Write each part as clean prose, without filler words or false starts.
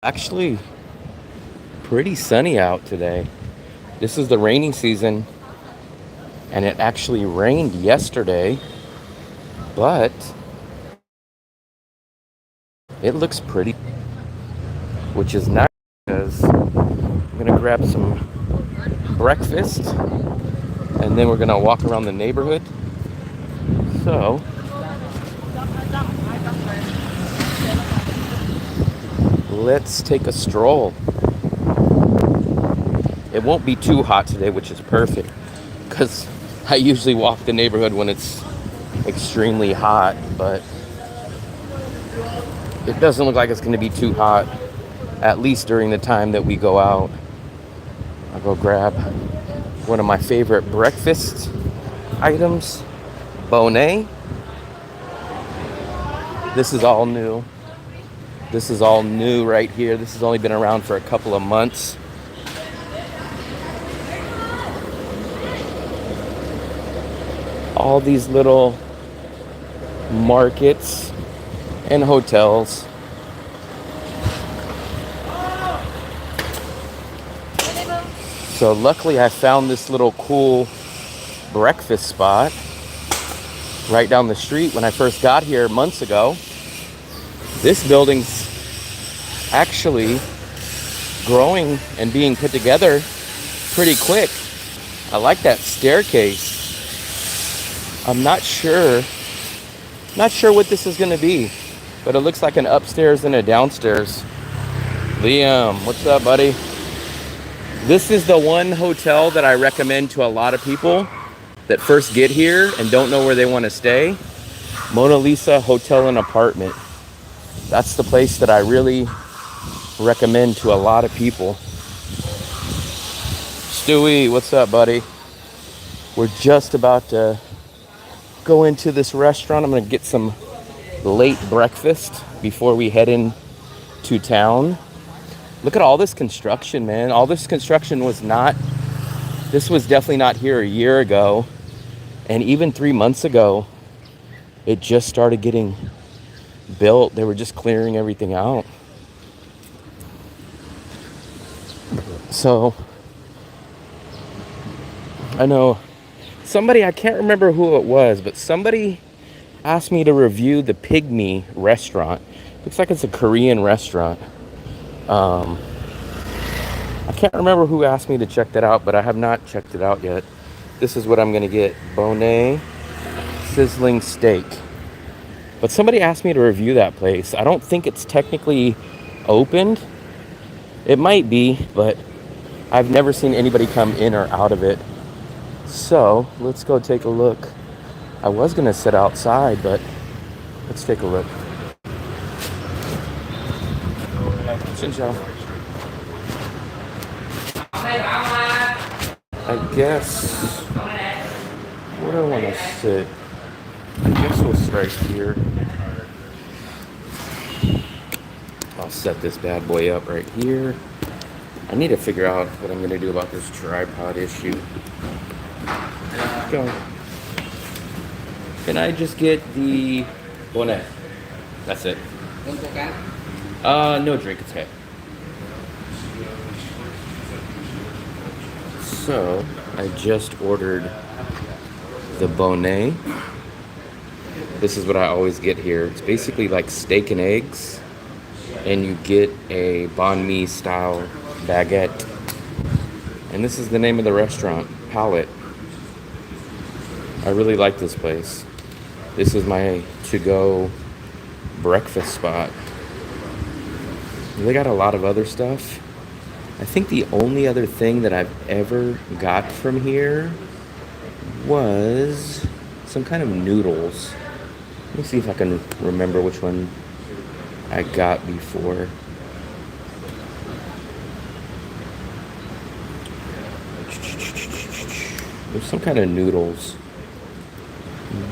Actually, pretty sunny out today. This is the rainy season, and it actually rained yesterday, but it looks pretty, which is nice because I'm gonna grab some breakfast and then we're gonna walk around the neighborhood. So, let's take a stroll. It won't be too hot today, which is perfect because I usually walk the neighborhood when it's extremely hot, but it doesn't look like it's going to be too hot, at least during the time that we go out. I'll go grab one of my favorite breakfast items, Bonet. This is all new. This is all new right here. This has only been around for a couple of months. All these little markets and hotels. So luckily I found this little cool breakfast spot right down the street when I first got here months ago. This building's actually growing and being put together pretty quick. I like that staircase. I'm not sure what this is going to be, but it looks like an upstairs and a downstairs. Liam, what's up, buddy? This is the one hotel that I recommend to a lot of people that first get here and don't know where they want to stay. Mona Lisa Hotel and Apartment. That's the place that I really recommend to a lot of people. Stewie, what's up, buddy? We're just about to go into this restaurant. I'm gonna get some late breakfast before we head in to town. Look at all this construction, man. All this construction was definitely not here a year ago. And even 3 months ago, it just started getting built. They were just clearing everything out. So, I know somebody, I can't remember who it was, but somebody asked me to review the Pygmy restaurant. Looks like it's a Korean restaurant. I can't remember who asked me to check that out, but I have not checked it out yet. This is what I'm gonna get. Bonet sizzling steak. But somebody asked me to review that place. I don't think it's technically opened. It might be, but I've never seen anybody come in or out of it. So let's go take a look. I was gonna sit outside, but let's take a look. Xin I guess, where do I want to sit? I guess we'll start here. I'll set this bad boy up right here. I need to figure out what I'm going to do about this tripod issue. Let's go. Can I just get the bonnet? That's it. No drink, it's okay. So, I just ordered the bonnet. This is what I always get here. It's basically like steak and eggs, and you get a banh mi style baguette. And this is the name of the restaurant, Palette. I really like this place. This is my to-go breakfast spot. They got a lot of other stuff. I think the only other thing that I've ever got from here was some kind of noodles. Let me see if I can remember which one I got before. There's some kind of noodles,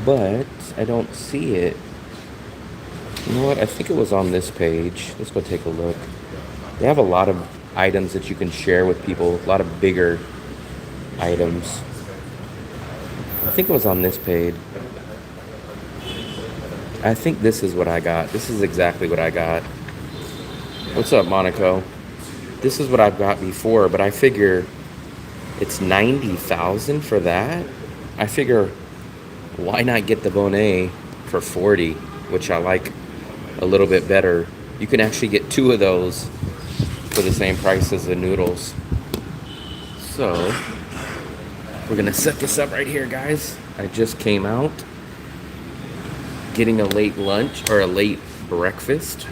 but I don't see it. You know what? I think it was on this page. Let's go take a look. They have a lot of items that you can share with people, a lot of bigger items. I think it was on this page. I think this is what I got. This is exactly what I got. What's up, Monaco? This is what I've got before, but I figure it's 90,000 for that. I figure why not get the Bonet for 40, which I like a little bit better. You can actually get 2 of those for the same price as the noodles. So we're gonna set this up right here, guys. I just came out getting a late lunch, or a late breakfast,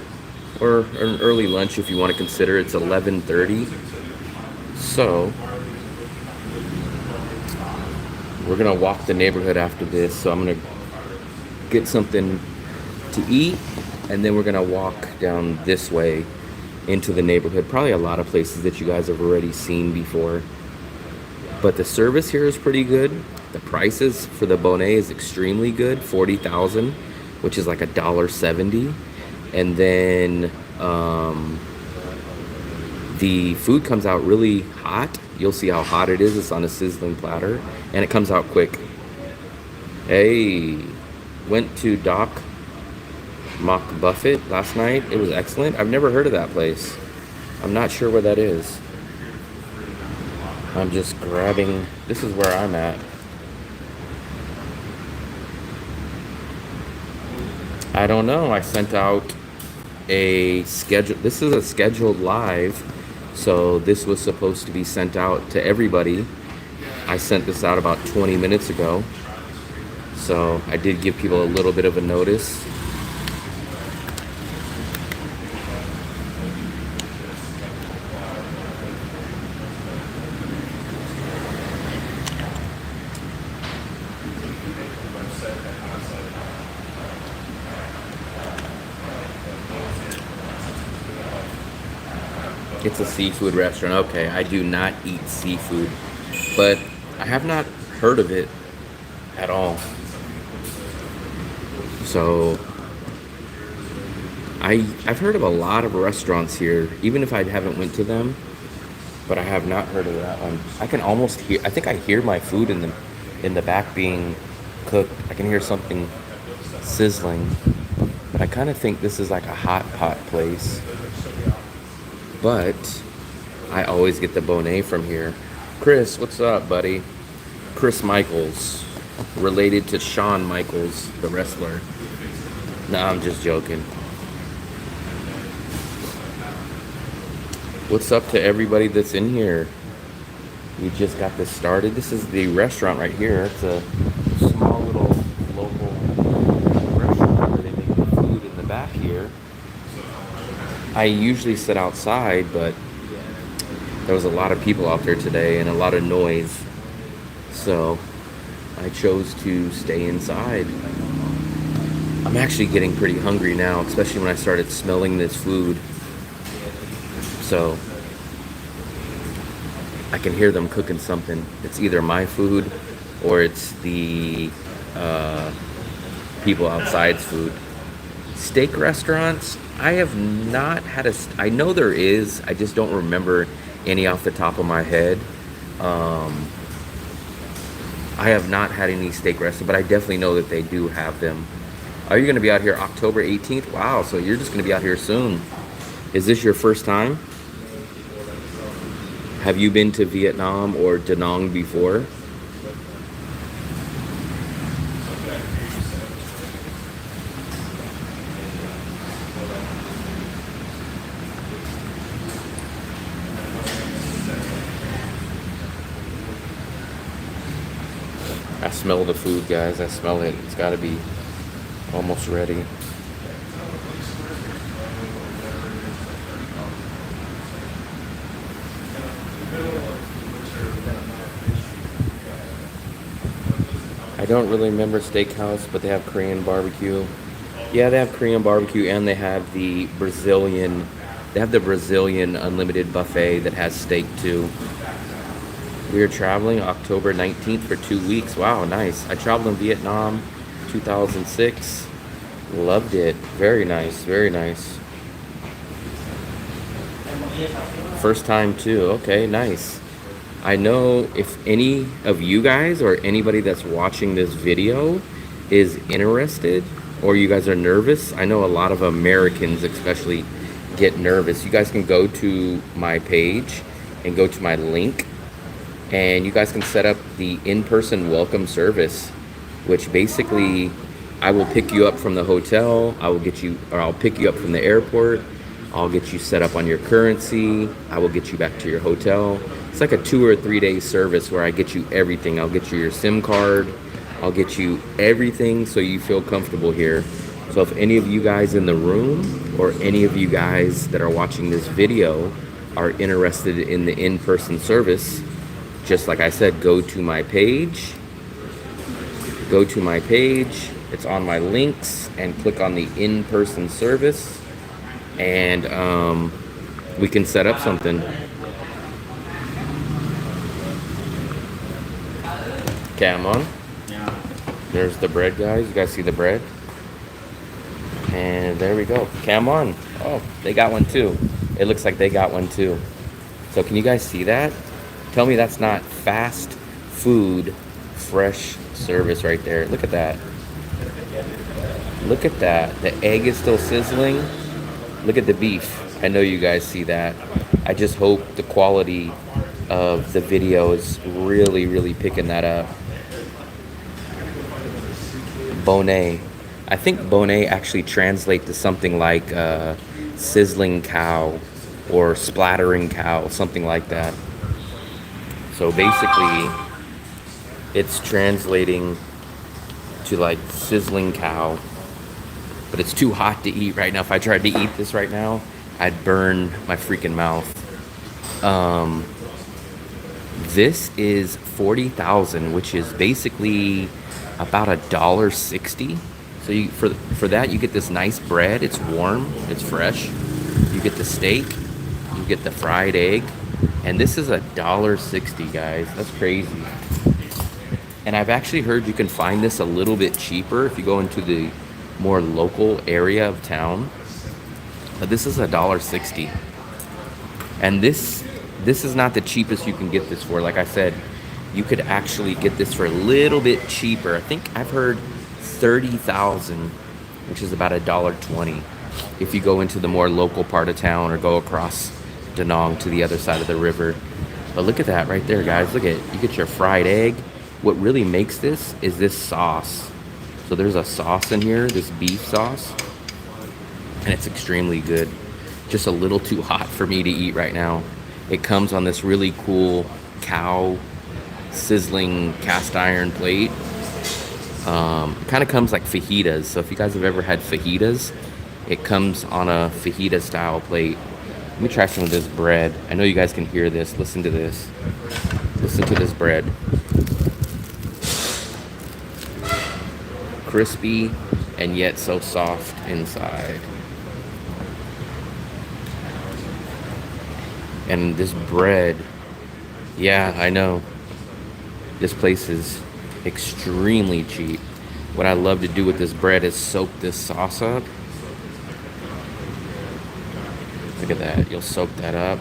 or an early lunch if you want to consider. It's 11:30. So we're gonna walk the neighborhood after this. So I'm gonna get something to eat, and then we're gonna walk down this way into the neighborhood. Probably a lot of places that you guys have already seen before, but the service here is pretty good. The prices for the Bonet is extremely good, 40,000, which is like $1.70. And then the food comes out really hot. You'll see how hot it is. It's on a sizzling platter, and it comes out quick. Hey, went to Doc Mock Buffet last night. It was excellent. I've never heard of that place. I'm not sure where that is. I'm just grabbing, this is where I'm at. I don't know. I sent out a schedule. This is a scheduled live, so this was supposed to be sent out to everybody. I sent this out about 20 minutes ago, so I did give people a little bit of a notice. It's a seafood restaurant. Okay, I do not eat seafood, but I have not heard of it at all. So I've heard of a lot of restaurants here, even if I haven't went to them, but I have not heard of that one. I can almost hear, I think I hear my food in the back being cooked. I can hear something sizzling, but I kind of think this is like a hot pot place. But I always get the Bonet from here. Chris, what's up, buddy? Chris Michaels, related to Shawn Michaels, the wrestler. No, I'm just joking. What's up to everybody that's in here? We just got this started. This is the restaurant right here. It's a small little local restaurant where they make the food in the back here. I usually sit outside, but there was a lot of people out there today and a lot of noise, so I chose to stay inside. I'm actually getting pretty hungry now, especially when I started smelling this food. So I can hear them cooking something. It's either my food or it's the people outside's food. Steak restaurants, I have not had I know there is, I just don't remember any off the top of my head. I have not had any steak restaurants, but I definitely know that they do have them. Are you going to be out here October 18th? Wow, so you're just going to be out here soon. Is this your first time? Have you been to Vietnam or DaNang before? I smell the food, guys. I smell it. It's got to be almost ready. I don't really remember steakhouse, but they have Korean barbecue. Yeah, they have Korean barbecue, and they have the Brazilian unlimited buffet that has steak too. We are traveling October 19th for 2 weeks. Wow, nice. I traveled in Vietnam 2006. Loved it. Very nice, very nice. First time too. Okay, nice. I know if any of you guys or anybody that's watching this video is interested or you guys are nervous, I know a lot of Americans especially get nervous, you guys can go to my page and go to my link, and you guys can set up the in-person welcome service, which basically I will pick you up from the hotel, I'll pick you up from the airport, I'll get you set up on your currency, I will get you back to your hotel. It's like a 2 or 3 day service where I get you everything. I'll get you your SIM card, I'll get you everything so you feel comfortable here. So if any of you guys in the room or any of you guys that are watching this video are interested in the in-person service, just like I said, go to my page. It's on my links, and click on the in-person service, and we can set up something. Okay, I'm on. There's the bread, guys. You guys see the bread? And there we go. Cam on. Oh, they got one too. It looks like they got one too. So can you guys see that? Tell me that's not fast food, fresh service right there. Look at that. Look at that. The egg is still sizzling. Look at the beef. I know you guys see that. I just hope the quality of the video is really, really picking that up. Bonnet. I think bonnet actually translates to something like sizzling cow or splattering cow, something like that. So basically, it's translating to like sizzling cow, but it's too hot to eat right now. If I tried to eat this right now, I'd burn my freaking mouth. This is 40,000, which is basically about $1.60. So for that, you get this nice bread. It's warm, it's fresh. You get the steak, you get the fried egg, and this is $1.60, guys. That's crazy. And I've actually heard you can find this a little bit cheaper if you go into the more local area of town. But this is $1.60. And this is not the cheapest you can get this for. Like I said, you could actually get this for a little bit cheaper. I think I've heard 30,000, which is about $1.20 if you go into the more local part of town or go across DaNang to the other side of the river. But look at that right there, guys. Look at, you get your fried egg. What really makes this is this sauce. So there's a sauce in here, this beef sauce, and it's extremely good. Just a little too hot for me to eat right now. It comes on this really cool cow sizzling cast iron plate. It kind of comes like fajitas. So if you guys have ever had fajitas, it comes on a fajita style plate. Let me try some of this bread. I know you guys can hear this. Listen to this. Listen to this bread. Crispy and yet so soft inside. And this bread, yeah, I know. This place is extremely cheap. What I love to do with this bread is soak this sauce up. Look at that, you'll soak that up.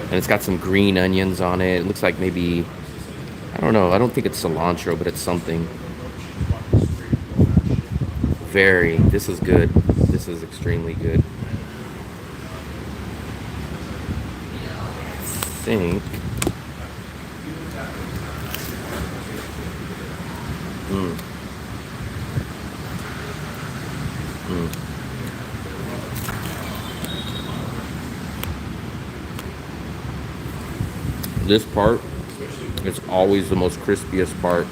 And it's got some green onions on it. It looks like maybe, I don't know, I don't think it's cilantro, but it's something. This is good. This is extremely good. I think. This part is always the most crispiest part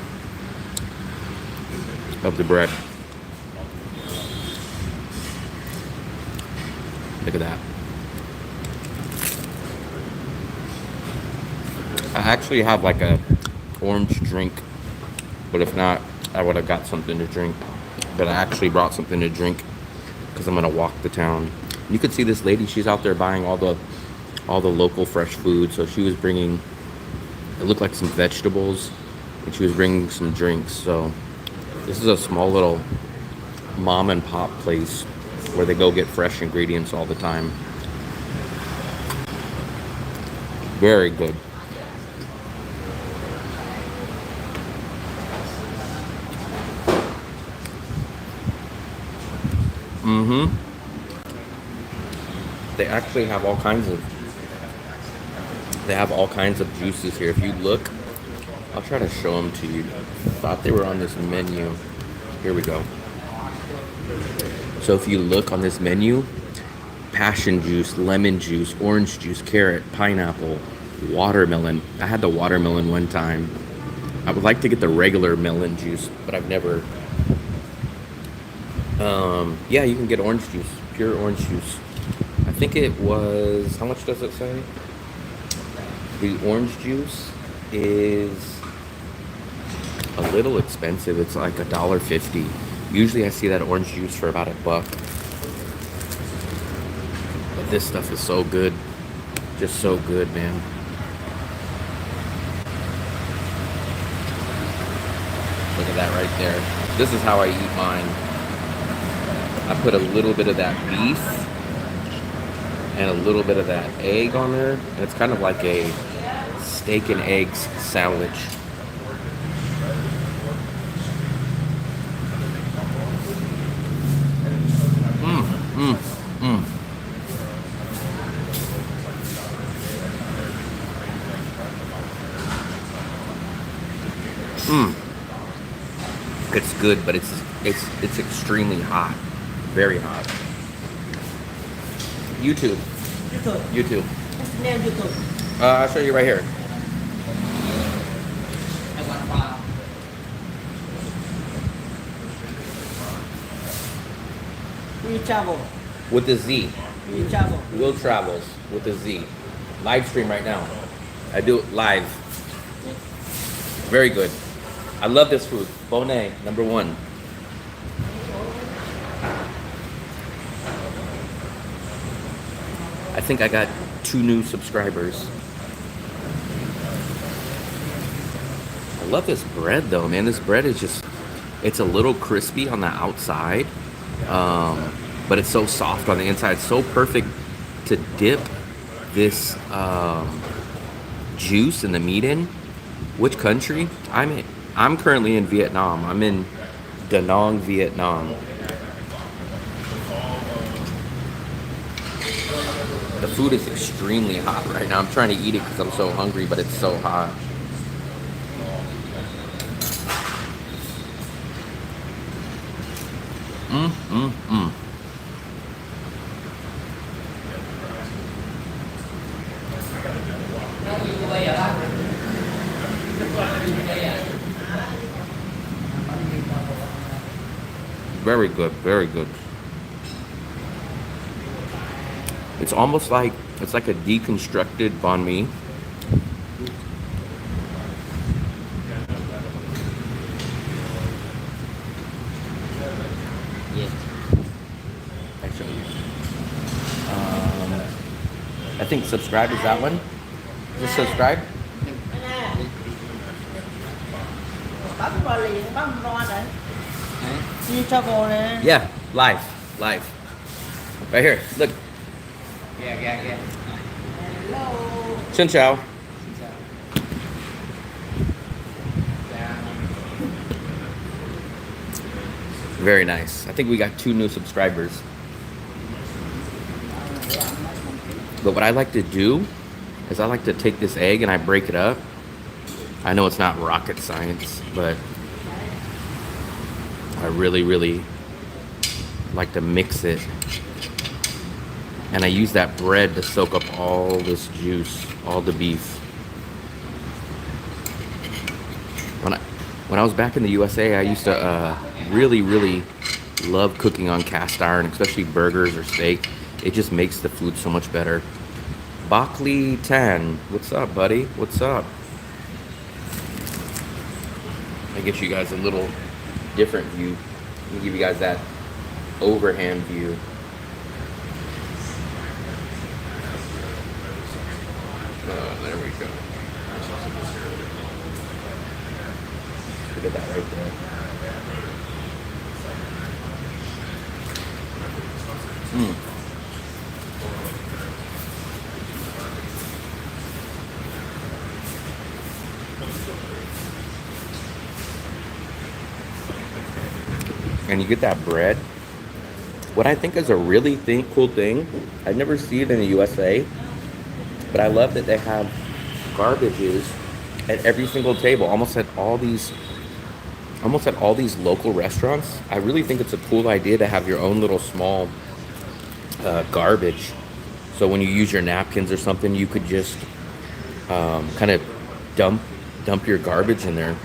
of the bread. Look at that. I actually have like a orange drink, but if not, I would have got something to drink. But I actually brought something to drink because I'm gonna walk the town. You could see this lady, she's out there buying all the local fresh food. So she was bringing, it looked like some vegetables, and she was bringing some drinks. So this is a small little mom and pop place where they go get fresh ingredients all the time. Very good. Mm-hmm. They actually have all kinds of juices here. If you look, I'll try to show them to you. Thought they were on this menu. Here we go. So if you look on this menu, passion juice, lemon juice, orange juice, carrot, pineapple, watermelon. I had the watermelon one time. I would like to get the regular melon juice, but I've never. Yeah, you can get orange juice, pure orange juice. I think it was, how much does it say? The orange juice is a little expensive. It's like $1.50. Usually I see that orange juice for about $1. But this stuff is so good. Just so good, man. Look at that right there. This is how I eat mine. I put a little bit of that beef and a little bit of that egg on there. And it's kind of like a steak and eggs sandwich. It's good, but it's extremely hot. Very hot. YouTube. YouTube. What's the name of YouTube? I'll show you right here. We travel. With the Z. We travel. Will Travels with the Z. Live stream right now. I do it live. Very good. I love this food. Bonet, #1. I think I got 2 new subscribers. I love this bread though, man. This bread is just, it's a little crispy on the outside, but it's so soft on the inside. It's so perfect to dip this juice and the meat in. Which country? I'm currently in Vietnam. I'm in DaNang, Vietnam. The food is extremely hot right now. I'm trying to eat it because I'm so hungry, but it's so hot. Very good, very good. It's almost like, it's like a deconstructed banh mi. Yes. Actually, I think subscribe is that one. Is it subscribe? We travel nè. Yeah, live. Right here, look. Hello. Xin chào. Very nice. I think we got 2 new subscribers. But what I like to do is I like to take this egg and I break it up. I know it's not rocket science, but I really like to mix it. And I use that bread to soak up all this juice, all the beef. When I was back in the USA, I used to really love cooking on cast iron, especially burgers or steak. It just makes the food so much better. Bakli Tan, what's up, buddy? What's up? I get you guys a little different view. Let me give you guys that overhand view. There we go. Look at that right there. And you get that bread, What I think is a really cool thing, I never see it in the USA, but I love that they have garbages at every single table, almost at all these local restaurants. I really think it's a cool idea to have your own little small garbage. So when you use your napkins or something, you could just kind of dump your garbage in there.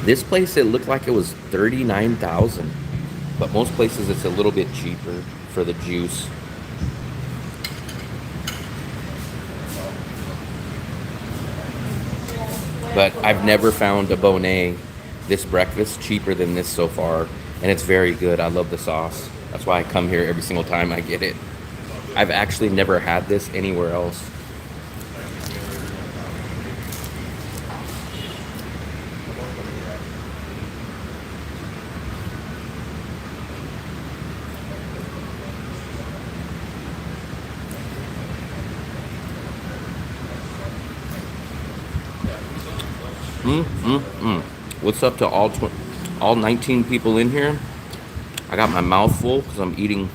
This place, it looked like it was $39,000, but most places it's a little bit cheaper for the juice. But I've never found a Bonet this breakfast cheaper than this so far, and it's very good. I love the sauce. That's why I come here every single time I get it. I've actually never had this anywhere else. What's up to all 19 people in here? I got my mouth full because I'm eating.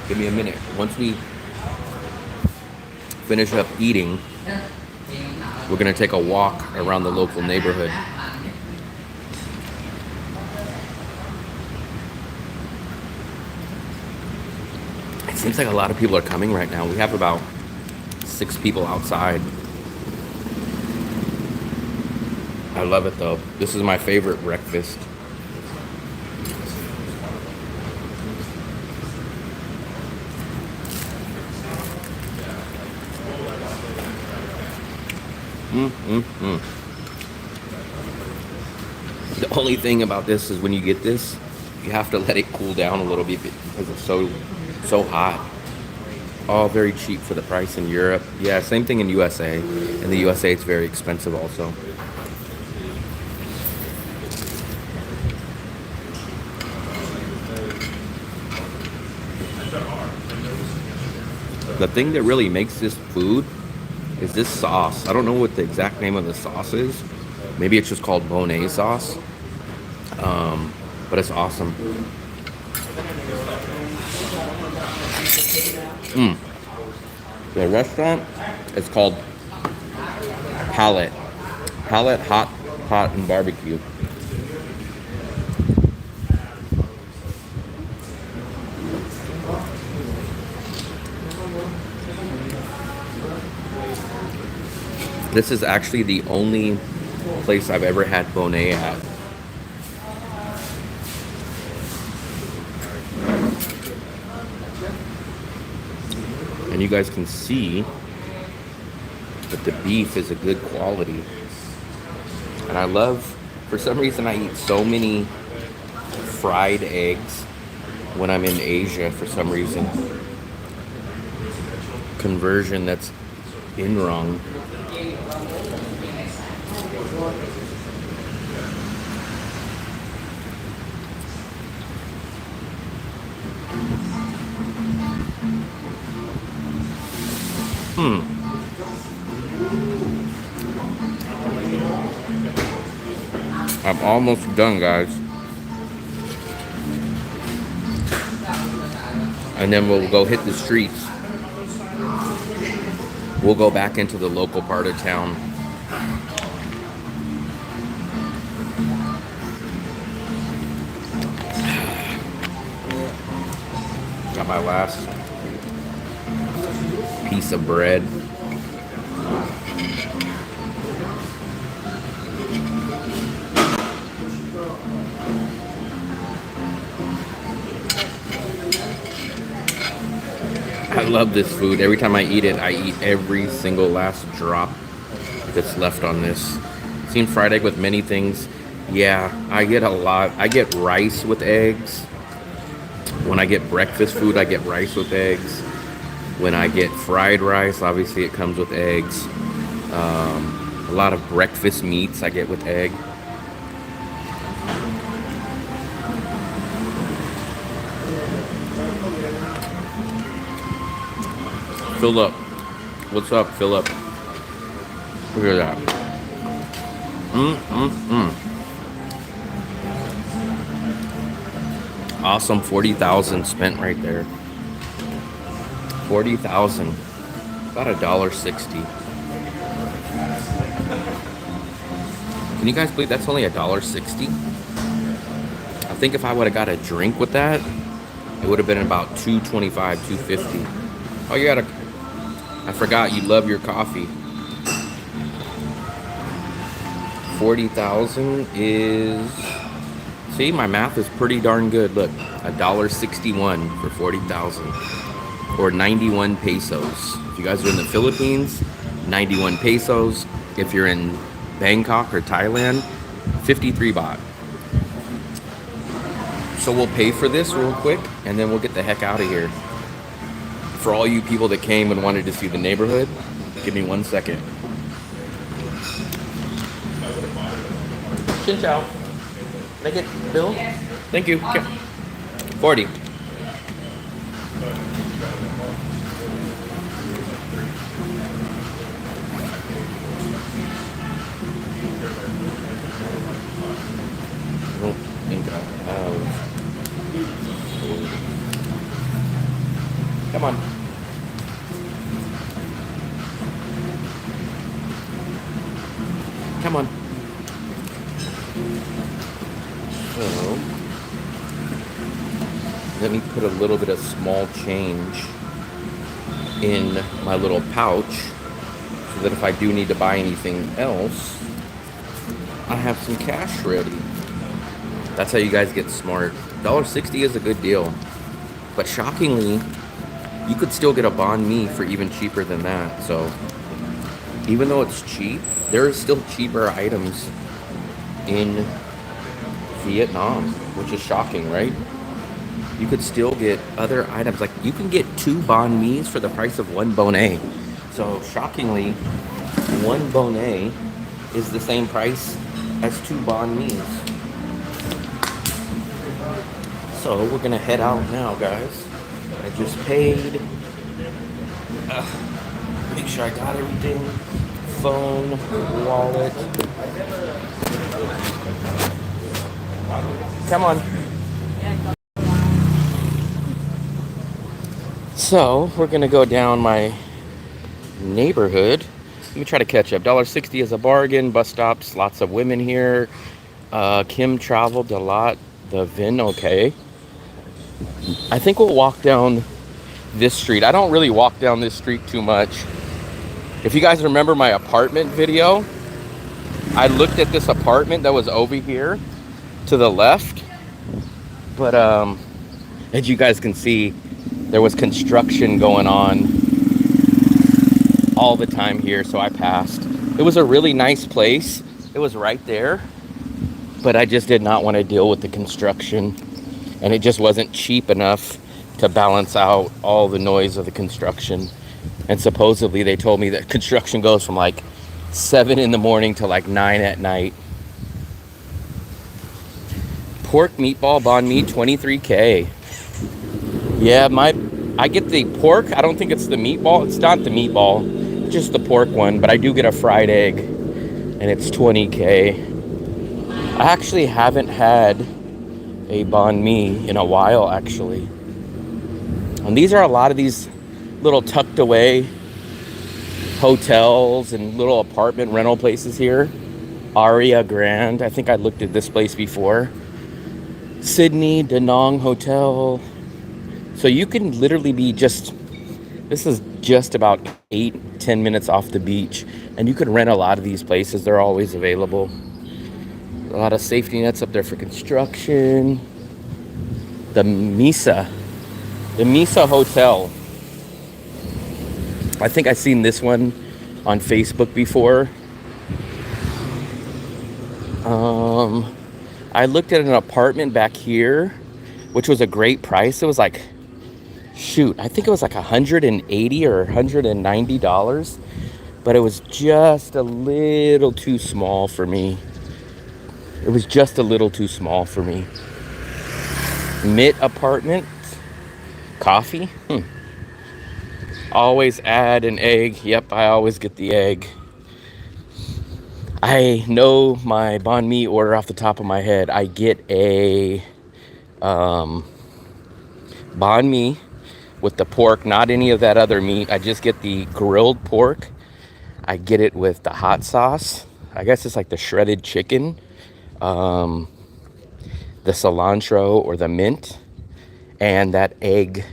Give me a minute. Once we finish up eating, we're gonna take a walk around the local neighborhood. It seems like a lot of people are coming right now. We have about 6 people outside. I love it though. This is my favorite breakfast. The only thing about this is when you get this, you have to let it cool down a little bit because it's so hot. All very cheap for the price in Europe. Yeah, same thing in USA. In the USA, it's very expensive also. The thing that really makes this food is this sauce. I don't know what the exact name of the sauce is. Maybe it's just called Bonet sauce. But it's awesome. The restaurant is called Palette Hot Pot and Barbecue. This is actually the only place I've ever had Bonet at. And you guys can see that the beef is a good quality. And I love, for some reason I eat so many fried eggs when I'm in Asia for some reason. Conversion that's in wrong. I'm almost done, guys. And then we'll go hit the streets. We'll go back into the local part of town. Got my last piece of bread. I love this food. Every time I eat it, I eat every single last drop that's left on this. Seen fried egg with many things. Yeah, I get a lot. I get rice with eggs. When I get breakfast food, I get rice with eggs. When I get fried rice, obviously it comes with eggs. A lot of breakfast meats I get with egg. Philip. What's up, Philip? Look at that. Awesome, 40,000 spent right there. 40,000, about $1.60. Can you guys believe that's only $1.60? I think if I would have got a drink with that, it would have been about $2.25, $2.50. Oh, you gotta, I forgot you love your coffee. 40,000 is, see, my math is pretty darn good. Look, $1.61 for 40,000, or 91 pesos. If you guys are in the Philippines, 91 pesos. If you're in Bangkok or Thailand, 53 baht. So we'll pay for this real quick, and then we'll get the heck out of here. For all you people that came and wanted to see the neighborhood, give me 1 second. Xin chào. Make it bill? Thank you. Okay. 40. I don't think I have. Come on. Come on. So, let me put a little bit of small change in my little pouch so that if I do need to buy anything else, I have some cash ready. That's how you guys get smart. $1.60 is a good deal. But shockingly, you could still get a banh mi for even cheaper than that. So, even though it's cheap, there are still cheaper items in Vietnam, which is shocking, right? You could still get other items. Like, you can get 2 banh mi's for the price of 1 bonnet. So, shockingly, 1 bonnet is the same price as 2 banh mi's. So, we're gonna head out now, guys. I just paid. Make sure I got everything. Phone, wallet. Come on. So, we're gonna go down my neighborhood. Let me try to catch up. $1.60 is a bargain. Bus stops, lots of women here. Kim traveled a lot. The Vin, okay. I think we'll walk down this street. I don't really walk down this street too much. If you guys remember my apartment video, I looked at this apartment that was over here to the left. But as you guys can see, there was construction going on all the time here, so I passed. It was a really nice place. It was right there, but I just did not want to deal with the construction, and it just wasn't cheap enough to balance out all the noise of the construction. And supposedly they told me that construction goes from like 7 in the morning to like 9 at night. Pork meatball banh mi, 23K. Yeah, I get the pork. I don't think it's the meatball. It's not the meatball, just the pork one. But I do get a fried egg, and it's 20K. I actually haven't had a banh mi in a while, actually. And these are a lot of these little tucked away hotels and little apartment rental places here. Aria Grand. I think I looked at this place before. Sydney DaNang Hotel. So you can literally be this is just about 8-10 minutes off the beach, and you can rent a lot of these places. They're always available. A lot of safety nets up there for construction. The Misa Hotel. I think I've seen this one on Facebook before. I looked at an apartment back here, which was a great price. It was like, I think it was like $180 or $190, but it was just a little too small for me. It was just a little too small for me. Mid apartment, coffee. Always add an egg. Yep, I always get the egg. I know my banh mi order off the top of my head. I get a banh mi with the pork, not any of that other meat. I just get the grilled pork. I get it with the hot sauce. I guess it's like the shredded chicken, the cilantro or the mint, and that egg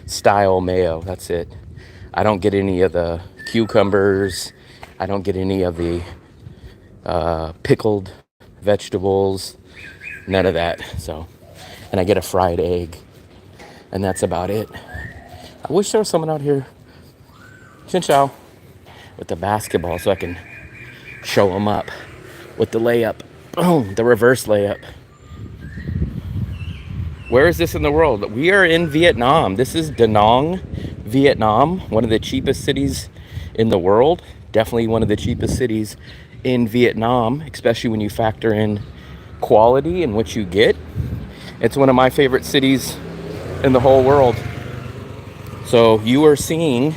style mayo. That's it. I don't get any of the cucumbers. I don't get any of the pickled vegetables, none of that. So, and I get a fried egg, and that's about it. I wish there was someone out here, Xin Chao, with the basketball so I can show them up with the layup. Boom, the reverse layup. Where is this in the world? We are in Vietnam. This is DaNang, Vietnam, one of the cheapest cities in the world. Definitely one of the cheapest cities in Vietnam, especially when you factor in quality and what you get. It's one of my favorite cities in the whole world. So you are seeing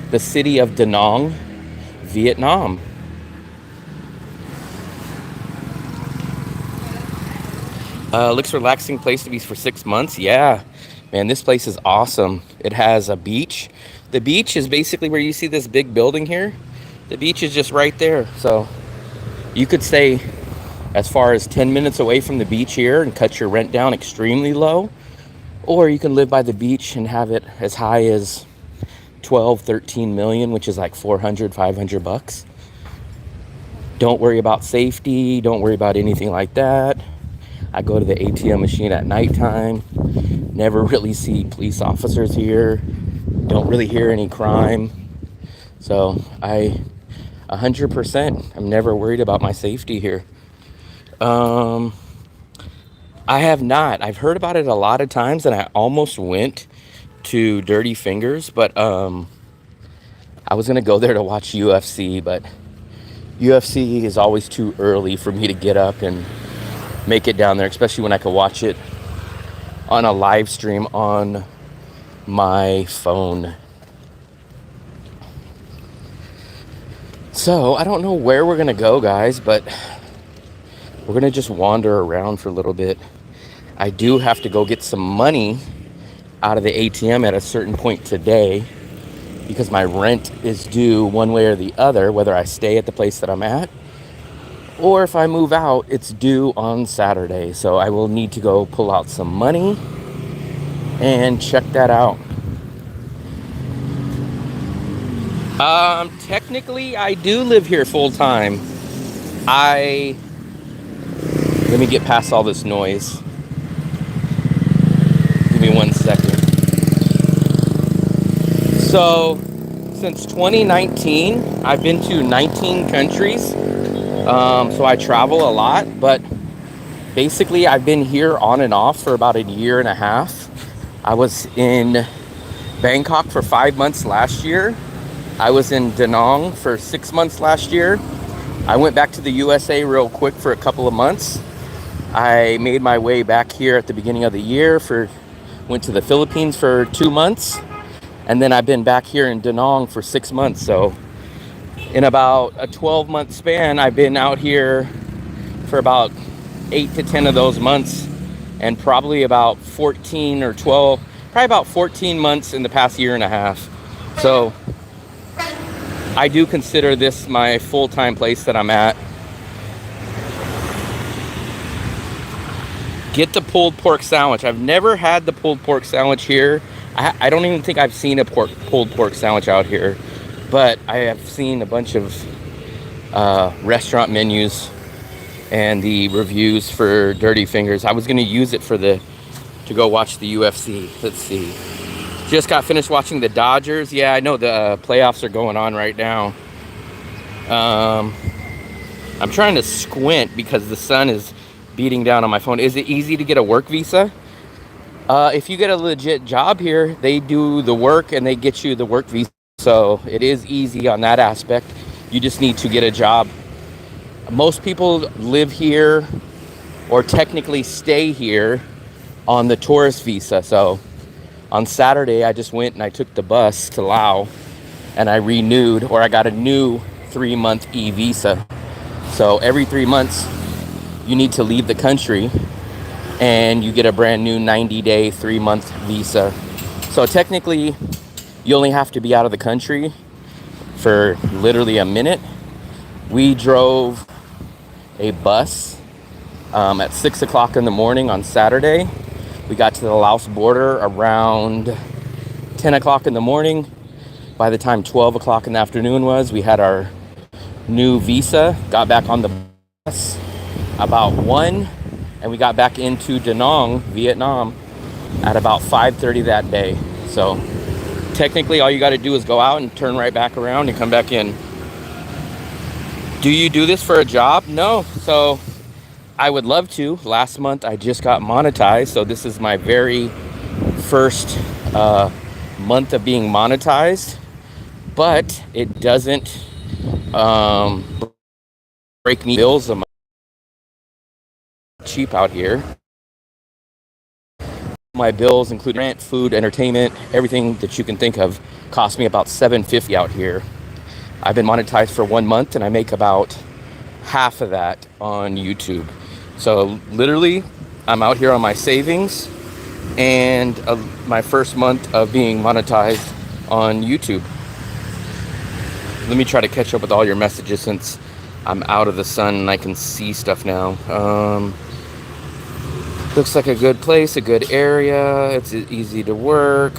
the city of DaNang, Vietnam. Looks relaxing place to be for 6 months. Yeah, man, this place is awesome. It has a beach. The beach is basically where you see this big building here. The beach is just right there. So you could stay as far as 10 minutes away from the beach here and cut your rent down extremely low. Or you can live by the beach and have it as high as 12, 13 million, which is like 400, 500 bucks. Don't worry about safety. Don't worry about anything like that. I go to the ATM machine at nighttime. Never really see police officers here. Don't really hear any crime. So I 100%, I'm never worried about my safety here. I have not. I've heard about it a lot of times, and I almost went to Dirty Fingers, but I was gonna go there to watch UFC, but UFC is always too early for me to get up and make it down there, especially when I could watch it on a live stream on my phone. So I don't know where we're gonna go, guys, but we're gonna just wander around for a little bit. I do have to go get some money out of the ATM at a certain point today because my rent is due one way or the other, whether I stay at the place that I'm at or if I move out, it's due on Saturday. So I will need to go pull out some money and check that out. Technically, I do live here full time. Let me get past all this noise. Give me 1 second. So, since 2019, I've been to 19 countries. So I travel a lot, but basically I've been here on and off for about a year and a half. I was in Bangkok for 5 months last year. I was in DaNang for 6 months last year. I went back to the USA real quick for a couple of months. I made my way back here at the beginning of the year went to the Philippines for 2 months. And then I've been back here in DaNang for 6 months. So in about a 12-month span, I've been out here for about 8 to 10 of those months, and probably about 14 or 12, probably about 14 months in the past year and a half. So I do consider this my full-time place that I'm at. Get the pulled pork sandwich. I've never had the pulled pork sandwich here. I don't even think I've seen a pulled pork sandwich out here. But I have seen a bunch of restaurant menus and the reviews for Dirty Fingers. I was going to use it to go watch the UFC. Let's see. Just got finished watching the Dodgers. Yeah, I know the playoffs are going on right now. I'm trying to squint because the sun is beating down on my phone. Is it easy to get a work visa? If you get a legit job here, they do the work and they get you the work visa. So it is easy on that aspect. You just need to get a job. Most people live here or technically stay here on the tourist visa. So on Saturday, I just went and I took the bus to Laos and I renewed, or I got a new 3-month e-visa. So every 3 months, you need to leave the country and you get a brand new 90-day, 3-month visa. So technically, you only have to be out of the country for literally a minute. We drove a bus at 6 o'clock in the morning on Saturday. We got to the Laos border around 10 o'clock in the morning. By the time 12 o'clock in the afternoon was, we had our new visa, got back on the bus about 1, and we got back into DaNang, Vietnam at about 5:30 that day. So technically all you got to do is go out and turn right back around and come back in. Do you do this for a job? No. So I would love to. Last month I just got monetized, so this is my very first month of being monetized, but it doesn't break me bills. I'm cheap out here. My bills include rent, food, entertainment, everything that you can think of cost me about $7.50 out here. I've been monetized for 1 month and I make about half of that on YouTube. So literally, I'm out here on my savings and my first month of being monetized on YouTube. Let me try to catch up with all your messages since I'm out of the sun and I can see stuff now. Looks like a good place, a good area. It's easy to work.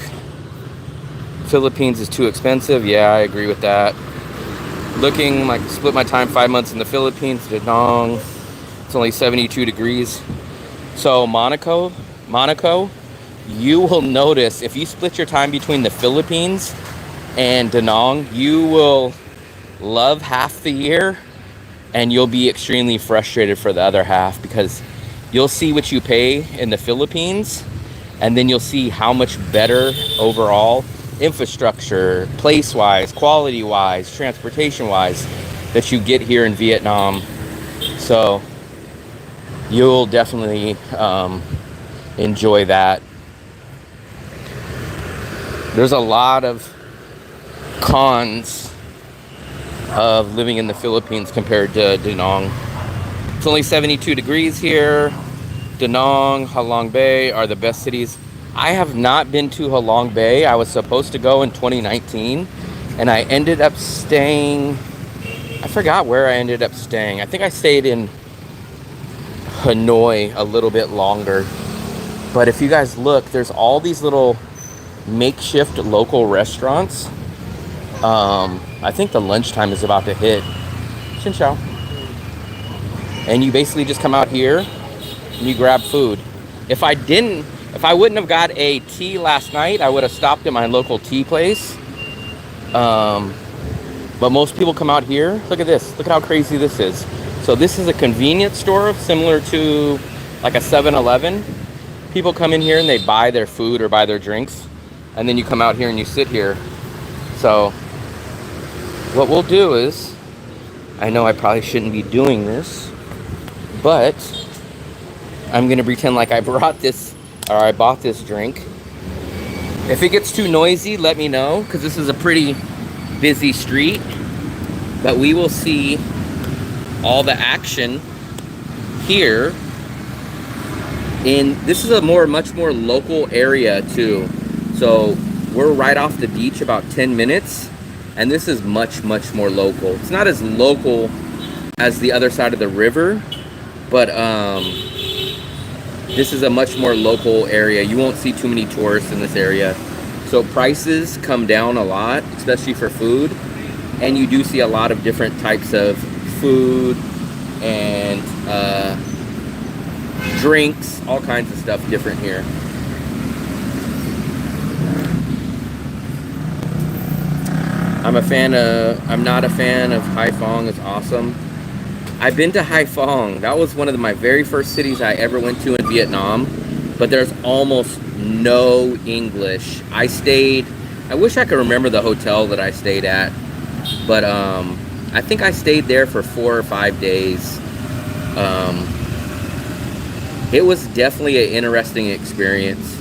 Philippines is too expensive. Yeah, I agree with that. Looking like split my time 5 months in the Philippines, Da Nang. It's only 72 degrees. So Monaco, you will notice if you split your time between the Philippines and Da Nang, you will love half the year and you'll be extremely frustrated for the other half, because you'll see what you pay in the Philippines and then you'll see how much better overall infrastructure, place-wise, quality-wise, transportation-wise that you get here in Vietnam. So you'll definitely enjoy that. There's a lot of cons of living in the Philippines compared to Da Nang. It's only 72 degrees here. Da Nang, Ha Long Bay are the best cities. I have not been to Ha Long Bay. I was supposed to go in 2019 and I ended up staying, I forgot where I ended up staying. I think I stayed in Hanoi a little bit longer. But if you guys look, there's all these little makeshift local restaurants. I think the lunchtime is about to hit. Xin chao. And you basically just come out here and you grab food. If I wouldn't have got a tea last night, I would have stopped at my local tea place. But most people come out here. Look at this. Look at how crazy this is. So this is a convenience store similar to like a 7-Eleven. People come in here and they buy their food or buy their drinks. And then you come out here and you sit here. So what we'll do is, I know I probably shouldn't be doing this, but I'm going to pretend like I brought this, or I bought this drink. If it gets too noisy, let me know, because this is a pretty busy street. But we will see all the action here. This is a much more local area too. So we're right off the beach, about 10 minutes. And this is much more local. It's not as local as the other side of the river, but this is a much more local area. You won't see too many tourists in this area. So prices come down a lot, especially for food. And you do see a lot of different types of food and drinks, all kinds of stuff different here. I'm not a fan of Haiphong. It's awesome. I've been to Haiphong. That was one of my very first cities I ever went to in Vietnam, but there's almost no English. I wish I could remember the hotel that I stayed at, but I think I stayed there for 4 or 5 days. It was definitely an interesting experience.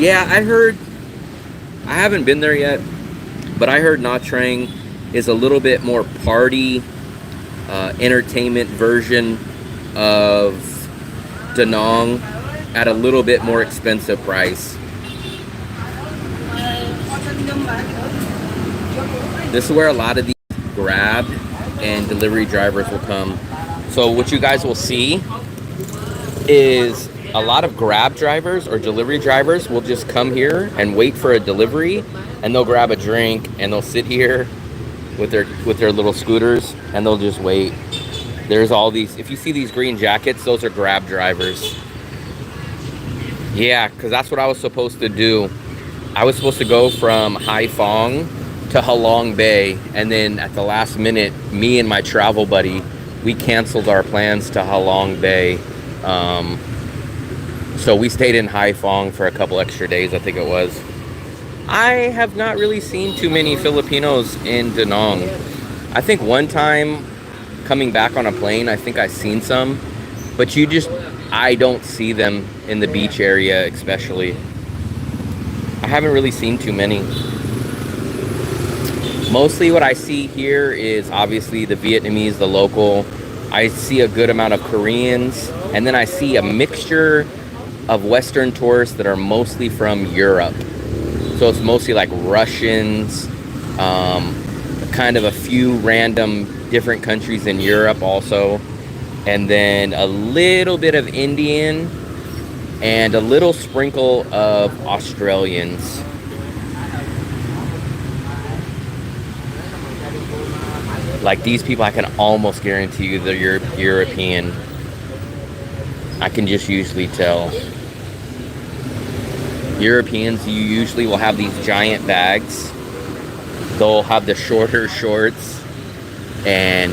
Yeah, I heard, I haven't been there yet, but I heard Nha Trang is a little bit more party, entertainment version of DaNang at a little bit more expensive price. This is where a lot of these Grab and delivery drivers will come. So what you guys will see is a lot of Grab drivers or delivery drivers will just come here and wait for a delivery, and they'll grab a drink and they'll sit here with their little scooters and they'll just wait. There's all these, if you see these green jackets, those are Grab drivers. Yeah, because that's what I was supposed to do. I was supposed to go from Haiphong to Halong Bay, and then at the last minute, me and my travel buddy, we canceled our plans to Halong Bay. So we stayed in Haiphong for a couple extra days, I think it was. I have not really seen too many Filipinos in DaNang. I think one time coming back on a plane, I think I seen some, but I don't see them in the beach area especially. I haven't really seen too many. Mostly what I see here is obviously the Vietnamese, the local. I see a good amount of Koreans, and then I see a mixture of Western tourists that are mostly from Europe. So it's mostly like Russians, kind of a few random different countries in Europe also, and then a little bit of Indian and a little sprinkle of Australians. Like these people, I can almost guarantee you they're European. I can just usually tell. Europeans, you usually will have these giant bags. They'll have the shorter shorts. And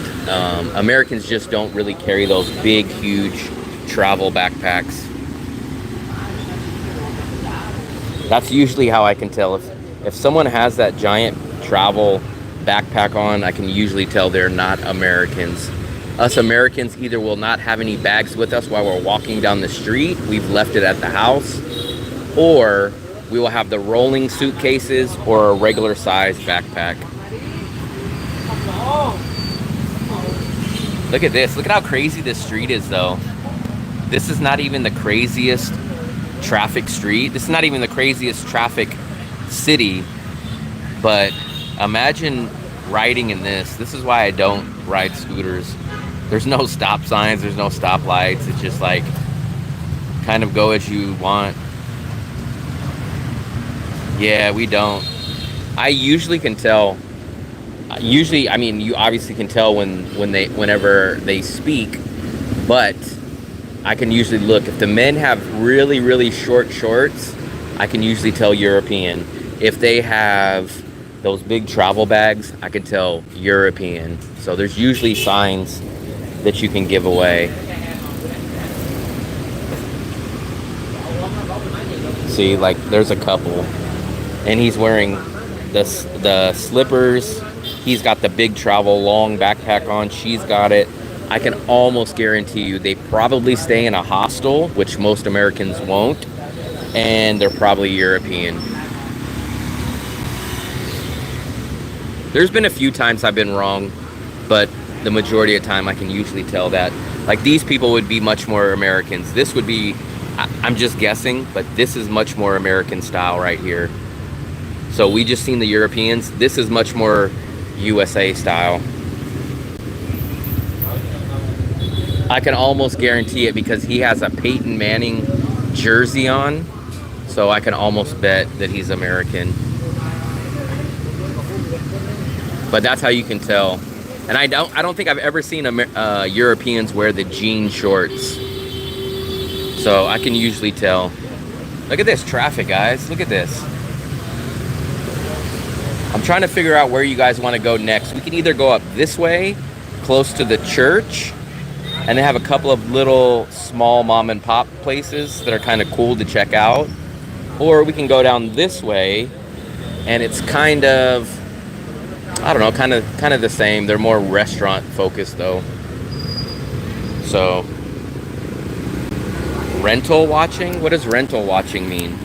Americans just don't really carry those big, huge travel backpacks. That's usually how I can tell. If someone has that giant travel backpack on, I can usually tell they're not Americans. Us Americans either will not have any bags with us while we're walking down the street, we've left it at the house, or we will have the rolling suitcases or a regular size backpack. Look at this. Look at how crazy this street is though. This is not even the craziest traffic street. This is not even the craziest traffic city, but imagine riding in this. This is why I don't ride scooters. There's no stop signs, there's no stop lights. It's just like kind of go as you want. Yeah, we don't. I usually can tell. Usually, I mean, you obviously can tell whenever they speak, but I can usually look. If the men have really, really short shorts, I can usually tell European. If they have those big travel bags, I can tell European. So there's usually signs that you can give away. See, like there's a couple, and he's wearing the slippers. He's got the big travel long backpack on. She's got it. I can almost guarantee you they probably stay in a hostel, which most Americans won't, and they're probably European. There's been a few times I've been wrong, but the majority of the time I can usually tell that. Like these people would be much more Americans. This would be, I'm just guessing, but this is much more American style right here. So we just seen the Europeans. This is much more USA style. I can almost guarantee it because he has a Peyton Manning jersey on. So I can almost bet that he's American. But that's how you can tell. And I don't think I've ever seen Europeans wear the jean shorts. So I can usually tell. Look at this traffic, guys. Look at this. I'm trying to figure out where you guys want to go next. We can either go up this way, close to the church, and they have a couple of little small mom and pop places that are kind of cool to check out. Or we can go down this way, and it's kind of, I don't know, kind of the same. They're more restaurant focused though. So, rental watching? What does rental watching mean?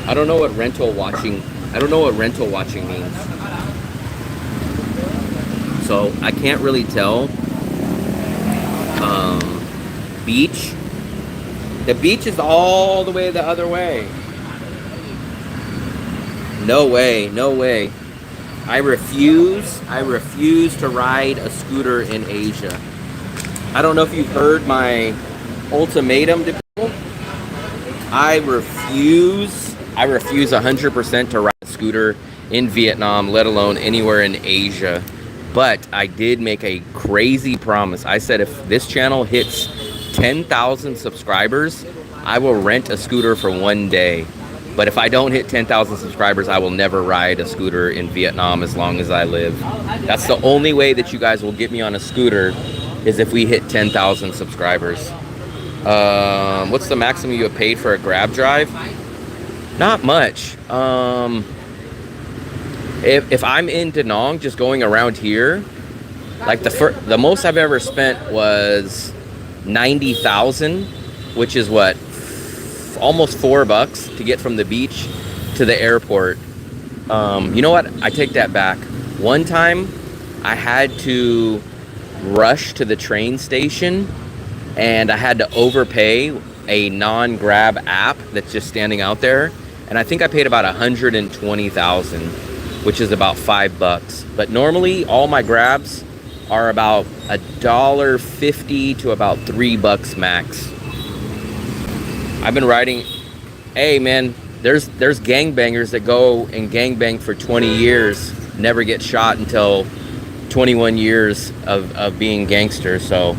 I don't know what rental watching. I don't know what rental watching means. So I can't really tell. Beach. The beach is all the way the other way. No way, no way. I refuse to ride a scooter in Asia. I don't know if you've heard my ultimatum to people. I refuse 100% to ride a scooter in Vietnam, let alone anywhere in Asia. But I did make a crazy promise. I said if this channel hits 10,000 subscribers, I will rent a scooter for one day. But if I don't hit 10,000 subscribers, I will never ride a scooter in Vietnam as long as I live. That's the only way that you guys will get me on a scooter, is if we hit 10,000 subscribers. What's the maximum you have paid for a Grab drive? Not much. If I'm in DaNang, just going around here, like the most I've ever spent was 90,000, which is what, almost $4 to get from the beach to the airport. You know what? I take that back. One time, I had to rush to the train station, and I had to overpay a non-Grab app that's just standing out there, and I think I paid about 120,000, which is about $5. But normally, all my Grabs are about $1.50 to about $3 max. I've been riding. Hey man, there's gangbangers that go and gangbang for 20 years, never get shot until 21 years of being gangsters. So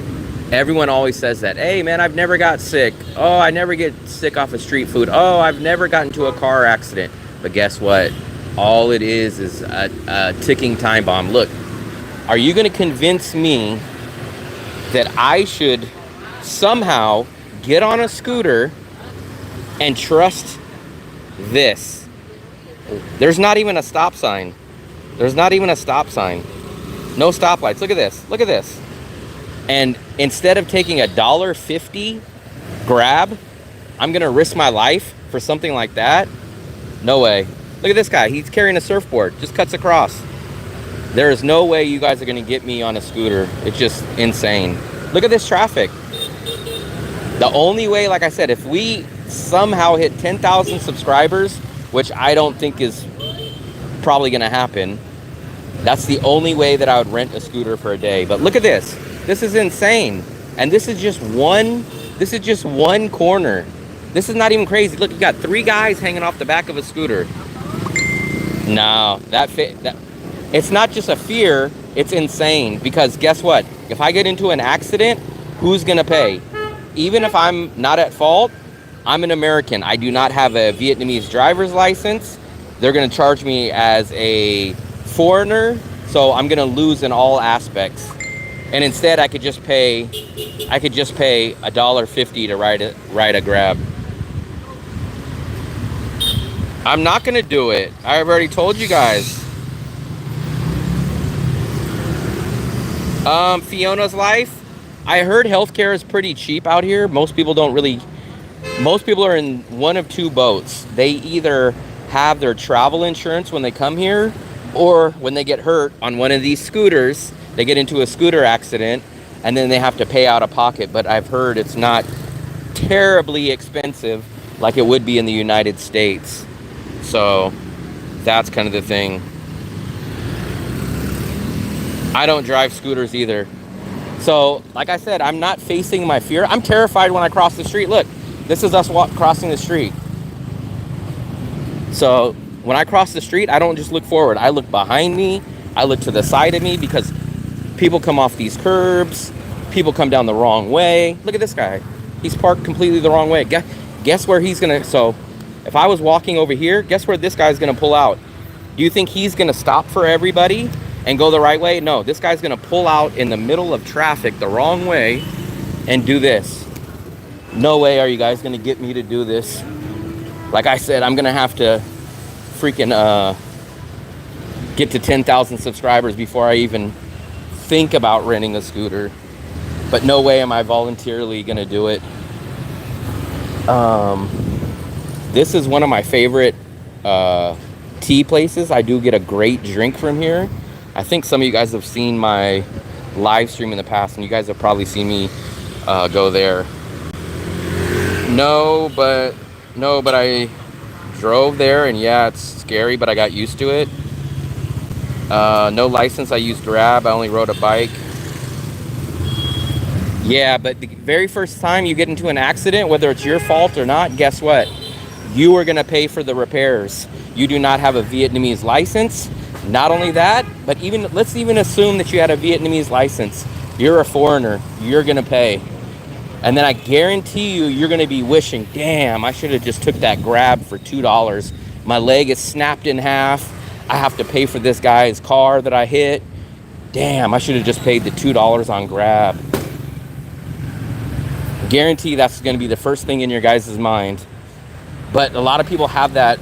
everyone always says that. Hey man, I've never got sick. Oh, I never get sick off of street food. Oh, I've never gotten into a car accident. But guess what? All it is a ticking time bomb. Look, are you going to convince me that I should somehow get on a scooter and trust this? There's not even a stop sign. There's not even a stop sign. No stoplights. Look at this. Look at this. And instead of taking a $1.50 Grab, I'm going to risk my life for something like that? No way. Look at this guy. He's carrying a surfboard. Just cuts across. There is no way you guys are going to get me on a scooter. It's just insane. Look at this traffic. The only way, like I said, if we somehow hit 10,000 subscribers, which I don't think is probably going to happen, that's the only way that I would rent a scooter for a day. But look at this. This is insane. And this is just one corner. This is not even crazy. Look, you got 3 guys hanging off the back of a scooter. No, that it's not just a fear, it's insane. Because guess what? If I get into an accident, who's gonna pay? Even if I'm not at fault, I'm an American. I do not have a Vietnamese driver's license. They're gonna charge me as a foreigner, so I'm gonna lose in all aspects. And instead, I could just pay $1.50 to ride a Grab. I'm not gonna do it. I've already told you guys. Fiona's Life. I heard healthcare is pretty cheap out here. Most people are in one of 2 boats. They either have their travel insurance when they come here, or when they get hurt on one of these scooters, they get into a scooter accident, and then they have to pay out of pocket. But I've heard it's not terribly expensive like it would be in the United States. So that's kind of the thing. I don't drive scooters either. So, like I said, I'm not facing my fear. I'm terrified when I cross the street. Look, this is us crossing the street. So, when I cross the street, I don't just look forward. I look behind me. I look to the side of me, because people come off these curbs. People come down the wrong way. Look at this guy. He's parked completely the wrong way. Guess where he's going to... So, if I was walking over here, guess where this guy's going to pull out? Do you think he's going to stop for everybody and go the right way? No, this guy's going to pull out in the middle of traffic the wrong way and do this. No way are you guys going to get me to do this. Like I said, I'm going to have to freaking get to 10,000 subscribers before I even think about renting a scooter. But no way am I voluntarily going to do it. This is one of my favorite tea places. I do get a great drink from here. I think some of you guys have seen my live stream in the past, and you guys have probably seen me go there. No, but I drove there, and yeah, it's scary, but I got used to it. No license. I used Grab. I only rode a bike. Yeah, but the very first time you get into an accident, whether it's your fault or not, guess what? You are going to pay for the repairs. You do not have a Vietnamese license. Not only that, but let's even assume that you had a Vietnamese license. You're a foreigner. You're going to pay. And then I guarantee you, you're going to be wishing, damn, I should have just took that Grab for $2. My leg is snapped in half. I have to pay for this guy's car that I hit. Damn, I should have just paid the $2 on Grab. Guarantee that's going to be the first thing in your guys' mind. But a lot of people have that,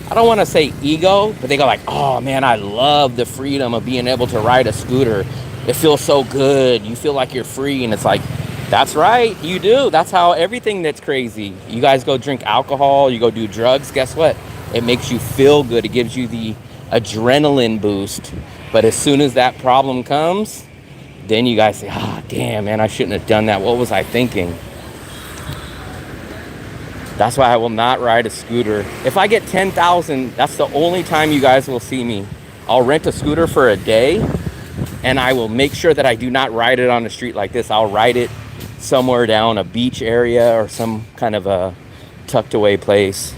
I don't want to say ego, but they go like, oh man, I love the freedom of being able to ride a scooter. It feels so good. You feel like you're free. And it's like, that's right, you do. That's how everything that's crazy. You guys go drink alcohol, you go do drugs, guess what? It makes you feel good. It gives you the adrenaline boost. But as soon as that problem comes, then you guys say, ah, damn, man, I shouldn't have done that. What was I thinking? That's why I will not ride a scooter. If I get 10,000, that's the only time you guys will see me. I'll rent a scooter for a day, and I will make sure that I do not ride it on the street like this. I'll ride it somewhere down a beach area or some kind of a tucked away place.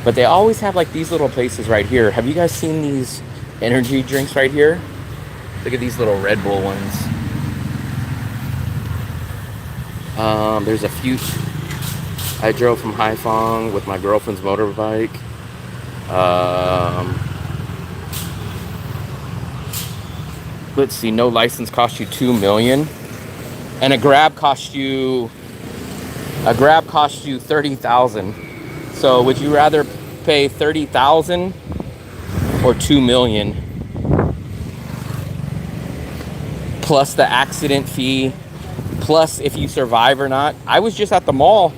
But they always have like these little places right here. Have you guys seen these energy drinks right here? Look at these little Red Bull ones. There's a few. I drove from Haiphong with my girlfriend's motorbike. Let's see, no license costs you $2 million. And a Grab costs you $30,000. So would you rather pay $30,000 or $2 million? Plus the accident fee, plus if you survive or not. I was just at the mall.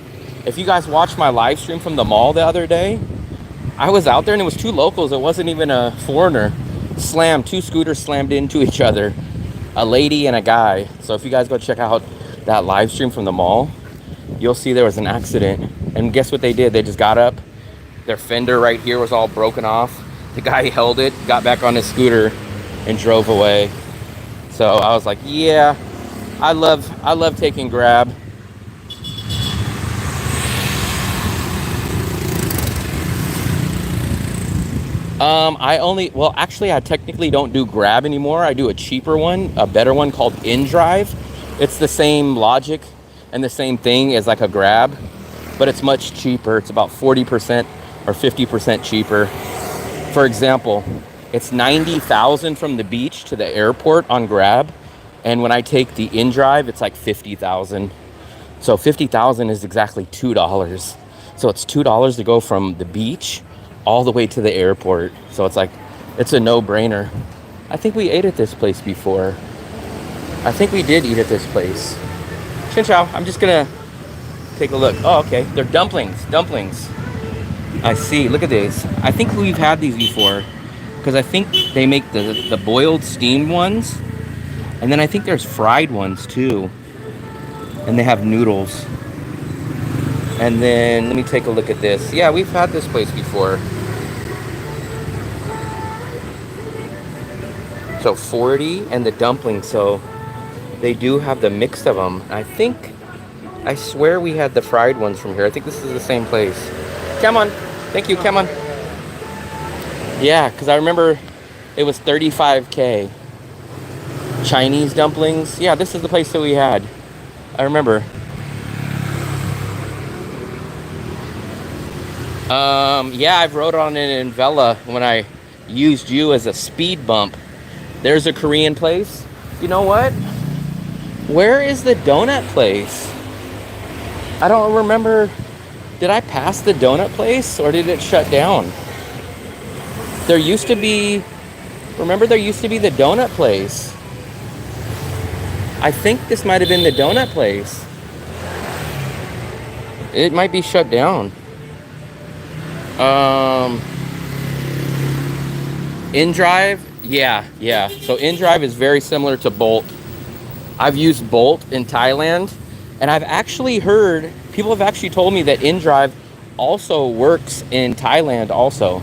If you guys watched my live stream from the mall the other day, I was out there and it was two locals. It wasn't even a foreigner. Two scooters slammed into each other. A lady and a guy. So if you guys go check out that live stream from the mall, you'll see there was an accident. And guess what they did? They just got up. Their fender right here was all broken off. The guy held it, got back on his scooter, and drove away. So I was like, yeah, I love taking Grab. I technically don't do Grab anymore. I do a cheaper one, a better one called InDrive. It's the same logic and the same thing as like a Grab, but it's much cheaper. It's about 40% or 50% cheaper. For example, it's 90,000 from the beach to the airport on Grab. And when I take the InDrive, it's like 50,000. So 50,000 is exactly $2. So it's $2 to go from the beach all the way to the airport. So it's like, it's a no-brainer. I think we ate at this place before. I think we did eat at this place. Xin chao, I'm just gonna take a look. Oh, okay, they're dumplings. I see, look at these. I think we've had these before, because I think they make the boiled steamed ones, and then I think there's fried ones too, and they have noodles. And then let me take a look at this. Yeah, we've had this place before. So 40 and the dumplings, so they do have the mix of them. I swear we had the fried ones from here. I think this is the same place. Come on. Thank you, come on. Yeah, because I remember it was 35K. Chinese dumplings. Yeah, this is the place that we had. I remember. Yeah, I've rode on it in Vela when I used you as a speed bump. There's a Korean place. You know what? Where is the donut place? I don't remember. Did I pass the donut place or did it shut down? There used to be, remember there used to be the donut place. I think this might have been the donut place. It might be shut down. Um, InDrive, yeah. So InDrive is very similar to Bolt. I've used Bolt in Thailand, and I've actually heard, people have actually told me that InDrive also works in Thailand also.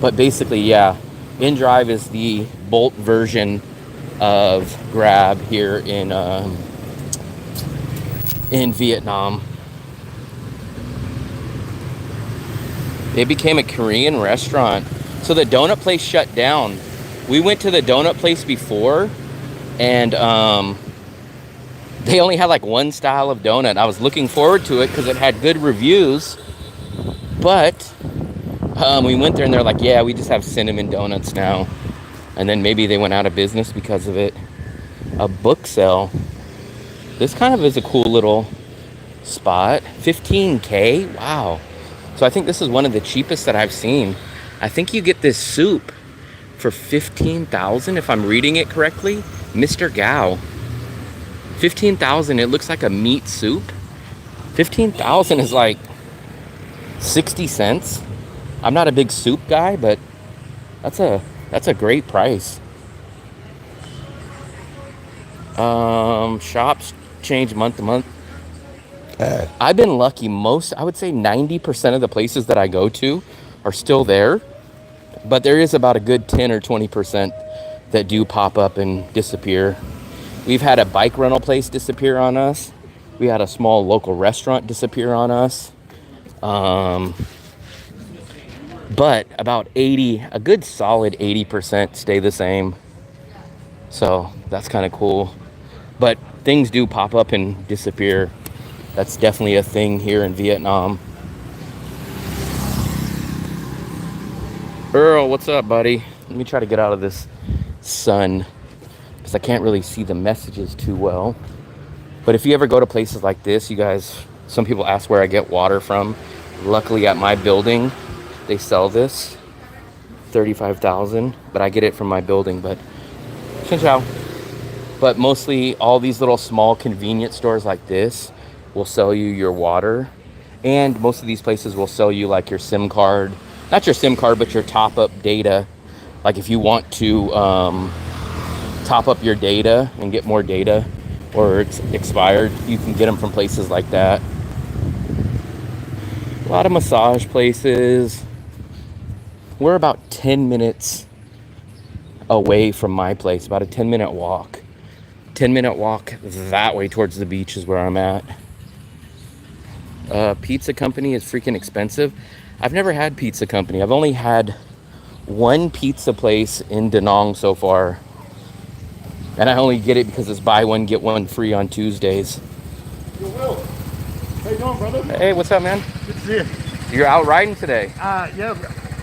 But basically, yeah, InDrive is the Bolt version of Grab here in Vietnam. It became a Korean restaurant. So the donut place shut down. We went to the donut place before, and they only had like one style of donut. I was looking forward to it because it had good reviews, but we went there and they're like, yeah, we just have cinnamon donuts now. And then maybe they went out of business because of it. A book sale. This kind of is a cool little spot. 15K, wow. So I think this is one of the cheapest that I've seen. I think you get this soup for 15,000 if I'm reading it correctly. Mr. Gao. 15,000, it looks like a meat soup. 15,000 is like 60 cents. I'm not a big soup guy, but that's a great price. Shops change month to month. I've been lucky. I would say 90% of the places that I go to are still there, but there is about a good 10 or 20% that do pop up and disappear. We've had a bike rental place disappear on us. We had a small local restaurant disappear on us. But about a good solid 80% stay the same. So that's kind of cool. But things do pop up and disappear. That's definitely a thing here in Vietnam. Earl, what's up, buddy? Let me try to get out of this sun because I can't really see the messages too well. But if you ever go to places like this, you guys, some people ask where I get water from. Luckily at my building, they sell this, 35,000, but I get it from my building. But xin chào. But mostly all these little small convenience stores like this will sell you your water, and most of these places will sell you like your SIM card, not your SIM card, but your top up data. Like if you want to top up your data and get more data, or it's expired, you can get them from places like that. A lot of massage places. We're about 10 minutes away from my place, about a 10-minute walk. 10-minute walk that way towards the beach is where I'm at. Pizza Company is freaking expensive. I've never had Pizza Company. I've only had one pizza place in DaNang so far. And I only get it because it's buy one, get one free on Tuesdays. Yo, Will. How you doing, brother? Hey, what's up, man? Good to see you. You're out riding today. Yeah,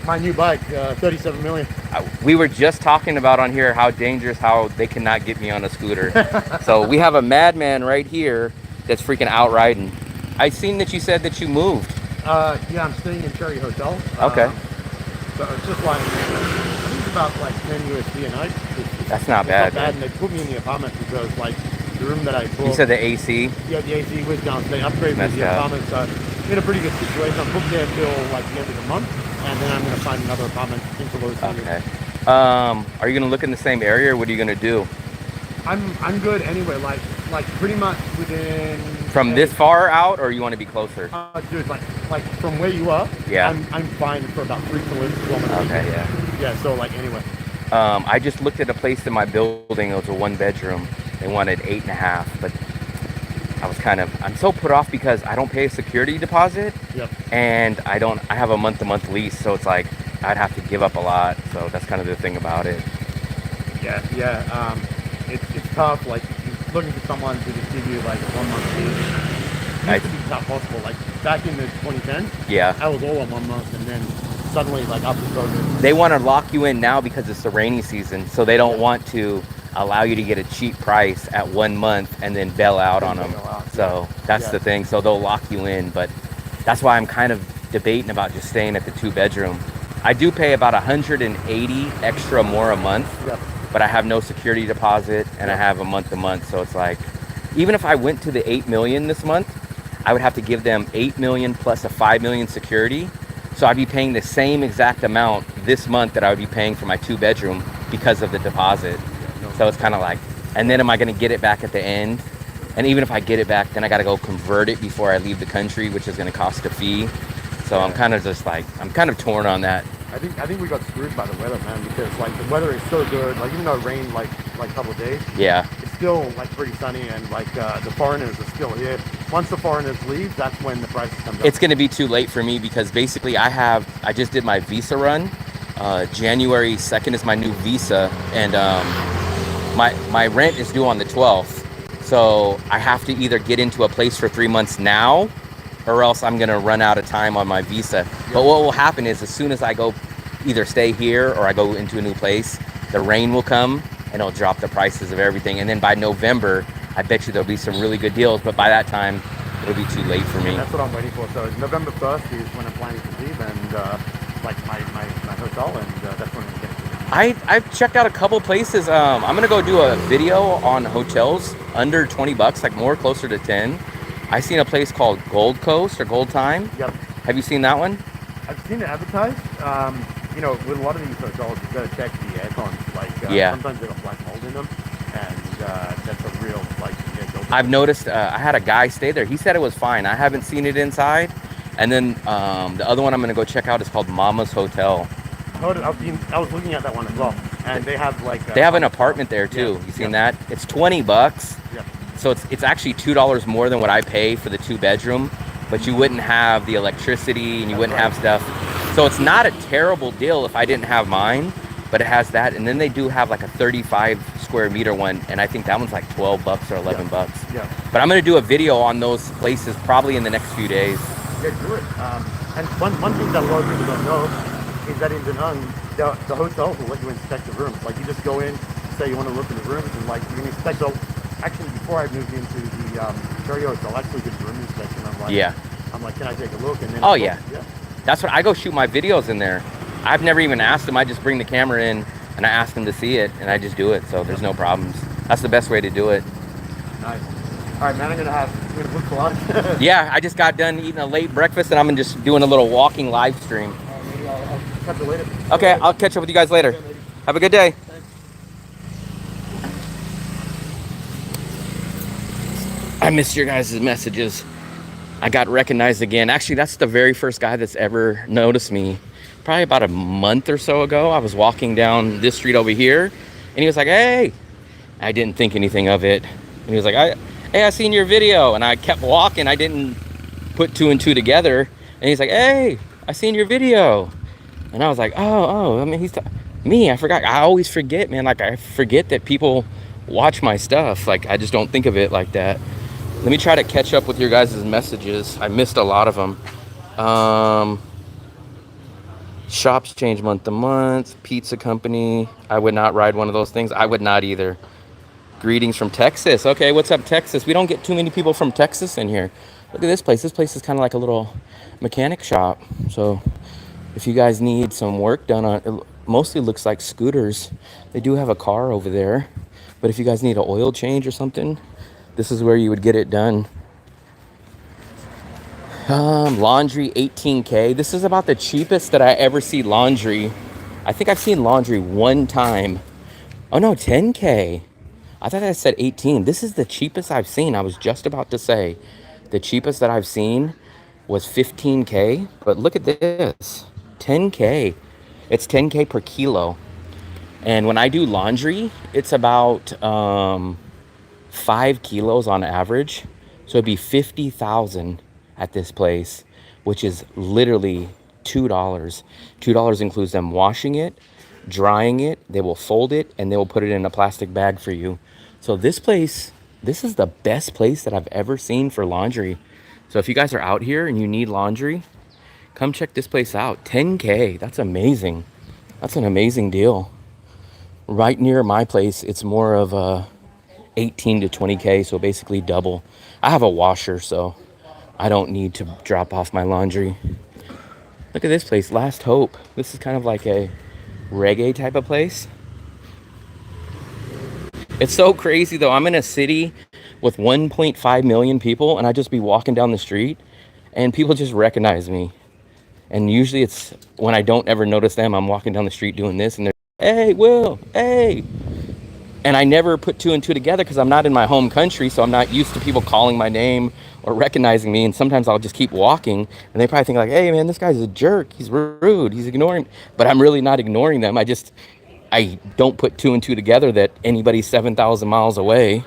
my new bike, 37 million. We were just talking about on here how dangerous, how they cannot get me on a scooter. So we have a madman right here that's freaking out riding. I seen that you said that you moved. Yeah, I'm staying in Cherry Hotel. Okay. So it's just like, I think it's about like 10 USD a night. That's not bad. Not bad, and they put me in the apartment because like the room that I booked. You said the AC? Yeah, the AC was down. They upgraded Messed the up. apartment, so in a pretty good situation. I'm booked there until like the end of the month, and then I'm going to find another apartment in Toulouse. Okay. Are you going to look in the same area, or what are you going to do? I'm good anyway. Like pretty much within. From this far out, or you want to be closer? Dude, like from where you are. Yeah. I'm fine for about 3 kilometers. Okay, yeah. Yeah. So like anyway. I just looked at a place in my building. It was a 1-bedroom. They wanted 8.5, but I'm so put off because I don't pay a security deposit. Yep. And I have a month-to-month lease, so it's like I'd have to give up a lot. So that's kind of the thing about it. Yeah. It's tough. Like looking for someone to just give you like a 1 month lease. It used to be not possible. Like back in the 2010s. Yeah. I was all on 1 month, and then suddenly like after COVID. They want to lock you in now because it's the rainy season, so they don't want to allow you to get a cheap price at 1 month and then bail out on them. So that's the thing. So they'll lock you in, but that's why I'm kind of debating about just staying at the 2-bedroom. I do pay about 180 extra more a month, but I have no security deposit and I have a month-to-month. So it's like, even if I went to the 8 million this month, I would have to give them 8 million plus a 5 million security. So I'd be paying the same exact amount this month that I would be paying for my 2-bedroom because of the deposit. So it's kind of like, and then am I going to get it back at the end? And even if I get it back, then I got to go convert it before I leave the country, which is going to cost a fee. So I'm kind of just like, I'm kind of torn on that. I think we got screwed by the weather, man, because like the weather is so good. Like even though it rained like a couple of days, Yeah. it's still like pretty sunny, and like the foreigners are still here. Once the foreigners leave, that's when the prices come down. It's going to be too late for me because basically I just did my visa run. January 2nd is my new visa, and my rent is due on the 12th. So I have to either get into a place for 3 months now, or else I'm going to run out of time on my visa. But what will happen is as soon as I go either stay here or I go into a new place, the rain will come and it'll drop the prices of everything. And then by November, I bet you there'll be some really good deals. But by that time, it'll be too late for me. That's what I'm waiting for. So November 1st is when I'm planning to leave, and like my hotel, and that's when I'm getting to. I've checked out a couple places. I'm going to go do a video on hotels under 20 bucks, like more closer to 10. I seen a place called Gold Coast or Gold Time. Yep. Have you seen that one? I've seen it advertised. You know, with a lot of these hotels, you've got to check the air cons. Like, sometimes they got black mold in them, and that's a real, like, I've noticed, I had a guy stay there. He said it was fine. I haven't seen it inside. And then the other one I'm going to go check out is called Mama's Hotel. I was looking at that one as well, and they have like... they have an apartment there, too. Yeah. You seen that? It's 20 bucks. Yeah. So it's actually $2 more than what I pay for the 2-bedroom, but you wouldn't have the electricity and you wouldn't have stuff. So it's not a terrible deal if I didn't have mine, but it has that. And then they do have like a 35 square meter one, and I think that one's like 12 bucks or 11 bucks. Yeah. But I'm going to do a video on those places probably in the next few days. Yeah, do it. And one thing that a lot of people don't know is that in DaNang, the hotels will let you inspect the rooms. Like you just go in, say you want to look in the rooms, and like you can inspect. So actually, before I moved into the Cherry Hotel, I actually did the room inspection. I'm like, can I take a look? And then yeah. That's what I go shoot my videos in there. I've never even asked them. I just bring the camera in and I ask them to see it, and I just do it. So there's no problems. That's the best way to do it. Nice. All right, man. I'm gonna look for lunch. Yeah, I just got done eating a late breakfast, and I'm just doing a little walking live stream. Maybe I'll catch you later. Okay, I'll catch up with you guys later. Have a good day. I missed your guys' messages. I got recognized again. Actually, that's the very first guy that's ever noticed me. Probably about a month or so ago, I was walking down this street over here, and he was like, hey. I didn't think anything of it. And he was like, hey, I seen your video. And I kept walking. I didn't put 2 and 2 together. And he's like, hey, I seen your video. And I was like, oh, I mean, me, I forgot. I always forget, man. Like, I forget that people watch my stuff. Like, I just don't think of it like that. Let me try to catch up with your guys' messages. I missed a lot of them. Shops change month to month. Pizza company. I would not ride one of those things. I would not either. Greetings from Texas. Okay, what's up, Texas? We don't get too many people from Texas in here. Look at this place. This place is kind of like a little mechanic shop. So if you guys need some work done on it, mostly looks like scooters. They do have a car over there. But if you guys need an oil change or something, this is where you would get it done. Laundry, 18K. This is about the cheapest that I ever see laundry. I think I've seen laundry one time. Oh no, 10K. I thought I said 18. This is the cheapest I've seen. I was just about to say the cheapest that I've seen was 15K. But look at this, 10K. It's 10K per kilo. And when I do laundry, it's about 5 kilos on average. So it'd be 50,000 at this place, which is literally $2. $2 includes them washing it, drying it, they will fold it, and they will put it in a plastic bag for you. So this place, this is the best place that I've ever seen for laundry. So if you guys are out here and you need laundry, come check this place out. 10K, that's amazing. That's an amazing deal. Right near my place, it's more of a 18 to 20K, so basically double. I have a washer, so I don't need to drop off my laundry. Look at this place, Last Hope. This is kind of like a reggae type of place. It's so crazy though. I'm in a city with 1.5 million people, and I just be walking down the street and people just recognize me. And usually it's when I don't ever notice them, I'm walking down the street doing this and they're, hey, Will, hey. And I never put two and two together because I'm not in my home country, so I'm not used to people calling my name or recognizing me. And sometimes I'll just keep walking and they probably think like, hey man, this guy's a jerk, he's rude, he's ignoring, but I'm really not ignoring them. I don't put two and two together that anybody 7,000 miles away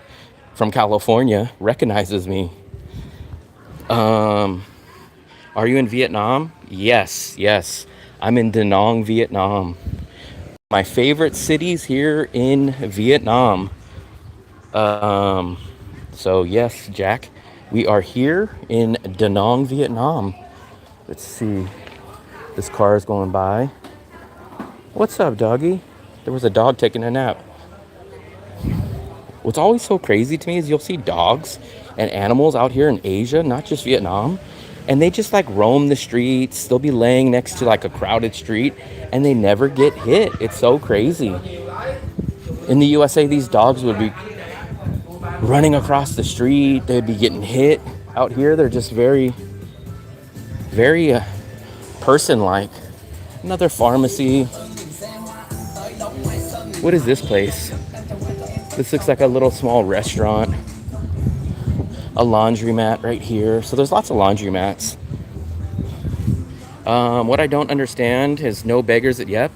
from California recognizes me. Are you in Vietnam? Yes. I'm in DaNang, Vietnam. My favorite cities here in Vietnam. So yes, Jack, we are here in DaNang, Vietnam. Let's see. This car is going by. What's up, doggy? There was a dog taking a nap. What's always so crazy to me is you'll see dogs and animals out here in Asia, not just Vietnam, and they just like roam the streets. They'll be laying next to like a crowded street and they never get hit. It's so crazy. In the USA, these dogs would be running across the street. They'd be getting hit. Out here, they're just very person-like. Another pharmacy. What is this place? This looks like a little small restaurant. A laundromat right here. So there's lots of laundromats. What I don't understand is no beggars at Yep.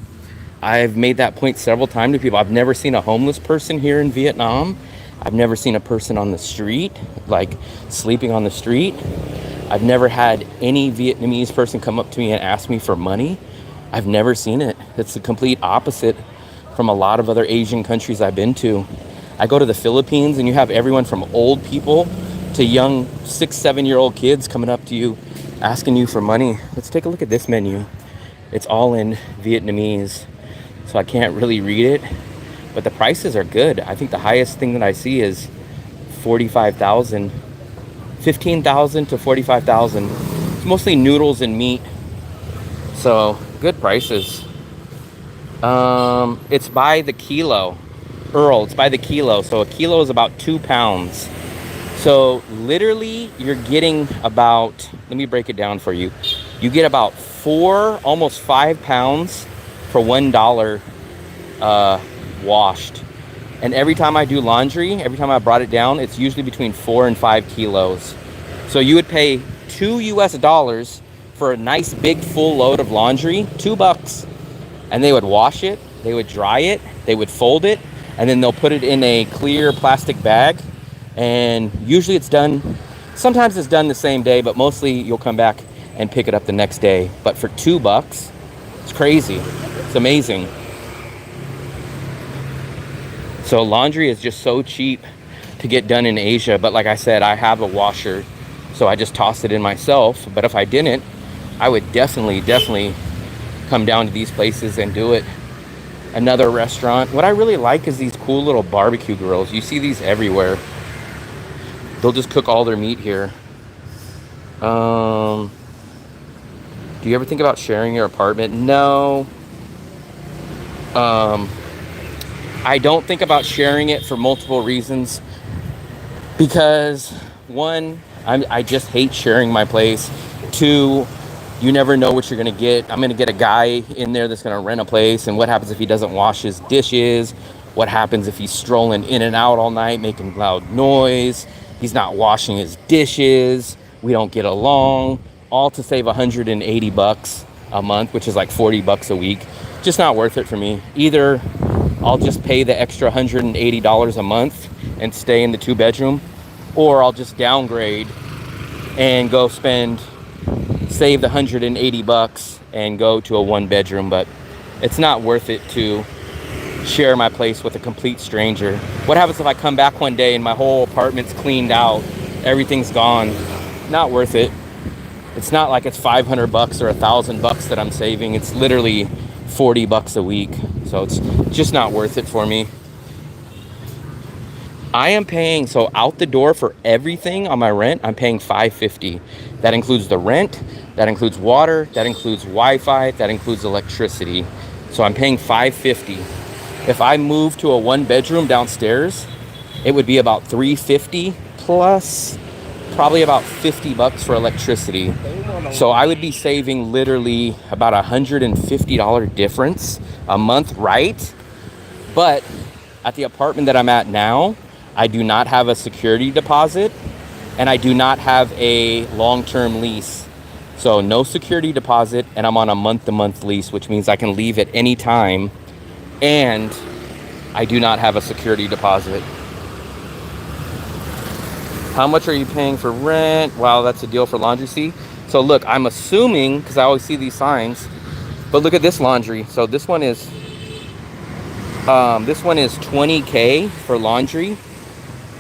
I've made that point several times to people. I've never seen a homeless person here in Vietnam. I've never seen a person on the street, like sleeping on the street. I've never had any Vietnamese person come up to me and ask me for money. I've never seen it. It's the complete opposite from a lot of other Asian countries I've been to. I go to the Philippines and you have everyone from old people to young 6-7-year-old kids coming up to you asking you for money. Let's take a look at this menu. It's all in Vietnamese, so I can't really read it, but the prices are good. I think the highest thing that I see is 45,000, 15,000 to 45,000. It's mostly noodles and meat, so good prices. It's by the kilo. Earl, it's by the kilo, so a kilo is about 2 pounds. So literally you're getting about, let me break it down for you. You get about 4, almost 5 pounds for $1 washed. And every time I do laundry, every time I brought it down, it's usually between 4 and 5 kilos. So you would pay $2 for a nice big full load of laundry, $2. And they would wash it, they would dry it, they would fold it, and then they'll put it in a clear plastic bag. And usually it's done, sometimes it's done the same day, but mostly you'll come back and pick it up the next day. But for $2, it's crazy. It's amazing. So laundry is just so cheap to get done in Asia. But like I said, I have a washer, so I just toss it in myself. But if I didn't, I would definitely come down to these places and do it. Another restaurant. What I really like is these cool little barbecue grills. You see these everywhere. They'll just cook all their meat here. Do you ever think about sharing your apartment? No. I don't think about sharing it for multiple reasons. Because one, I just hate sharing my place. Two, you never know what you're gonna get. I'm gonna get a guy in there that's gonna rent a place, and what happens if he doesn't wash his dishes? What happens if he's strolling in and out all night making loud noise? He's not washing his dishes. We don't get along. All to save $180 a month, which is like $40 a week. Just not worth it for me. Either I'll just pay the extra $180 a month and stay in the 2-bedroom, or I'll just downgrade and go save the $180 and go to a 1-bedroom. But it's not worth it to share my place with a complete stranger. What happens if I come back one day and my whole apartment's cleaned out, everything's gone? Not worth it. It's not like it's $500 or $1,000 that I'm saving. It's literally $40 a week. So it's just not worth it for me. I am paying, so out the door for everything on my rent, I'm paying $550. That includes the rent, that includes water, that includes Wi-Fi, that includes electricity. So I'm paying $550. If I move to a 1-bedroom downstairs, it would be about $350 plus probably about 50 bucks for electricity. So I would be saving literally about $150 difference a month, right? But at the apartment that I'm at now, I do not have a security deposit and I do not have a long-term lease. So no security deposit, and I'm on a month-to-month lease, which means I can leave at any time, and I do not have a security deposit. How much are you paying for rent? Wow, that's a deal for laundry. See? So look, I'm assuming, because I always see these signs, but look at this laundry. So this one is $20K for laundry.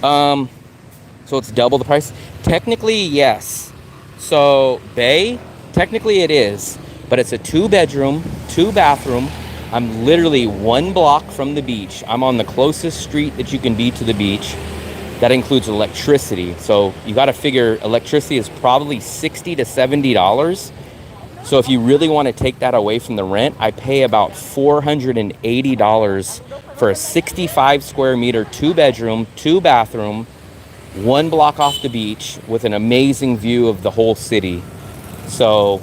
So it's double the price. Technically, yes. So Bay, technically it is, but it's a 2-bedroom, 2-bathroom. I'm literally 1 block from the beach. I'm on the closest street that you can be to the beach. That includes electricity. So you got to figure electricity is probably $60 to $70. So if you really want to take that away from the rent, I pay about $480 for a 65 square meter, 2-bedroom, 2-bathroom, 1 block off the beach with an amazing view of the whole city. So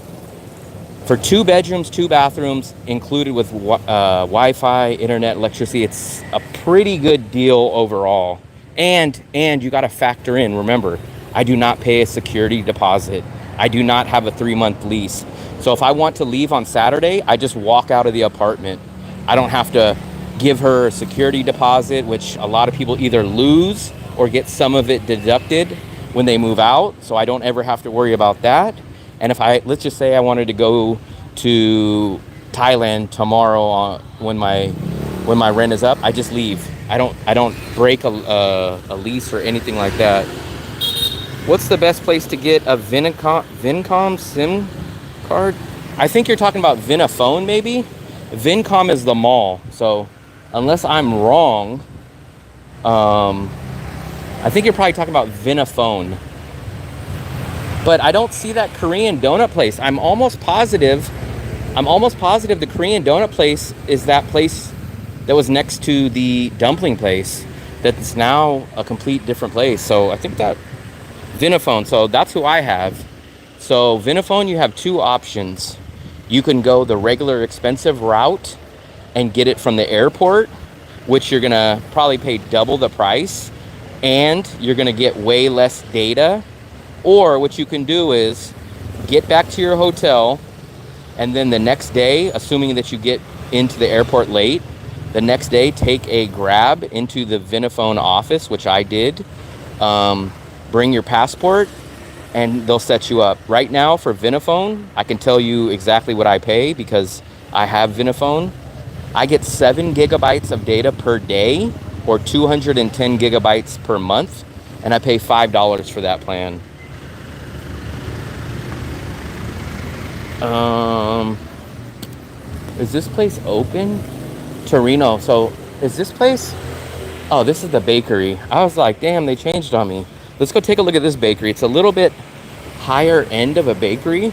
for 2 bedrooms, 2 bathrooms, included with Wi-Fi, internet, electricity, it's a pretty good deal overall. And you got to factor in, remember, I do not pay a security deposit. I do not have a 3-month lease. So if I want to leave on Saturday, I just walk out of the apartment. I don't have to give her a security deposit, which a lot of people either lose or get some of it deducted when they move out. So I don't ever have to worry about that. And if let's just say I wanted to go to Thailand tomorrow when my rent is up, I just leave. I don't break a lease or anything like that. What's the best place to get a Vincom SIM card? I think you're talking about Vinaphone, maybe? Vincom is the mall. So unless I'm wrong, I think you're probably talking about Vinaphone. But I don't see that Korean donut place. I'm almost positive the Korean donut place is that place that was next to the dumpling place that's now a complete different place. So I think that Vinaphone, so that's who I have. So Vinaphone, you have 2 options. You can go the regular expensive route and get it from the airport, which you're gonna probably pay double the price and you're gonna get way less data. Or what you can do is get back to your hotel, and then the next day, assuming that you get into the airport late, the next day take a Grab into the Vinaphone office, which I did. Bring your passport and they'll set you up. Right now for Vinaphone, I can tell you exactly what I pay because I have Vinaphone. I get 7 gigabytes of data per day or 210 gigabytes per month, and I pay $5 for that plan. Is this place open? Torino. So is this place? Oh, this is the bakery. I was like, damn, they changed on me. Let's go take a look at this bakery. It's a little bit higher end of a bakery,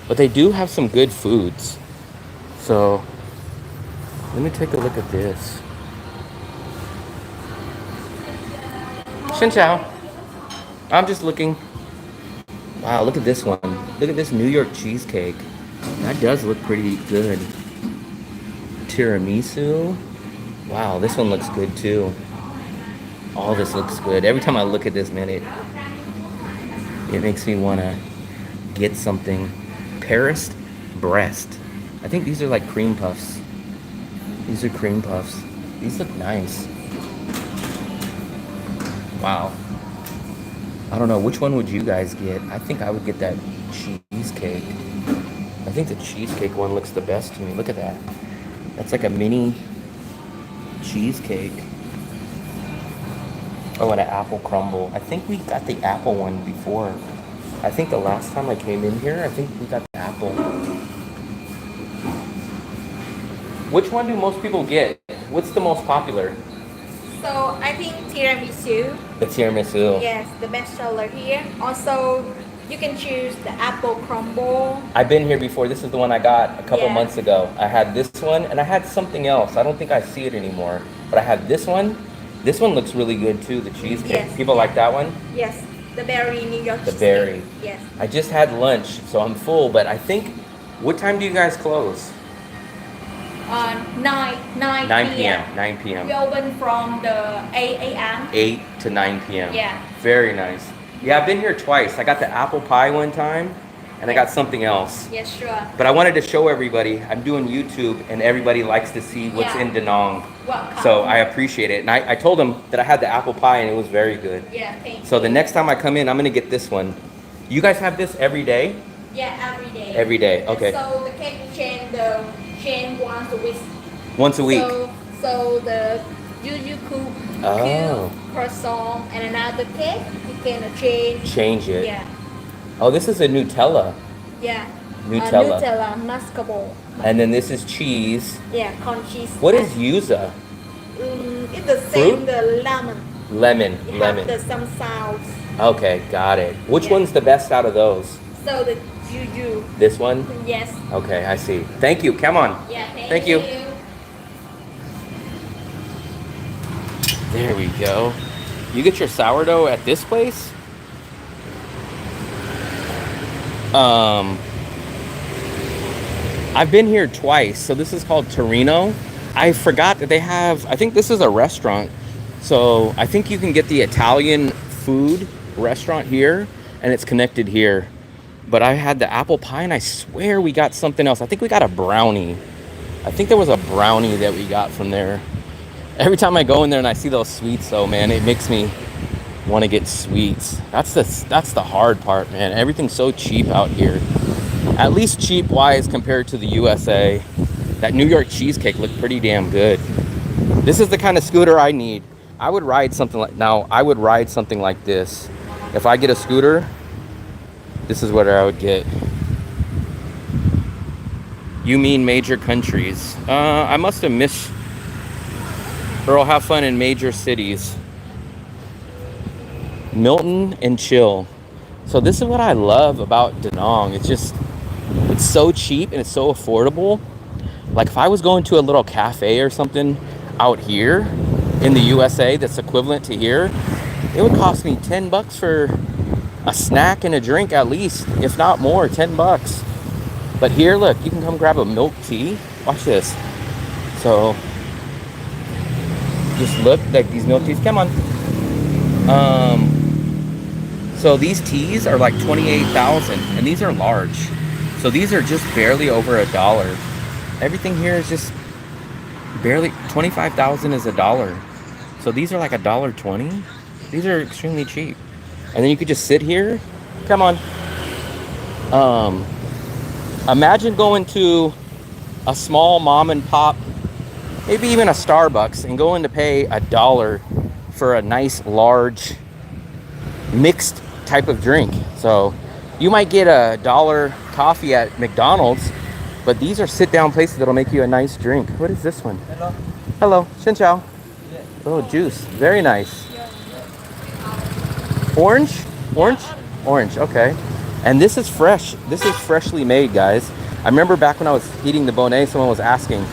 but they do have some good foods. So let me take a look at this. Xin chào. I'm just looking. Wow, look at this one. Look at this New York cheesecake. That does look pretty good. Tiramisu. Wow, this one looks good too. All this looks good. Every time I look at this, man, it makes me want to get something. Paris breast. I think these are like cream puffs. These are cream puffs. These look nice. Wow. I don't know, which one would you guys get? I think I would get that cheesecake. I think the cheesecake one looks the best to me. Look at that. That's like a mini cheesecake. Oh, and an apple crumble. I think we got the apple one before. I think the last time I came in here, I think we got the apple. Which one do most people get? What's the most popular? So I think tiramisu. The tiramisu. Yes, the best seller here. Also, you can choose the apple crumble. I've been here before. This is the one I got a couple Yeah. months ago. I had this one, and I had something else. I don't think I see it anymore. But I had this one. This one looks really good too, the cheesecake. Yes. People like that one? Yes, The berry New York The cheesecake. berry. Yes. I just had lunch, so I'm full, but I think, what time do you guys close? 9 p.m. 9 We p.m. open from the 8 a.m. 8 to 9 p.m. Yeah. Very nice. Yeah, I've been here twice. I got the apple pie one time, and I got something else. Yes, sure. But I wanted to show everybody, I'm doing YouTube, and everybody likes to see what's Yeah. in DaNang. Welcome. So I appreciate it. And I told them that I had the apple pie, and it was very good. Yeah, thank So you. the next time I come in, I'm going to get this one. You guys have this every day? Yeah, every day. Every day, okay. So the cake change once a week. Once a week? So the you cook croissant and another cake, you can Change it. Yeah. Oh, this is a Nutella. Yeah. Nutella. Nutella, mascarpone. And then this is cheese. Yeah, corn cheese. What is yuza? It's the same, Fruit? the lemon. Lemon. You Lemon. have some sauce. Okay, got it. Which Yeah. one's the best out of those? So the juju. This one? Yes. Okay, I see. Thank you. Come on. Yeah, Thank you. There we go. You get your sourdough at this place? I've been here twice. So this is called Torino. I forgot that they have, I think this is a restaurant. So I think you can get the Italian food restaurant here, and it's connected here. But I had the apple pie, and I swear we got something else. I think we got a brownie. I think there was a brownie that we got from there. Every time I go in there and I see those sweets, though, man, it makes me want to get sweets. That's the hard part, man. Everything's so cheap out here. At least cheap-wise compared to the USA. That New York cheesecake looked pretty damn good. This is the kind of scooter I need. I would ride something like this. If I get a scooter, this is what I would get. You mean major countries? I must have missed. Earl, have fun in major cities. Milton and chill. So this is what I love about DaNang. It's so cheap and it's so affordable. Like if I was going to a little cafe or something out here in the USA that's equivalent to here, it would cost me $10 for a snack and a drink at least, if not more, $10. But here, look, you can come grab a milk tea. Watch this. So just look, like these milk teas. Come on. So these teas are like 28,000, and these are large. So these are just barely over $1. Everything here is just barely 25,000 is $1. So these are like $1.20. These are extremely cheap. And then you could just sit here. Come on. Imagine going to a small mom and pop, maybe even a Starbucks, and going to pay $1 for a nice large mixed type of drink. So you might get $1 coffee at McDonald's, but these are sit-down places that'll make you a nice drink. What is this one? Hello. Hello, Xin Chao. Oh, juice. Very nice. Orange? Orange? Orange, okay. And this is fresh. This is freshly made, guys. I remember back when I was eating the Bonnet, someone was asking.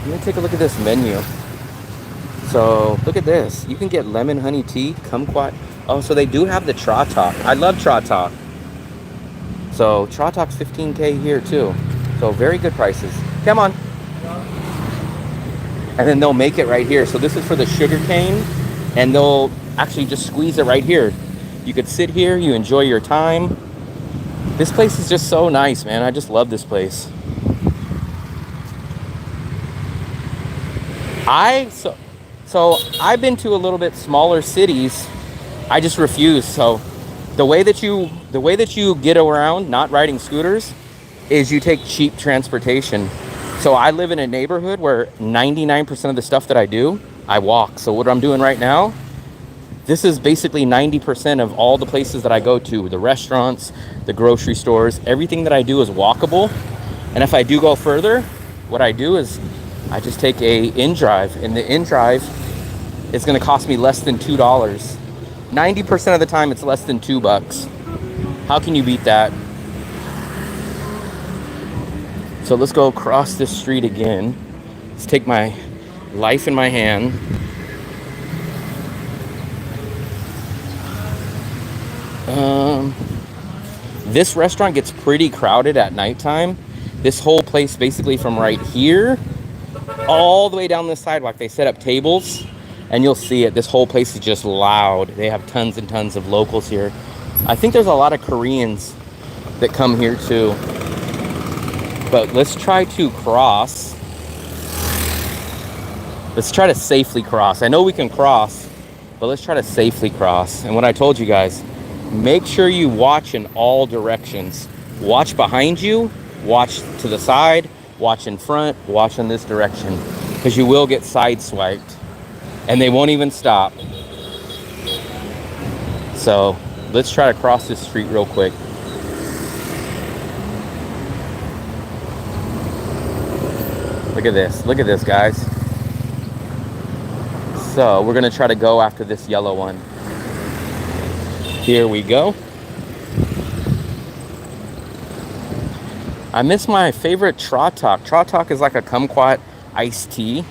Let me take a look at this menu. So, look at this. You can get lemon honey tea, kumquat. Oh, so they do have the Tratok. I love Tratok. So, Tratok's $15K here, too. So, very good prices. Come on. And then they'll make it right here. So, this is for the sugar cane. And they'll actually just squeeze it right here. You could sit here, you enjoy your time. This place is just so nice, man. I just love this place. So I've been to a little bit smaller cities. I just refuse. So the way that you get around not riding scooters is you take cheap transportation. So I live in a neighborhood where 99% of the stuff that I do, I walk. So what I'm doing right now, this is basically 90% of all the places that I go to, the restaurants, the grocery stores, everything that I do is walkable. And if I do go further, what I do is I just take a in-drive, and the in-drive is gonna cost me less than $2. 90% of the time it's less than $2. How can you beat that? So let's go across this street again. Let's take my life in my hand. This restaurant gets pretty crowded at nighttime. This whole place, basically from right here all the way down this sidewalk, they set up tables, and you'll see it. This whole place is just loud. They have tons and tons of locals here. I think there's a lot of Koreans that come here too. But let's try to cross. Let's try to safely cross. I know we can cross, but let's try to safely cross. And what I told you guys, make sure you watch in all directions. Watch behind you, watch to the side, watch in front, watch in this direction, because you will get sideswiped and they won't even stop. So let's try to cross this street real quick. Look at this, guys. So we're gonna try to go after this yellow one. Here we go. I miss my favorite Trotok. Trotok is like a kumquat iced tea,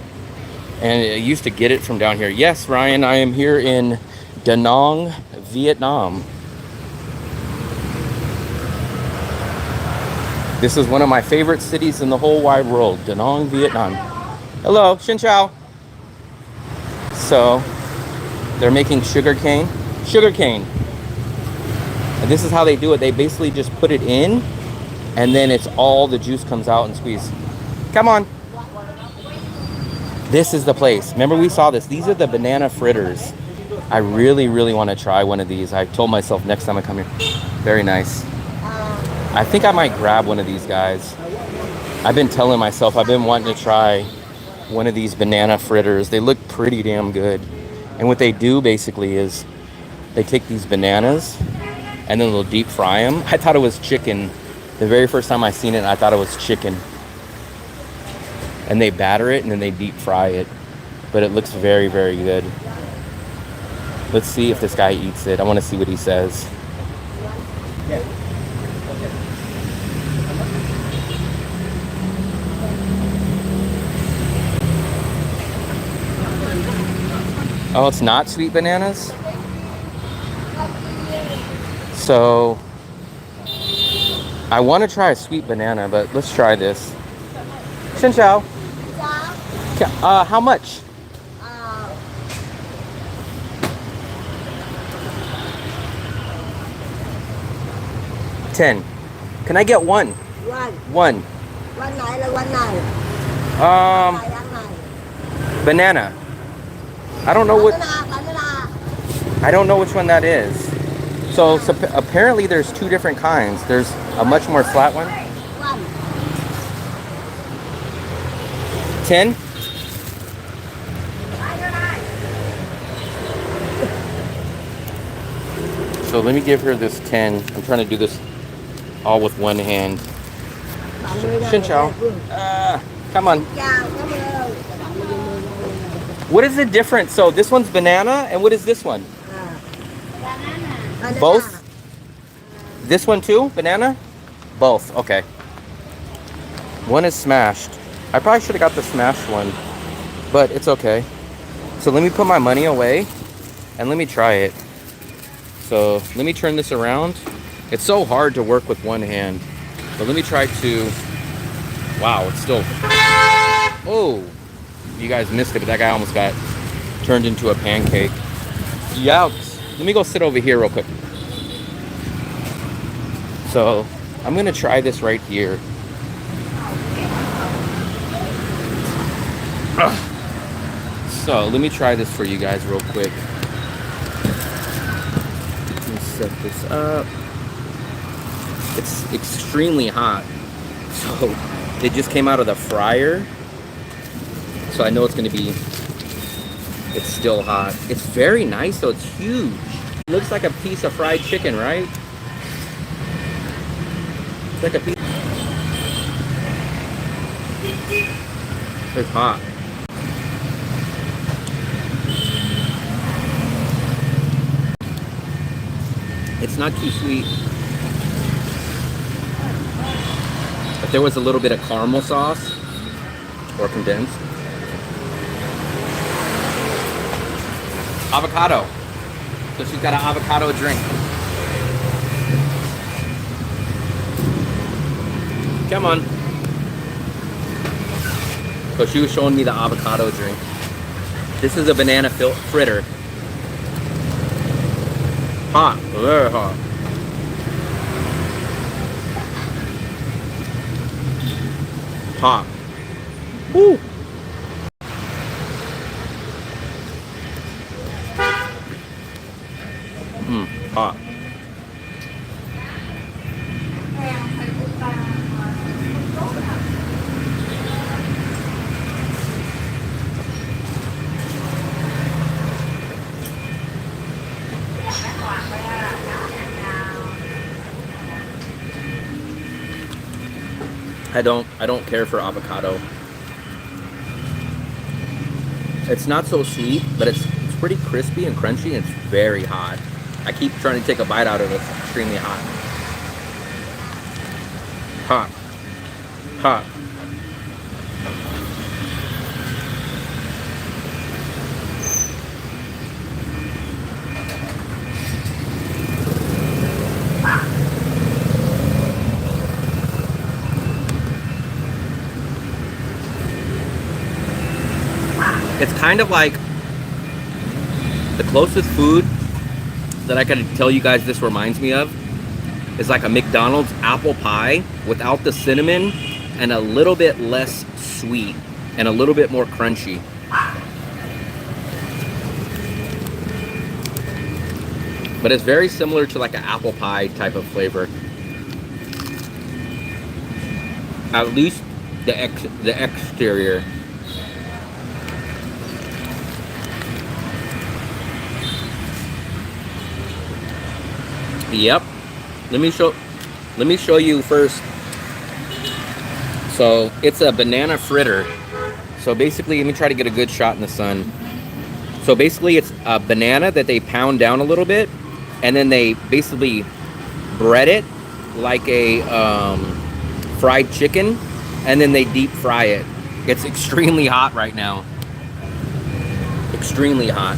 and I used to get it from down here. Yes, Ryan, I am here in DaNang, Vietnam. This is one of my favorite cities in the whole wide world, DaNang, Vietnam. Hello, Xin Chao. So, they're making sugar cane. And this is how they do it. They basically just put it in, and then it's all the juice comes out and squeeze. Come on. This is the place. Remember we saw this. These are the banana fritters. I really, really want to try one of these. I told myself next time I come here. Very nice. I think I might grab one of these guys. I've been telling myself I've been wanting to try one of these banana fritters. They look pretty damn good. And what they do basically is they take these bananas and then they'll deep fry them. I thought it was chicken. The very first time I seen it, I thought it was chicken. And they batter it and then they deep fry it. But it looks very, very good. Let's see if this guy eats it. I want to see what he says. Oh, it's not sweet bananas? So, I want to try a sweet banana, but let's try this. Xin chào. How much? $10. Can I get one? One. Banana. I don't know which one that is. So apparently there's two different kinds. There's a much more flat one. 10? So let me give her this 10. I'm trying to do this all with one hand. Xin chào. Come on. What is the difference? So this one's banana, and what is this one? Both? This one too? Banana? Both. Okay. One is smashed. I probably should have got the smashed one, but it's okay. So let me put my money away and let me try it. So let me turn this around. It's so hard to work with one hand, but let me try to. Wow, it's still. Oh, you guys missed it, but that guy almost got turned into a pancake. Yikes. Let me go sit over here real quick. So I'm gonna try this right here. So let me try this for you guys real quick. Let me set this up. It's extremely hot. So it just came out of the fryer. So I know it's gonna be, it's still hot. It's very nice though, it's huge. It looks like a piece of fried chicken, right? It's like a piece. It's hot. It's not too sweet. If there was a little bit of caramel sauce or condensed. Avocado. So she's got an avocado drink. Come on. So she was showing me the avocado drink. This is a banana fritter. Hot, very hot. Hot. Woo! Hot. I don't care for avocado. It's not so sweet, but it's pretty crispy and crunchy, and it's very hot. I keep trying to take a bite out of it. It's extremely hot. Hot. Hot. It's kind of like the closest food that I can tell you guys this reminds me of is like a McDonald's apple pie without the cinnamon and a little bit less sweet and a little bit more crunchy. But it's very similar to like an apple pie type of flavor. At least the exterior. Yep. Let me show you first. So it's a banana fritter. So basically, let me try to get a good shot in the sun. So basically, it's a banana that they pound down a little bit, and then they basically bread it like a fried chicken, and then they deep fry it. It's extremely hot right now. Extremely hot.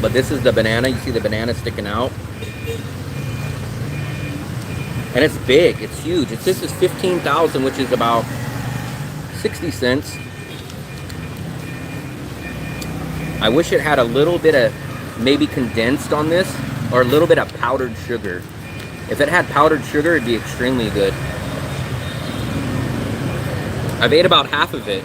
But this is the banana. You see the banana sticking out. And it's big. It's huge. This is 15,000, which is about 60 cents. I wish it had a little bit of maybe condensed on this, or a little bit of powdered sugar. If it had powdered sugar, it'd be extremely good. I've ate about half of it.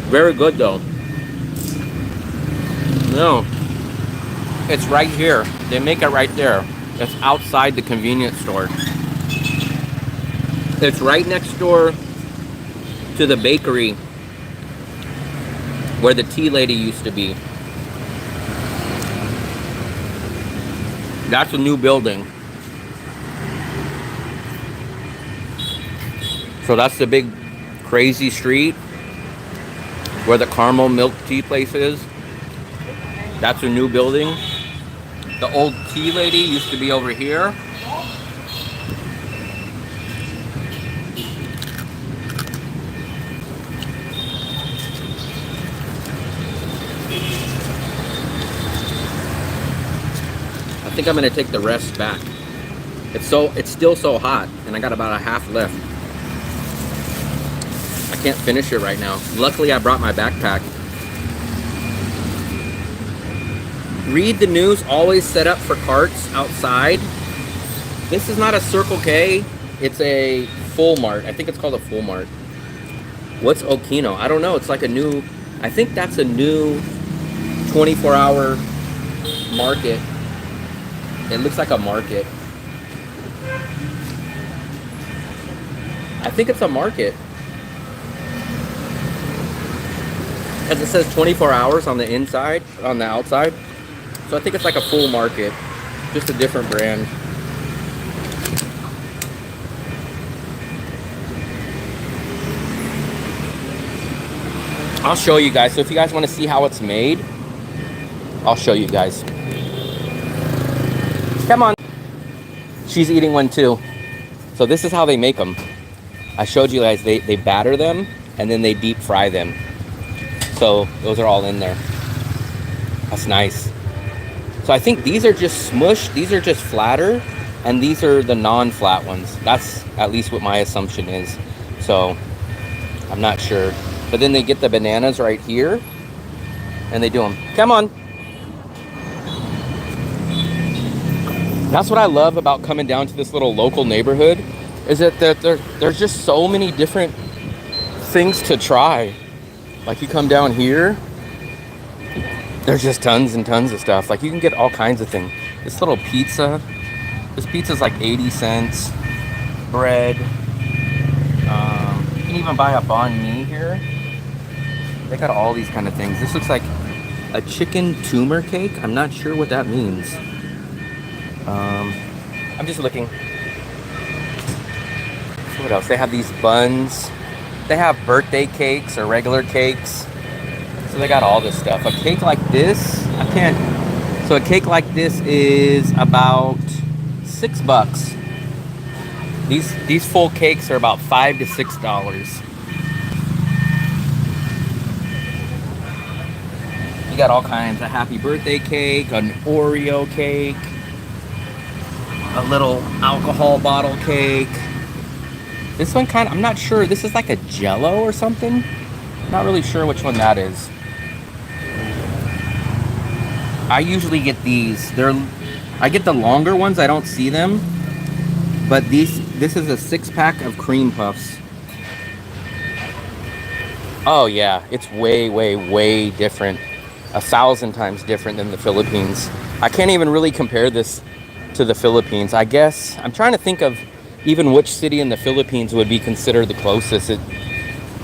Very good though. No, it's right here. They make it right there. It's outside the convenience store. It's right next door to the bakery where the tea lady used to be. That's a new building. So that's the big crazy street where the caramel milk tea place is. That's a new building. The old tea lady used to be over here. I think I'm gonna take the rest back. It's still so hot, and I got about a half left. I can't finish it right now. Luckily, I brought my backpack. Read the news, always set up for carts outside. This is not a Circle K, it's a Full Mart. I think it's called a Full Mart. What's Okino? I don't know, it's like a new, I think that's a new 24-hour market. It looks like a market. I think it's a market. Because it says 24 hours on the inside, on the outside. So I think it's like a full market, just a different brand. I'll show you guys. So if you guys want to see how it's made, I'll show you guys. Come on. She's eating one too. So this is how they make them. I showed you guys, they batter them and then they deep fry them. So those are all in there. That's nice. So I think these are just smushed. These are just flatter. And these are the non-flat ones. That's at least what my assumption is. So I'm not sure. But then they get the bananas right here. And they do them. Come on. That's what I love about coming down to this little local neighborhood. Is that there's just so many different things to try. Like you come down here. There's just tons and tons of stuff. Like you can get all kinds of things. This little pizza. This pizza's like 80 cents. Bread. You can even buy a banh mi here. They got all these kind of things. This looks like a chicken tumor cake. I'm not sure what that means. I'm just looking. So what else? They have these buns. They have birthday cakes or regular cakes. So they got all this stuff. A cake like this, I can't. So a cake like this is about $6. These full cakes are about $5 to $6. You got all kinds of happy birthday cake, an Oreo cake, a little alcohol bottle cake. This one I'm not sure. This is like a Jello or something. Not really sure which one that is. I usually get these. I get the longer ones. I don't see them. But this is a 6-pack of cream puffs. Oh yeah, it's way, way, way different. 1,000 times different than the Philippines. I can't even really compare this to the Philippines. I guess I'm trying to think of even which city in the Philippines would be considered the closest.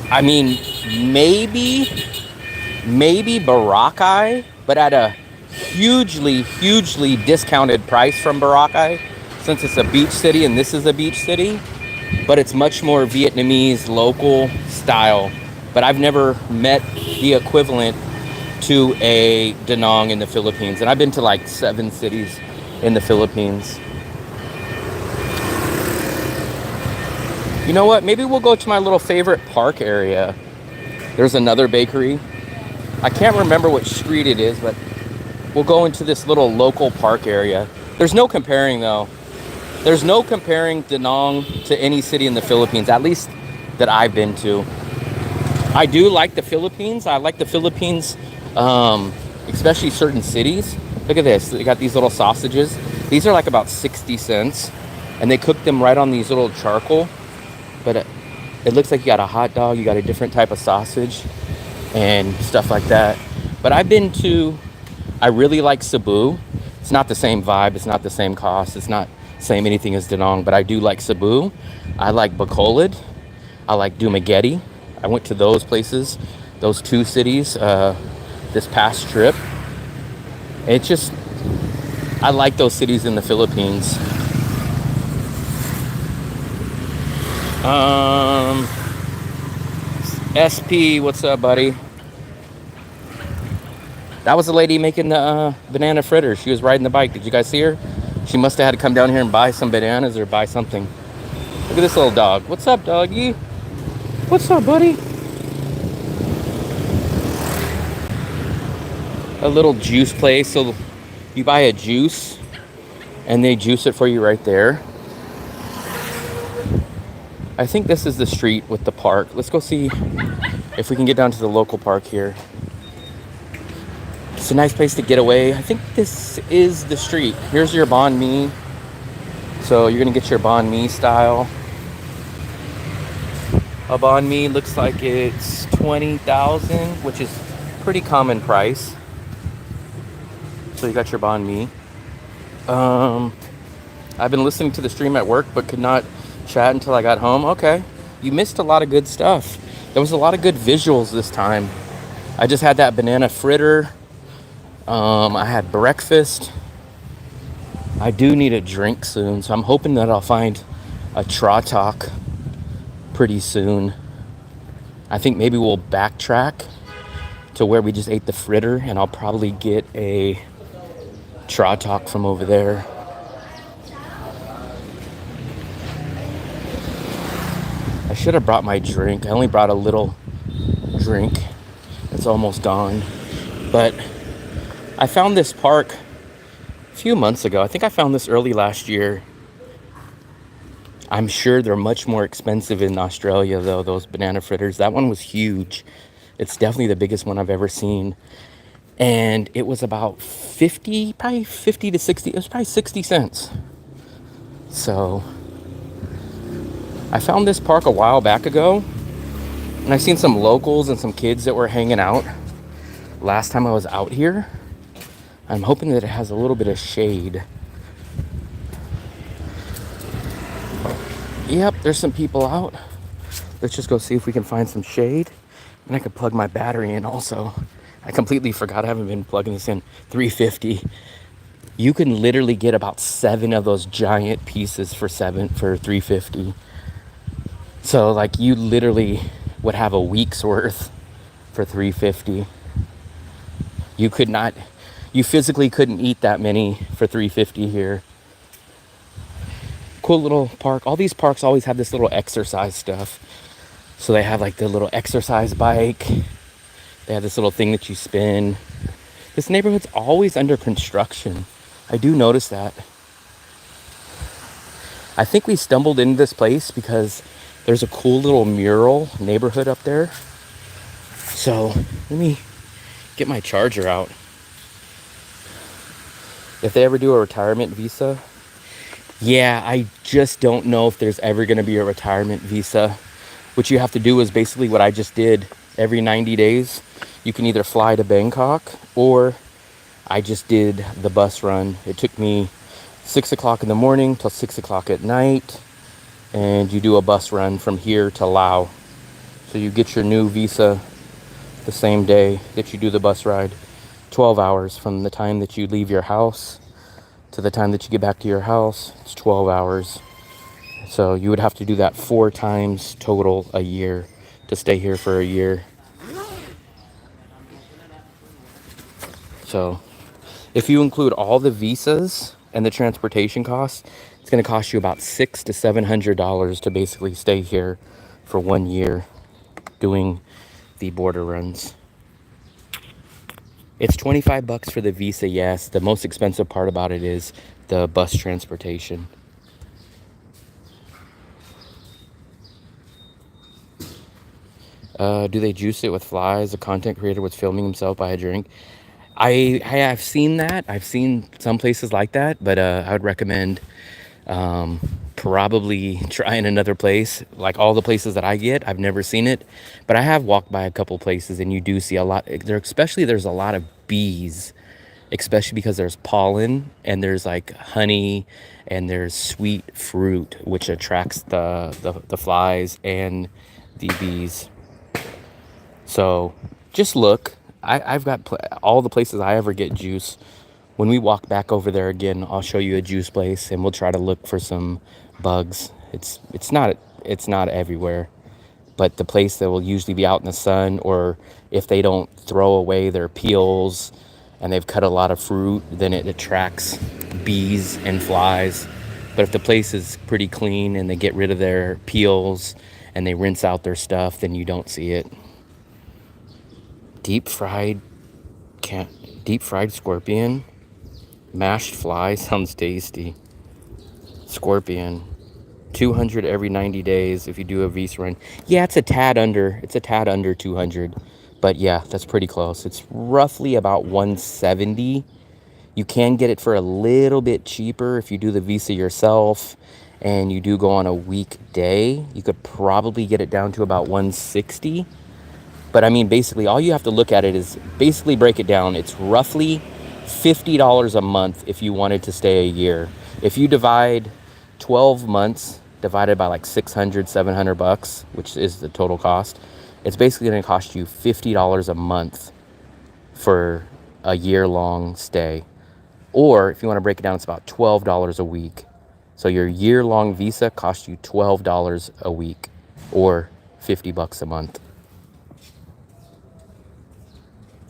I mean, maybe Boracay, but at a hugely discounted price from Boracay, since it's a beach city and this is a beach city. But it's much more Vietnamese local style. But I've never met the equivalent to a DaNang in the Philippines. And I've been to like 7 cities in the Philippines. You know what? Maybe we'll go to my little favorite park area. There's another bakery. I can't remember what street it is, but we'll go into this little local park area. There's no comparing though. There's no comparing DaNang to any city in the Philippines, at least that I've been to. I do like the Philippines. I like the Philippines, especially certain cities. Look at this. They got these little sausages. These are like about 60 cents. And they cook them right on these little charcoal. But it looks like you got a hot dog. You got a different type of sausage and stuff like that. But I really like Cebu. It's not the same vibe. It's not the same cost. It's not the same anything as DaNang. But I do like Cebu. I like Bacolod. I like Dumaguete. I went to those places, those 2 cities, this past trip. I like those cities in the Philippines. SP, what's up, buddy? That was the lady making the banana fritters. She was riding the bike. Did you guys see her? She must have had to come down here and buy some bananas or buy something. Look at this little dog. What's up, doggy? What's up, buddy? A little juice place. So you buy a juice and they juice it for you right there. I think this is the street with the park. Let's go see if we can get down to the local park here. It's a nice place to get away. I think this is the street. Here's your banh mi. So you're gonna get your banh mi style. A banh mi looks like it's 20,000, which is pretty common price. So you got your banh mi. I've been listening to the stream at work, but could not chat until I got home. Okay, you missed a lot of good stuff. There was a lot of good visuals this time. I just had that banana fritter. I had breakfast. I do need a drink soon, so I'm hoping that I'll find a Tratok pretty soon. I think maybe we'll backtrack to where we just ate the fritter, and I'll probably get a Tratok from over there. I should have brought my drink. I only brought a little drink. It's almost gone. But I found this park a few months ago. I think I found this early last year. I'm sure they're much more expensive in Australia, though, those banana fritters. That one was huge. It's definitely the biggest one I've ever seen. And it was about 50, probably 50 to 60. It was probably 60 cents. So I found this park a while back ago. And I've seen some locals and some kids that were hanging out last time I was out here. I'm hoping that it has a little bit of shade. Yep, there's some people out. Let's just go see if we can find some shade. And I could plug my battery in also. I completely forgot I haven't been plugging this in. 350. You can literally get about 7 of those giant pieces for 350. So like you literally would have a week's worth for 350. You physically couldn't eat that many for 350 here. Cool little park. All these parks always have this little exercise stuff. So they have like the little exercise bike. They have this little thing that you spin. This neighborhood's always under construction. I do notice that. I think we stumbled into this place because there's a cool little mural neighborhood up there. So let me get my charger out. If they ever do a retirement visa, yeah, I just don't know if there's ever going to be a retirement visa. What you have to do is basically what I just did. Every 90 days, you can either fly to Bangkok, or I just did the bus run. It took me 6 o'clock in the morning till 6 o'clock at night. And you do a bus run from here to Laos. So you get your new visa the same day that you do the bus ride. 12 hours from the time that you leave your house to the time that you get back to your house. It's 12 hours. So you would have to do that 4 times total a year to stay here for a year. So if you include all the visas and the transportation costs, it's going to cost you about $600 to $700 to basically stay here for 1 year doing the border runs. It's $25 for the visa, yes. The most expensive part about it is the bus transportation. Do they juice it with flies? A content creator was filming himself by a drink. I have seen that. I've seen some places like that, but I would recommend probably trying another place. Like all the places that I get, I've never seen it, but I have walked by a couple places, and you do see a lot there. Especially there's a lot of bees, especially because there's pollen and there's like honey and there's sweet fruit, which attracts the flies and the bees. So just look. I've got all the places I ever get juice. When we walk back over there again, I'll show you a juice place, and we'll try to look for some bugs. It's not everywhere, but the place that will usually be out in the sun, or if they don't throw away their peels and they've cut a lot of fruit, then it attracts bees and flies. But if the place is pretty clean and they get rid of their peels and they rinse out their stuff, then you don't see it. Deep fried scorpion. Mashed fly sounds tasty. Scorpion. 200 every 90 days if you do a visa run. Yeah, it's a tad under 200. But yeah, that's pretty close. It's roughly about 170. You can get it for a little bit cheaper if you do the visa yourself and you do go on a weekday. You could probably get it down to about 160. But I mean, basically, all you have to look at it is basically break it down. It's roughly $50 a month if you wanted to stay a year. If you divide 12 months divided by like $600-700, which is the total cost, it's basically going to cost you $50 a month for a year-long stay. Or if you want to break it down, it's about $12 a week. So your year-long visa costs you $12 a week, or $50 a month.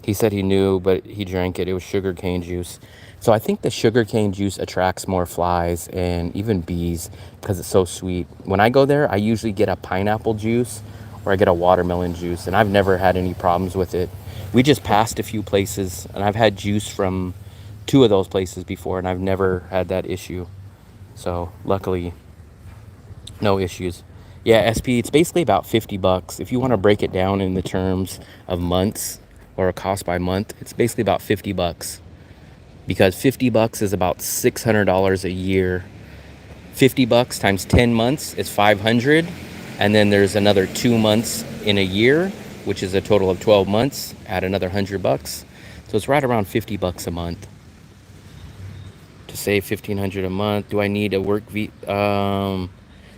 He said he knew, but he drank it. It was sugar cane juice. So I think the sugarcane juice attracts more flies and even bees because it's so sweet. When I go there, I usually get a pineapple juice or I get a watermelon juice, and I've never had any problems with it. We just passed a few places, and I've had juice from 2 of those places before, and I've never had that issue. So luckily, no issues. Yeah, SP, it's basically about 50 bucks. If you want to break it down in the terms of months or a cost by month, it's basically about 50 bucks. Because 50 bucks is about $600 a year. 50 bucks times 10 months is 500. And then there's another 2 months in a year, which is a total of 12 months. Add another 100 bucks. So it's right around 50 bucks a month. To save 1,500 a month, do I need a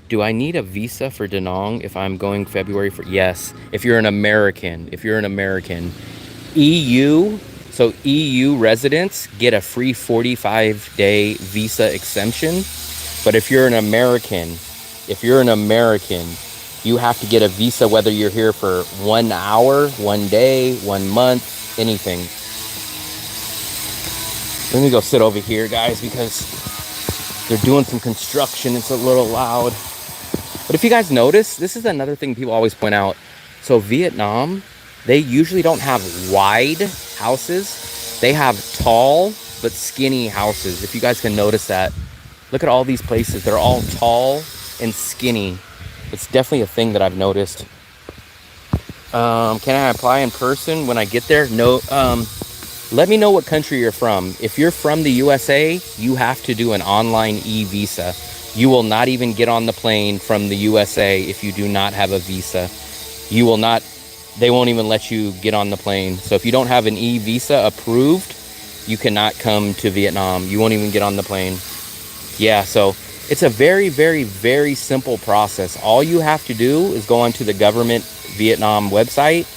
do I need a visa for DaNang if I'm going February for? Yes, if you're an American. EU, so EU residents get a free 45-day visa exemption. But if you're an American, you have to get a visa whether you're here for 1 hour, 1 day, 1 month, anything. Let me go sit over here, guys, because they're doing some construction. It's a little loud. But if you guys notice, this is another thing people always point out. So Vietnam, they usually don't have wide houses. They have tall but skinny houses. If you guys can notice that. Look at all these places. They're all tall and skinny. It's definitely a thing that I've noticed. Can I apply in person when I get there? No. Let me know what country you're from. If you're from the USA, you have to do an online e-visa. You will not even get on the plane from the USA if you do not have a visa. They won't even let you get on the plane. So if you don't have an e-visa approved, you cannot come to Vietnam. You won't even get on the plane. Yeah, so it's a very, very, very simple process. All you have to do is go onto the government Vietnam website,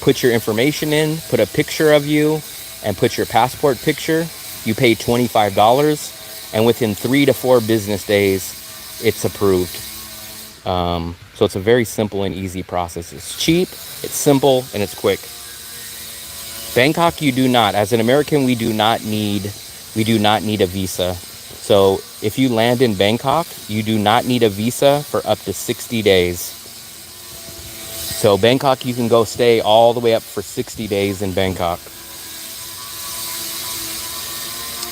put your information in, put a picture of you, and put your passport picture. You pay $25, and within 3 to 4 business days, it's approved. So it's a very simple and easy process. It's cheap, it's simple, and it's quick. Bangkok, you do not. As an American, we do not need a visa. So if you land in Bangkok, you do not need a visa for up to 60 days. So Bangkok, you can go stay all the way up for 60 days in Bangkok.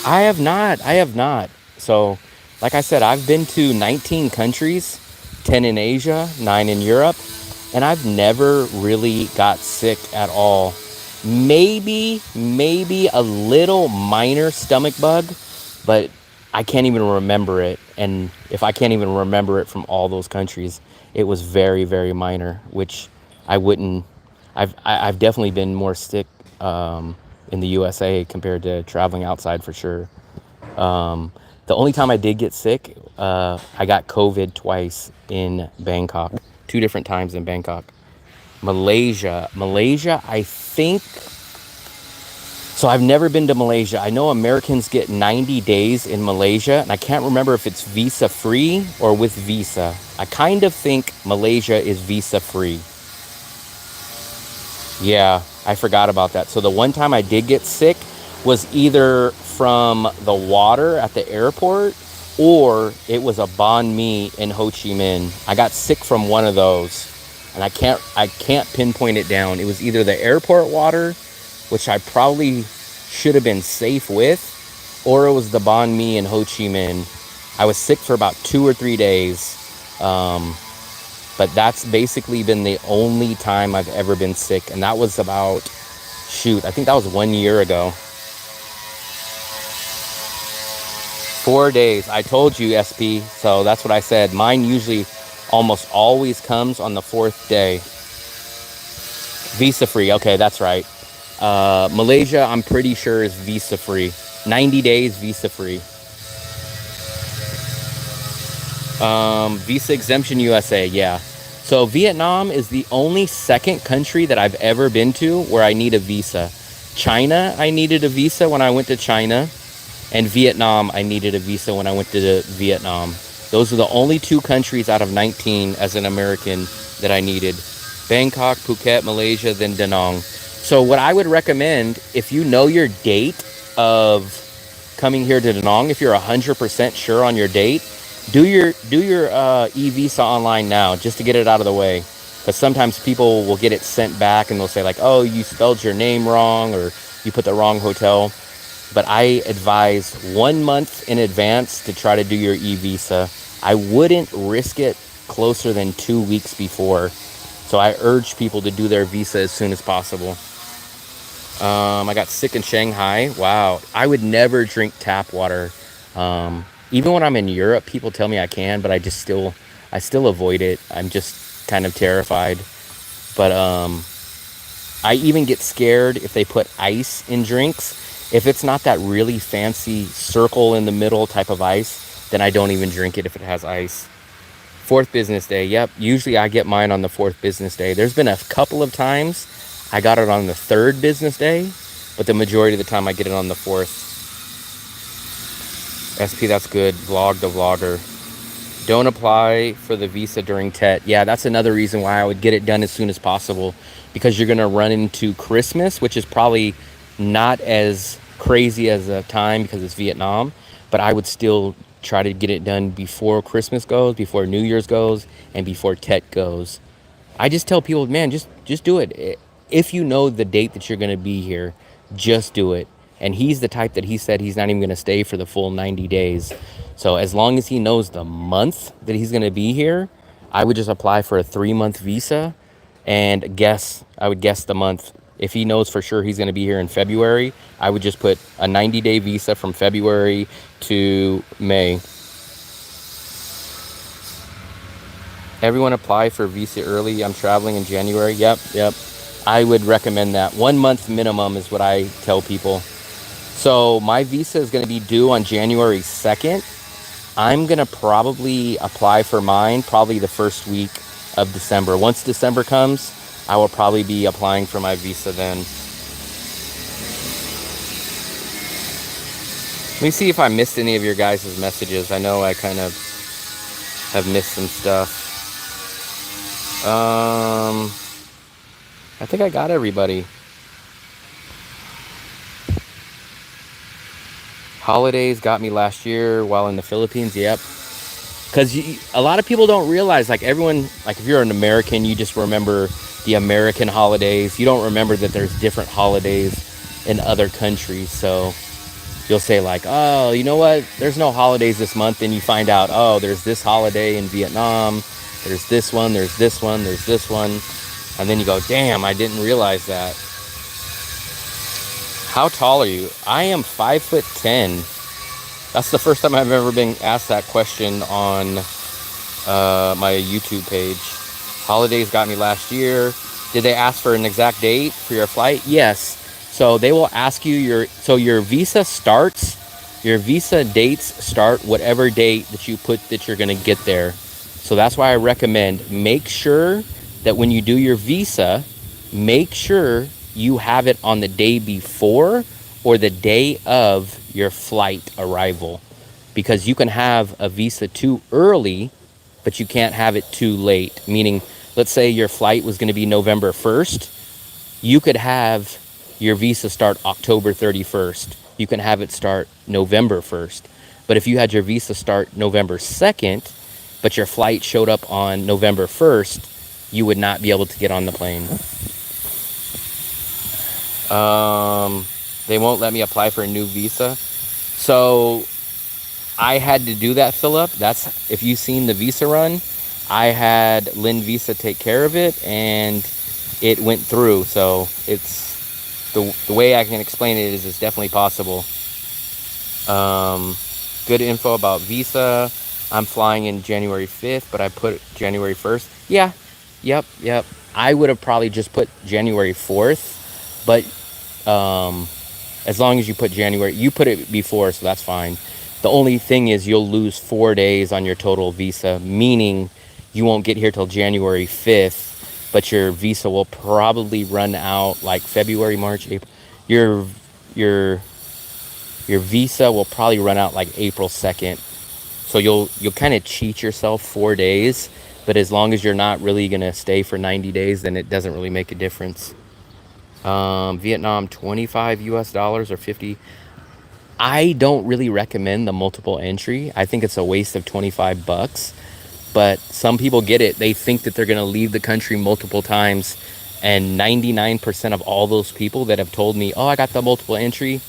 I have not. So, like I said, I've been to 19 countries, 10 in Asia, 9 in Europe, and I've never really got sick at all. Maybe a little minor stomach bug, but I can't even remember it. And if I can't even remember it from all those countries, it was very, very minor, which I've definitely been more sick in the USA compared to traveling outside for sure. The only time I did get sick, I got COVID twice in Bangkok, 2 different times in Bangkok. Malaysia, I think. So I've never been to Malaysia. I know Americans get 90 days in Malaysia, and I can't remember if it's visa free or with visa. I kind of think Malaysia is visa free. Yeah, I forgot about that. So the one time I did get sick was either from the water at the airport or it was a banh mi in Ho Chi Minh. I got sick from one of those, and I can't pinpoint it down. It was either the airport water, which I probably should have been safe with, or it was the banh mi in Ho Chi Minh. I was sick for about 2 or 3 days. But that's basically been the only time I've ever been sick. And that was about, I think that was 1 year ago. 4 days. I told you, SP. So that's what I said. Mine usually almost always comes on the 4th day. Visa free. Okay, that's right. Malaysia, I'm pretty sure is visa free. 90 days visa free. Visa exemption USA, yeah. So Vietnam is the only second country that I've ever been to where I need a visa. China, I needed a visa when I went to China. And Vietnam, I needed a visa when I went to Vietnam. Those are the only 2 countries out of 19 as an American that I needed. Bangkok, Phuket, Malaysia, then DaNang. So what I would recommend, if you know your date of coming here to DaNang, if you're 100% sure on your date, do your e-visa online now just to get it out of the way. Because sometimes people will get it sent back and they'll say like, oh, you spelled your name wrong or you put the wrong hotel. But I advise 1 month in advance to try to do your e-visa. I wouldn't risk it closer than 2 weeks before. So I urge people to do their visa as soon as possible. I got sick in Shanghai. Wow. I would never drink tap water. Even when I'm in Europe, people tell me I can, but I still avoid it. I'm just kind of terrified. But I even get scared if they put ice in drinks. If it's not that really fancy circle in the middle type of ice, then I don't even drink it if it has ice. 4th business day. Yep. Usually I get mine on the 4th business day. There's been a couple of times I got it on the 3rd business day, but the majority of the time I get it on the 4th. SP, that's good. Vlog the vlogger. Don't apply for the visa during Tet. Yeah, that's another reason why I would get it done as soon as possible, because you're going to run into Christmas, which is probably not as crazy as a time because it's Vietnam, but I would still try to get it done before Christmas goes, before New Year's goes, and before Tet goes. I just tell people, man, just do it. If you know the date that you're going to be here, just do it. And he's the type that he said he's not even going to stay for the full 90 days. So as long as he knows the month that he's going to be here, I would just apply for a 3-month visa and I would guess the month. If he knows for sure he's going to be here in February, I would just put a 90-day visa from February to May. Everyone apply for visa early. I'm traveling in January. Yep. I would recommend that. 1 month minimum is what I tell people. So my visa is going to be due on January 2nd. I'm going to probably apply for mine probably the first week of December. Once December comes, I will probably be applying for my visa then. Let me see if I missed any of your guys' messages. I know I kind of have missed some stuff. I think I got everybody. Holidays got me last year while in the Philippines. Yep. Because a lot of people don't realize, like everyone, like if you're an American, you just remember the American holidays. You don't remember that there's different holidays in other countries. So you'll say like, oh, you know what? There's no holidays this month. And you find out, oh, there's this holiday in Vietnam. There's this one, there's this one, there's this one. And then you go, damn, I didn't realize that. How tall are you? I am 5'10". That's the first time I've ever been asked that question on my YouTube page. Holidays got me last year. Did they ask for an exact date for your flight? Yes. So they will ask you your visa starts, your visa dates start whatever date that you put that you're going to get there. So that's why I recommend make sure that when you do your visa, make sure you have it on the day before or the day of your flight arrival, because you can have a visa too early, but you can't have it too late. Meaning, let's say your flight was going to be November 1st. You could have your visa start October 31st. You can have it start November 1st. But if you had your visa start November 2nd, but your flight showed up on November 1st, you would not be able to get on the plane. They won't let me apply for a new visa. So I had to do that, Philip. That's, if you've seen the visa run, I had Lynn Visa take care of it and it went through. So it's the way I can explain it is it's definitely possible. Good info about visa. I'm flying in January 5th, but I put January 1st. Yeah. Yep. I would have probably just put January 4th, but as long as you put January, you put it before, so that's fine. The only thing is you'll lose 4 days on your total visa, meaning you won't get here till January 5th, but your visa will probably run out like February, March, April. Your visa will probably run out like April 2nd. So you'll kind of cheat yourself 4 days, but as long as you're not really going to stay for 90 days, then it doesn't really make a difference. Vietnam, $25 US or 50. I don't really recommend the multiple entry. I think it's a waste of 25 bucks. But some people get it. They think that they're going to leave the country multiple times. And 99% of all those people that have told me, oh, I got the multiple entry,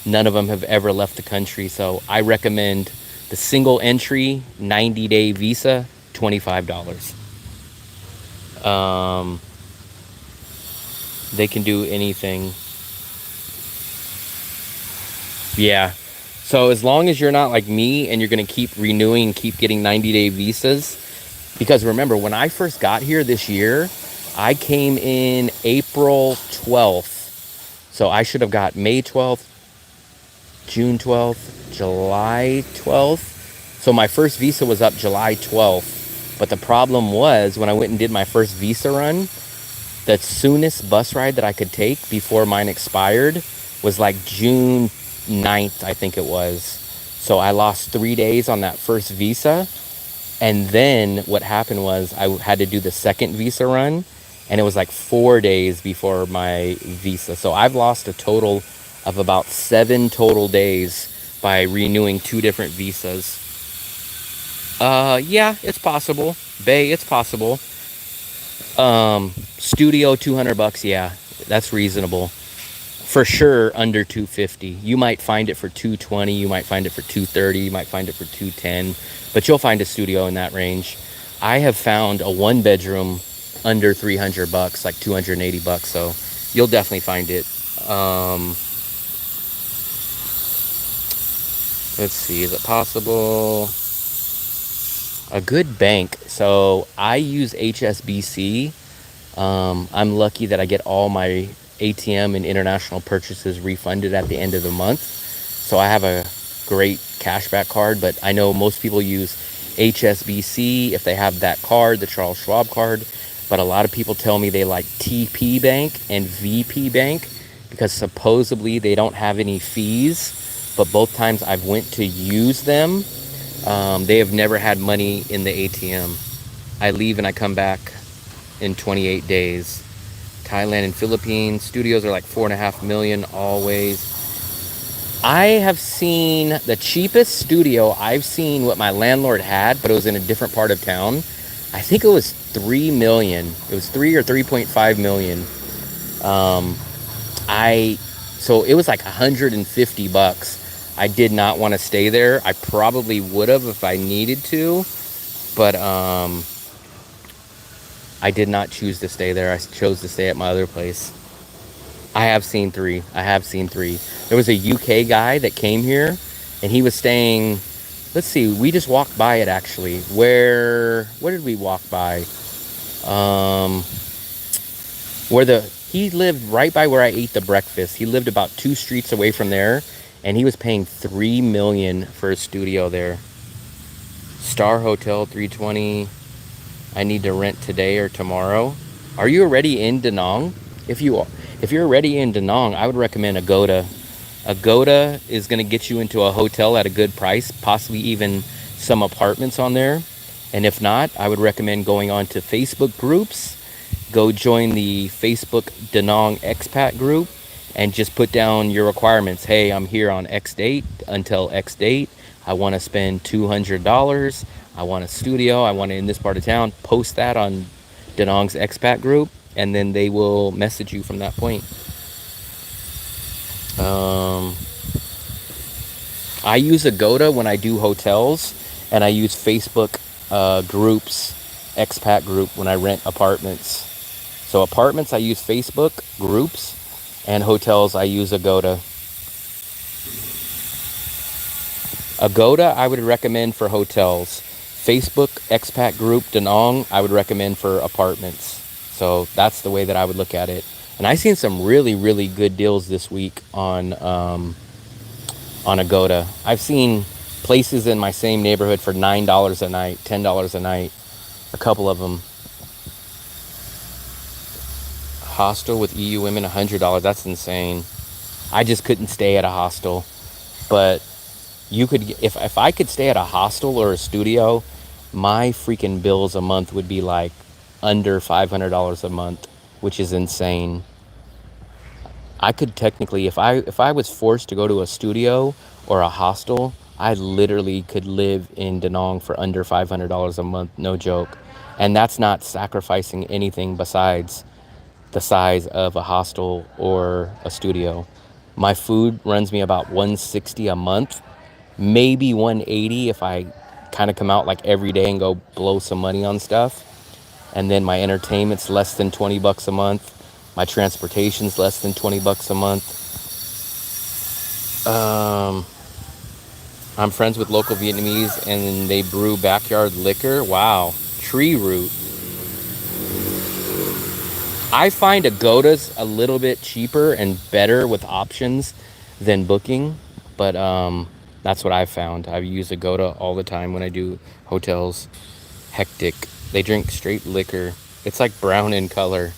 none of them have ever left the country. So I recommend the single entry 90-day visa, $25. They can do anything. Yeah. So as long as you're not like me and you're going to keep renewing, keep getting 90-day visas, because remember, when I first got here this year, I came in April 12th. So I should have got May 12th, June 12th, July 12th. So my first visa was up July 12th. But the problem was when I went and did my first visa run, the soonest bus ride that I could take before mine expired was like June 9th, I think it was. So I lost 3 days on that first visa. And then what happened was I had to do the second visa run, and it was like 4 days before my visa. So I've lost a total of about 7 total days by renewing 2 different visas. Yeah, it's possible. Bay, it's possible. Studio, 200 bucks. Yeah, that's reasonable. For sure under 250. You might find it for 220, you might find it for 230, you might find it for 210, but you'll find a studio in that range. I have found a 1-bedroom under 300 bucks, like 280 bucks, so you'll definitely find it. Let's see, is it possible? A good bank. So I use HSBC. I'm lucky that I get all my ATM and international purchases refunded at the end of the month. So I have a great cashback card, but I know most people use HSBC if they have that card, the Charles Schwab card. But a lot of people tell me they like TP Bank and VP Bank because supposedly they don't have any fees. But both times I've went to use them, they have never had money in the ATM. I leave and I come back in 28 days. Thailand and Philippines studios are like 4.5 million always. I have seen the cheapest studio I've seen what my landlord had, but it was in a different part of town. I think it was 3 million. It was 3 or 3.5 million. So it was like 150 bucks. I did not want to stay there. I probably would have if I needed to, but I did not choose to stay there. I chose to stay at my other place. I have seen 3. There was a UK guy that came here, and he was staying, let's see, we just walked by it actually. Where did we walk by? He lived right by where I ate the breakfast. He lived about 2 streets away from there, and he was paying $3 million for a studio there. Star Hotel, 320. I need to rent today or tomorrow. Are you already in DaNang? If you're already in DaNang, I would recommend Agoda. Agoda is going to get you into a hotel at a good price, possibly even some apartments on there. And if not, I would recommend going on to Facebook groups. Go join the Facebook DaNang expat group and just put down your requirements. Hey, I'm here on X date until X date. I want to spend $200. I want a studio. I want it in this part of town. Post that on DaNang's expat group, and then they will message you from that point. I use Agoda when I do hotels, and I use Facebook groups, expat group, when I rent apartments. So apartments, I use Facebook groups, and hotels, I use Agoda. Agoda, I would recommend for hotels. Facebook expat group DaNang, I would recommend for apartments. So that's the way that I would look at it. And I've seen some really, really good deals this week on Agoda. I've seen places in my same neighborhood for $9 a night, $10 a night, a couple of them. Hostel with EU women, $100. That's insane. I just couldn't stay at a hostel. But you could, if I could stay at a hostel or a studio, my freaking bills a month would be like under $500 a month, which is insane. I could technically, if I was forced to go to a studio or a hostel, I literally could live in DaNang for under $500 a month, no joke. And that's not sacrificing anything besides the size of a hostel or a studio. My food runs me about 160 a month, maybe 180 if I kind of come out like every day and go blow some money on stuff. And then my entertainment's less than 20 bucks a month. My transportation's less than 20 bucks a month. I'm friends with local Vietnamese and they brew backyard liquor. Wow. Tree root. I find Agoda's a little bit cheaper and better with options than booking, but that's what I've found. I use Agoda all the time when I do hotels. Hectic. They drink straight liquor. It's like brown in color.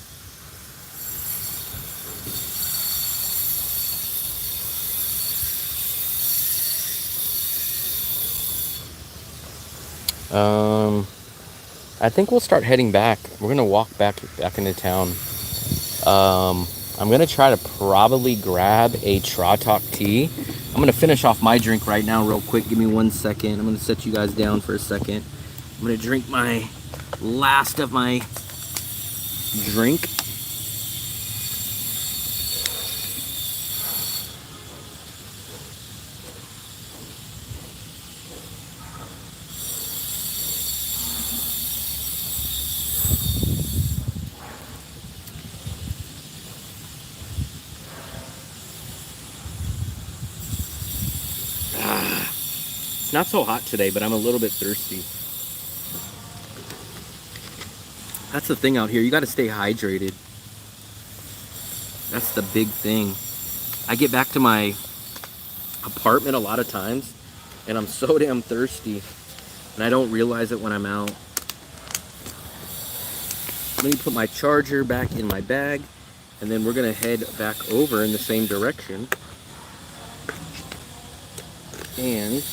I think we'll start heading back. We're gonna walk back into town. I'm gonna try to probably grab a Tratok tea. I'm gonna finish off my drink right now real quick. Give me 1 second. I'm gonna set you guys down for a second. I'm gonna drink my last of my drink. It's not so hot today, but I'm a little bit thirsty. That's the thing out here. You got to stay hydrated. That's the big thing. I get back to my apartment a lot of times, and I'm so damn thirsty, and I don't realize it when I'm out. Let me put my charger back in my bag, and then we're going to head back over in the same direction. And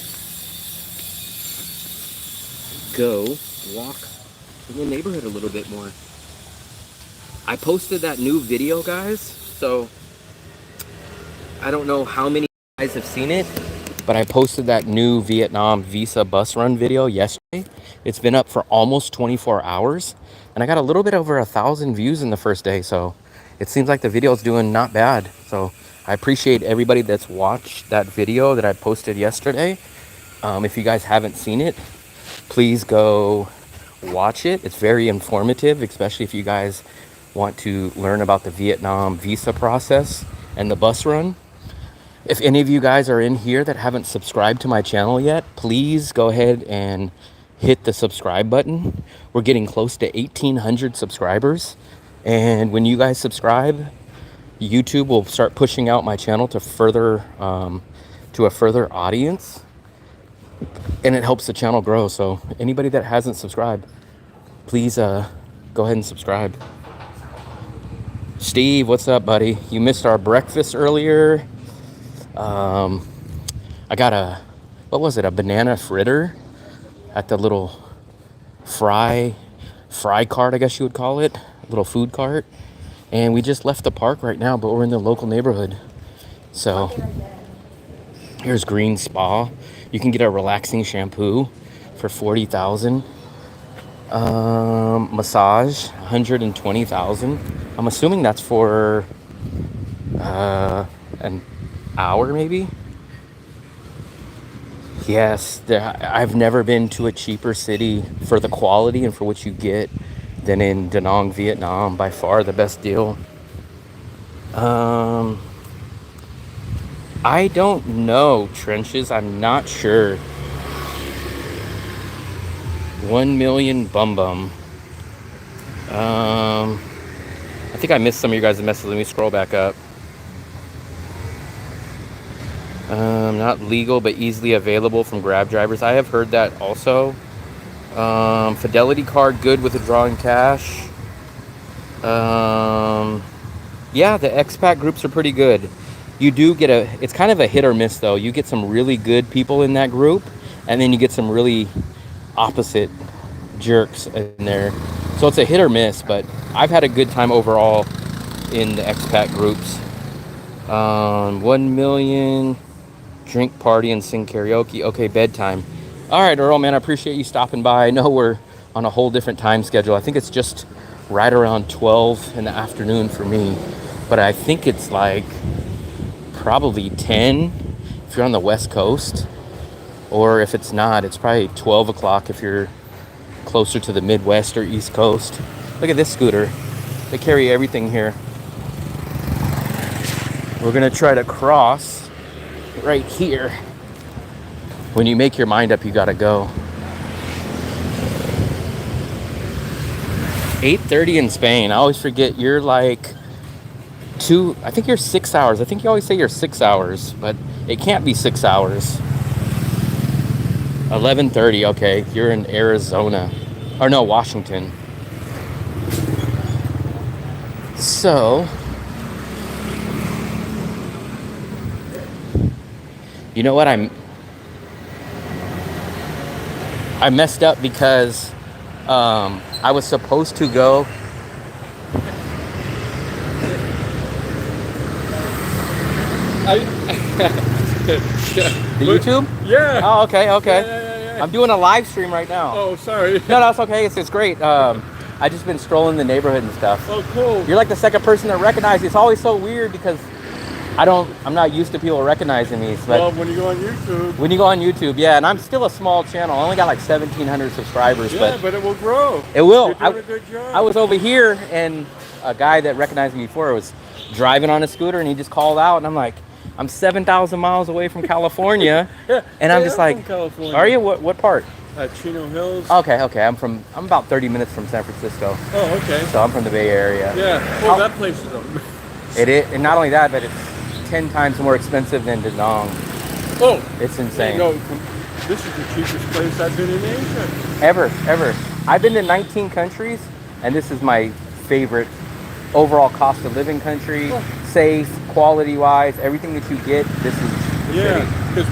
go walk in the neighborhood a little bit more. I posted that new video, guys, so I don't know how many guys have seen it, but I posted that new Vietnam visa bus run video yesterday. It's been up for almost 24 hours, and I got a little bit over 1,000 views in the first day, so it seems like the video is doing not bad. So I appreciate everybody that's watched that video that I posted yesterday. If you guys haven't seen it, please go watch it. It's very informative, especially if you guys want to learn about the Vietnam visa process and the bus run. If any of you guys are in here that haven't subscribed to my channel yet, please go ahead and hit the subscribe button. We're getting close to 1,800 subscribers. And when you guys subscribe, YouTube will start pushing out my channel to a further audience. And it helps the channel grow. So anybody that hasn't subscribed, please go ahead and subscribe. Steve, what's up, buddy? You missed our breakfast earlier. I got a banana fritter at the little fry cart, I guess you would call it, little food cart. And we just left the park right now, but we're in the local neighborhood. So here's Green Spa. You can get a relaxing shampoo for $40,000. Massage, $120,000. I'm assuming that's for an hour, maybe. Yes, I've never been to a cheaper city for the quality and for what you get than in DaNang, Vietnam. By far the best deal. I don't know, Trenches. I'm not sure. 1 million bum. I think I missed some of you guys' messages. Let me scroll back up. Not legal, but easily available from Grab drivers. I have heard that also. Fidelity card, good with withdrawing cash. Yeah, the expat groups are pretty good. You do get it's kind of a hit or miss though. You get some really good people in that group, and then you get some really opposite jerks in there. So it's a hit or miss, but I've had a good time overall in the expat groups. 1 million, drink, party, and sing karaoke. Okay, bedtime. All right, Earl, man, I appreciate you stopping by. I know we're on a whole different time schedule. I think it's just right around 12 in the afternoon for me. But I think it's like probably 10 if you're on the West Coast. Or if it's not, it's probably 12 o'clock if you're closer to the Midwest or East Coast. Look at this scooter. They carry everything here. We're gonna try to cross right here. When you make your mind up, you gotta go. 8:30 in Spain. I always forget you're like I think you're 6 hours. I think you always say you're 6 hours, but it can't be 6 hours. 11:30, okay. You're in Arizona. Or no, Washington. So, you know what? I messed up because I was supposed to go. The YouTube? Yeah. Oh, okay. Yeah. I'm doing a live stream right now. Oh, sorry. No, that's okay. It's great. I just been strolling the neighborhood and stuff. Oh, cool. You're like the second person to recognize me. It's always so weird because I'm not used to people recognizing me. But Well, when you go on YouTube. when you go on YouTube, yeah, and I'm still a small channel. I only got like 1,700 subscribers, Yeah, but it will grow. it will. You're doing a good job. I was over here, and a guy that recognized me before was driving on a scooter, and he just called out, and I'm like, I'm 7,000 miles away from California, Yeah, and I'm yeah, just I'm like, from California. are you? What part? Chino Hills. Okay. I'm about 30 minutes from San Francisco, Oh, okay. so I'm from the Bay Area. Yeah. Well, that place is a... It is, and not only that, but it's 10 times more expensive than DaNang. Oh. It's insane. No, this is the cheapest place I've been in Asia. Ever. I've been to 19 countries, and this is my favorite overall cost of living country. Oh. Safe, quality-wise, everything that you get, this is the Yeah, city. because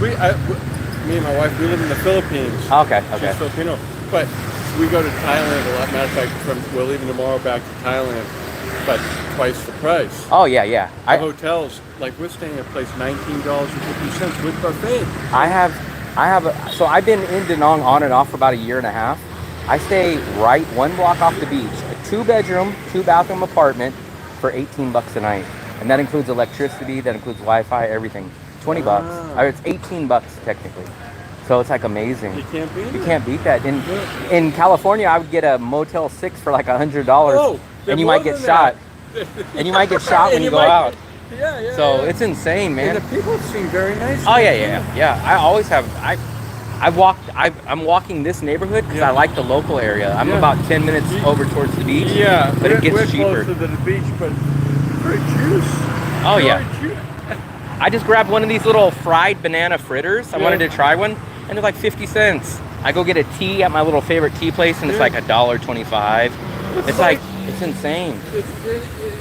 me and my wife, we live in the Philippines. Okay. She's Filipino. But we go to Thailand a lot. Matter of fact, we're leaving tomorrow back to Thailand, but twice the price. Oh, yeah. The hotels, like we're staying at a place $19.50 with buffet. So I've been in DaNang on and off for about a year and a half. I stay right 1 block off the beach, a 2-bedroom, 2-bathroom apartment for $18 a night. And that includes electricity, that includes Wi-Fi, everything. $20. Or it's $18 technically. So it's like amazing. You can't beat it. You can't beat that. In California, I would get a Motel 6 for like $100, Oh, and you might get shot. And you might get shot when you go out. Yeah. So it's insane, man. And the people seem very nice. Oh yeah. I always have. I'm walking this neighborhood because I like the local area. I'm about 10 minutes over towards the beach. Yeah, but it gets we're cheaper. closer to the beach, but fruit juice. Oh yeah. Very cheap. I just grabbed one of these little fried banana fritters. I wanted to try one, and they're like 50 cents. I go get a tea at my little favorite tea place, and it's like $1.25. It's like it's insane.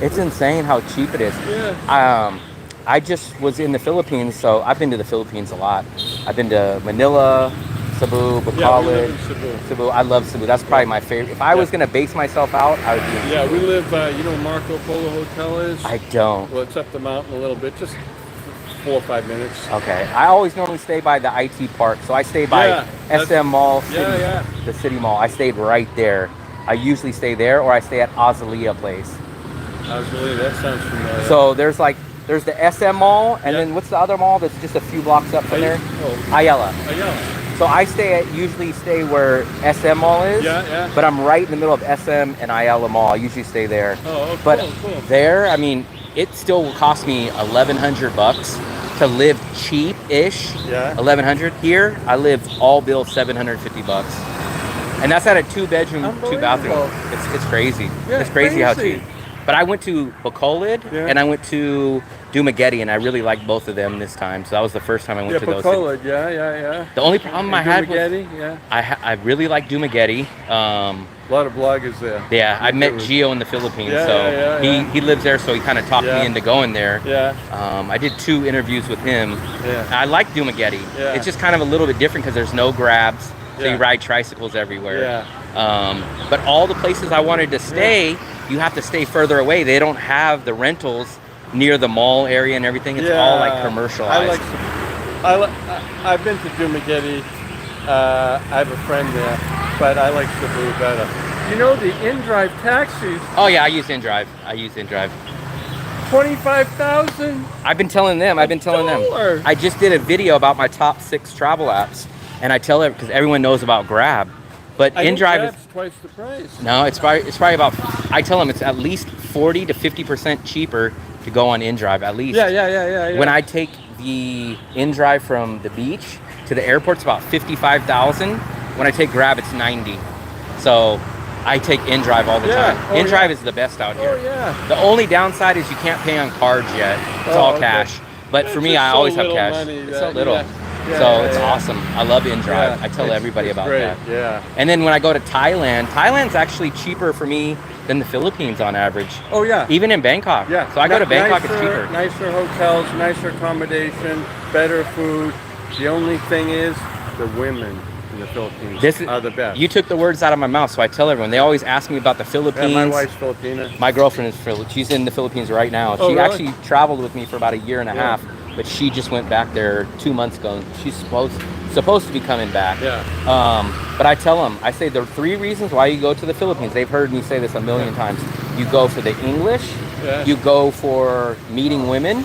It's insane how cheap it is. Yeah. I just was in the Philippines, so I've been to the Philippines a lot. I've been to Manila, Cebu, Bacolod. Yeah, we live in Cebu. Cebu. I love Cebu. That's probably my favorite. If I was gonna base myself out, I would be in Yeah, Cebu. we live, you know where Marco Polo Hotel is? I don't. Well, it's up the mountain a little bit, just 4 or 5 minutes. Okay. I always normally stay by the IT park, so I stay by SM Mall, the City Mall. I stayed right there. I usually stay there, or I stay at Azalea Place. Azalea, that sounds familiar. So there's the SM Mall, and then what's the other mall that's just a few blocks up from there? Ayala. So I usually stay where SM Mall is. Yeah. But I'm right in the middle of SM and Ayala Mall. I usually stay there. Oh, but cool. there, I mean, it still will cost me $1,100 to live cheap-ish. Yeah. $1,100 here. I live all bill $750, and that's at a 2-bedroom, 2-bathroom. It's crazy. Yeah, it's crazy how cheap. But I went to Bacolod and I went to Dumaguete, and I really liked both of them this time. So that was the first time I went to those. Bacolod, yeah. The only problem I had was yeah. I really like Dumaguete. A lot of bloggers there. Yeah, I met Gio in the Philippines, he lives there, so he kind of talked me into going there. Yeah. I did 2 interviews with him. Yeah. I like Dumaguete. Yeah. It's just kind of a little bit different because there's no grabs, so you ride tricycles everywhere. Yeah. But all the places I wanted to stay, you have to stay further away. They don't have the rentals near the mall area and everything. It's all like commercialized. I've been to Dumaguete. I have a friend there, but I like Cebu better. You know, the in-drive taxis. Oh yeah, I use InDrive. 25,000. I've been telling them. I just did a video about my top 6 travel apps, and I tell it because everyone knows about Grab, but InDrive is twice the price. no. It's probably about. I tell them it's at least 40 to 50% cheaper to go on InDrive at least. Yeah. When I take the InDrive from the beach to the airport, it's about 55,000. When I take Grab, it's 90. So I take InDrive all the time. InDrive is the best out here. Oh yeah. The only downside is you can't pay on cards yet. It's all cash. But for me, I always have cash. It's so little. It's awesome. I love InDrive. I tell everybody about that. Yeah. And then when I go to Thailand, Thailand's actually cheaper for me than the Philippines on average. Oh yeah. Even in Bangkok. Yeah. So I go to Bangkok, it's cheaper. Nicer hotels, nicer accommodation, better food. The only thing is the women in the Philippines are the best. You took the words out of my mouth, so I tell everyone. They always ask me about the Philippines. Yeah, my wife's Filipina. My girlfriend is she's in the Philippines right now. Oh, she really? actually traveled with me for about a year and a half, but she just went back there 2 months ago. And she's supposed to be coming back. Yeah. But I tell them, I say there are 3 reasons why you go to the Philippines. They've heard me say this a million times. You go for the English, you go for meeting women,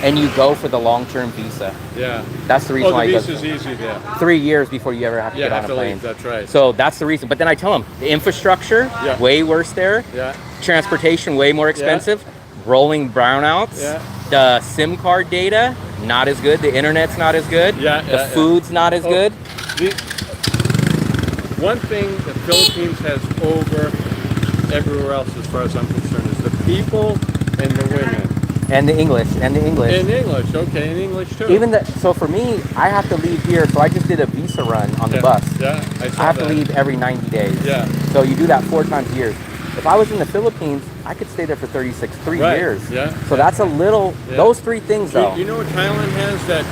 and you go for the long-term visa. Yeah. That's the reason why the you go. visa's easy there. 3 years before you ever have to get on a plane. Leave. That's right. So that's the reason. But then I tell them the infrastructure way worse there. Yeah. Transportation way more expensive. Rolling brownouts. Yeah. The SIM card data not as good. The internet's not as good. The food's not as good. One thing the Philippines has over everywhere else, as far as I'm concerned, is the people and the women. And the English. In English, okay, in English too. So for me, I have to leave here. So I just did a visa run on the bus. Yeah, I have to leave every 90 days. Yeah. So you do that 4 times a year. If I was in the Philippines, I could stay there for 3 years. Yeah. So that's a little, those 3 things though. You know what Thailand has? That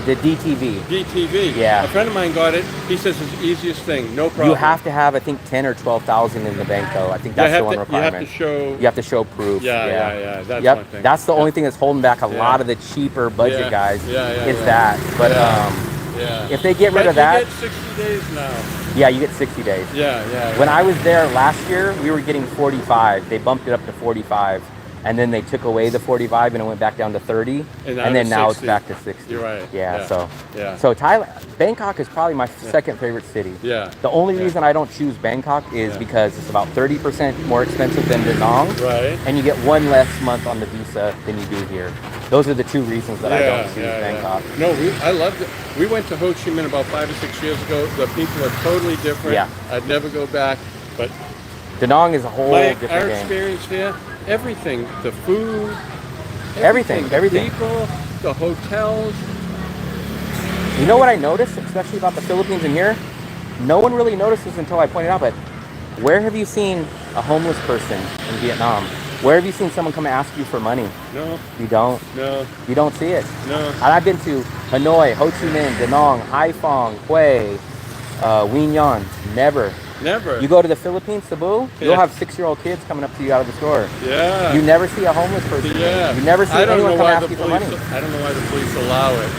The DTV. DTV. Yeah. A friend of mine got it. He says it's the easiest thing, no problem. You have to have, I think, 10 or 12,000 in the bank though. I think that's the one requirement. You have to show proof. Yeah. That's one thing. That's the only thing that's holding back a lot of the cheaper budget guys. Is that. But if they get rid of that. You get 60 days now. Yeah, you get 60 days. Yeah. When I was there last year, we were getting 45. They bumped it up to 45. And then they took away the 45 and it went back down to 30. And then now it's back to 60. You're right. So Thailand, Bangkok is probably my second favorite city. Yeah. The only reason I don't choose Bangkok is because it's about 30% more expensive than DaNang. Right. And you get 1 less month on the visa than you do here. Those are the 2 reasons that I don't choose Bangkok. No, I loved it. We went to Ho Chi Minh about 5 or 6 years ago. The people are totally different. Yeah. I'd never go back, but DaNang is a whole different our game. experience there, everything, the food, Everything. the people, the hotels. You know what I noticed, especially about the Philippines and here? No one really notices until I point it out, but where have you seen a homeless person in Vietnam? Where have you seen someone come and ask you for money? No. You don't? No. You don't see it? No. And I've been to Hanoi, Ho Chi Minh, DaNang, Haiphong, Hue, Quy Nhon. Never. You go to the Philippines, Cebu, you'll have 6-year-old kids coming up to you out of the store. Yeah. You never see a homeless person. You never see anyone come ask you for money. I don't know why the police allow it.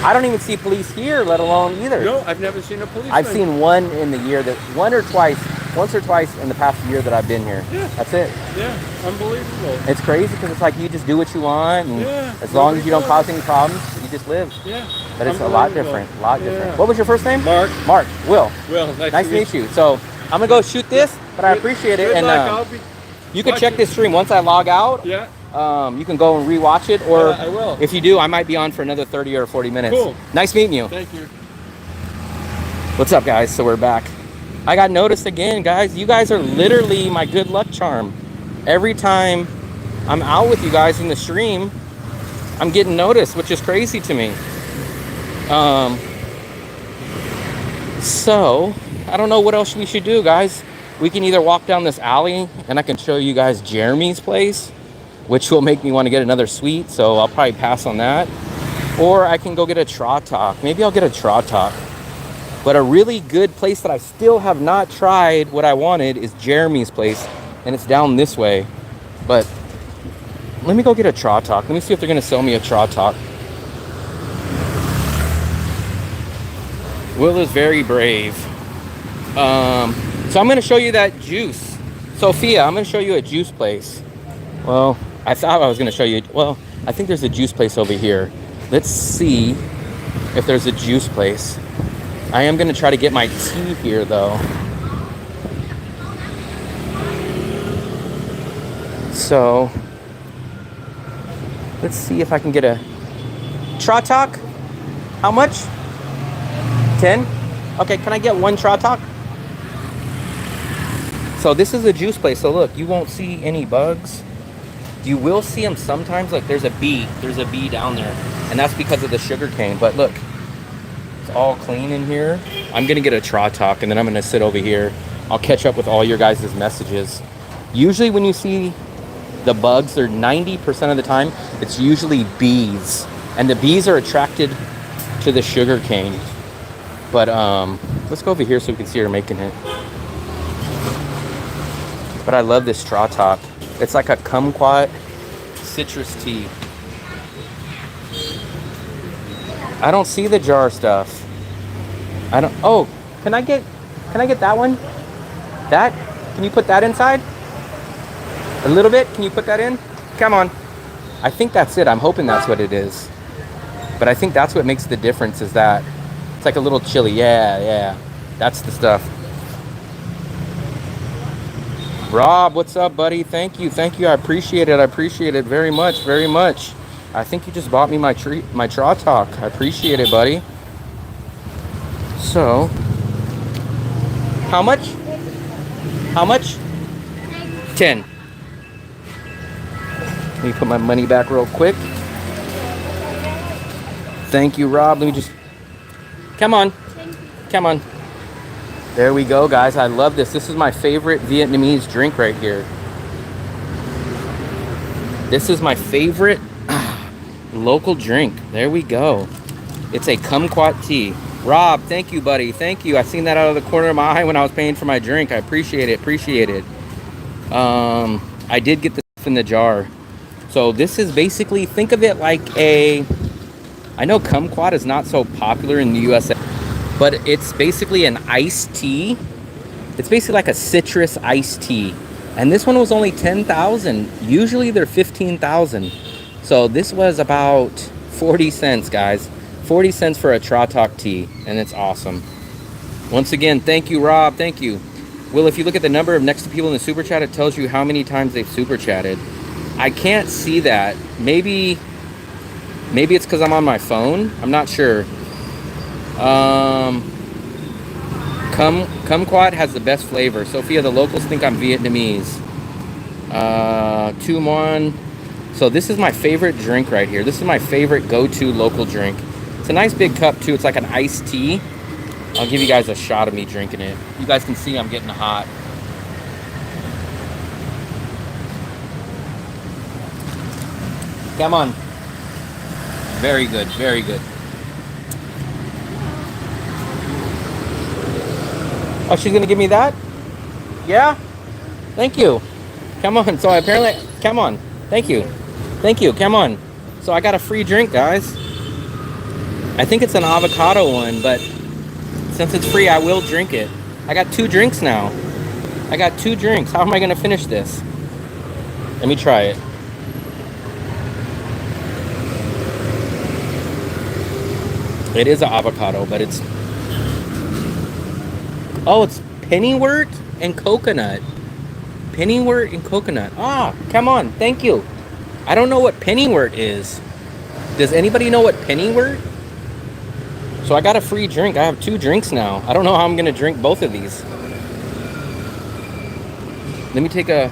I don't even see police here, let alone either. No, I've never seen a policeman. I've seen one in the year once or twice in the past year that I've been here. Yeah. That's it. Yeah, unbelievable. It's crazy because it's like you just do what you want, and as long as you don't cause any problems, you just live. Yeah. But it's a lot different. What was your first name? Mark. Will. Nice to meet you. So I'm gonna go shoot this, but I appreciate it. Good And luck. you can check this stream once I log out. Yeah. You can go and rewatch it, or I will. If you do, I might be on for another 30 or 40 minutes. Cool. Nice meeting you. Thank you. What's up, guys? So we're back. I got noticed again, guys. You guys are literally my good luck charm. Every time I'm out with you guys in the stream, I'm getting noticed, which is crazy to me. So I don't know what else we should do, guys. We can either walk down this alley and I can show you guys Jeremy's place, which will make me want to get another suite, so I'll probably pass on that. Or I can go get a Tratok. Maybe I'll get a Tratok. But a really good place that I still have not tried what I wanted is Jeremy's place, and it's down this way. But let me go get a Traw Talk. Let me see if they're gonna sell me a Traw Talk. Will is very brave. So I'm gonna show you that juice. Sophia, I'm gonna show you a juice place. Well, I thought I was gonna show you, well, I think there's a juice place over here. Let's see if there's a juice place. I am gonna try to get my tea here though. So, let's see if I can get a Traw Talk. How much? 10? Okay, can I get one Traw Talk? So this is a juice place. So look, you won't see any bugs. You will see them sometimes. Like there's a bee. There's a bee down there. And that's because of the sugar cane. But look, it's all clean in here. I'm going to get a Traw Talk and then I'm going to sit over here. I'll catch up with all your guys' messages. Usually when you see the bugs, they're 90% of the time, it's usually bees. And the bees are attracted to the sugar cane. But let's go over here so we can see her making it. But I love this Traw Talk. It's like a kumquat citrus tea. I don't see the jar stuff. I don't. Oh, can I get that one? That? Can you put that inside? A little bit? Can you put that in? Come on. I think that's it. I'm hoping that's what it is. But I think that's what makes the difference is that it's like a little chili. Yeah. That's the stuff. Rob, what's up, buddy? Thank you. I appreciate it. I appreciate it very much. I think you just bought me my Traw Talk. I appreciate it, buddy. So, how much? 10. Let me put my money back real quick. Thank you, Rob. Let me just... Come on. There we go, guys. I love this. This is my favorite Vietnamese drink right here. This is my favorite local drink. There we go. It's a kumquat tea. Rob, thank you, buddy. Thank you. I seen that out of the corner of my eye when I was paying for my drink. I appreciate it. I did get this in the jar. So this is basically, think of it like a... I know kumquat is not so popular in the USA. But it's basically an iced tea. It's basically like a citrus iced tea. And this one was only 10,000. Usually they're 15,000. So this was about 40 cents, guys. 40 cents for a Traw Talk tea. And it's awesome. Once again, thank you, Rob. Thank you. Will, if you look at the number of next to people in the super chat, it tells you how many times they've super chatted. I can't see that. Maybe it's because I'm on my phone. I'm not sure. Kumquat has the best flavor. Sophia, the locals think I'm Vietnamese. 2-1. So this is my favorite drink right here. This is my favorite go-to local drink. It's a nice big cup too. It's like an iced tea. I'll give you guys a shot of me drinking it. You guys can see I'm getting hot. Come on. Very good. Oh, she's gonna give me that? Yeah? Thank you. Come on. So apparently, come on. Thank you. Come on. So I got a free drink, guys. I think it's an avocado one, but since it's free, I will drink it. I got 2 drinks now. How am I gonna finish this? Let me try it. It is an avocado, but it's... Oh, it's pennywort and coconut. Ah, come on. Thank you. I don't know what pennywort is. Does anybody know what pennywort? So I got a free drink. I have 2 drinks now. I don't know how I'm going to drink both of these. Let me take a...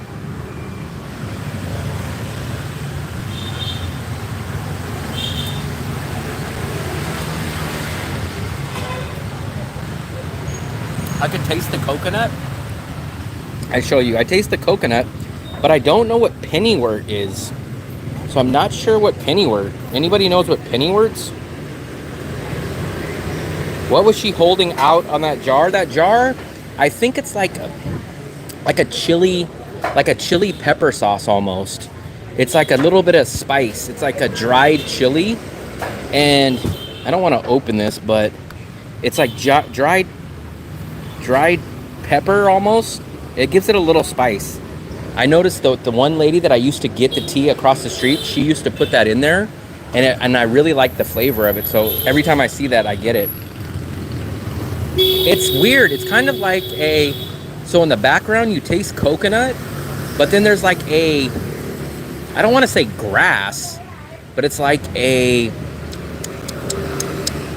I can taste the coconut. I show you. I taste the coconut, but I don't know what pennywort is. So I'm not sure what pennywort. Anybody knows what pennywort's? What was she holding out on that jar? That jar, I think it's like a chili pepper sauce almost. It's like a little bit of spice. It's like a dried chili. And I don't want to open this, but it's like dried pepper almost. It gives it a little spice. I noticed the one lady that I used to get the tea across the street, she used to put that in there, and I really like the flavor of it. So every time I see that, I get it. It's weird. It's kind of like so in the background you taste coconut, but then there's like I don't want to say grass, but it's like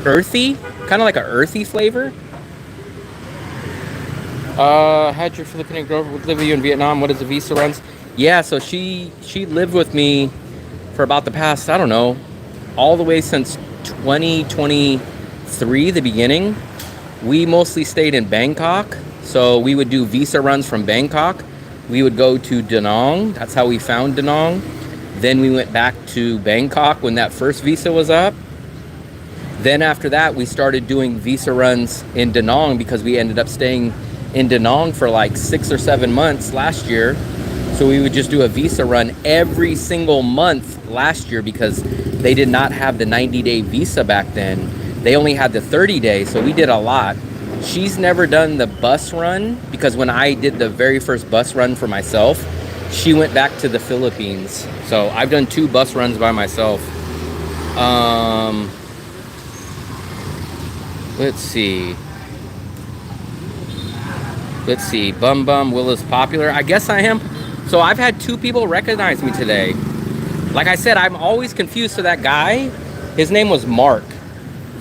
earthy, kind of like an earthy flavor. Had your Filipino girlfriend live with you in Vietnam? What is the visa runs? Yeah, so she lived with me for about the past, I don't know, all the way since 2023, the beginning. We mostly stayed in Bangkok, so we would do visa runs from Bangkok. We would go to DaNang. That's how we found DaNang. Then we went back to Bangkok when that first visa was up. Then after that, we started doing visa runs in DaNang because we ended up staying in DaNang for like 6 or 7 months last year. So we would just do a visa run every single month last year because they did not have the 90-day visa back then. They only had the 30-day, so we did a lot. She's never done the bus run because when I did the very first bus run for myself, she went back to the Philippines. So I've done 2 bus runs by myself. Let's see. Bum Bum Will is popular. I guess I am. So I've had 2 people recognize me today. Like I said, I'm always confused to that guy. His name was Mark.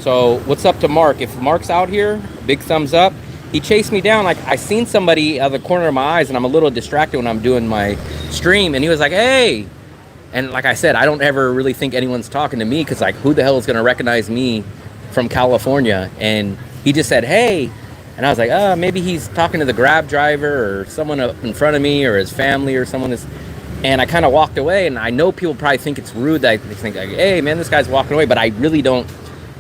So what's up to Mark? If Mark's out here, big thumbs up. He chased me down. Like I seen somebody out of the corner of my eyes, and I'm a little distracted when I'm doing my stream. And he was like, hey. And like I said, I don't ever really think anyone's talking to me because like who the hell is going to recognize me from California? And he just said, hey. And I was like, maybe he's talking to the Grab driver or someone up in front of me or his family or someone that's... And I kind of walked away, and I know people probably think it's rude that they think, like, hey, man, this guy's walking away, but I really don't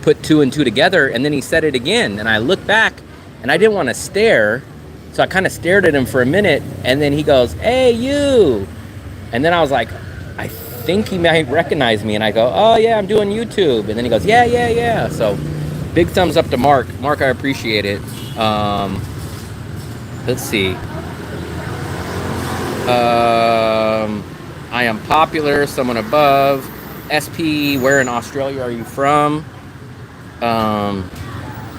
put 2 and 2 together. And then he said it again, and I looked back, and I didn't want to stare, so I kind of stared at him for a minute, and then he goes, hey, you! And then I was like, I think he might recognize me, and I go, oh, yeah, I'm doing YouTube. And then he goes, yeah. So big thumbs up to Mark. Mark, I appreciate it. Let's see. I am popular, someone above. SP, where in Australia are you from?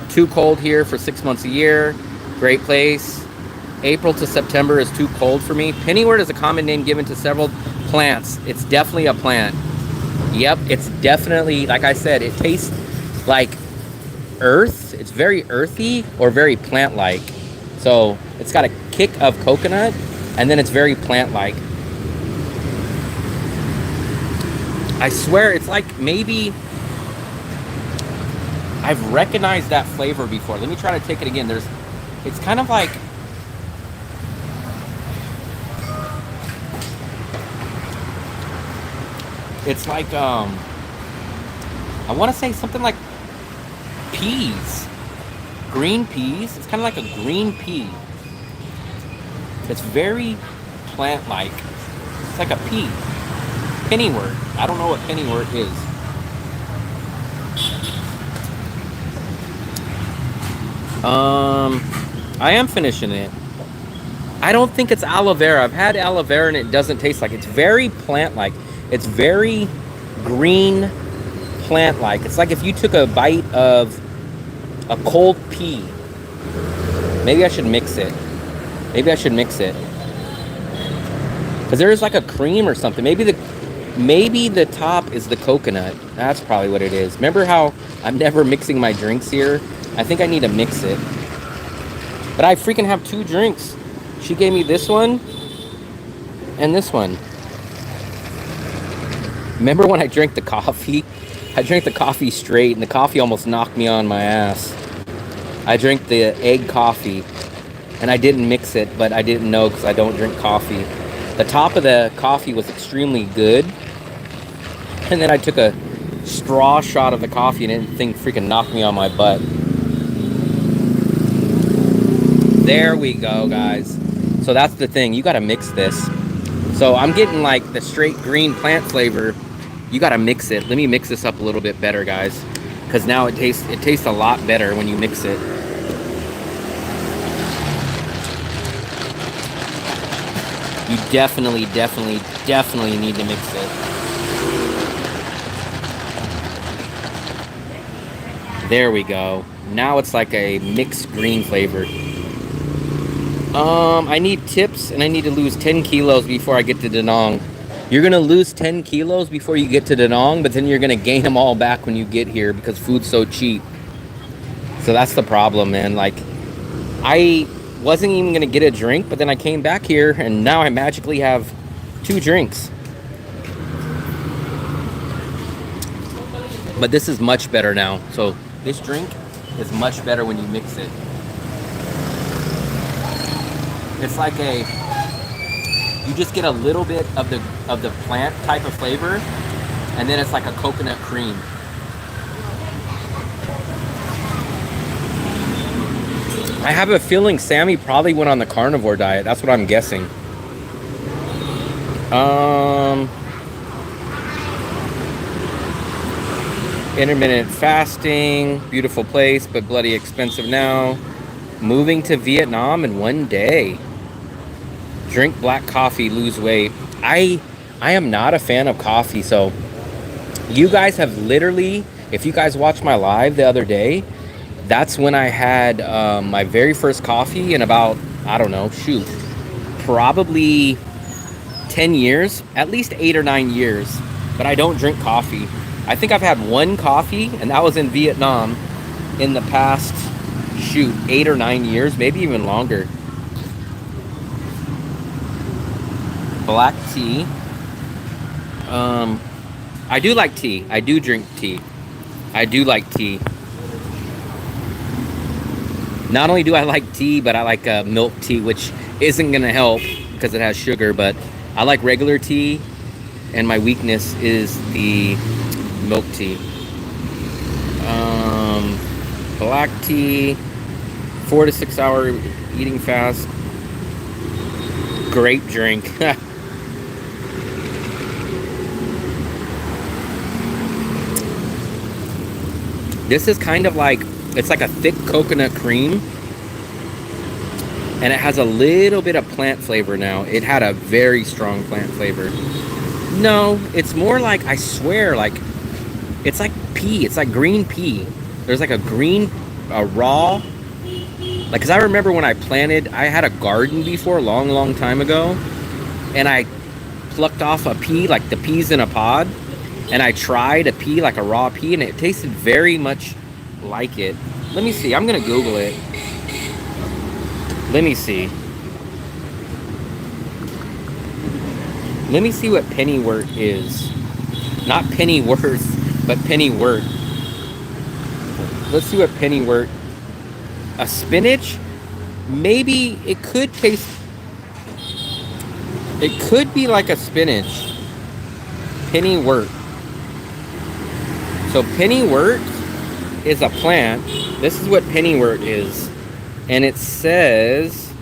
Too cold here for 6 months a year. Great place. April to September is too cold for me. Pennywort is a common name given to several plants. It's definitely a plant. Yep, it's definitely, like I said, it tastes like earth. It's very earthy or very plant-like. So it's got a kick of coconut, and then it's very plant-like. I swear it's like maybe I've recognized that flavor before. Let me try to take it again. It's kind of like, it's like I want to say something like peas, green peas. It's kind of like a green pea. It's very plant-like. It's like a pea. Pennywort. I don't know what pennywort is. I am finishing it. I don't think it's aloe vera. I've had aloe vera and it doesn't taste like. It's very plant-like. It's very green plant-like. It's like if you took a bite of a cold pea. Maybe I should mix it. Because there is like a cream or something. Maybe the top is the coconut. That's probably what it is. Remember how I'm never mixing my drinks here? I think I need to mix it. But I freaking have 2 drinks. She gave me this one and this one. Remember when I drank the coffee? I drank the coffee straight and the coffee almost knocked me on my ass. I drank the egg coffee and I didn't mix it, but I didn't know because I don't drink coffee. The top of the coffee was extremely good. And then I took a straw shot of the coffee and the thing freaking knocked me on my butt. There we go, guys. So that's the thing. You got to mix this. So I'm getting like the straight green plant flavor. You gotta mix it. Let me mix this up a little bit better, guys, because now it tastes a lot better when you mix it. You definitely need to mix it. There we go. Now it's like a mixed green flavor. I need tips, and I need to lose 10 kilos before I get to DaNang. You're gonna lose 10 kilos before you get to DaNang, but then you're gonna gain them all back when you get here because food's so cheap. So that's the problem, man. Like, I wasn't even gonna get a drink, but then I came back here, and now I magically have 2 drinks. But this is much better now. So this drink is much better when you mix it. It's like you just get a little bit of the plant type of flavor, and then it's like a coconut cream. I have a feeling Sammy probably went on the carnivore diet. That's what I'm guessing. Intermittent fasting, beautiful place, but bloody expensive now. Moving to Vietnam in 1 day. Drink black coffee, lose weight. I am not a fan of coffee, so you guys have literally, if you guys watched my live the other day, that's when I had my very first coffee in about, I don't know, shoot, probably 10 years, at least 8 or 9 years, but I don't drink coffee. I think I've had 1 coffee, and that was in Vietnam in the past, shoot, 8 or 9 years, maybe even longer. Black tea. I do like tea. I do drink tea. I do like tea. Not only do I like tea, but I like milk tea, which isn't gonna help because it has sugar, but I like regular tea, and my weakness is the milk tea. Black tea, 4 to 6 hour eating fast. Great drink. This is kind of like, it's like a thick coconut cream, and it has a little bit of plant flavor now. It had a very strong plant flavor. No, it's more like, I swear, like, it's like pea. It's like green pea. There's like a raw, like, because I remember when I had a garden before, long time ago, and I plucked off a pea, like the peas in a pod, and I tried a pea, like a raw pea, and it tasted very much like it. Let me see. I'm going to Google it. Let me see. Let me see what pennywort is. Not pennyworth, but pennywort. Let's see what pennywort. A spinach? Maybe it could taste... It could be like a spinach. Pennywort. So pennywort is a plant. This is what pennywort is. And it says...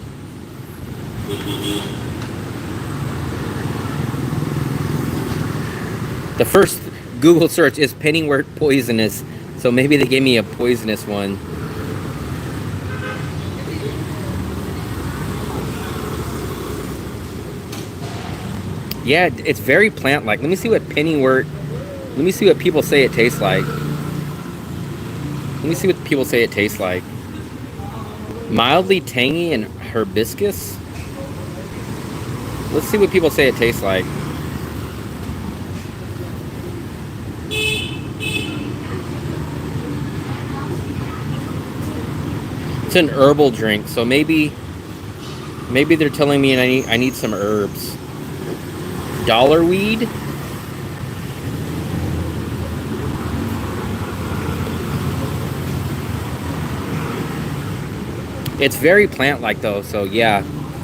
The first Google search is pennywort poisonous. So maybe they gave me a poisonous one. Yeah, it's very plant-like. Let me see what pennywort... Let me see what people say it tastes like. Let me see what people say it tastes like. Mildly tangy and hibiscus. Let's see what people say it tastes like. It's an herbal drink, so maybe they're telling me I need some herbs. Dollarweed. It's very plant-like though, so yeah.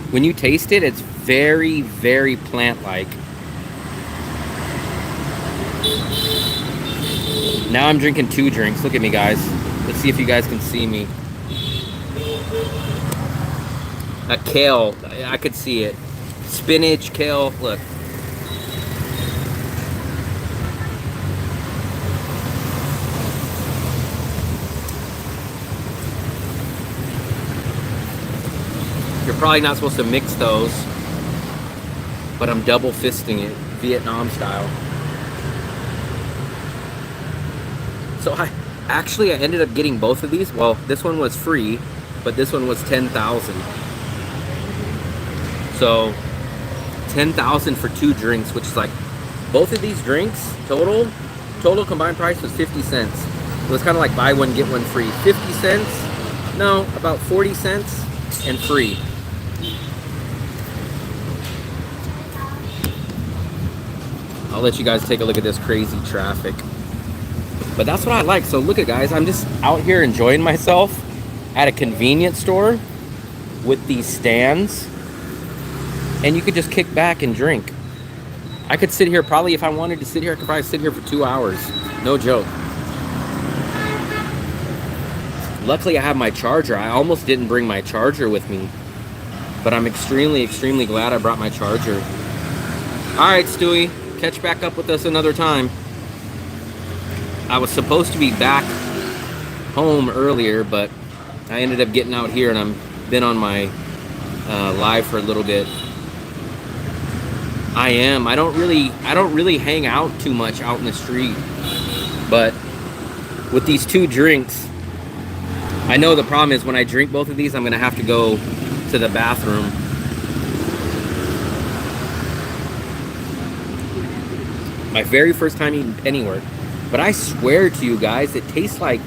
When you taste it, it's very, very plant-like. Now I'm drinking 2 drinks. Look at me, guys. Let's see if you guys can see me. A kale. I could see it. spinach, kale. Look. You're probably not supposed to mix those, but I'm double fisting it, Vietnam style. So I ended up getting both of these. Well, this one was free, but this one was 10,000. So 10,000 for 2 drinks, which is like both of these drinks total combined price was 50 cents. It was kind of like buy one get one free. 50 cents? No, about 40 cents and free. I'll let you guys take a look at this crazy traffic. But that's what I like. So look at, guys, I'm just out here enjoying myself at a convenience store with these stands, and you could just kick back and drink. I could sit here probably, if I wanted to sit here, I could probably sit here for 2 hours. No joke. Luckily I have my charger. I almost didn't bring my charger with me, but I'm extremely, extremely glad I brought my charger. All right, Stewie, catch back up with us another time. I was supposed to be back home earlier, but I ended up getting out here, and I've been on my live for a little bit. I don't really hang out too much out in the street, but with these 2 drinks, I know the problem is when I drink both of these, I'm gonna have to go to the bathroom. My very first time eating pennyworth. But I swear to you guys, it tastes like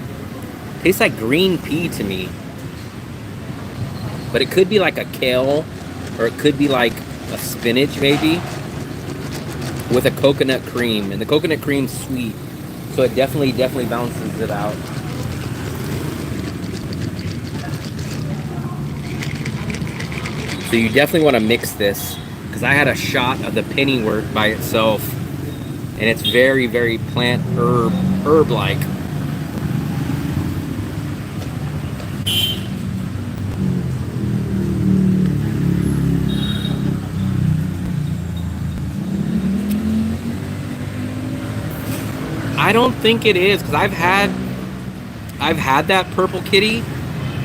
green pea to me. But it could be like a kale, or it could be like a spinach maybe, with a coconut cream. And the coconut cream's sweet, so it definitely balances it out. So you definitely want to mix this, because I had a shot of the pennyworth by itself. And it's very, very plant herb-like. I don't think it is, because I've had that purple kitty,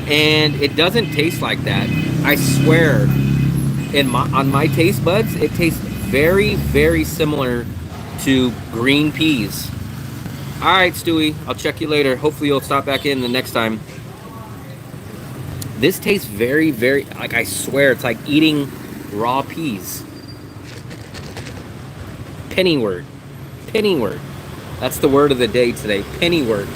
and it doesn't taste like that. I swear, on my taste buds, it tastes very, very similar to green peas. All right, Stewie, I'll check you later. Hopefully you'll stop back in the next time. This tastes very, very, like, I swear, it's like eating raw peas. Pennyworth. Pennyworth. That's the word of the day today. Pennyworth.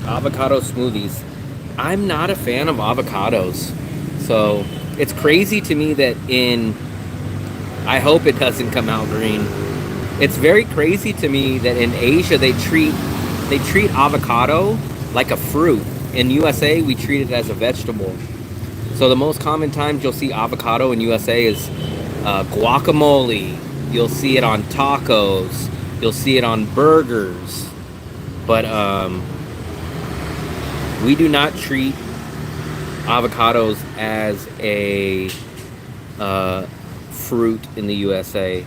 Avocado smoothies. I'm not a fan of avocados, so it's crazy to me that I hope it doesn't come out green. It's very crazy to me that in Asia they treat avocado like a fruit. In USA we treat it as a vegetable. So the most common times you'll see avocado in USA is guacamole. You'll see it on tacos. You'll see it on burgers. But we do not treat avocados as a fruit in the USA.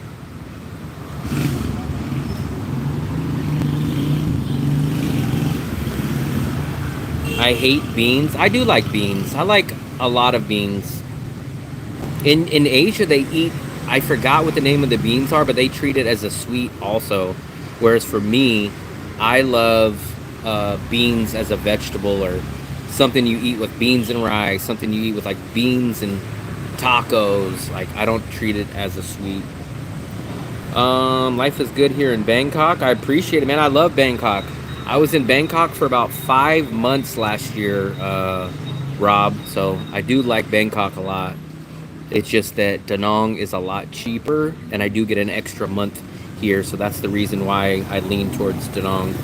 I hate beans. I do like beans. I like a lot of beans. In Asia they eat, I forgot what the name of the beans are, but they treat it as a sweet also. Whereas for me, I love beans as a vegetable, or something you eat with beans and rice, something you eat with like beans and tacos. Like, I don't treat it as a sweet. Life is good here in Bangkok. I appreciate it, man. I love Bangkok. I was in Bangkok for about 5 months last year, Rob, so I do like Bangkok a lot. It's just that DaNang is a lot cheaper, and I do get an extra month here, so that's the reason why I lean towards DaNang.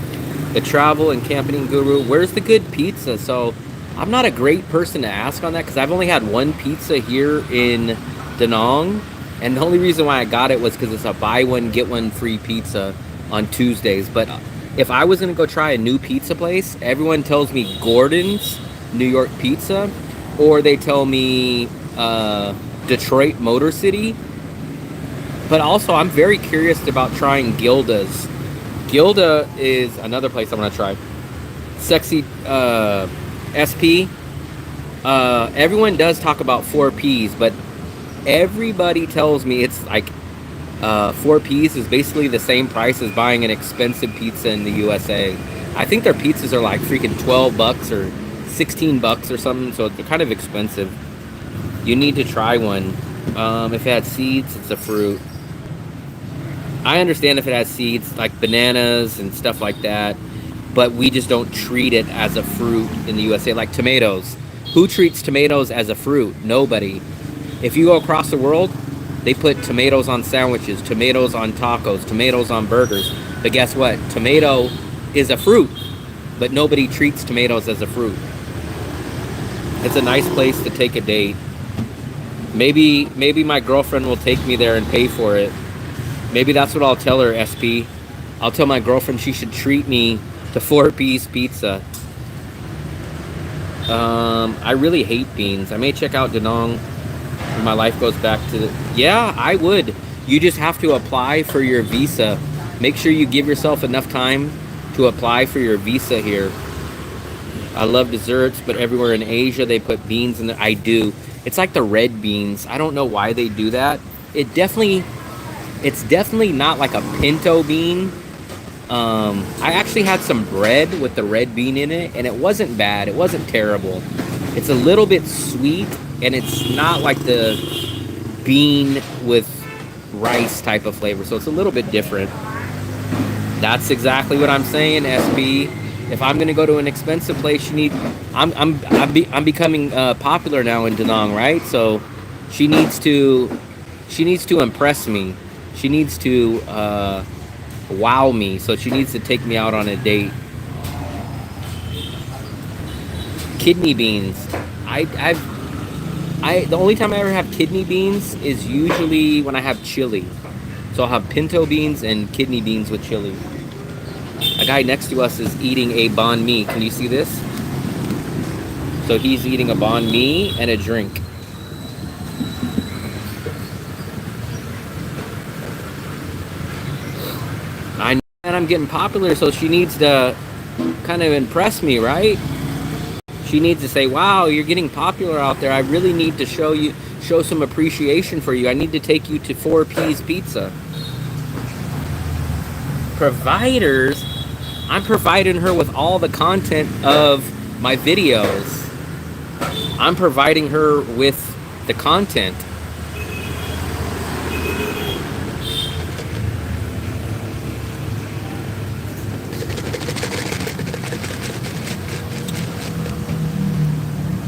The travel and camping guru, where's the good pizza? So I'm not a great person to ask on that because I've only had one pizza here in DaNang, and the only reason why I got it was because it's a buy one get one free pizza on Tuesdays. But if I was gonna go try a new pizza place, everyone tells me Gordon's New York Pizza, or they tell me Detroit Motor City. But also, I'm very curious about trying Gilda's. Gilda is another place I want to try. Sexy SP. Everyone does talk about 4Ps, but everybody tells me it's like 4Ps is basically the same price as buying an expensive pizza in the USA. I think their pizzas are like freaking $12 or $16 or something, so they're kind of expensive. You need to try one. If it had seeds, it's a fruit. I understand if it has seeds like bananas and stuff like that, but we just don't treat it as a fruit in the USA. Like tomatoes. Who treats tomatoes as a fruit? Nobody. If you go across the world, they put tomatoes on sandwiches, tomatoes on tacos, tomatoes on burgers. But guess what? Tomato is a fruit, but nobody treats tomatoes as a fruit. It's a nice place to take a date. Maybe my girlfriend will take me there and pay for it. Maybe that's what I'll tell her, SP. I'll tell my girlfriend she should treat me to 4-piece pizza. I really hate beans. I may check out DaNang when my life goes back to the... Yeah, I would. You just have to apply for your visa. Make sure you give yourself enough time to apply for your visa here. I love desserts, but everywhere in Asia they put beans in there. I do. It's like the red beans. I don't know why they do that. It's definitely not like a pinto bean. I actually had some bread with the red bean in it, and it wasn't bad. It wasn't terrible. It's a little bit sweet, and it's not like the bean with rice type of flavor, so it's a little bit different. That's exactly what I'm saying, SB. If I'm gonna go to an expensive place, you need. I'm becoming popular now in DaNang, right? So she needs to impress me. She needs to wow me. So she needs to take me out on a date. Kidney beans. The only time I ever have kidney beans is usually when I have chili. So I'll have pinto beans and kidney beans with chili. A guy next to us is eating a banh mi. Can you see this? So he's eating a banh mi and a drink. I know that I'm getting popular, so she needs to kind of impress me, right? She needs to say, wow, you're getting popular out there. I really need to show some appreciation for you. I need to take you to 4P's Pizza. Providers? I'm providing her with all the content of my videos. I'm providing her with the content.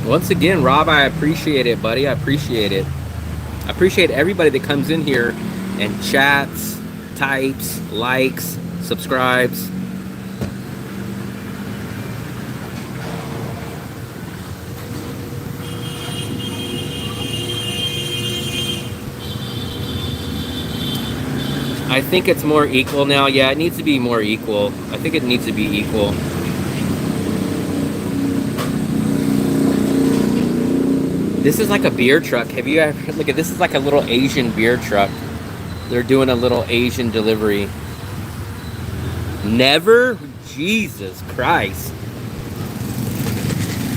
Once again, Rob, I appreciate it, buddy. I appreciate it. I appreciate everybody that comes in here and chats, types, likes, subscribes. I think it's more equal now. Yeah, it needs to be more equal. I think it needs to be equal. This is like a beer truck. Have you ever look at this? Is like a little Asian beer truck. They're doing a little Asian delivery. Never? Jesus Christ.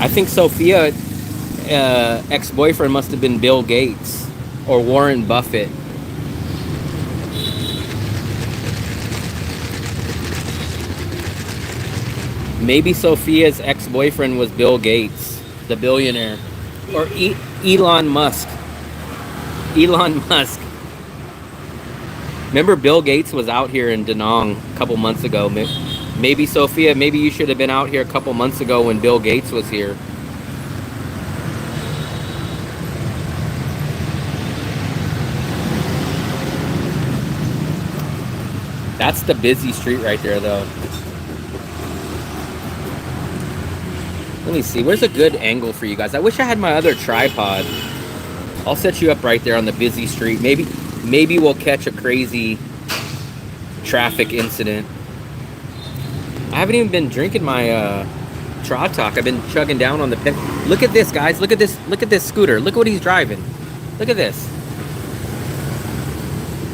I think Sophia ex-boyfriend must have been Bill Gates or Warren Buffett. Maybe Sophia's ex-boyfriend was Bill Gates, the billionaire. Or Elon Musk. Elon Musk. Remember Bill Gates was out here in DaNang a couple months ago. Maybe Sophia, maybe you should have been out here a couple months ago when Bill Gates was here. That's the busy street right there, though. Let me see. Where's a good angle for you guys? I wish I had my other tripod. I'll set you up right there on the busy street. Maybe we'll catch a crazy traffic incident. I haven't even been drinking my Trot Talk. I've been chugging down on the pen. Look at this, guys. Look at this. Look at this scooter. Look what he's driving. Look at this.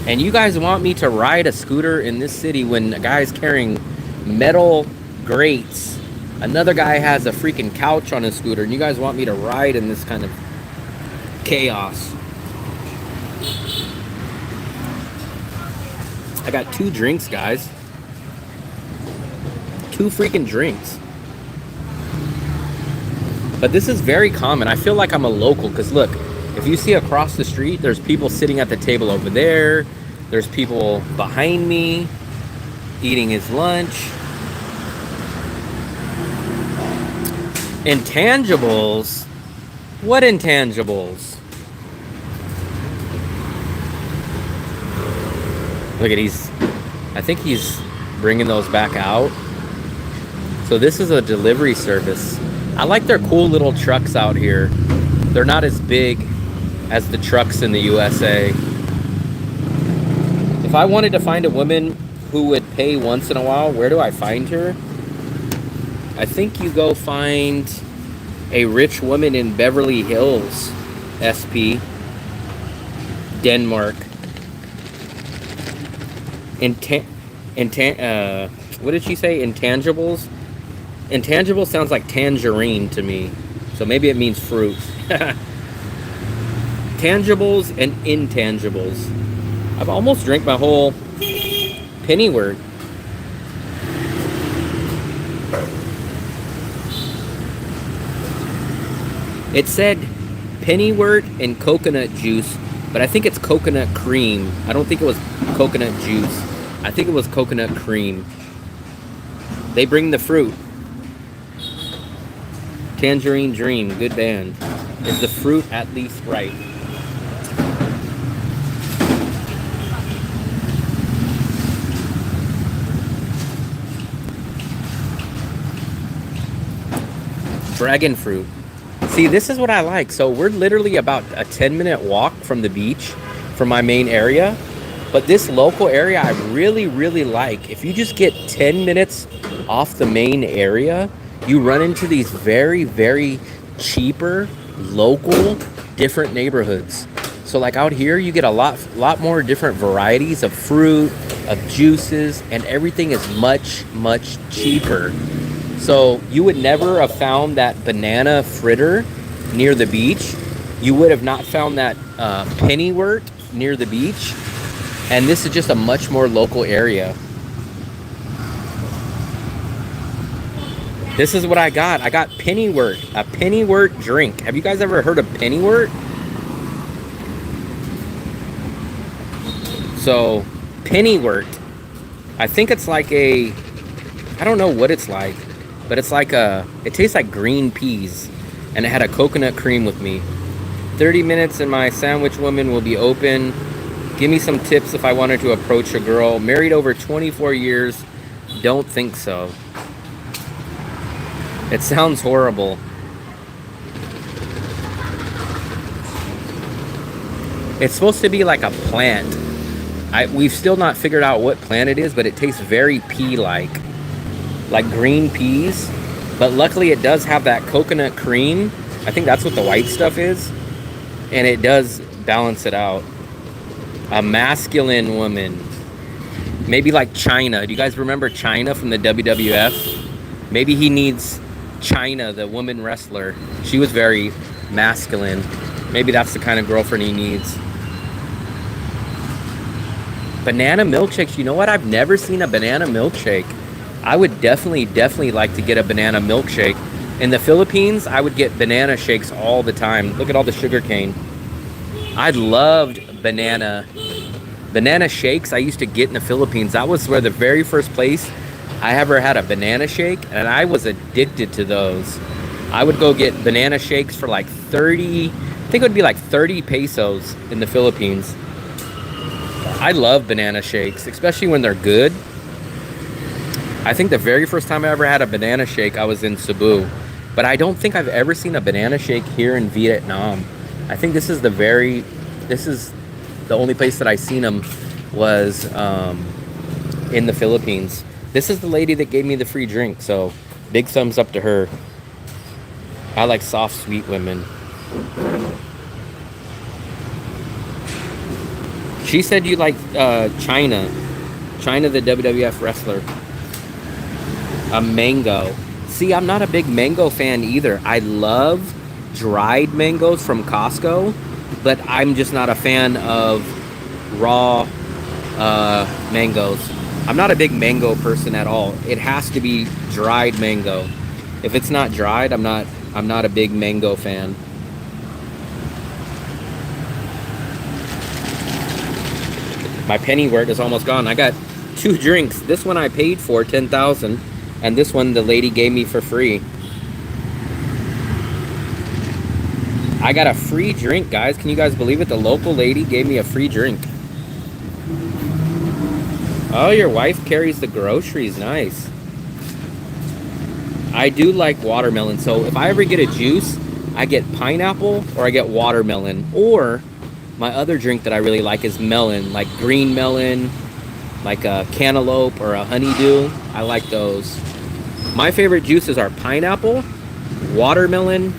And you guys want me to ride a scooter in this city when a guy's carrying metal grates? Another guy has a freaking couch on his scooter, and you guys want me to ride in this kind of chaos? I got 2 drinks, guys. 2 freaking drinks. But this is very common. I feel like I'm a local, because look, if you see across the street, there's people sitting at the table over there. There's people behind me eating his lunch. Intangibles? What intangibles? Look at I think he's bringing those back out. So this is a delivery service. I like their cool little trucks out here. They're not as big as the trucks in the USA. If I wanted to find a woman who would pay once in a while, where do I find her? I think you go find a rich woman in Beverly Hills, SP, Denmark. What did she say? Intangibles? Intangible sounds like tangerine to me. So maybe it means fruit. Tangibles and intangibles. I've almost drank my whole Pennywort. It said Pennywort and coconut juice, but I think it's coconut cream. I don't think it was coconut juice. I think it was coconut cream. They bring the fruit. Tangerine Dream, good band. Is the fruit at least right? Dragon fruit. See, this is what I like. So we're literally about a 10-minute walk from the beach, from my main area. But this local area I really, really like. If you just get 10 minutes off the main area, you run into these very, very cheaper, local, different neighborhoods. So like out here, you get a lot more different varieties of fruit, of juices, and everything is much, much cheaper. So you would never have found that banana fritter near the beach. You would have not found that Pennywort near the beach. And this is just a much more local area. This is what I got. I got Pennywort, a Pennywort drink. Have you guys ever heard of Pennywort? So, Pennywort. I think it's like I don't know what it's like, but it's like it tastes like green peas. And it had a coconut cream with me. 30 minutes and my sandwich woman will be open. Give me some tips if I wanted to approach a girl. Married over 24 years. Don't think so. It sounds horrible. It's supposed to be like a plant. We've still not figured out what plant it is, but it tastes very pea-like. Like green peas. But luckily it does have that coconut cream. I think that's what the white stuff is. And it does balance it out. A masculine woman. Maybe like China. Do you guys remember China from the WWF? Maybe he needs China, the woman wrestler. She was very masculine. Maybe that's the kind of girlfriend he needs. Banana milkshakes. You know what? I've never seen a banana milkshake. I would definitely like to get a banana milkshake. In the Philippines, I would get banana shakes all the time. Look at all the sugar cane. I loved banana shakes I used to get in the Philippines. That was where the very first place I ever had a banana shake, and I was addicted to those. I would go get banana shakes for like 30, I think it would be like 30 pesos in the Philippines. I love banana shakes, especially when they're good. I think the very first time I ever had a banana shake, I was in Cebu. But I don't think I've ever seen a banana shake here in Vietnam. I think this is the only place that I seen them was in the Philippines. This is the lady that gave me the free drink, so big thumbs up to her. I like soft, sweet women. She said you like China, the WWF wrestler. A mango. See, I'm not a big mango fan either. I love dried mangoes from Costco, but I'm just not a fan of raw mangoes. I'm not a big mango person at all. It has to be dried mango. If it's not dried, I'm not a big mango fan. My penny wort is almost gone. I got 2 drinks. This one I paid for 10,000, and this one the lady gave me for free. I got a free drink, guys. Can you guys believe it? The local lady gave me a free drink. Oh, your wife carries the groceries. Nice. I do like watermelon, so if I ever get a juice, I get pineapple or I get watermelon. Or my other drink that I really like is melon, like green melon, like a cantaloupe or a honeydew. I like those. My favorite juices are pineapple, watermelon,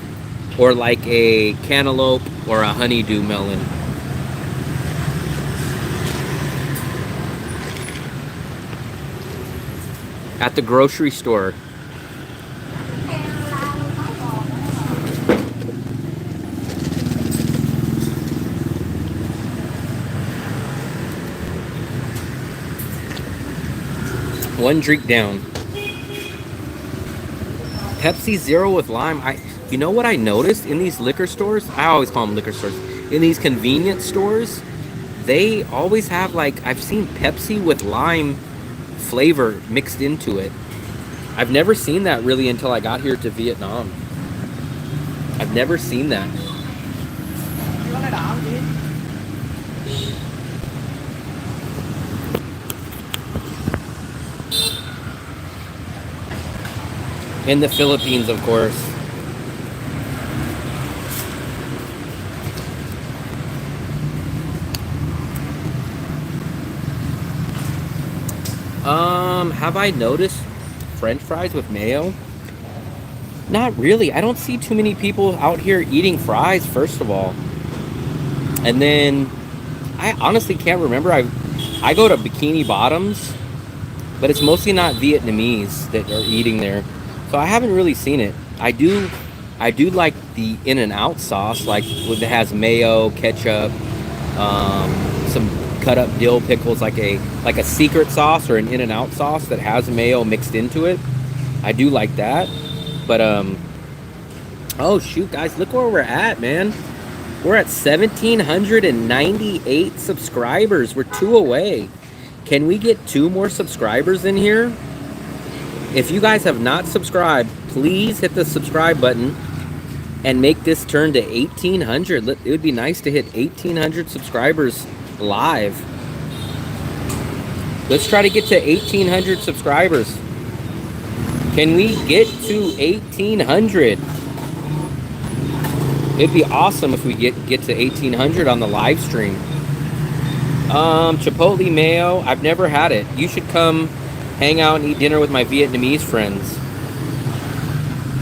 or like a cantaloupe or a honeydew melon. At the grocery store. One drink down. Pepsi Zero with lime. You know what I noticed in these liquor stores? I always call them liquor stores. In these convenience stores, they always have, like, I've seen Pepsi with lime flavor mixed into it. I've never seen that really until I got here to Vietnam. I've never seen that. In the Philippines, of course. Have I noticed French fries with mayo? Not really. I don't see too many people out here eating fries, first of all. And then, I honestly can't remember. I go to Bikini Bottoms, but it's mostly not Vietnamese that are eating there. So I haven't really seen it. I do like the In-N-Out sauce, like that has mayo, ketchup, some cut up dill pickles, like a secret sauce or an In-N-Out sauce that has mayo mixed into it. I do like that. But oh shoot, guys, look where we're at, man. We're at 1,798 subscribers. We're 2 away. Can we get 2 more subscribers in here? If you guys have not subscribed, please hit the subscribe button and make this turn to 1,800. It would be nice to hit 1,800 subscribers live. Let's try to get to 1,800 subscribers. Can we get to 1,800? It'd be awesome if we get to 1,800 on the live stream. Chipotle mayo, I've never had it. You should come hang out and eat dinner with my Vietnamese friends.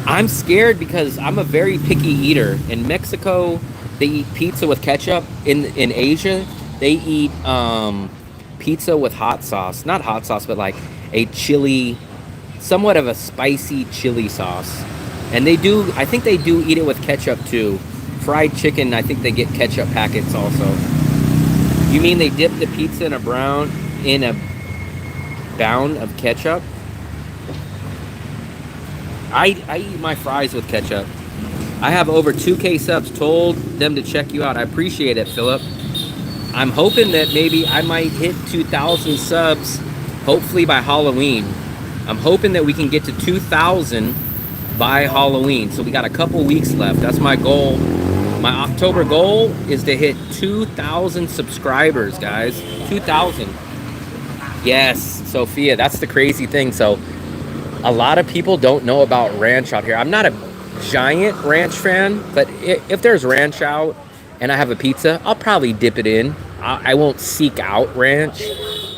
I'm scared because I'm a very picky eater. In Mexico, they eat pizza with ketchup. In Asia, they eat pizza with hot sauce. Not hot sauce, but like a chili, somewhat of a spicy chili sauce. And I think they do eat it with ketchup too. Fried chicken, I think they get ketchup packets also. You mean they dip the pizza in a bound of ketchup? I eat my fries with ketchup. I have over 2K subs. Told them to check you out. I appreciate it, Philip. I'm hoping that maybe I might hit 2,000 subs, hopefully by Halloween. I'm hoping that we can get to 2,000 by Halloween. So we got a couple weeks left. That's my goal. My October goal is to hit 2,000 subscribers, guys. 2,000. Yes, Sophia, that's the crazy thing. So a lot of people don't know about ranch out here. I'm not a giant ranch fan, but if there's ranch out and I have a pizza, I'll probably dip it in. I won't seek out ranch,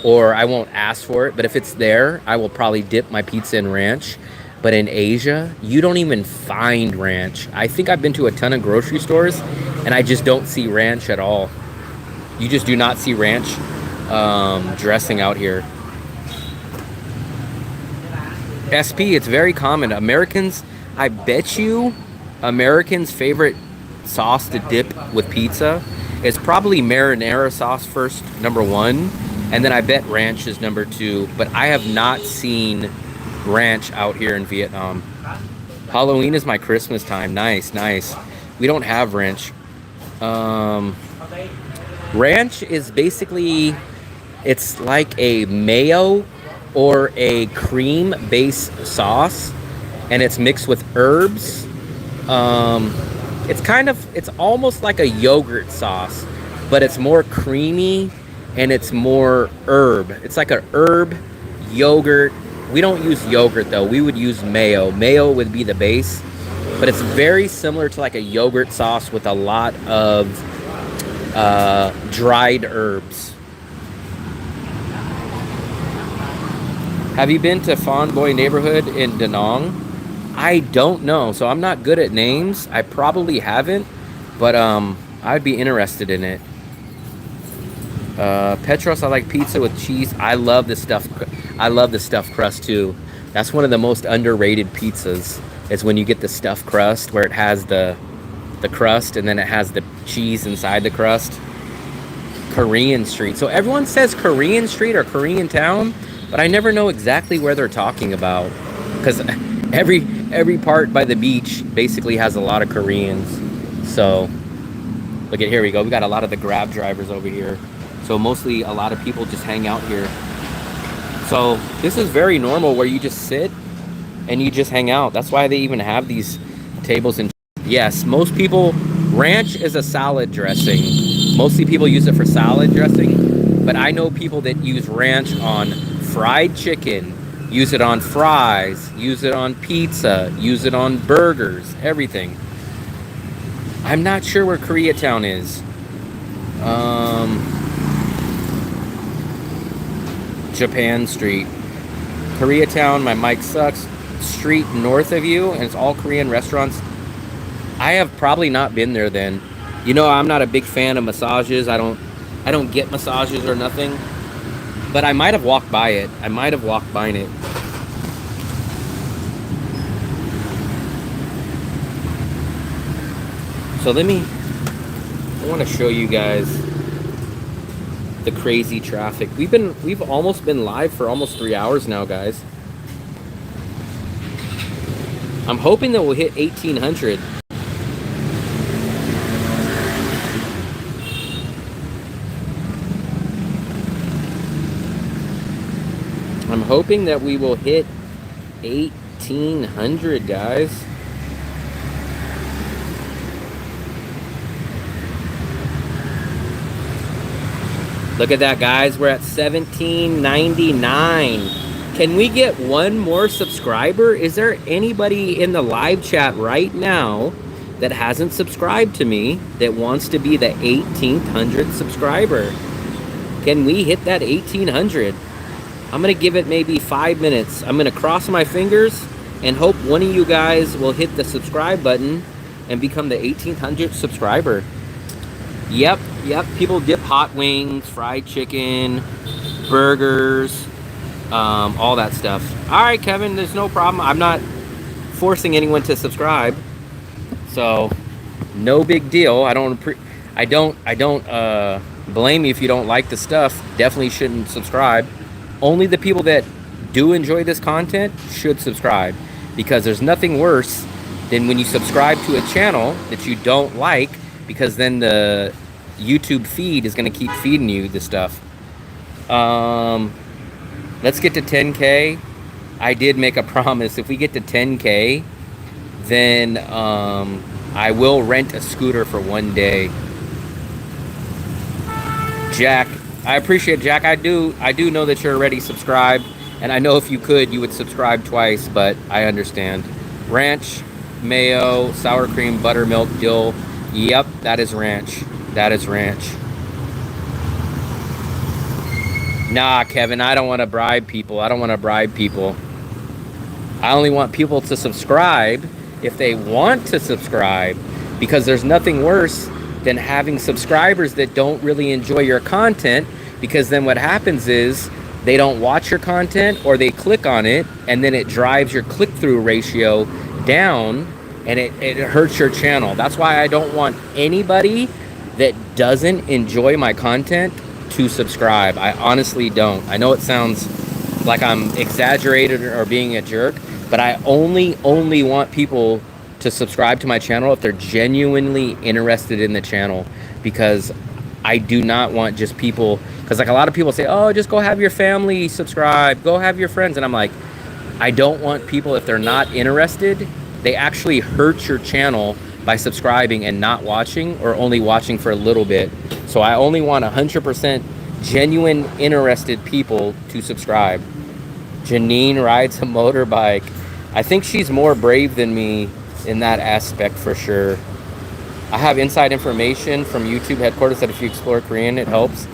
or I won't ask for it, but if it's there, I will probably dip my pizza in ranch. But in Asia, you don't even find ranch. I think I've been to a ton of grocery stores, and I just don't see ranch at all. You just do not see ranch dressing out here. SP, it's very common. Americans, I bet you Americans' favorite sauce to dip with pizza is probably marinara sauce first, number one, and then I bet ranch is number two. But I have not seen ranch out here in Vietnam. Halloween is my Christmas time. Nice, nice. We don't have ranch. Ranch is basically, it's like a mayo or a cream-based sauce, and it's mixed with herbs. It's almost like a yogurt sauce, but it's more creamy and it's more herb. It's like a herb yogurt. We don't use yogurt though. We would use mayo. Mayo would be the base, but it's very similar to like a yogurt sauce with a lot of dried herbs. Have you been to Phan Boi neighborhood in Da Nang? I don't know, so I'm not good at names. I probably haven't, but I'd be interested in it. Petros, I like pizza with cheese. I love the stuffed crust too. That's one of the most underrated pizzas, is when you get the stuffed crust, where it has the crust and then it has the cheese inside the crust. Korean Street. So everyone says Korean Street or Korean Town, but I never know exactly where they're talking about, because every part by the beach basically has a lot of Koreans. So look at, here we go. We got a lot of the Grab drivers over here. So mostly a lot of people just hang out here. So this is very normal, where you just sit and you just hang out. That's why they even have these tables. And yes, most people, ranch is a salad dressing. Mostly people use it for salad dressing, but I know people that use ranch on fried chicken, use it on fries, use it on pizza, use it on burgers, everything. I'm not sure where Koreatown is. Japan Street. Koreatown, my mic sucks. Street north of you, and it's all Korean restaurants. I have probably not been there then. You know, I'm not a big fan of massages. I don't get massages or nothing. But I might have walked by it. I might have walked by it. So I want to show you guys the crazy traffic. We've almost been live for almost 3 hours now, guys. I'm hoping that we'll hit 1,800. I'm hoping that we will hit 1,800, guys. Look at that, guys. We're at 1799. Can we get one more subscriber? Is there anybody in the live chat right now that hasn't subscribed to me that wants to be the 1,800th subscriber? Can we hit that 1,800? I'm going to give it maybe 5 minutes. I'm going to cross my fingers and hope one of you guys will hit the subscribe button and become the 1,800th subscriber. Yep. People dip hot wings, fried chicken, burgers, all that stuff. All right, Kevin, there's no problem. I'm not forcing anyone to subscribe, so no big deal. I don't blame you if you don't like the stuff. Definitely shouldn't subscribe. Only the people that do enjoy this content should subscribe, because there's nothing worse than when you subscribe to a channel that you don't like, because then the YouTube feed is going to keep feeding you the stuff. Let's get to 10K. I did make a promise. If we get to 10K, then I will rent a scooter for one day. Jack, I appreciate it, Jack. I do know that you're already subscribed, and I know if you could, you would subscribe twice, but I understand. Ranch, mayo, sour cream, buttermilk, dill. Yep, that is ranch. That is ranch. Nah, Kevin, I don't want to bribe people. I don't want to bribe people. I only want people to subscribe if they want to subscribe, because there's nothing worse than having subscribers that don't really enjoy your content, because then what happens is they don't watch your content or they click on it and then it drives your click-through ratio down and it hurts your channel. That's why I don't want anybody that doesn't enjoy my content to subscribe. I honestly don't. I know it sounds like I'm exaggerated or being a jerk, but I only want people to subscribe to my channel if they're genuinely interested in the channel, because I do not want just people, because like a lot of people say, oh, just go have your family subscribe, go have your friends, and I'm like, I don't want people, if they're not interested, they actually hurt your channel by subscribing and not watching, or only watching for a little bit. So I only want 100% genuine interested people to subscribe. Janine rides a motorbike. I think she's more brave than me in that aspect for sure. I have inside information from YouTube headquarters that if you explore Korean, it helps.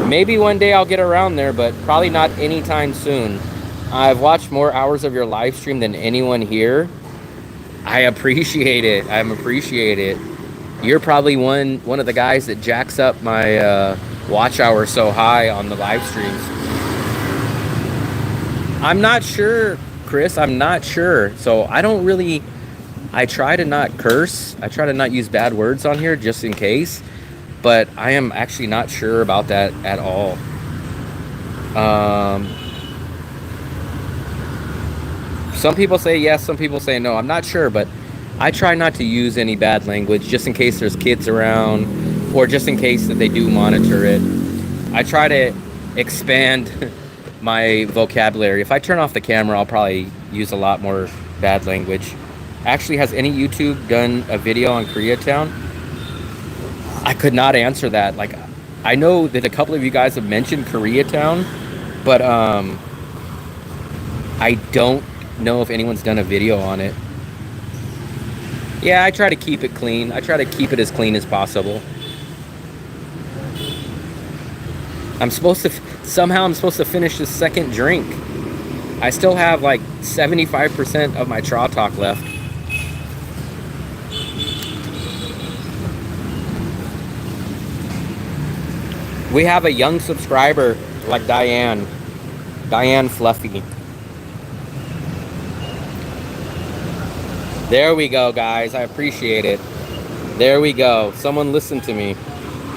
Maybe one day I'll get around there, but probably not anytime soon. I've watched more hours of your live stream than anyone here. I appreciate it. I appreciate it. You're probably one of the guys that jacks up my watch hour so high on the live streams. I'm not sure, Chris. I'm not sure. So I try to not curse. I try to not use bad words on here just in case. But I am actually not sure about that at all. Some people say yes, some people say no. I'm not sure, but I try not to use any bad language just in case there's kids around, or just in case that they do monitor it. I try to expand my vocabulary. If I turn off the camera, I'll probably use a lot more bad language. Actually, has any YouTube done a video on Koreatown? I could not answer that. Like, I know that a couple of you guys have mentioned Koreatown, but I don't know if anyone's done a video on it. Yeah, I try to keep it clean. I try to keep it as clean as possible. Somehow I'm supposed to finish the second drink. I still have like 75% of my Traw Talk left. We have a young subscriber like Diane Fluffy. There we go, guys. I appreciate it. There we go. Someone listen to me.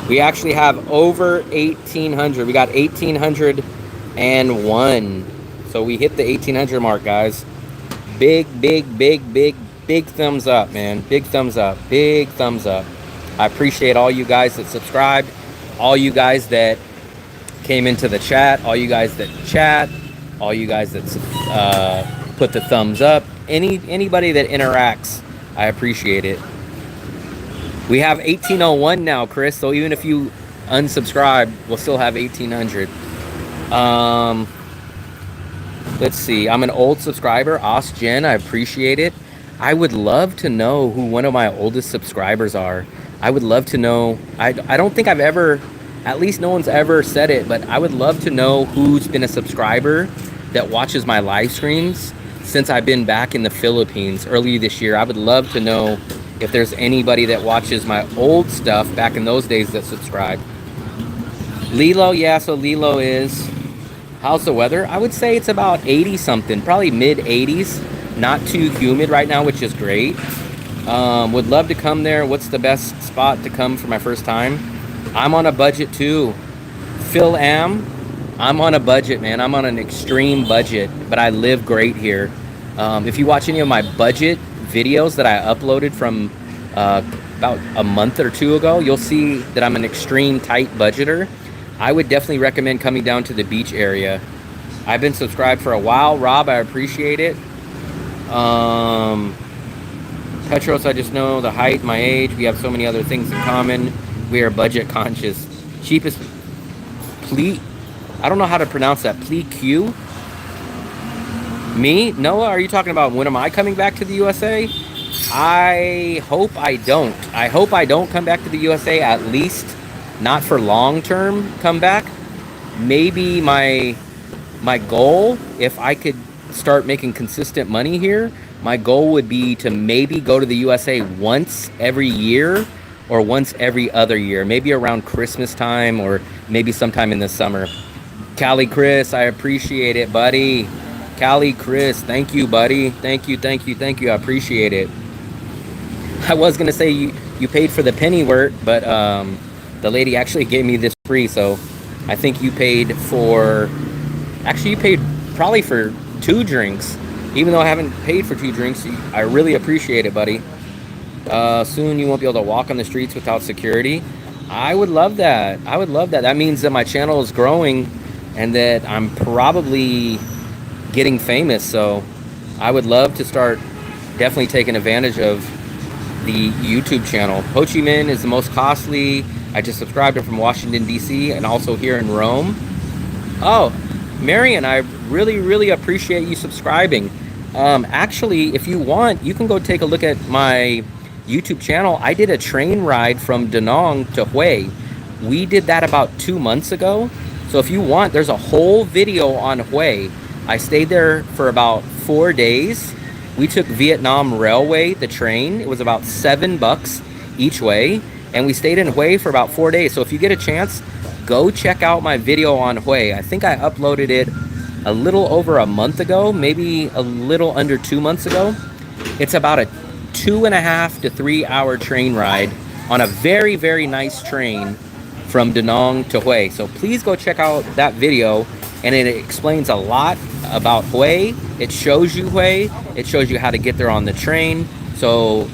We actually have over 1,800. We got 1,801. So we hit the 1,800 mark, guys. Big thumbs up, man. Big thumbs up. Big thumbs up. I appreciate all you guys that subscribed. All you guys that came into the chat. All you guys that chat. All you guys that put the thumbs up. Anybody that interacts, I appreciate it. We have 1,801 now, Chris. So even if you unsubscribe, we'll still have 1,800. Let's see. I'm an old subscriber, Jen. I appreciate it. I would love to know who one of my oldest subscribers are. I would love to know. I don't think I've ever, at least no one's ever said it, but I would love to know who's been a subscriber that watches my live streams since I've been back in the Philippines early this year. I would love to know if there's anybody that watches my old stuff back in those days that subscribed. Lilo, yeah, so Lilo is, how's the weather? I would say it's about 80 something, probably mid 80s. Not too humid right now, which is great. Would love to come there. What's the best spot to come for my first time? I'm on a budget too. Phil I'm on a budget, man. I'm on an extreme budget, but I live great here. If you watch any of my budget videos that I uploaded from about a month or two ago, you'll see that I'm an extreme tight budgeter. I would definitely recommend coming down to the beach area. I've been subscribed for a while. Rob, I appreciate it. Petros, I just know the height, my age. We have so many other things in common. We are budget conscious. Cheapest plea. I don't know how to pronounce that. Plea Q. Me? Noah, are you talking about when am I coming back to the USA? I hope I don't. I hope I don't come back to the USA, at least not for long-term comeback. Maybe my goal, if I could start making consistent money here, my goal would be to maybe go to the USA once every year or once every other year, maybe around Christmas time or maybe sometime in the summer. Callie Chris, I appreciate it, buddy. Callie Chris, thank you, buddy. Thank you, thank you, thank you. I appreciate it. I was gonna say you paid for the Pennyworth, but the lady actually gave me this free, so I think you paid for. Actually, you paid probably for 2 drinks, even though I haven't paid for 2 drinks. I really appreciate it, buddy. Soon you won't be able to walk on the streets without security. I would love that. I would love that. That means that my channel is growing and that I'm probably getting famous. So I would love to start definitely taking advantage of the YouTube channel. Ho Chi Minh is the most costly. I just subscribed from Washington, D.C. and also here in Rome. Oh, Marion, I really appreciate you subscribing. Actually, if you want, you can go take a look at my YouTube channel. I did a train ride from DaNang to Hue. We did that about 2 months ago. So if you want, there's a whole video on Hue. I stayed there for about 4 days. We took Vietnam Railway, the train. It was about $7 each way. And we stayed in Hue for about 4 days. So if you get a chance, go check out my video on Hue. I think I uploaded it a little over a month ago, maybe a little under 2 months ago. It's about a 2.5 to 3 hour train ride on a very nice train from DaNang to Hue. So please go check out that video, and it explains a lot about Hue. It shows you Hue. It shows you how to get there on the train. So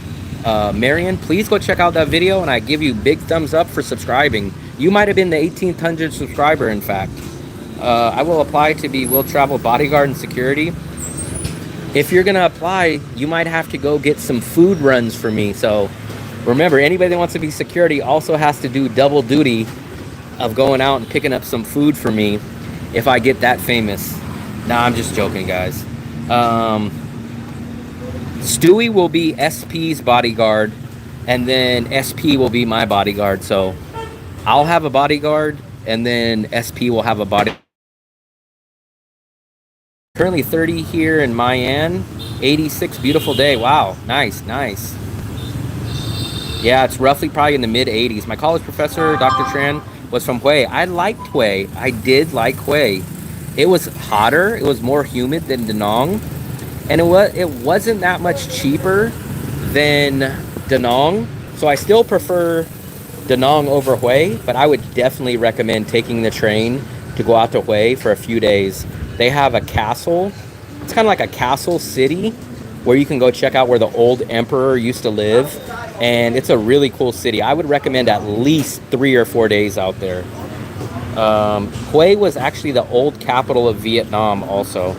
Marion, please go check out that video, and I give you big thumbs up for subscribing. You might have been the 1800th subscriber, in fact. I will apply to be Will Travel Bodyguard and Security. If you're gonna apply, you might have to go get some food runs for me. So remember, anybody that wants to be security also has to do double duty of going out and picking up some food for me if I get that famous. Nah, I'm just joking, guys. Stewie will be SP's bodyguard, and then SP will be my bodyguard. So I'll have a bodyguard, and then SP will have a bodyguard. Currently 30 here in Mayan, 86, beautiful day. Wow, nice. Yeah, it's roughly probably in the mid 80s. My college professor, Dr. Tran, was from Hue. I liked Hue. I did like Hue. It was hotter. It was more humid than DaNang, and it wasn't that much cheaper than DaNang. So I still prefer DaNang over Hue, but I would definitely recommend taking the train to go out to Hue for a few days. They have a castle. It's kind of like a castle city where you can go check out where the old emperor used to live. And it's a really cool city. I would recommend at least 3 or 4 days out there. Hue was actually the old capital of Vietnam also.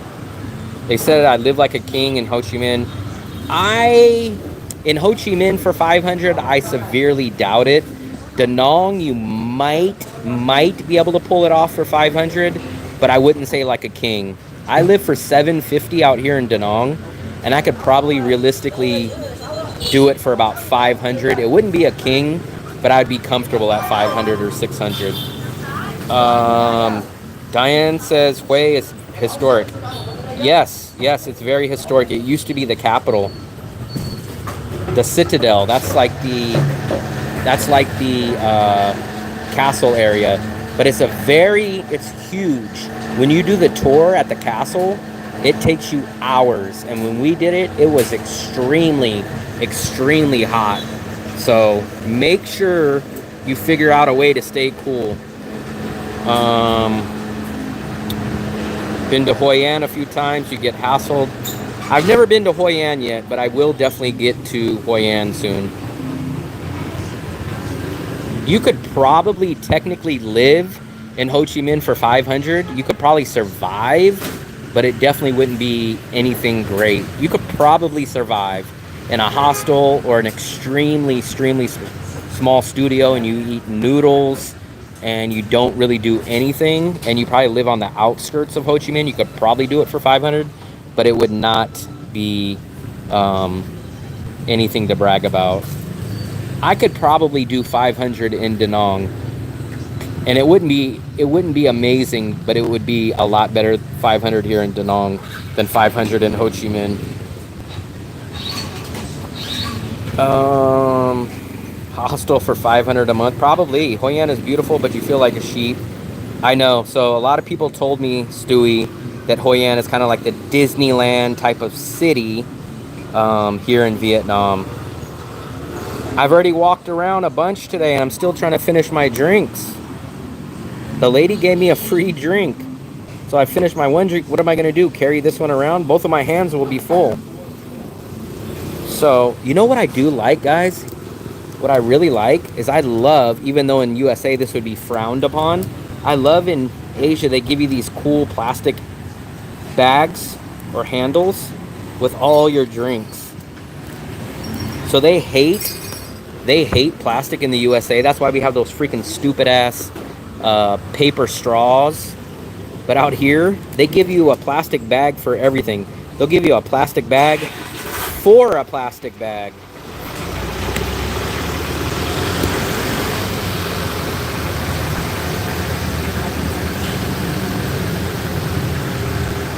They said I live like a king in Ho Chi Minh. In Ho Chi Minh for 500, I severely doubt it. DaNang, you might be able to pull it off for 500. But I wouldn't say like a king. I live for 750 out here in DaNang, and I could probably realistically do it for about 500. It wouldn't be a king, but I'd be comfortable at 500 or 600. Diane says Hue is historic. Yes, it's very historic. It used to be the capital, the citadel. That's like the castle area. But it's huge. When you do the tour at the castle, it takes you hours. And when we did it, it was extremely hot. So make sure you figure out a way to stay cool. Been to Hoi An a few times, you get hassled. I've never been to Hoi An yet, but I will definitely get to Hoi An soon. You could probably technically live in Ho Chi Minh for 500. You could probably survive, but it definitely wouldn't be anything great. You could probably survive in a hostel or an extremely small studio, and you eat noodles and you don't really do anything, and you probably live on the outskirts of Ho Chi Minh. You could probably do it for 500, but it would not be anything to brag about. I could probably do 500 in DaNang, and it wouldn't be amazing, but it would be a lot better 500 here in DaNang than 500 in Ho Chi Minh. Hostel for 500 a month, probably. Hoi An is beautiful, but you feel like a sheep. I know. So a lot of people told me, Stewie, that Hoi An is kind of like the Disneyland type of city here in Vietnam. I've already walked around a bunch today, and I'm still trying to finish my drinks. The lady gave me a free drink, so I finished my one drink. What am I going to do? Carry this one around? Both of my hands will be full. So, you know what I do like, guys? What I really like is I love, even though in USA this would be frowned upon, I love in Asia they give you these cool plastic bags or handles with all your drinks. So they hate plastic in the USA. That's why we have those freaking stupid ass paper straws. But out here, they give you a plastic bag for everything. They'll give you a plastic bag for a plastic bag.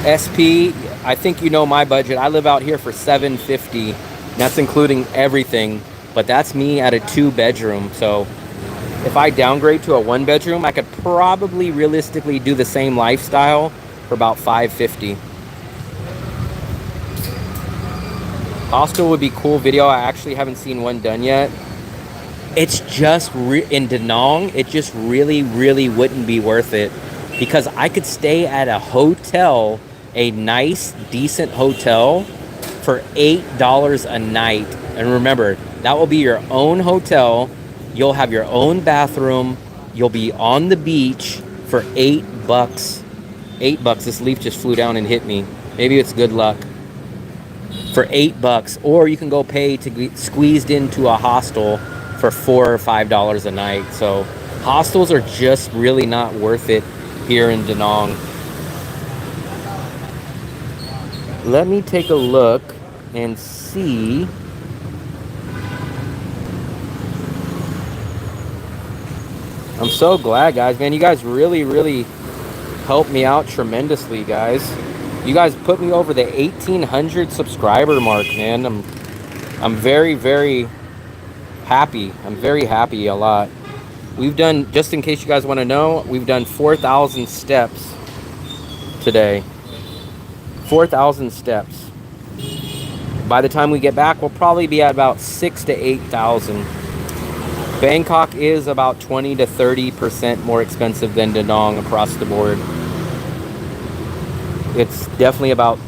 SP, I think you know my budget. I live out here for $750. That's including everything, but that's me at a 2-bedroom. So if I downgrade to a 1-bedroom, I could probably realistically do the same lifestyle for about $550. Hostel would be cool video. I actually haven't seen one done yet. It's just in DaNang, it just really wouldn't be worth it, because I could stay at a hotel, a nice, decent hotel, for $8 a night. And remember, that will be your own hotel. You'll have your own bathroom. You'll be on the beach for $8. $8. This leaf just flew down and hit me. Maybe it's good luck. For $8. Or you can go pay to get squeezed into a hostel for $4 or $5 a night. So hostels are just really not worth it here in DaNang. Let me take a look and see. I'm so glad, guys, man. You guys really helped me out tremendously, guys. You guys put me over the 1,800 subscriber mark, man. I'm very happy. I'm very happy a lot. We've done, just in case you guys want to know, we've done 4,000 steps today. 4,000 steps. By the time we get back, we'll probably be at about 6,000 to 8,000. Bangkok is about 20 to 30% more expensive than DaNang across the board. It's definitely about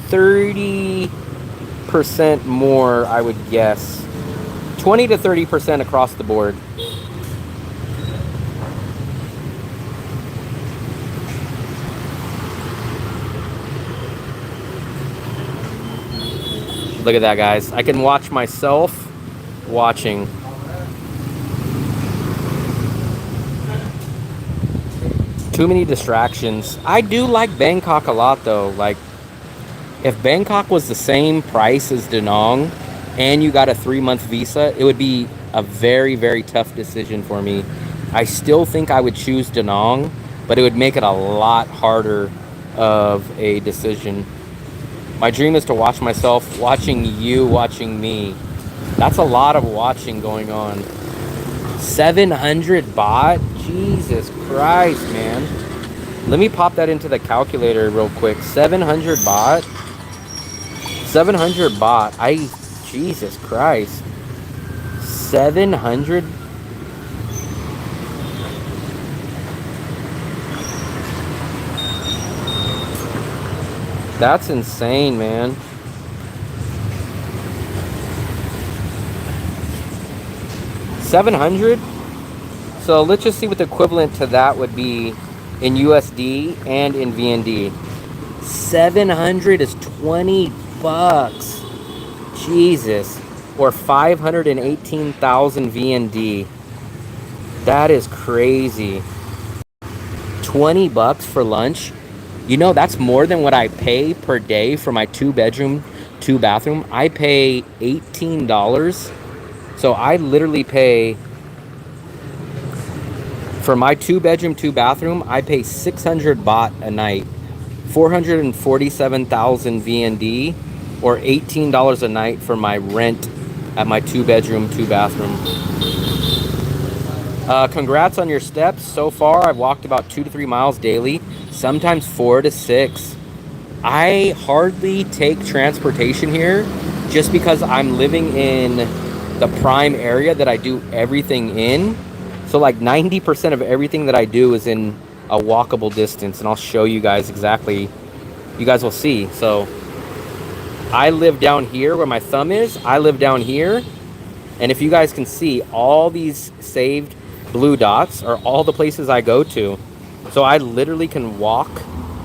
30% more, I would guess. 20 to 30% across the board. Look at that, guys. I can watch myself watching. Too many distractions. I do like Bangkok a lot, though. Like, if Bangkok was the same price as DaNang and you got a 3-month visa, it would be a very tough decision for me. I still think I would choose DaNang, but it would make it a lot harder of a decision. My dream is to watch myself watching you watching me. That's a lot of watching going on. 700 baht? Jesus Christ, man. Let me pop that into the calculator real quick. 700 baht? 700 baht. Jesus Christ. 700? That's insane, man. $700? So let's just see what the equivalent to that would be in USD and in VND. 700 is 20 bucks. Jesus. Or 518,000 VND. That is crazy. 20 bucks for lunch. You know, that's more than what I pay per day for my 2-bedroom, 2-bathroom. I pay $18. So I literally pay, for my 2-bedroom, 2-bathroom, I pay 600 baht a night, 447,000 VND, or $18 a night for my rent at my 2-bedroom, 2-bathroom. Congrats on your steps. So far, I've walked about 2 to 3 miles daily, sometimes 4 to 6. I hardly take transportation here just because I'm living in the prime area that I do everything in. So like 90% of everything that I do is in a walkable distance, and I'll show you guys exactly. You guys will see. So I live down here where my thumb is. I live down here, and if you guys can see, all these saved blue dots are all the places I go to. So I literally can walk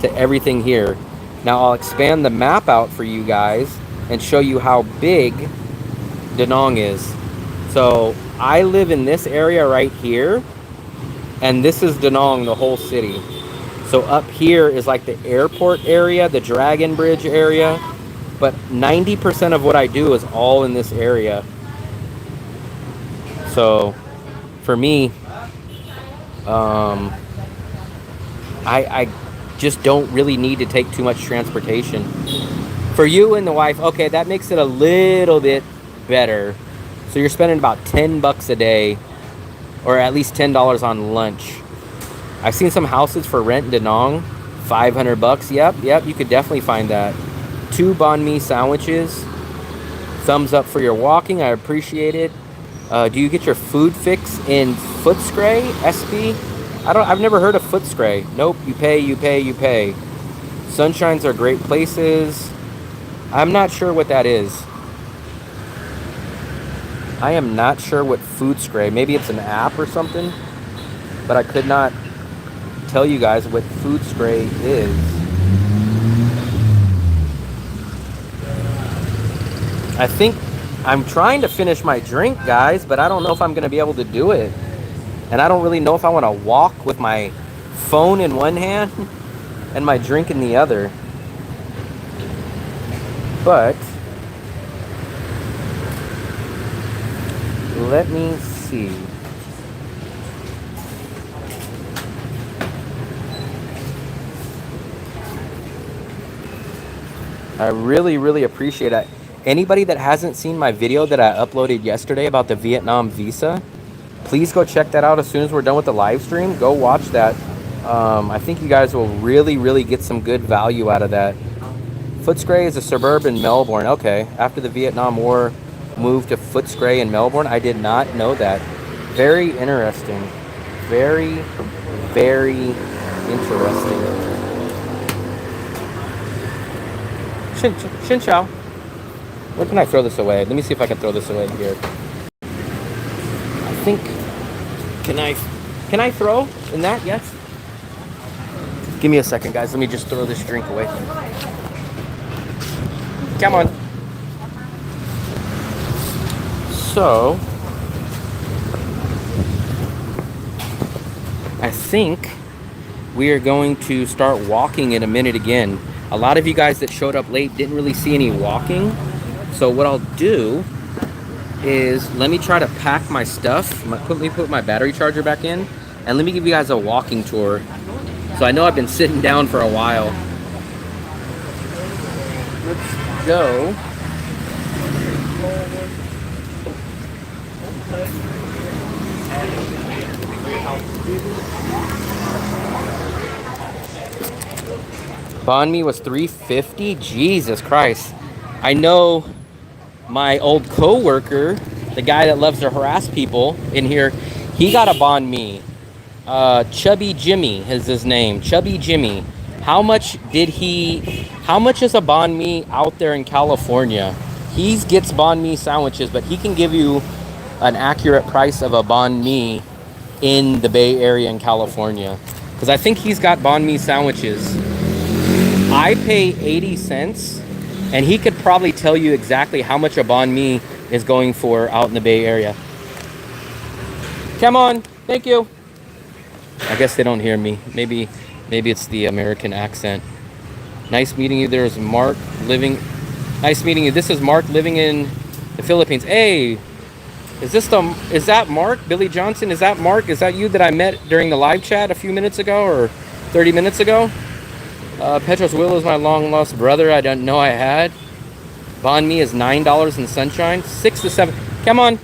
to everything here. Now I'll expand the map out for you guys and show you how big DaNang is. So I live in this area right here, and this is DaNang, the whole city. So up here is like the airport area, the Dragon Bridge area, but 90% of what I do is all in this area. So for me, I just don't really need to take too much transportation. For you and the wife, okay, that makes it a little bit better. So you're spending about 10 bucks a day, or at least $10 on lunch. I've seen some houses for rent in DaNang, 500 bucks. Yep, you could definitely find that. 2 banh mi sandwiches. Thumbs up for your walking, I appreciate it. Do you get your food fix in Footscray, SB? I've never heard of Footscray. Nope, you pay. Sunshines are great places. I'm not sure what that is. I am not sure what Footscray. Maybe it's an app or something, but I could not tell you guys what Footscray is. I think I'm trying to finish my drink, guys, but I don't know if I'm going to be able to do it. And I don't really know if I want to walk with my phone in one hand and my drink in the other. But let me see. I really appreciate it. Anybody that hasn't seen my video that I uploaded yesterday about the Vietnam visa, please go check that out as soon as we're done with the live stream. Go watch that. I think you guys will really get some good value out of that. Footscray is a suburb in Melbourne. Okay, after the Vietnam War, moved to Footscray in Melbourne. I did not know that. Very interesting. Very interesting. Xin chào. Where can I throw this away? Let me see if I can throw this away here. I think, can I throw in that? Yes. Give me a second, guys. Let me just throw this drink away. Come on. So, I think we are going to start walking in a minute again. A lot of you guys that showed up late didn't really see any walking. So what I'll do is let me try to pack my stuff. Let me put my battery charger back in, and let me give you guys a walking tour. So I know I've been sitting down for a while. Let's go. Banh mi was $3.50. Jesus Christ. I know my old co-worker, the guy that loves to harass people in here, he got a banh mi. Chubby Jimmy is his name. Chubby Jimmy. How much is a banh mi out there in California? He gets banh mi sandwiches, but he can give you an accurate price of a banh mi in the Bay Area in California. Because I think he's got banh mi sandwiches. I pay 80 cents, and he could probably tell you exactly how much a banh mi is going for out in the Bay Area. Come on, thank you. I guess they don't hear me. Maybe Maybe it's the American accent. Nice meeting you. There's Mark living. Nice meeting you. This is Mark living in the Philippines. Hey, is that Mark? Billy Johnson? Is that Mark? Is that you that I met during the live chat a few minutes ago or 30 minutes ago? Petros Will is my long lost brother. I didn't know I had. Banh mi is $9 in Sunshine. 6 to 7. Come on.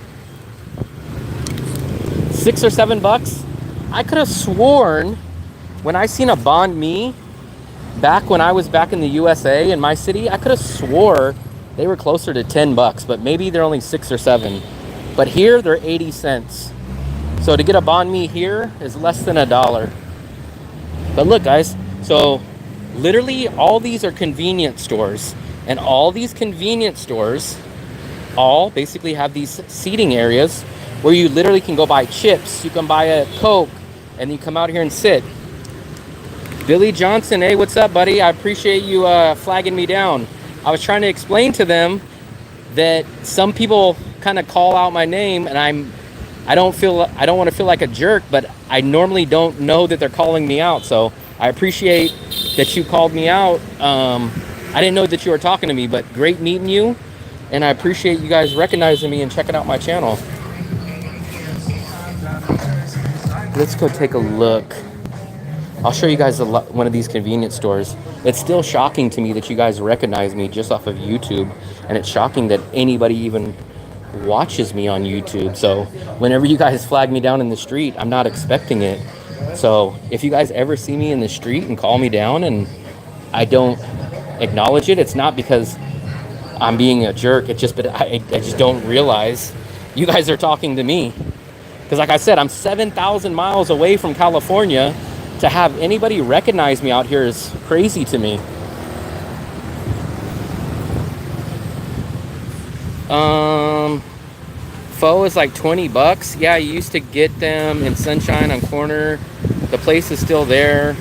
6 or 7 bucks. I could have sworn when I seen a banh mi back when I was back in the USA in my city, I could have swore they were closer to 10 bucks, but maybe they're only 6 or 7. But here they're 80 cents. So to get a banh mi here is less than $1. But look, guys, so literally all these are convenience stores, and all these convenience stores all basically have these seating areas where you literally can go buy chips, you can buy a Coke, and you come out here and sit. Billy Johnson, hey, what's up, buddy? I appreciate you flagging me down. I was trying to explain to them that some people kind of call out my name, and I don't want to feel like a jerk, but I normally don't know that they're calling me out. So I appreciate that you called me out. I didn't know that you were talking to me, but great meeting you, and I appreciate you guys recognizing me and checking out my channel. Let's go take a look. I'll show you guys one of these convenience stores. It's still shocking to me that you guys recognize me just off of YouTube, and it's shocking that anybody even watches me on YouTube. So whenever you guys flag me down in the street, I'm not expecting it. So if you guys ever see me in the street and call me down and I don't acknowledge it, it's not because I'm being a jerk. It's just, but I just don't realize you guys are talking to me. Because like I said, I'm 7,000 miles away from California. To have anybody recognize me out here is crazy to me. Pho is like 20 bucks. Yeah, I used to get them in Sunshine on Corner. The place is still there.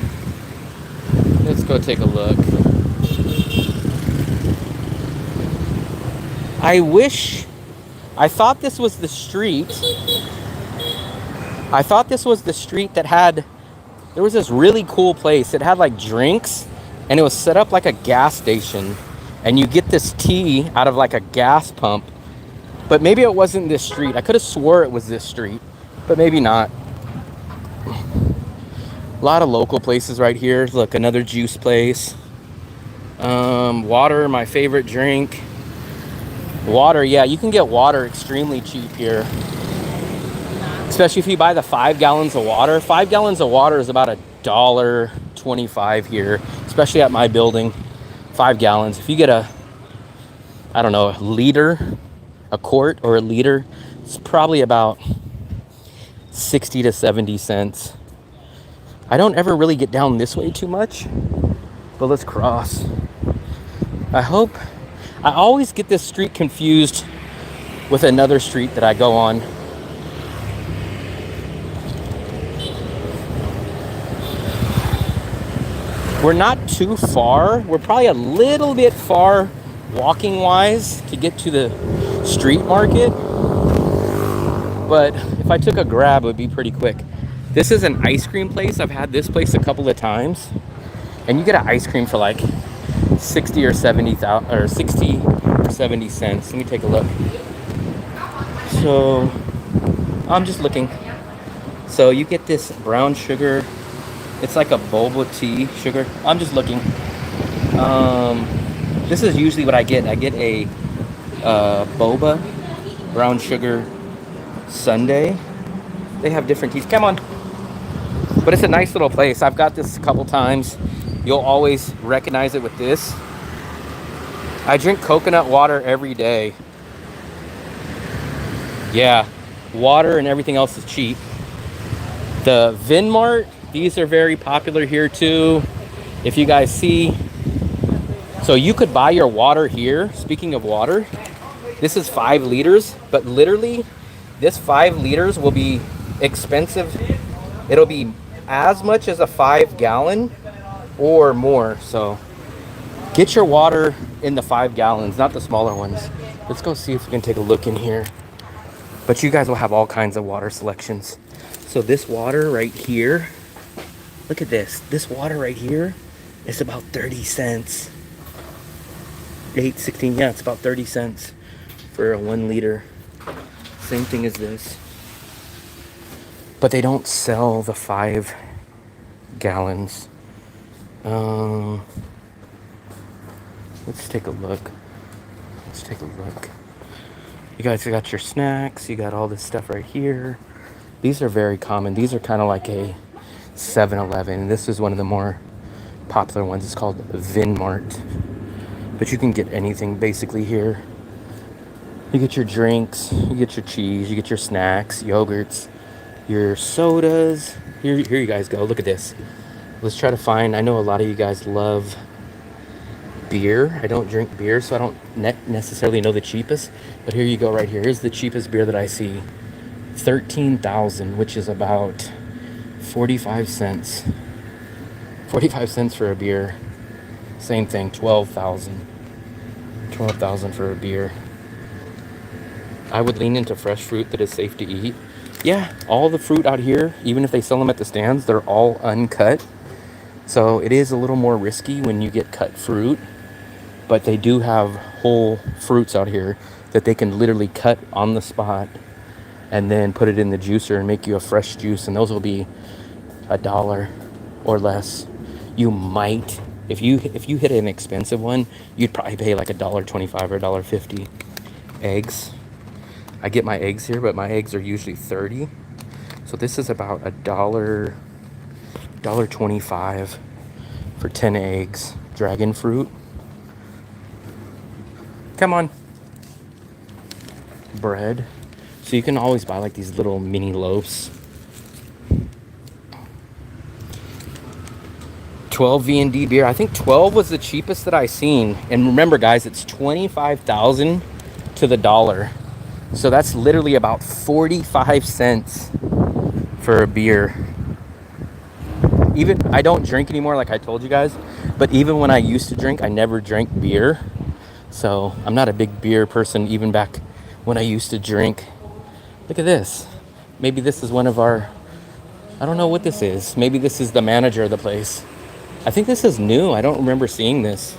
Let's go take a look. I thought this was the street. I thought this was the street that had, there was this really cool place. It had like drinks, and it was set up like a gas station, and you get this tea out of like a gas pump. But maybe it wasn't this street. I could have swore it was this street, but maybe not. A lot of local places right here. Look, another juice place. Water, my favorite drink. Water, yeah, you can get water extremely cheap here. Especially if you buy the 5 gallons of water. 5 gallons of water is about $1.25 here, especially at my building. 5 gallons. If you get a liter, a quart or a liter, it's probably about 60 to 70 cents. I don't ever really get down this way too much, but let's cross. I always get this street confused with another street that I go on. We're not too far. We're probably a little bit far walking wise to get to the street market. But if I took a grab, it would be pretty quick. This is an ice cream place. I've had this place a couple of times. And you get an ice cream for like 60 or 70 cents. Let me take a look. So I'm just looking. So you get this brown sugar. It's like a boba tea sugar. I'm just looking. This is usually what I get. I get a boba brown sugar sundae. They have different teas. Come on. But it's a nice little place. I've got this a couple times. You'll always recognize it with this. I drink coconut water every day. Yeah, water and everything else is cheap. The Vinmart, these are very popular here too. If you guys see, so you could buy your water here. Speaking of water, this is 5 liters, but literally this 5 liters will be expensive. It'll be as much as a 5 gallon or more. So get your water in the 5 gallons, not the smaller ones. Let's go see if we can take a look in here. But you guys will have all kinds of water selections. So this water right here Look at this. This water right here is about 30 cents. 8.16. Yeah, it's about 30 cents for a 1 liter. Same thing as this. But they don't sell the 5 gallons. Let's take a look. Let's take a look. You guys got your snacks. You got all this stuff right here. These are very common. These are kind of like a 7-Eleven. This is one of the more popular ones. It's called Vinmart. But you can get anything basically here. You get your drinks, you get your cheese, you get your snacks, yogurts, your sodas. Here you guys go. Look at this. Let's try to find, I know a lot of you guys love beer. I don't drink beer, so I don't necessarily know the cheapest. But here you go right here. Here's the cheapest beer that I see. 13,000, which is about 45 cents. 45 cents for a beer. Same thing, 12,000. 12,000 for a beer. I would lean into fresh fruit that is safe to eat. Yeah, all the fruit out here, even if they sell them at the stands, they're all uncut. So it is a little more risky when you get cut fruit. But they do have whole fruits out here that they can literally cut on the spot and then put it in the juicer and make you a fresh juice. And those will be $1 or less. You might, if you hit an expensive one, you'd probably pay like $1.25 or $1.50. Eggs. I get my eggs here, but my eggs are usually 30. So this is about $1.25 for 10 eggs. Dragon fruit. Come on. Bread. So you can always buy like these little mini loaves. 12 V&D beer. I think 12 was the cheapest that I seen. And remember guys, it's 25,000 to the dollar. So that's literally about 45 cents for a beer. Even, I don't drink anymore like I told you guys, but even when I used to drink, I never drank beer. So I'm not a big beer person even back when I used to drink. Look at this. Maybe this is one of our, I don't know what this is. Maybe this is the manager of the place. I think this is new. I don't remember seeing this.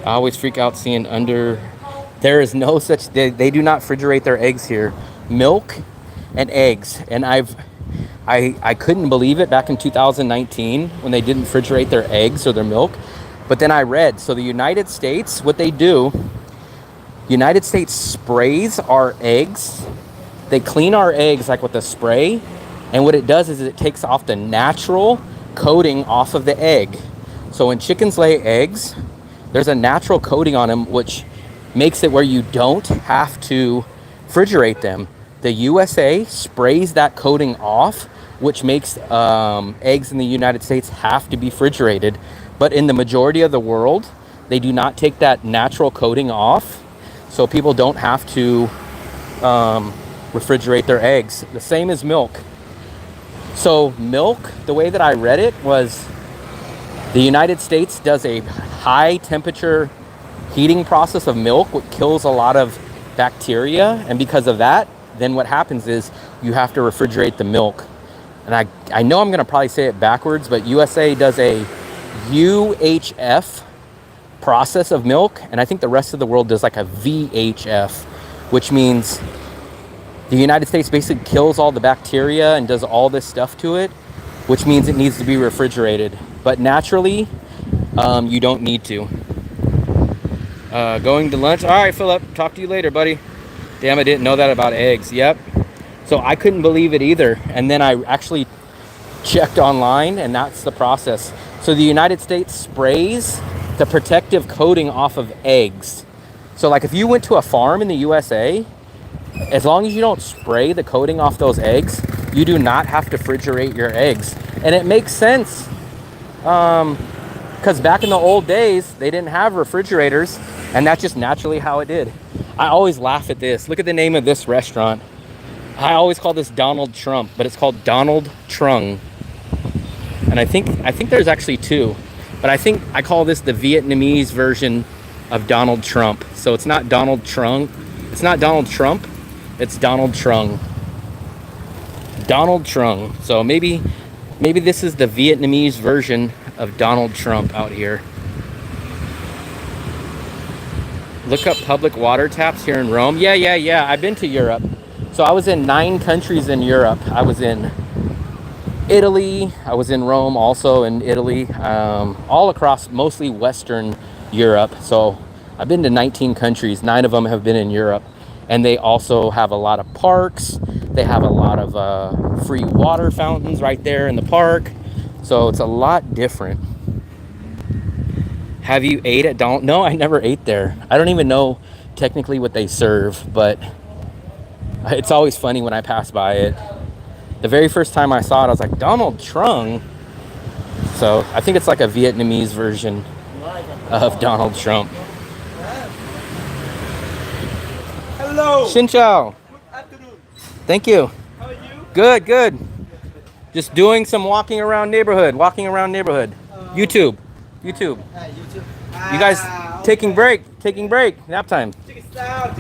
I always freak out seeing there is no such, they do not refrigerate their eggs here. Milk and eggs. And I couldn't believe it back in 2019 when they didn't refrigerate their eggs or their milk. But then I read, so the United States, what they do, United States sprays our eggs. They clean our eggs like with a spray. And what it does is it takes off the natural coating off of the egg. So when chickens lay eggs, there's a natural coating on them, which makes it where you don't have to refrigerate them. The USA sprays that coating off, which makes eggs in the United States have to be refrigerated. But in the majority of the world, they do not take that natural coating off. So people don't have to refrigerate their eggs. The same as milk. So milk, the way that I read it was the United States does a high temperature heating process of milk, which kills a lot of bacteria. And because of that, then what happens is you have to refrigerate the milk. And I know I'm going to probably say it backwards, but USA does a UHF process of milk. And I think the rest of the world does like a VHF, which means the United States basically kills all the bacteria and does all this stuff to it, which means it needs to be refrigerated. But naturally, you don't need to. Going to lunch. All right, Philip, talk to you later, buddy. Damn, I didn't know that about eggs. Yep. So I couldn't believe it either. And then I actually checked online, and that's the process. So the United States sprays the protective coating off of eggs. So like if you went to a farm in the USA, as long as you don't spray the coating off those eggs, you do not have to refrigerate your eggs. And it makes sense. Because back in the old days, they didn't have refrigerators, and that's just naturally how it did. I always laugh at this. Look at the name of this restaurant. I always call this Donald Trump, but it's called Donald Trung. And I think there's actually two, but I think I call this the Vietnamese version of Donald Trump. So it's not Donald Trung. It's not Donald Trump. It's Donald Trung. Donald Trump. So maybe this is the Vietnamese version of Donald Trump out here. Look up public water taps here in Rome. Yeah. I've been to Europe. So I was in 9 countries in Europe. I was in Italy. I was in Rome, also in Italy. All across mostly Western Europe. So I've been to 19 countries. 9 of them have been in Europe. And they also have a lot of parks. They have a lot of free water fountains right there in the park. So it's a lot different. Have you ate at Donald? No, I never ate there. I don't even know technically what they serve, but it's always funny when I pass by it. The very first time I saw it, I was like, Donald Trump? So I think it's like a Vietnamese version of Donald Trump. Hello. Xin chào. Good afternoon. Thank you. How are you? Good. Just doing some walking around neighborhood. YouTube. YouTube. You guys taking break. Nap time. Take it down.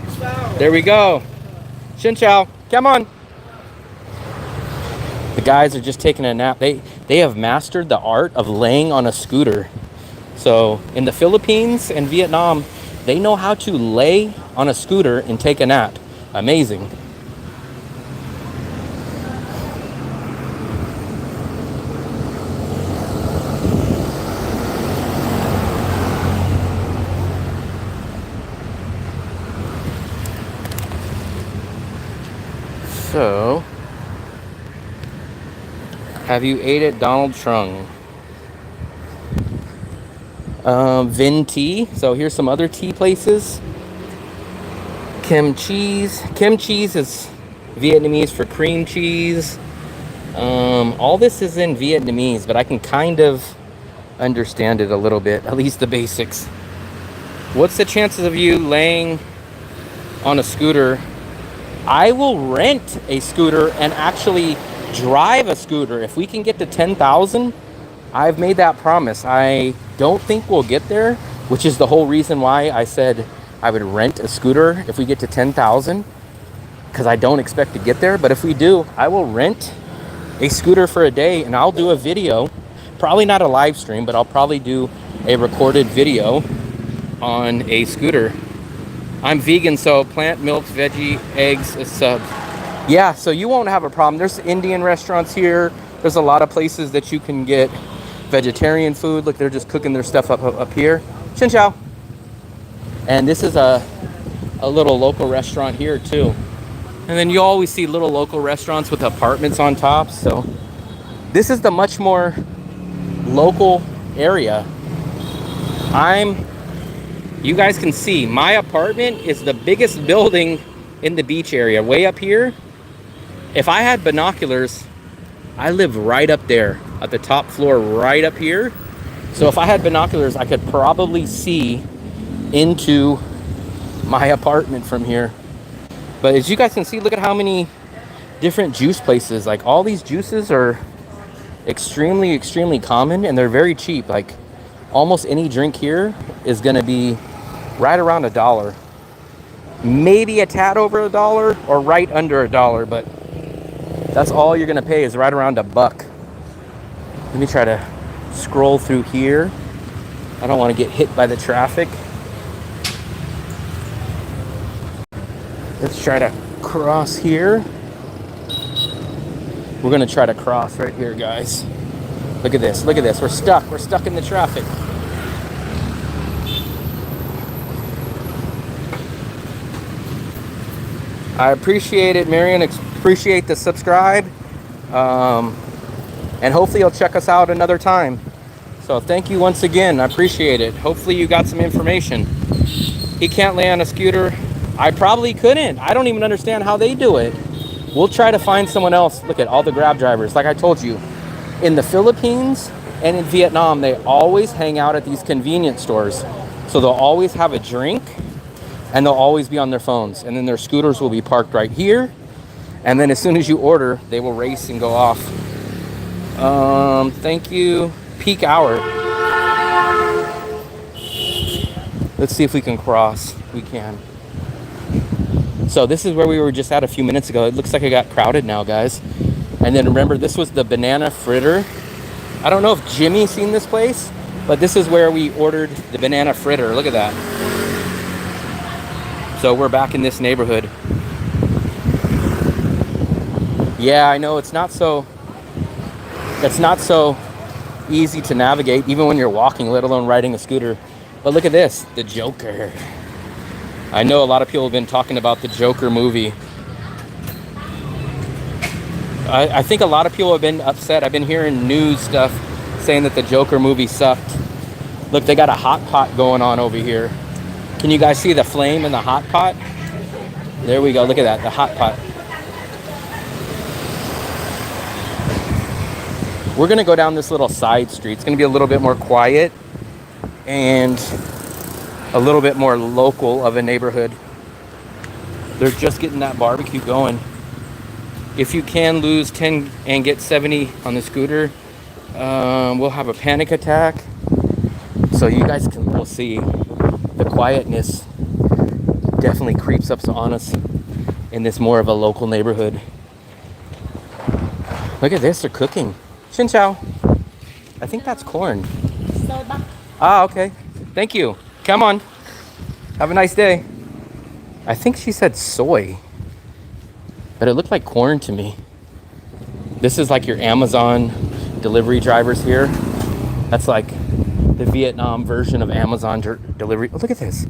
There we go. Xin chào. Come on. The guys are just taking a nap. They have mastered the art of laying on a scooter. So in the Philippines and Vietnam, they know how to lay on a scooter and take a nap. Amazing. So, have you ate at Donald Trump? Vin Tea. So here's some other tea places. Kim Cheese. Kim Cheese is Vietnamese for cream cheese. All this is in Vietnamese, but I can kind of understand it a little bit, at least the basics. What's the chances of you laying on a scooter? I will rent a scooter and actually drive a scooter. If we can get to 10,000, I've made that promise. I don't think we'll get there, which is the whole reason why I said I would rent a scooter if we get to 10,000, because I don't expect to get there. But if we do, I will rent a scooter for a day and I'll do a video, probably not a live stream, but I'll probably do a recorded video on a scooter. I'm vegan, so plant, milk, veggie, eggs, a sub. Yeah, so you won't have a problem. There's Indian restaurants here. There's a lot of places that you can get vegetarian food. Look, they're just cooking their stuff up here. Xin chào. And this is a little local restaurant here too. And then you always see little local restaurants with apartments on top. So this is the much more local area. You guys can see my apartment is the biggest building in the beach area, way up here. If I had binoculars, I live right up there at the top floor, right up here. So if I had binoculars, I could probably see into my apartment from here. But as you guys can see, look at how many different juice places. Like, all these juices are extremely, extremely common, and they're very cheap. Like, almost any drink here is gonna be right around $1. Maybe a tad over $1 or right under $1, but that's all you're gonna pay is right around $1. Let me try to scroll through here. I don't want to get hit by the traffic. Let's try to cross here. We're gonna try to cross right here, guys. Look at this, we're stuck in the traffic. I appreciate it, Marion. Appreciate the subscribe. And hopefully you'll check us out another time. So thank you once again. I appreciate it. Hopefully you got some information. He can't lay on a scooter. I probably couldn't. I don't even understand how they do it. We'll try to find someone else. Look at all the Grab drivers. Like I told you, in the Philippines and in Vietnam, they always hang out at these convenience stores. So they'll always have a drink and they'll always be on their phones. And then their scooters will be parked right here. And then as soon as you order, they will race and go off. Thank you. Peak hour. Let's see if we can cross. We can. So this is where we were just at a few minutes ago. It looks like it got crowded now, guys. And then remember, this was the banana fritter. I don't know if Jimmy's seen this place, but this is where we ordered the banana fritter. Look at that. So we're back in this neighborhood. Yeah, I know it's not so easy to navigate, even when you're walking, let alone riding a scooter. But look at this, the Joker. I know a lot of people have been talking about the Joker movie. I think a lot of people have been upset. I've been hearing news stuff saying that the Joker movie sucked. Look, they got a hot pot going on over here. Can you guys see the flame in the hot pot? There we go, look at that, the hot pot. We're gonna go down this little side street. It's gonna be a little bit more quiet and a little bit more local of a neighborhood. They're just getting that barbecue going. If you can lose 10 and get 70 on the scooter, we'll have a panic attack. So you guys will see the quietness definitely creeps up on us in this more of a local neighborhood. Look at this, they're cooking. Xin chào. I think that's corn. Ah, okay. Thank you. Come on. Have a nice day. I think she said soy, but it looked like corn to me. This is like your Amazon delivery drivers here. That's like the Vietnam version of Amazon delivery. Oh, look at this.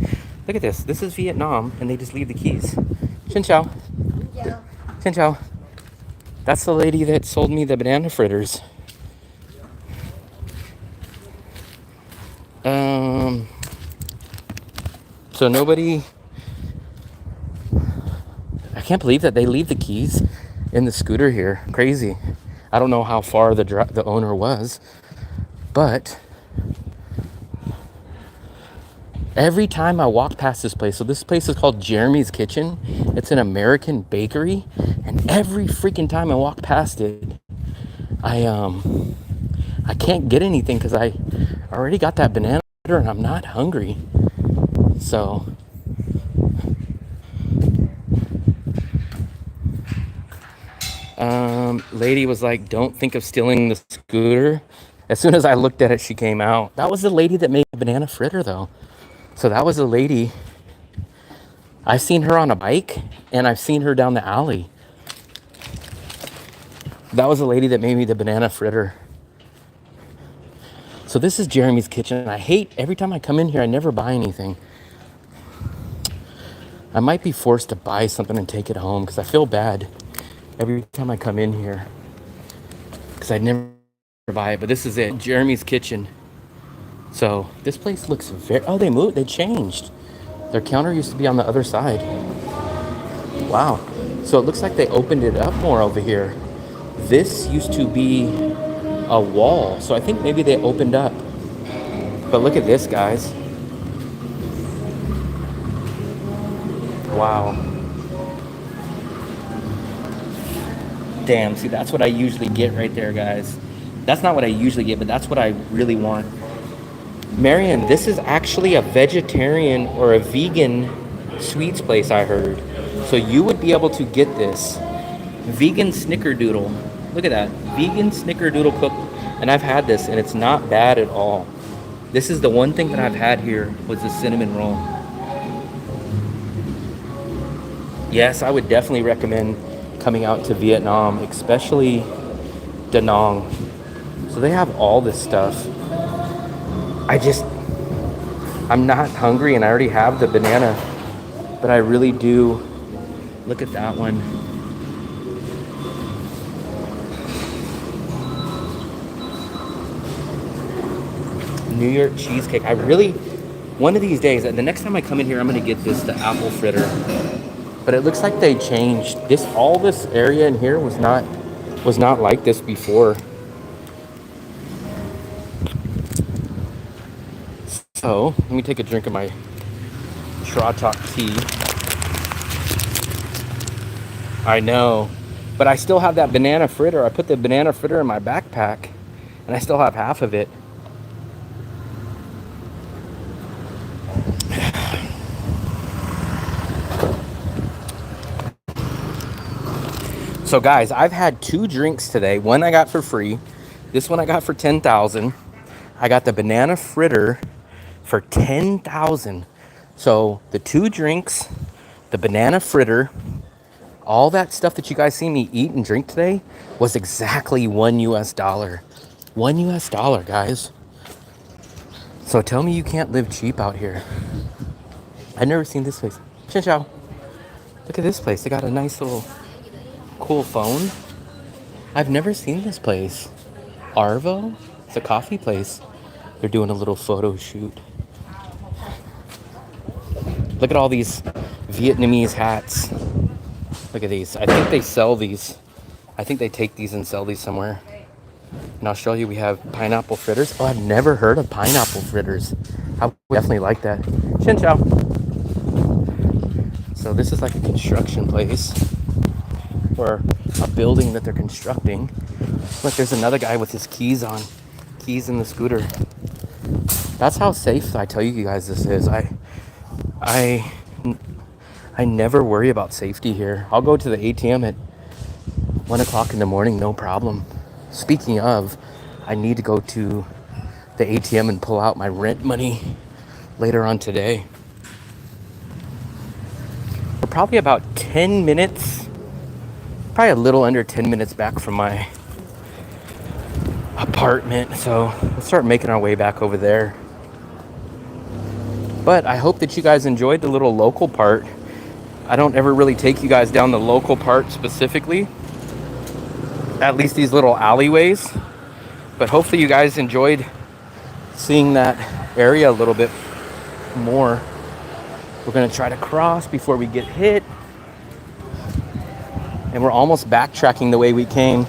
Look at this. This is Vietnam, and they just leave the keys. Xin chào. Yeah. Xin chào. That's the lady that sold me the banana fritters. So nobody, I can't believe that they leave the keys in the scooter here. Crazy. I don't know how far the owner was, but every time I walk past this place, so this place is called Jeremy's Kitchen. It's an American bakery, and every freaking time I walk past it, I can't get anything because I already got that banana fritter and I'm not hungry. So lady was like, don't think of stealing the scooter. As soon as I looked at it, she came out. That was the lady that made the banana fritter though. So that was a lady. I've seen her on a bike and I've seen her down the alley. That was the lady that made me the banana fritter. So this is Jeremy's Kitchen. I hate every time I come in here, I never buy anything. I might be forced to buy something and take it home because I feel bad every time I come in here because I never buy it. But this is it, Jeremy's Kitchen. So this place looks very, oh, they moved, they changed. Their counter used to be on the other side. Wow. So it looks like they opened it up more over here. This used to be a wall. So I think maybe they opened up. But look at this, guys. Wow. Damn, see, that's what I usually get right there, guys. That's not what I usually get, but that's what I really want. Marion, this is actually a vegetarian or a vegan sweets place, I heard. So you would be able to get this. Vegan snickerdoodle. Look at that. Vegan snickerdoodle cook. And I've had this, and it's not bad at all. This is the one thing that I've had here was the cinnamon roll. Yes, I would definitely recommend coming out to Vietnam, especially DaNang. So they have all this stuff. I'm not hungry and I already have the banana, but I really do. Look at that one. New York cheesecake. One of these days, the next time I come in here, I'm gonna get the apple fritter. But it looks like they changed this. All this area in here was not like this before. So let me take a drink of my Tratok tea. I know, but I still have that banana fritter. I put the banana fritter in my backpack, and I still have half of it. So guys, I've had 2 drinks today. One I got for free. This one I got for 10,000. I got the banana fritter for 10,000. So the 2 drinks, the banana fritter, all that stuff that you guys see me eat and drink today was exactly $1 US. $1 US, guys. So tell me you can't live cheap out here. I've never seen this place. Chen Xiao. Look at this place. They got a nice little cool phone. I've never seen this place. Arvo? It's a coffee place. They're doing a little photo shoot. Look at all these Vietnamese hats. Look at these. I think they sell these. I think they take these and sell these somewhere. In Australia, we have pineapple fritters. Oh, I've never heard of pineapple fritters. I would definitely like that. Xin chao. So this is like a construction place, or a building that they're constructing. Look, there's another guy with his keys on. Keys in the scooter. That's how safe I tell you guys this is. I never worry about safety here. I'll go to the ATM at 1 o'clock in the morning, no problem. Speaking of, I need to go to the ATM and pull out my rent money later on today. We're probably about 10 minutes, probably a little under 10 minutes back from my apartment. So we'll start making our way back over there. But I hope that you guys enjoyed the little local part. I don't ever really take you guys down the local part specifically, at least these little alleyways. But hopefully you guys enjoyed seeing that area a little bit more. We're gonna try to cross before we get hit. And we're almost backtracking the way we came.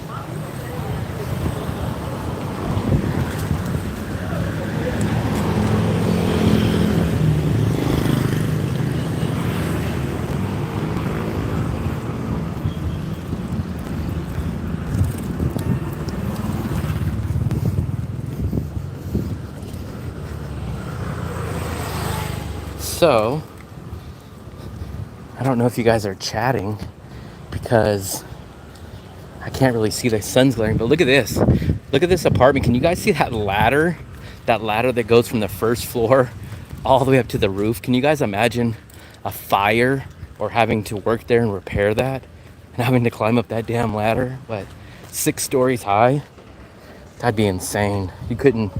So, I don't know if you guys are chatting because I can't really see, the sun's glaring, but look at this. Look at this apartment. Can you guys see that ladder? That ladder that goes from the first floor all the way up to the roof. Can you guys imagine a fire or having to work there and repair that and having to climb up that damn ladder, but 6 stories high? That'd be insane. You couldn't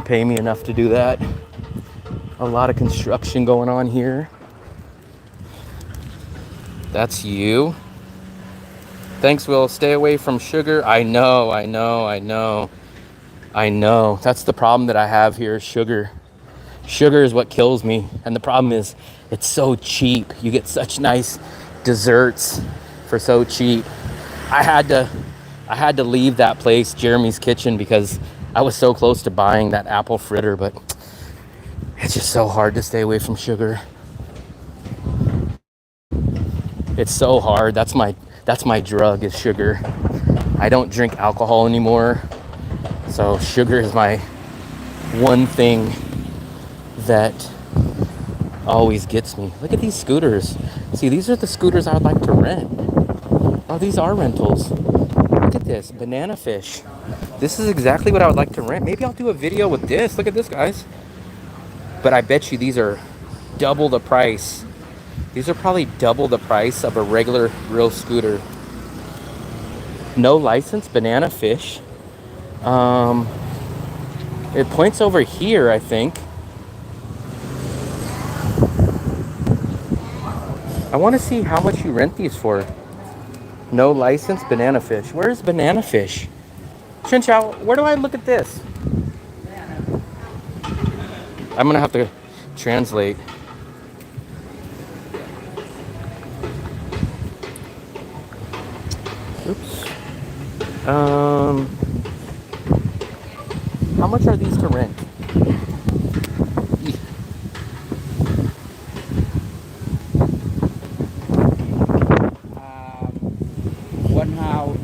pay me enough to do that. A lot of construction going on here. That's you. Thanks, Will. Stay away from sugar. I know. That's the problem that I have here, sugar. Sugar is what kills me. And the problem is it's so cheap. You get such nice desserts for so cheap. I had to leave that place, Jeremy's Kitchen, because I was so close to buying that apple fritter, but it's just so hard to stay away from sugar. It's so hard. That's my drug, is sugar. I don't drink alcohol anymore. So sugar is my one thing that always gets me. Look at these scooters. See, these are the scooters I would like to rent. Oh, these are rentals. Look at this, banana fish. This is exactly what I would like to rent. Maybe I'll do a video with this. Look at this, guys. But I bet you these are double the price. These are probably double the price of a regular real scooter. No license, banana fish. It points over here, I think. I want to see how much you rent these for. No license, banana fish. Where is banana fish? Chen Chao, where do I look at this? I'm gonna have to translate. Oops. How much are these to rent? One hour,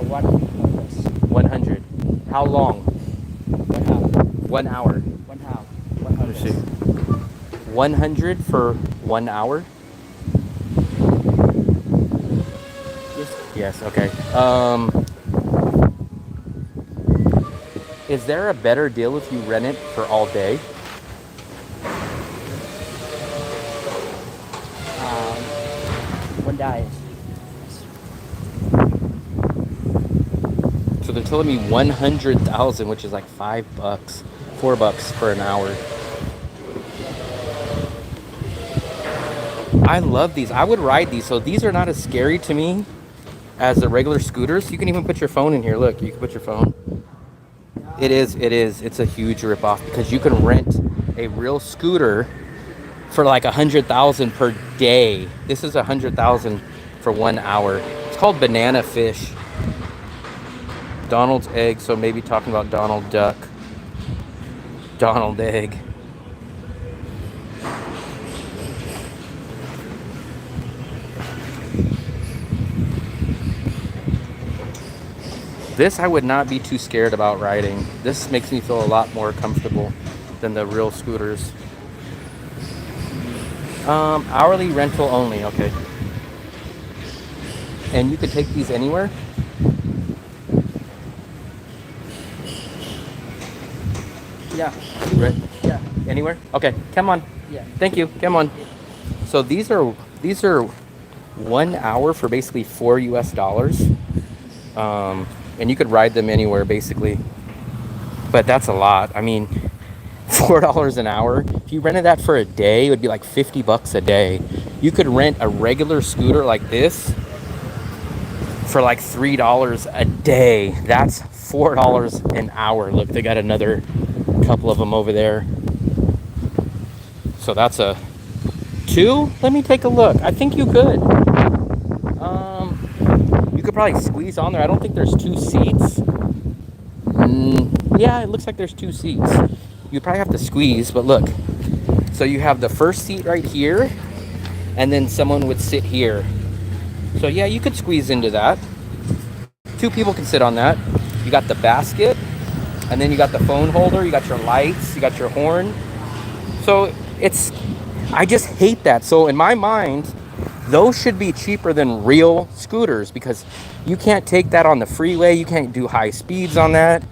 100. 100. How long? 1 hour. 1 hour. 1 hour. Let me see. 100 for 1 hour? Yes. Yes, okay. Is there a better deal if you rent it for all day? One day. So they're telling me 100,000, which is like $5, $4 for an hour. I love these. I would ride these. So these are not as scary to me as the regular scooters. You can even put your phone in here. Look, you can put your phone. It is. It's a huge ripoff because you can rent a real scooter for like 100,000 per day. This is 100,000 for 1 hour. It's called Banana Fish. Donald's Egg, so maybe talking about Donald Duck. Donald Egg. This I would not be too scared about riding. This makes me feel a lot more comfortable than the real scooters. Hourly rental only, okay. And you could take these anywhere? Yeah. Right. Yeah. Anywhere? Okay, come on. Yeah. Thank you. Come on. So these are 1 hour for basically $4 US. And you could ride them anywhere basically. But that's a lot. I mean, $4 an hour. If you rented that for a day, it would be like $50 a day. You could rent a regular scooter like this for like $3 a day. That's $4 an hour. Look, they got another couple of them over there. So that's a 2. Let me take a look. I think you could. You could probably squeeze on there. I don't think there's 2 seats. Yeah, it looks like there's 2 seats. You probably have to squeeze, but look. So you have the first seat right here, and then someone would sit here. So yeah, you could squeeze into that. 2 people can sit on that. You got the basket, and then you got the phone holder, you got your lights, you got your horn. So I just hate that. So in my mind, those should be cheaper than real scooters because you can't take that on the freeway. You can't do high speeds on that.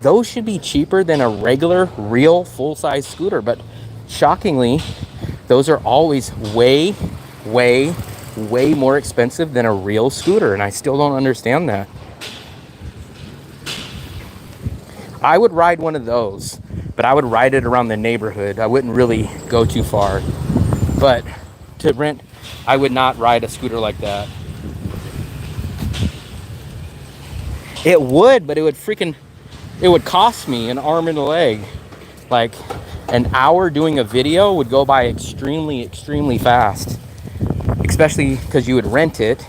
Those should be cheaper than a regular, real, full-size scooter. But shockingly, those are always way, way, way more expensive than a real scooter. And I still don't understand that. I would ride one of those, but I would ride it around the neighborhood. I wouldn't really go too far. But to rent, I would not ride a scooter like that. It would, but it would cost me an arm and a leg. Like an hour doing a video would go by extremely, extremely fast. Especially because you would rent it.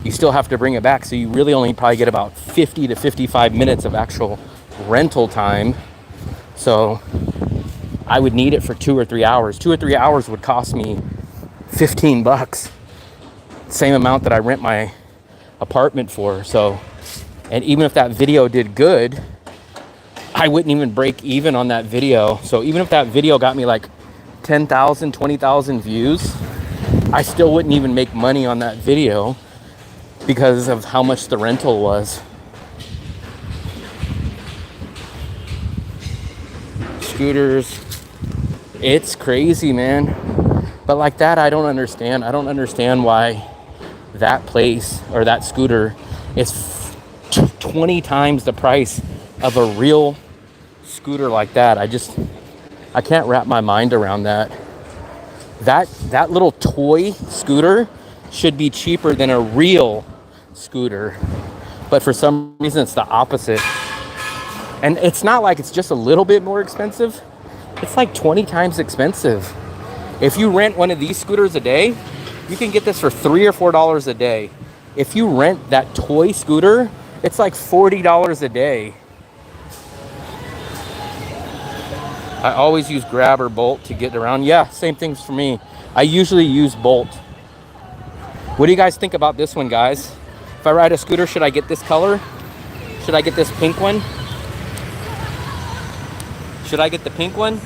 You still have to bring it back. So you really only probably get about 50 to 55 minutes of actual rental time. So I would need it for 2 or 3 hours. 2 or 3 hours would cost me $15. Same amount that I rent my apartment for. So, and even if that video did good, I wouldn't even break even on that video. So even if that video got me like 10,000, 20,000 views, I still wouldn't even make money on that video because of how much the rental was. Scooters, it's crazy, man. But like that, I don't understand. I don't understand why that place or that scooter is 20 times the price of a real scooter like that. I can't wrap my mind around that. That little toy scooter should be cheaper than a real scooter. But for some reason, it's the opposite. And it's not like it's just a little bit more expensive. It's like 20 times expensive. If you rent one of these scooters a day, you can get this for $3 or $4 a day. If you rent that toy scooter, it's like $40 a day. I always use Grab or Bolt to get around. Yeah, same things for me. I usually use Bolt. What do you guys think about this one, guys? If I ride a scooter, should I get this color? Should I get this pink one? Should I get the pink one?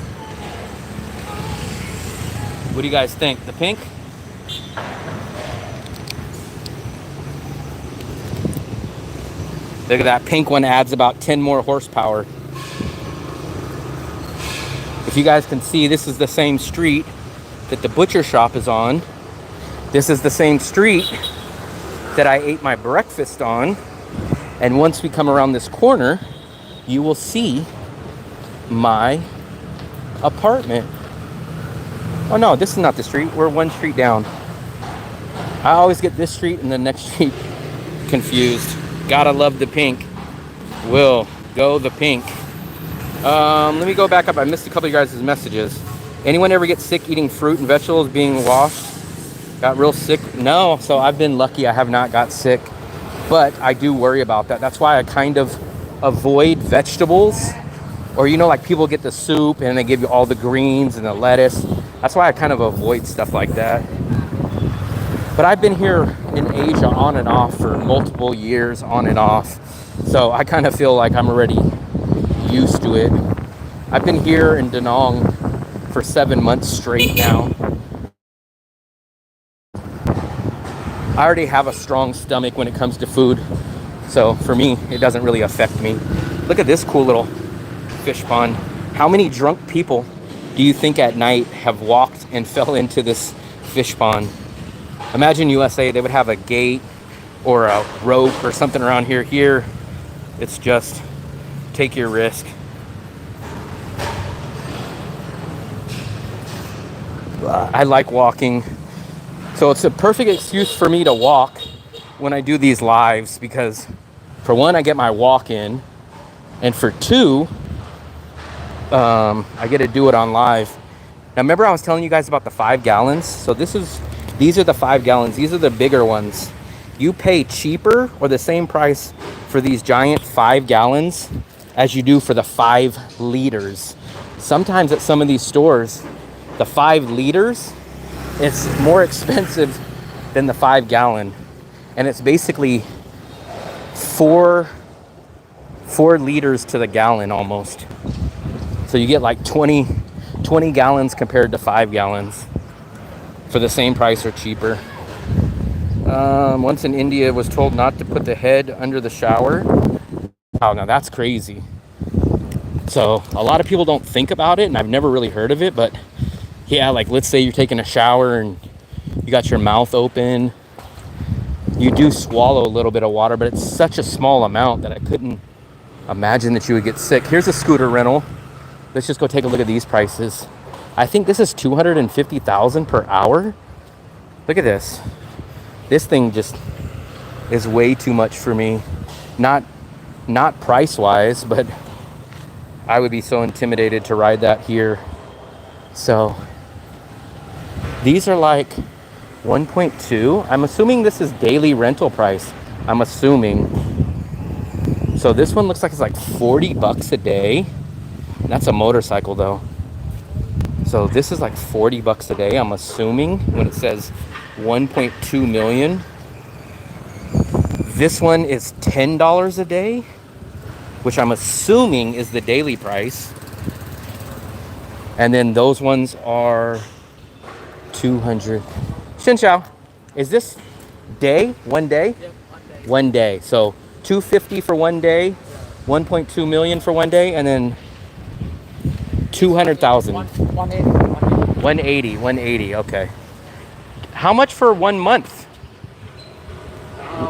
What do you guys think? The pink? Look at that pink one, adds about 10 more horsepower. If you guys can see, this is the same street that the butcher shop is on. This is the same street that I ate my breakfast on. And once we come around this corner, you will see my apartment. Oh no, this is not the street. We're one street down. I always get this street and the next street confused. Gotta love the pink. Will go the pink. Let me go back up. I missed a couple of you guys' messages. Anyone ever get sick eating fruit and vegetables being washed? Got real sick? No, so I've been lucky. I have not got sick, but I do worry about that. That's why I kind of avoid vegetables, or, you know, like people get the soup and they give you all the greens and the lettuce. That's why I kind of avoid stuff like that. But I've been here in Asia on and off for multiple years, on and off. So I kind of feel like I'm already used to it. I've been here in DaNang for 7 months straight now. I already have a strong stomach when it comes to food. So for me, it doesn't really affect me. Look at this cool little fish pond. How many drunk people do you think at night have walked and fell into this fish pond? Imagine USA, they would have a gate or a rope or something around here. Here, it's just take your risk. I like walking. So it's a perfect excuse for me to walk when I do these lives, because for one, I get my walk in, and for two, I get to do it on live. Now remember I was telling you guys about the 5 gallons? So these are the 5 gallons. These are the bigger ones. You pay cheaper or the same price for these giant 5 gallons as you do for the 5 liters. Sometimes at some of these stores, the 5 liters, it's more expensive than the 5 gallon. And it's basically 4 liters to the gallon almost. So you get like 20 gallons compared to 5 gallons for the same price or cheaper. Once in India, was told not to put the head under the shower. Oh, now that's crazy. So a lot of people don't think about it, and I've never really heard of it, but yeah, like let's say you're taking a shower and you got your mouth open. You do swallow a little bit of water, but it's such a small amount that I couldn't imagine that you would get sick. Here's a scooter rental. Let's just go take a look at these prices. I think this is $250,000 per hour. Look at this. This thing just is way too much for me. Not price-wise, but I would be so intimidated to ride that here. So these are like 1.2. I'm assuming this is daily rental price. I'm assuming. So this one looks like it's like 40 bucks a day. That's a motorcycle though. So this is like 40 bucks a day, I'm assuming, when it says 1.2 million. This one is $10 a day, which I'm assuming is the daily price. And then those ones are 200. Shinshao, is this day? One day? Yep, 1 day. 1 day. So 250 for 1 day, 1.2 million for 1 day, and then 200,000. 180. 180, okay. How much for 1 month?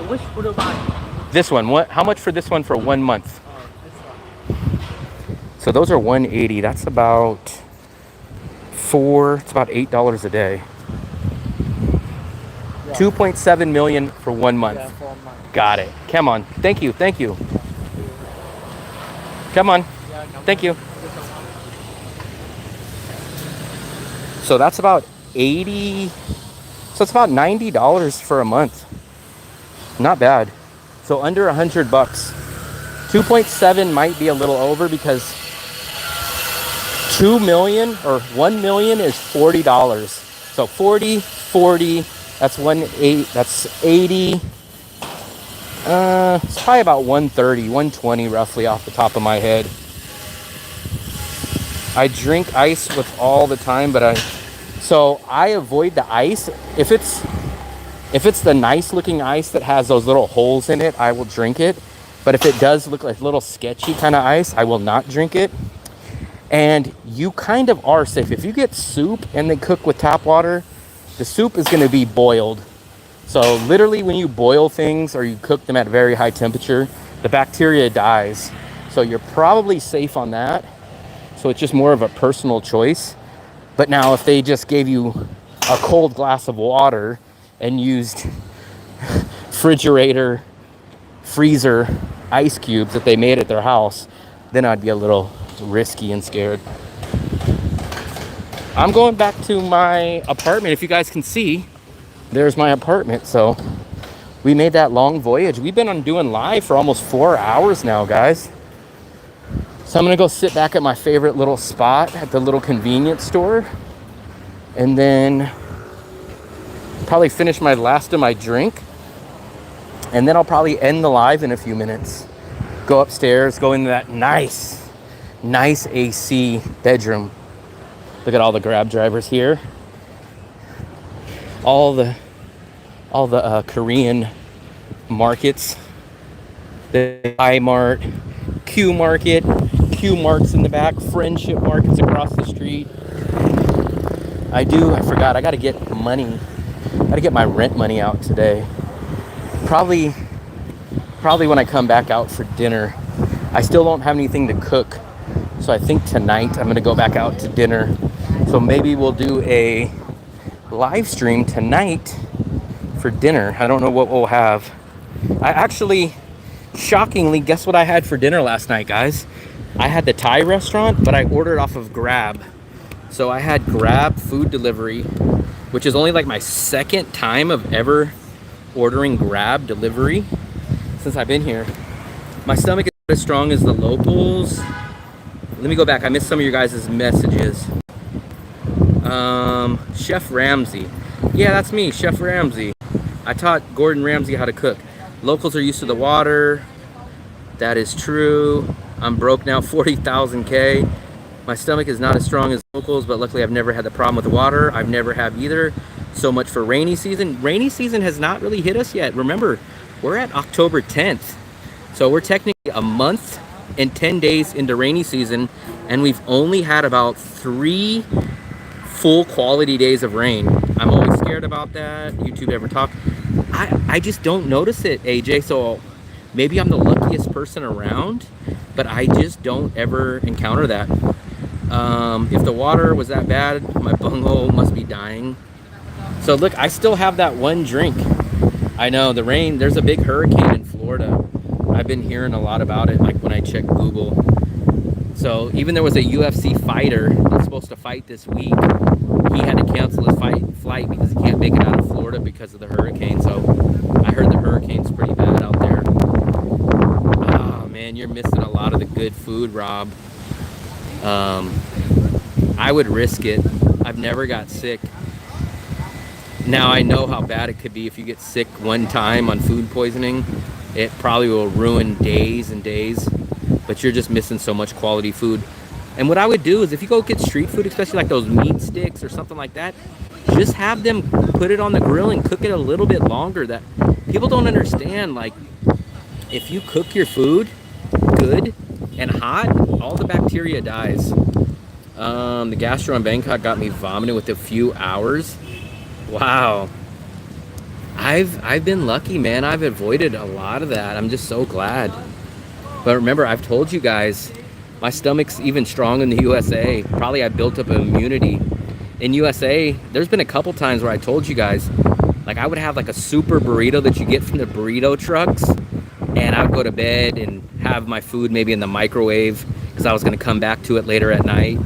Which would you buy? This one, how much for this one for 1 month? This one. So those are 180, that's about it's about $8 a day. Yeah. 2.7 million for 1 month. Yeah, for a month. Got it. Come on. Thank you. Come on. Yeah, come Thank you. on. So that's about 80. So it's about $90 for a month. Not bad. So under 100 bucks. 2.7 might be a little over because 2 million or 1 million is $40. So 40, that's 80. It's probably about 130, 120 roughly off the top of my head. I drink ice with all the time, but I avoid the ice. If it's the nice looking ice that has those little holes in it, I will drink it. But if it does look like a little sketchy kind of ice, I will not drink it. And you kind of are safe. If you get soup and they cook with tap water, the soup is going to be boiled. So literally when you boil things or you cook them at a very high temperature, the bacteria dies. So you're probably safe on that. So it's just more of a personal choice. But now if they just gave you a cold glass of water and used refrigerator, freezer ice cubes that they made at their house, then I'd be a little risky and scared. I'm going back to my apartment. If you guys can see, there's my apartment. So we made that long voyage. We've been on doing live for almost 4 hours now, guys. So I'm gonna go sit back at my favorite little spot at the little convenience store, and then probably finish my last of my drink, and then I'll probably end the live in a few minutes. Go upstairs, go into that nice AC bedroom. Look at all the Grab drivers here. All the Korean markets. The I Mart, Q Market, Q Marts in the back, Friendship Markets across the street. I forgot, I gotta get money. I gotta get my rent money out today. Probably when I come back out for dinner. I still don't have anything to cook. So I think tonight I'm gonna go back out to dinner. So maybe we'll do a live stream tonight for dinner. I don't know what we'll have. I actually, shockingly, guess what I had for dinner last night, guys? I had the Thai restaurant, but I ordered off of Grab. So I had Grab food delivery, which is only like my second time of ever ordering Grab delivery since I've been here. My stomach is not as strong as the locals. Let me go back. I missed some of your guys' messages. Chef Ramsay. Yeah, that's me, Chef Ramsay. I taught Gordon Ramsay how to cook. Locals are used to the water. That is true. I'm broke now, 40,000 K. My stomach is not as strong as locals, but luckily I've never had the problem with the water. I've never have either. So much for rainy season. Rainy season has not really hit us yet. Remember, we're at October 10th. So we're technically a month and 10 days into rainy season, and we've only had about 3 full quality days of rain. I'm always scared about that. YouTube ever talk? I just don't notice it, AJ. So maybe I'm the luckiest person around, but I just don't ever encounter that. If the water was that bad, my bunghole must be dying. So look, I still have that one drink. I know the rain, there's a big hurricane in Florida. I've been hearing a lot about it, like when I check Google. So even there was a UFC fighter that's supposed to fight this week. He had to cancel his flight because he can't make it out of Florida because of the hurricane. So I heard the hurricane's pretty bad out there. Oh man, you're missing a lot of the good food, Rob. I would risk it. I've never got sick. Now I know how bad it could be if you get sick one time on food poisoning. It probably will ruin days and days, but you're just missing so much quality food. And what I would do is if you go get street food, especially like those meat sticks or something like that, just have them put it on the grill and cook it a little bit longer. That people don't understand, like if you cook your food good and hot, all the bacteria dies. The gastro in Bangkok got me vomiting with a few hours. Wow. I've been lucky, man. I've avoided a lot of that. I'm just so glad. But remember, I've told you guys, my stomach's even strong in the USA. Probably I built up immunity. In USA, there's been a couple times where I told you guys, like I would have like a super burrito that you get from the burrito trucks, and I would go to bed and have my food maybe in the microwave because I was going to come back to it later at night,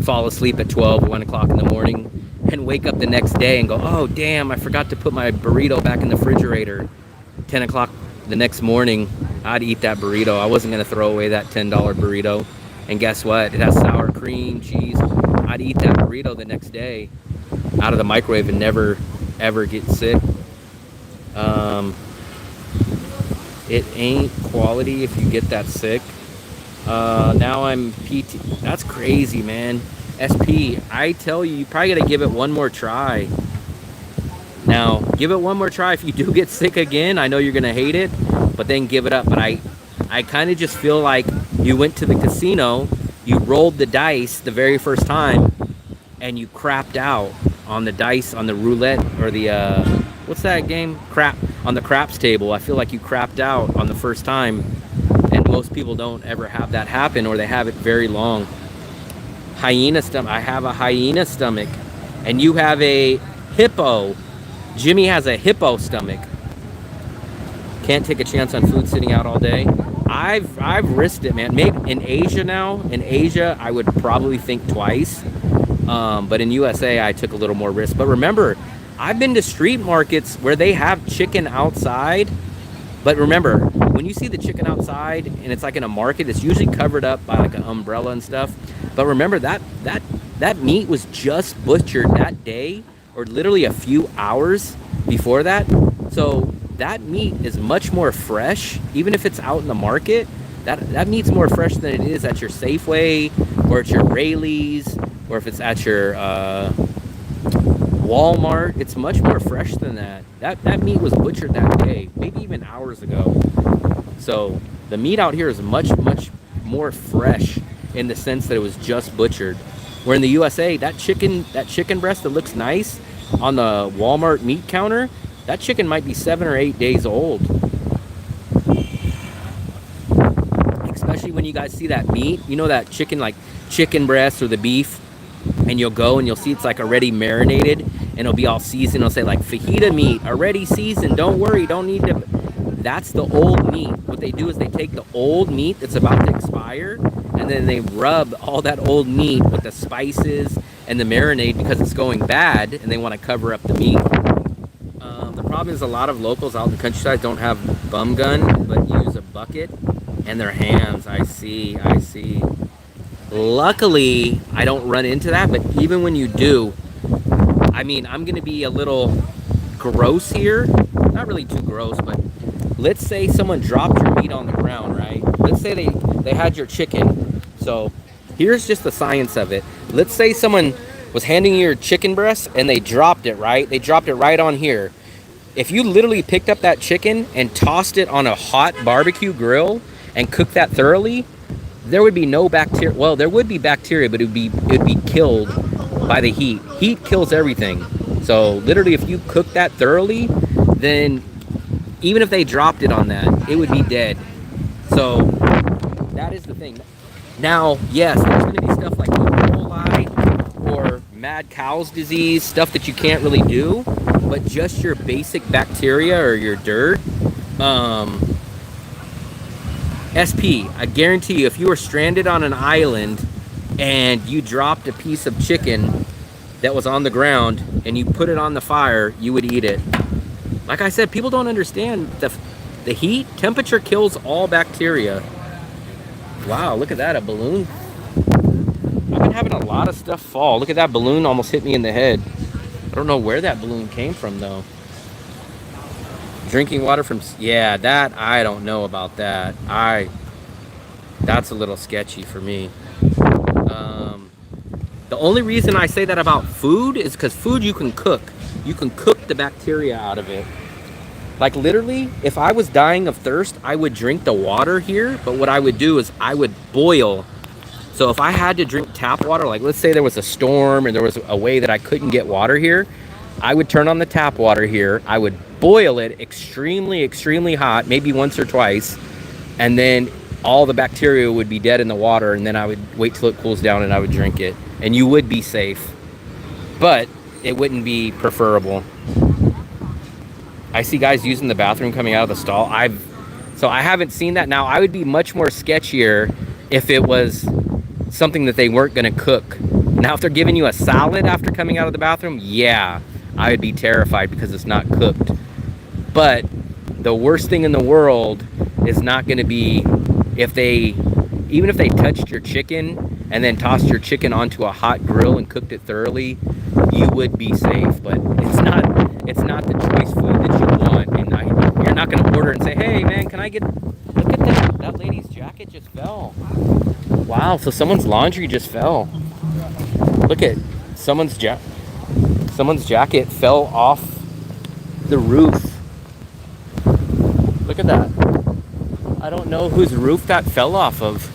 fall asleep at 12 or 1 o'clock in the morning, and wake up the next day and go, oh damn, I forgot to put my burrito back in the refrigerator. 10 o'clock the next morning, I'd eat that burrito. I wasn't going to throw away that $10 burrito. And guess what? It has sour cream, cheese. I'd eat that burrito the next day out of the microwave and never, ever get sick. It ain't quality if you get that sick. Now I'm PT. That's crazy, man. SP, I tell you, you probably got to give it one more try. Now, give it one more try. If you do get sick again, I know you're going to hate it, but then give it up. But I I kind of just feel like you went to the casino, you rolled the dice the very first time, and you crapped out on the dice, on the roulette, or the, what's that game? Crap, on the craps table. I feel like you crapped out on the first time, and most people don't ever have that happen, or they have it very long. Hyena stomach. I have a hyena stomach, and you have a hippo. Jimmy has a hippo stomach. Can't take a chance on food sitting out all day. I've risked it, man. Maybe in Asia now. In Asia, I would probably think twice. But in USA, I took a little more risk. But remember, I've been to street markets where they have chicken outside. But remember, when you see the chicken outside and it's like in a market, it's usually covered up by like an umbrella and stuff. But remember that meat was just butchered that day, or literally a few hours before that. So that meat is much more fresh, even if it's out in the market. That meat's more fresh than it is at your Safeway, or at your Rayleigh's, or if it's at your Walmart. It's much more fresh than that. That meat was butchered that day, maybe even hours ago. So the meat out here is much more fresh in the sense that it was just butchered. Where in the USA, that chicken breast that looks nice on the Walmart meat counter, that chicken might be 7 or 8 days old. Especially when you guys see that meat, you know, that chicken, like chicken breast or the beef, and you'll go and you'll see it's like already marinated, and it'll be all seasoned. It'll say like fajita meat, already seasoned, don't worry, don't need to. That's the old meat. What they do is they take the old meat that's about to expire, and then they rub all that old meat with the spices and the marinade because it's going bad, and they want to cover up the meat. The problem is a lot of locals out in the countryside don't have bum gun, but use a bucket and their hands. I see. Luckily, I don't run into that, but even when you do, I mean, I'm going to be a little gross here. Not really too gross, but let's say someone dropped your meat on the ground, right? Let's say they had your chicken. So here's just the science of it. Let's say someone was handing you your chicken breast and they dropped it, right? They dropped it right on here. If you literally picked up that chicken and tossed it on a hot barbecue grill and cooked that thoroughly, there would be no bacteria. Well, there would be bacteria, but it'd be killed by the heat. Heat kills everything. So literally, if you cook that thoroughly, then even if they dropped it on that, it would be dead. So that is the thing. Now, yes, there's going to be stuff like E. coli or mad cow's disease, stuff that you can't really do, but just your basic bacteria or your dirt. SP, I guarantee you, if you were stranded on an island and you dropped a piece of chicken that was on the ground and you put it on the fire, you would eat it. Like I said, people don't understand the heat. Temperature kills all bacteria. Wow, look at that, a balloon. I've been having a lot of stuff fall. Look at that balloon, almost hit me in the head. I don't know where that balloon came from though. Drinking water from, yeah, that, I don't know about that. That's a little sketchy for me. The only reason I say that about food is because food you can cook. You can cook the bacteria out of it. Like literally, if I was dying of thirst, I would drink the water here, but what I would do is I would boil. So if I had to drink tap water, like let's say there was a storm and there was a way that I couldn't get water here, I would turn on the tap water here, I would boil it extremely hot, maybe once or twice, and then all the bacteria would be dead in the water, and then I would wait till it cools down and I would drink it. And you would be safe, but it wouldn't be preferable. I see guys using the bathroom coming out of the stall. So I haven't seen that. Now I would be much more sketchier if it was something that they weren't going to cook. Now if they're giving you a salad after coming out of the bathroom, yeah, I would be terrified because it's not cooked. But the worst thing in the world is not going to be even if they touched your chicken and then tossed your chicken onto a hot grill and cooked it thoroughly, you would be safe. But it's not the choice food that you want, and you're not going to order and say, hey man, can I get, look at that lady's jacket just fell. Wow, so someone's laundry just fell. Look at someone's jacket fell off the roof. Look at that. I don't know whose roof that fell off of,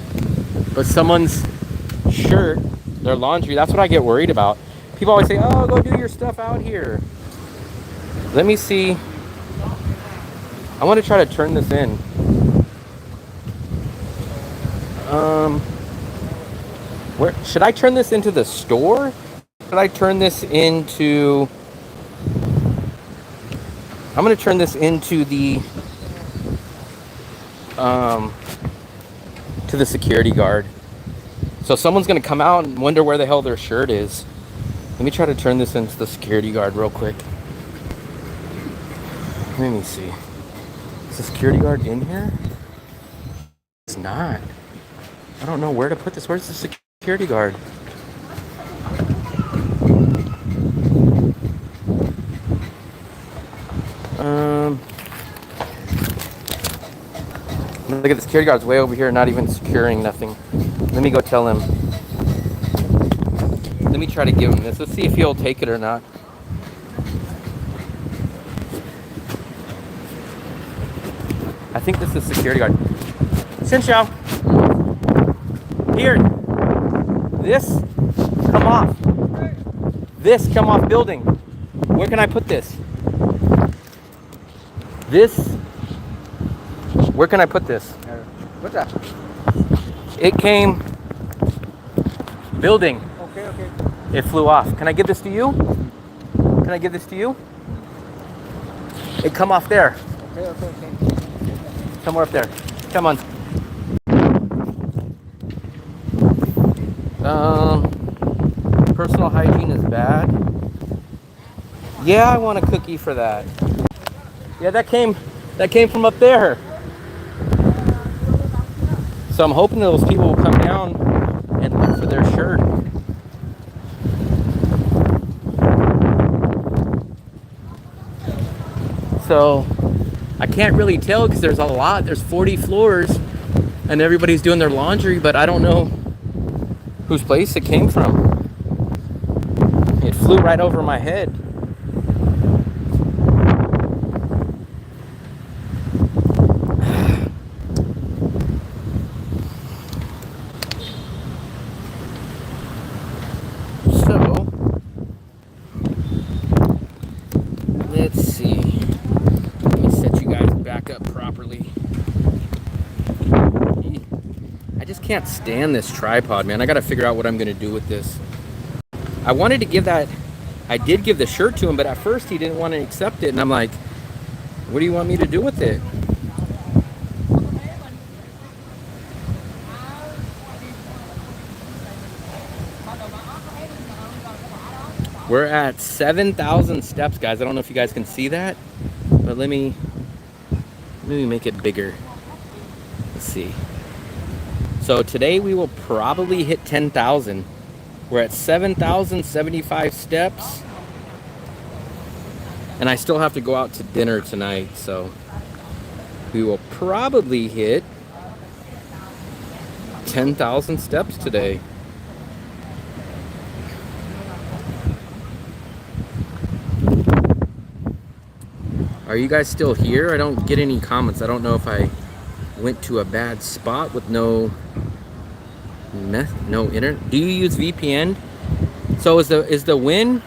but someone's shirt, their laundry, that's what I get worried about. People always say, oh, go do your stuff out here. Let me see. I want to try to turn this in. Where should I turn this into the store? Should I turn this into... I'm going to turn this into the to the security guard. So someone's going to come out and wonder where the hell their shirt is. Let me try to turn this into the security guard real quick. Let me see. Is the security guard in here? It's not. I don't know where to put this. Where's the security guard? Look at the security guard's way over here, not even securing nothing. Let me go tell him. Let me try to give him this. Let's see if he'll take it or not. I think this is security guard. Xiao. Here. This. Come off. This. Come off building. Where can I put this? This. Where can I put this? What's that? It came building. Okay, okay. It flew off. Can I give this to you? Can I give this to you? It come off there. Okay, okay, okay. Somewhere up there. Come on. Personal hygiene is bad. Yeah, I want a cookie for that. Yeah, that came from up there. So I'm hoping those people will come down and look for their shirt. So I can't really tell because there's a lot. There's 40 floors and everybody's doing their laundry, but I don't know whose place it came from. It flew right over my head. Let's see. Let me set you guys back up properly. I just can't stand this tripod, man. I gotta figure out what I'm gonna do with this. I wanted to give that, I did give the shirt to him, but at first he didn't want to accept it. And I'm like, what do you want me to do with it? We're at 7,000 steps, guys. I don't know if you guys can see that, but let me make it bigger. Let's see. So today we will probably hit 10,000. We're at 7,075 steps, and I still have to go out to dinner tonight, so we will probably hit 10,000 steps today. Are you guys still here? I don't get any comments. I don't know if I went to a bad spot with no internet. Do you use VPN? So is the win?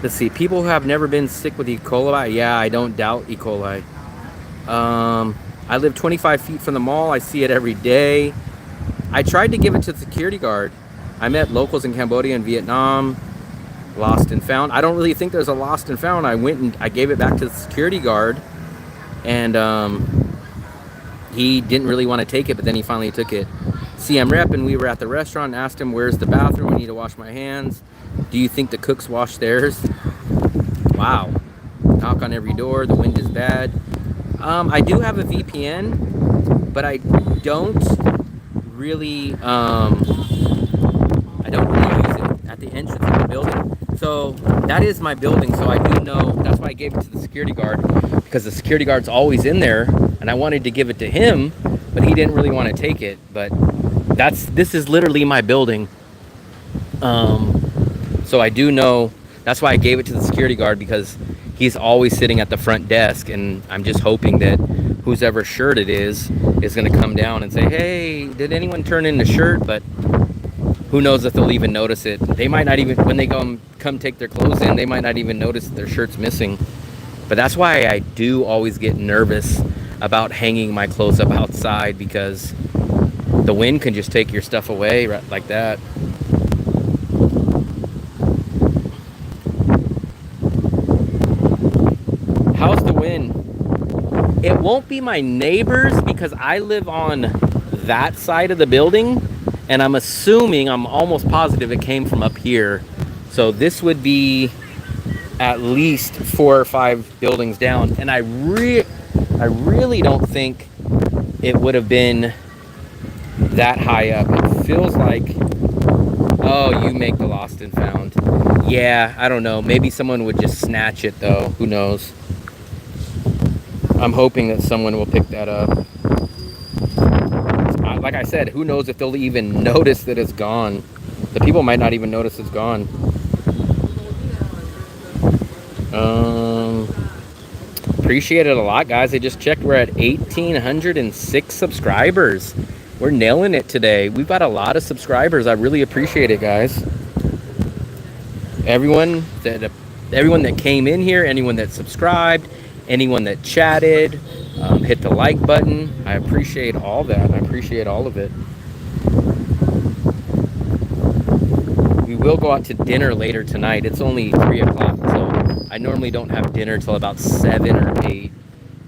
Let's see. People who have never been sick with E. coli. Yeah, I don't doubt E. coli. I live 25 feet from the mall. I see it every day. I tried to give it to the security guard. I met locals in Cambodia and Vietnam. Lost and found. I don't really think there's a lost and found. I went and I gave it back to the security guard, and he didn't really want to take it, but then he finally took it. CM rep, and we were at the restaurant and asked him, where's the bathroom? I need to wash my hands. Do you think the cooks wash theirs? Wow. Knock on every door. The wind is bad. I do have a VPN, but I don't really use it at the entrance of the building. So that is my building, so I do know. That's why I gave it to the security guard, because the security guard's always in there, and I wanted to give it to him, but he didn't really want to take it. But this is literally my building. So I do know. That's why I gave it to the security guard, because he's always sitting at the front desk, and I'm just hoping that whoever shirt it is going to come down and say, hey, did anyone turn in the shirt? But who knows if they'll even notice it. They might not even, when they come take their clothes in, they might not even notice their shirt's missing. But that's why I do always get nervous about hanging my clothes up outside, because the wind can just take your stuff away right like that. How's the wind? It won't be my neighbors because I live on that side of the building, and I'm assuming, I'm almost positive it came from up here. So this would be at least 4 or 5 buildings down, and I really don't think it would have been that high up. It feels like, oh, you make the lost and found. Yeah, I don't know. Maybe someone would just snatch it though. Who knows? I'm hoping that someone will pick that up. Like I said, who knows if they'll even notice that it's gone. The people might not even notice it's gone. Appreciate it a lot, guys. I just checked. We're at 1,806 subscribers. We're nailing it today. We've got a lot of subscribers. I really appreciate it, guys. Everyone that came in here, anyone that subscribed, anyone that chatted, hit the like button. I appreciate all that. I appreciate all of it. We will go out to dinner later tonight. It's only 3 o'clock, so I normally don't have dinner till about 7 or 8,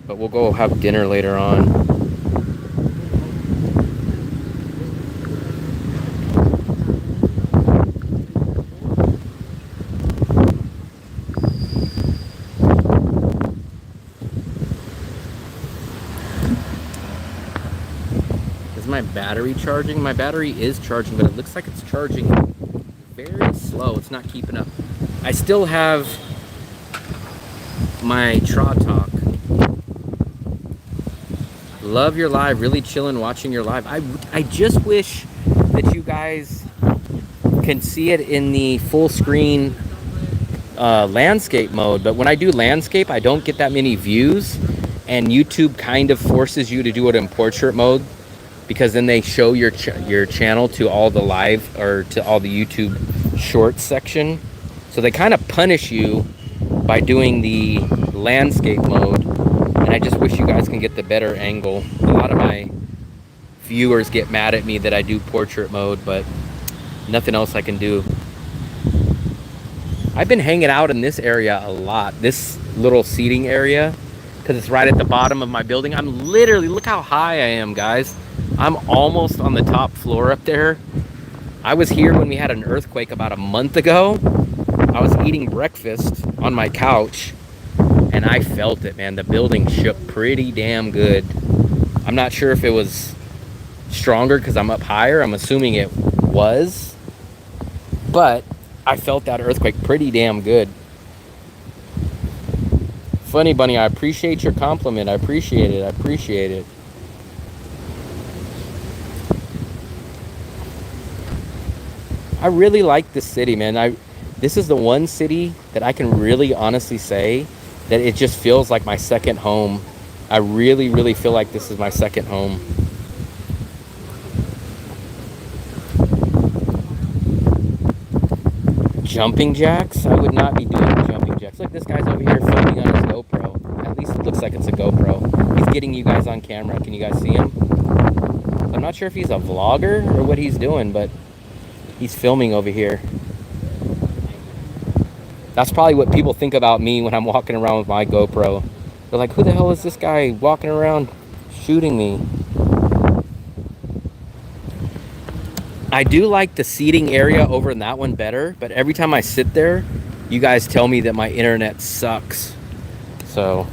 but we'll go have dinner later on. My battery charging? My battery is charging, but it looks like it's charging very slow. It's not keeping up. I still have my Trot Talk. Love your live. Really chilling watching your live. I just wish that you guys can see it in the full screen landscape mode, but when I do landscape, I don't get that many views, and YouTube kind of forces you to do it in portrait mode, because then they show your channel to all the live, or to all the YouTube shorts section. So they kind of punish you by doing the landscape mode. And I just wish you guys can get the better angle. A lot of my viewers get mad at me that I do portrait mode, but nothing else I can do. I've been hanging out in this area a lot, this little seating area, because it's right at the bottom of my building. I'm literally, look how high I am, guys. I'm almost on the top floor up there. I was here when we had an earthquake about a month ago. I was eating breakfast on my couch, and I felt it, man. The building shook pretty damn good. I'm not sure if it was stronger because I'm up higher. I'm assuming it was. But I felt that earthquake pretty damn good. Funny Bunny, I appreciate your compliment. I appreciate it. I appreciate it. I really like this city, man. This is the one city that I can really honestly say that it just feels like my second home. I really, really feel like this is my second home. Jumping jacks? I would not be doing jumping jacks. Look, this guy's over here filming on his GoPro. At least it looks like it's a GoPro. He's getting you guys on camera. Can you guys see him? I'm not sure if he's a vlogger or what he's doing, but he's filming over here. That's probably what people think about me when I'm walking around with my GoPro. They're like, who the hell is this guy walking around shooting me? I do like the seating area over in that one better, but every time I sit there, you guys tell me that my internet sucks. So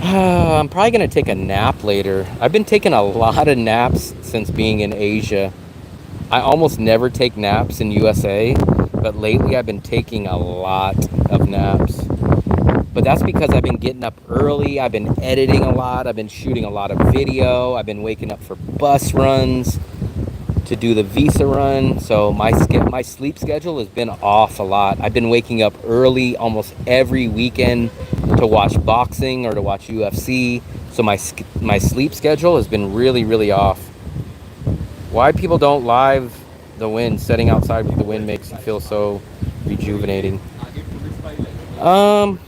I'm probably going to take a nap later. I've been taking a lot of naps since being in Asia. I almost never take naps in USA, but lately I've been taking a lot of naps. But that's because I've been getting up early. I've been editing a lot. I've been shooting a lot of video. I've been waking up for bus runs, to do the visa run. So my sleep schedule has been off a lot. I've been waking up early almost every weekend to watch boxing or to watch UFC. So my sleep schedule has been really, really off. Why people don't live the wind, sitting outside with the wind makes you feel so rejuvenating. The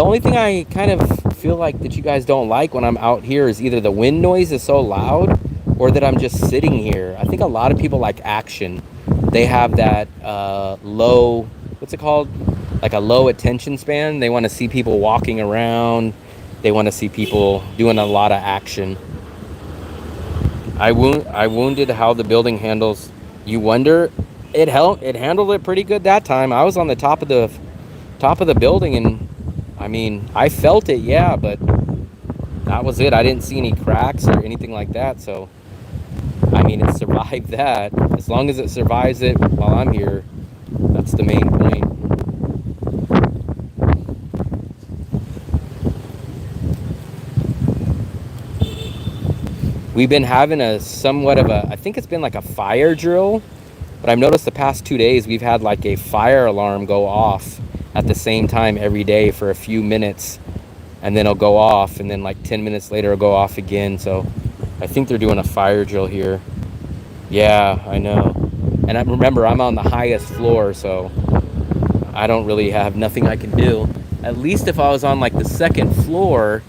only thing I kind of feel like that you guys don't like when I'm out here is either the wind noise is so loud or that I'm just sitting here. I think a lot of people like action. They have that low, what's it called? Like a low attention span. They want to see people walking around. They want to see people doing a lot of action. I wounded how the building handles. You wonder? It handled it pretty good that time. I was on the top of the building, and I mean, I felt it, yeah, but that was it. I didn't see any cracks or anything like that. So, I mean, it survived that. As long as it survives it while I'm here, that's the main point. We've been having a somewhat of a, I think it's been like a fire drill, but I've noticed the past 2 days we've had like a fire alarm go off at the same time every day for a few minutes, and then it'll go off, and then like 10 minutes later it'll go off again. So I think they're doing a fire drill here. Yeah, I know. And I remember I'm on the highest floor, so I don't really have nothing I can do. At least if I was on like the second floor,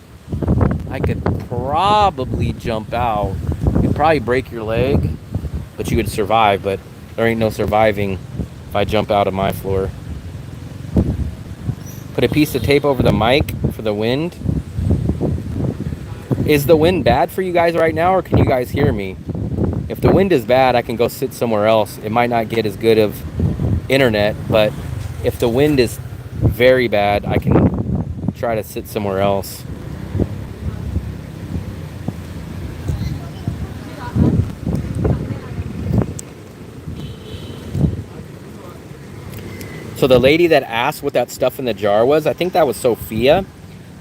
I could probably jump out. You'd probably break your leg, but you would survive. But there ain't no surviving if I jump out of my floor. Put a piece of tape over the mic for the wind. Is the wind bad for you guys right now, or can you guys hear me? If the wind is bad, I can go sit somewhere else. It might not get as good of internet, but if the wind is very bad, I can try to sit somewhere else. So the lady that asked what that stuff in the jar was, I think that was Sophia.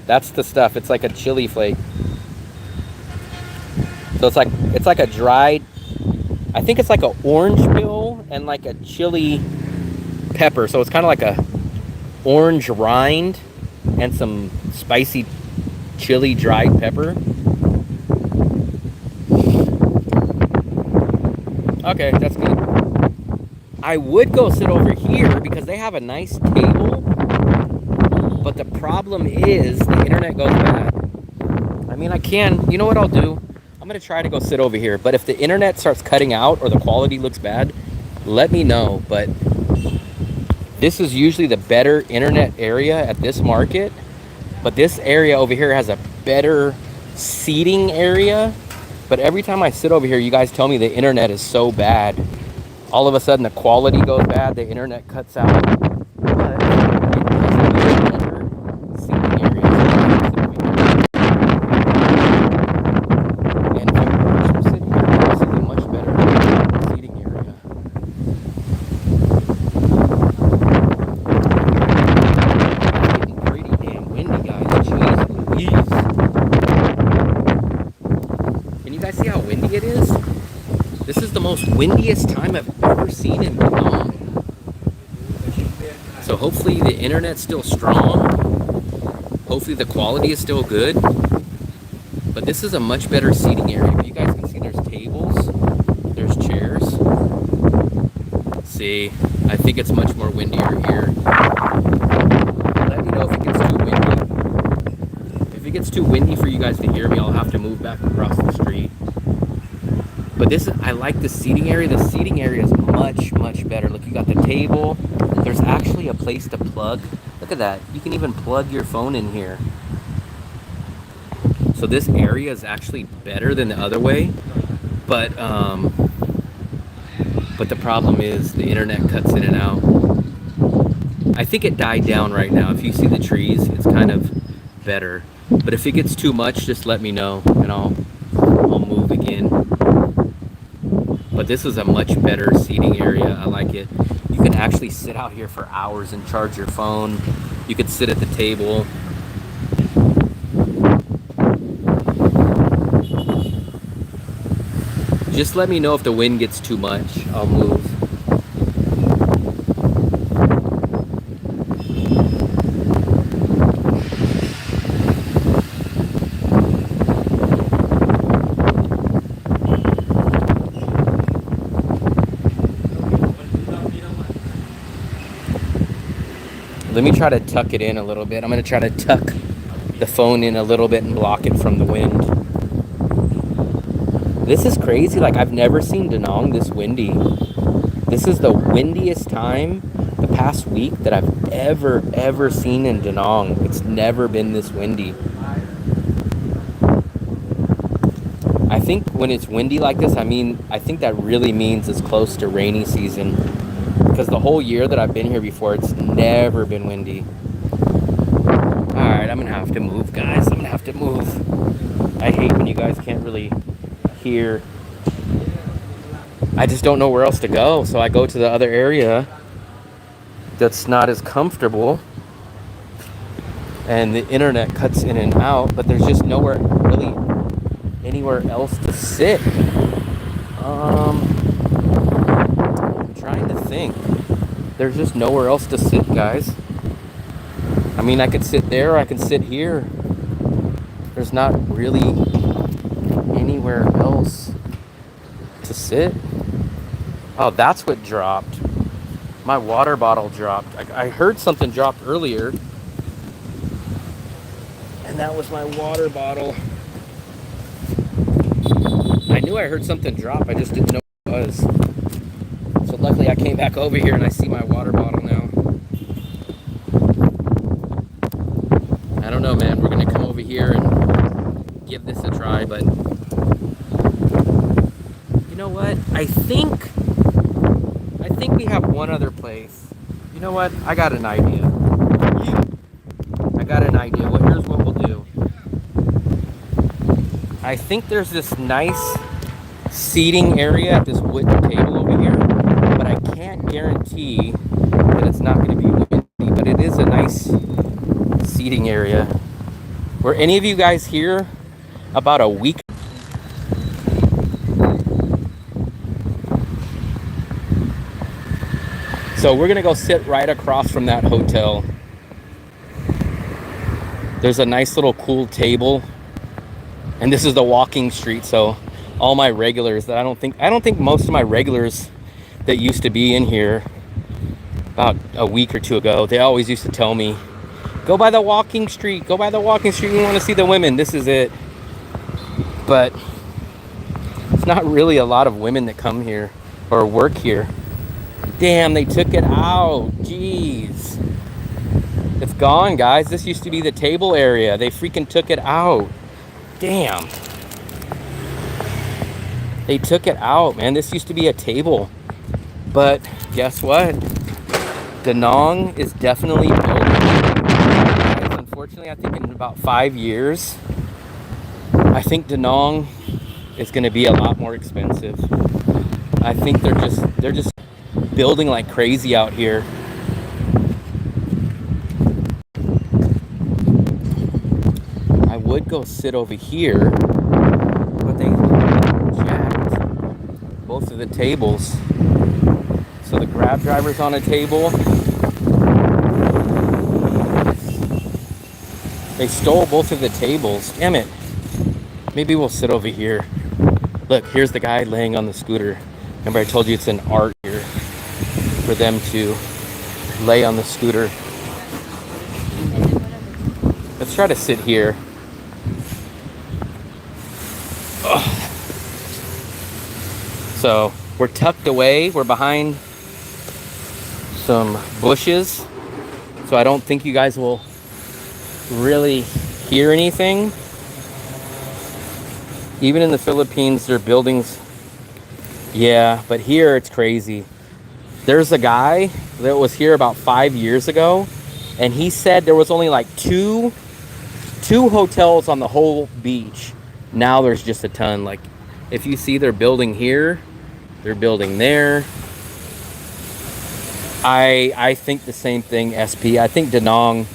That's the stuff. It's like a chili flake. So it's like a dried, I think it's like an orange peel and like a chili pepper. So it's kind of like a orange rind and some spicy chili dried pepper. Okay, that's good. I would go sit over here because they have a nice table, but the problem is the internet goes bad. I mean, I can, you know what I'll do? I'm going to try to go sit over here, but if the internet starts cutting out or the quality looks bad, let me know. But this is usually the better internet area at this market, but this area over here has a better seating area. But every time I sit over here, you guys tell me the internet is so bad. All of a sudden the quality goes bad, the internet cuts out. But seating area. And if it works for sitting here, this is a much better seating area. It's getting pretty damn windy, guys. Jeez Louise. Can you guys see how windy it is? This is the most windiest time I've ever seen in DaNang. So hopefully the internet's still strong. Hopefully the quality is still good. But this is a much better seating area. If you guys can see, there's tables, there's chairs. See, I think it's much more windier here. Let me know if it gets too windy. If it gets too windy for you guys to hear me, I'll have to move back across the street. But this, I like the seating area. The seating area is much, much better. Look, you got the table. There's actually a place to plug. Look at that. You can even plug your phone in here. So this area is actually better than the other way. But the problem is the internet cuts in and out. I think it died down right now. If you see the trees, it's kind of better. But if it gets too much, just let me know and I'll move again. But this is a much better seating area. I like it. You can actually sit out here for hours and charge your phone. You could sit at the table. Just let me know if the wind gets too much. I'll move. Let me try to tuck it in a little bit. I'm going to try to tuck the phone in a little bit and block it from the wind. This is crazy. Like, I've never seen DaNang this windy. This is the windiest time the past week that I've ever seen in DaNang. It's never been this windy. I think when it's windy like this, I think that really means it's close to rainy season. Because the whole year that I've been here before, it's never been windy. Alright, I'm going to have to move, guys. I'm going to have to move. I hate when you guys can't really hear. I just don't know where else to go. So I go to the other area that's not as comfortable. And the internet cuts in and out. But there's just nowhere really anywhere else to sit. Trying to think. There's just nowhere else to sit, guys. I mean, I could sit there, I can sit here. There's not really anywhere else to sit. Oh, that's what dropped. My water bottle dropped. I heard something drop earlier. And that was my water bottle. I knew I heard something drop, I just didn't know what it was. So luckily I came back over here and I see my water bottle now. I don't know, man. We're gonna come over here and give this a try, but you know what? I think we have one other place. You know what? I got an idea. Here's what we'll do. I think there's this nice seating area at this wooden table over here, but I can't guarantee that it's not going to be windy, but it is a nice seating area. Were any of you guys here about a week? So we're going to go sit right across from that hotel. There's a nice little cool table, and this is the walking street, so all my regulars that I don't think most of my regulars that used to be in here about a week or two ago, they always used to tell me, go by the walking street, we want to see the women. This is it. But it's not really a lot of women that come here or work here. Damn, they took it out. Jeez. It's gone, guys. This used to be the table area. They freaking took it out. Damn. They took it out, man. This used to be a table. But guess what? DaNang is definitely building. Unfortunately, I think in about 5 years, I think DaNang is going to be a lot more expensive. I think they're just building like crazy out here. I would go sit over here, but they jacked both of the tables. So the Grab driver's on a table. They stole both of the tables. Damn it. Maybe we'll sit over here. Look, here's the guy laying on the scooter. Remember I told you it's an art here for them to lay on the scooter. Let's try to sit here. Ugh. So we're tucked away. We're behind some bushes. So I don't think you guys will really hear anything. Even in the Philippines, their buildings, yeah, but here it's crazy. There's a guy that was here about 5 years ago, and he said there was only like two hotels on the whole beach. Now there's just a ton. Like, if you see they're building here, they're building there. I think the same thing, SP. I think DaNang,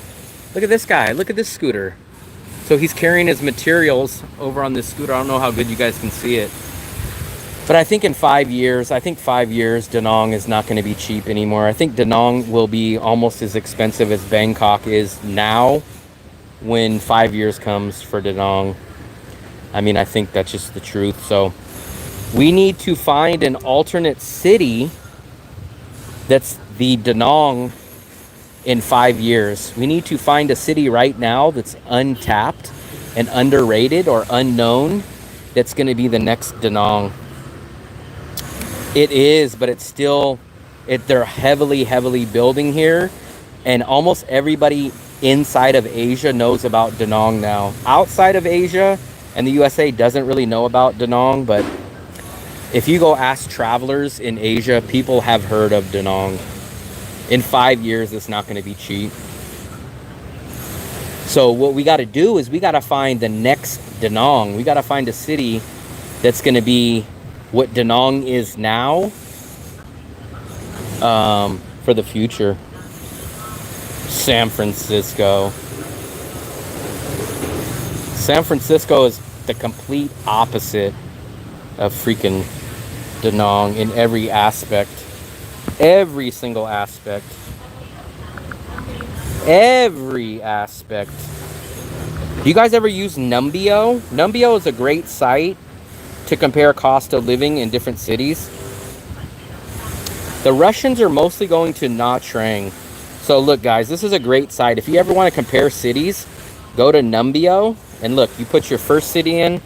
look at this guy, look at this scooter. So he's carrying his materials over on this scooter. I don't know how good you guys can see it. But I think in 5 years, DaNang is not going to be cheap anymore. I think DaNang will be almost as expensive as Bangkok is now when 5 years comes for DaNang. I mean, I think that's just the truth. So we need to find an alternate city that's the DaNang in 5 years. We need to find a city right now that's untapped and underrated or unknown that's going to be the next DaNang. It is, but it's still, they're heavily building here, and almost everybody inside of Asia knows about DaNang now. Outside of Asia and the USA doesn't really know about DaNang, but if you go ask travelers in Asia, people have heard of DaNang. In 5 years, it's not going to be cheap. So what we got to do is we got to find the next DaNang. We got to find a city that's going to be what DaNang is now for the future. San Francisco. San Francisco is the complete opposite of freaking DaNang in every aspect. Every single aspect. Every aspect. Do you guys ever use Numbeo? Numbeo is a great site to compare cost of living in different cities. The Russians are mostly going to Nha Trang. So look guys, this is a great site. If you ever want to compare cities, go to Numbeo and look, you put your first city in.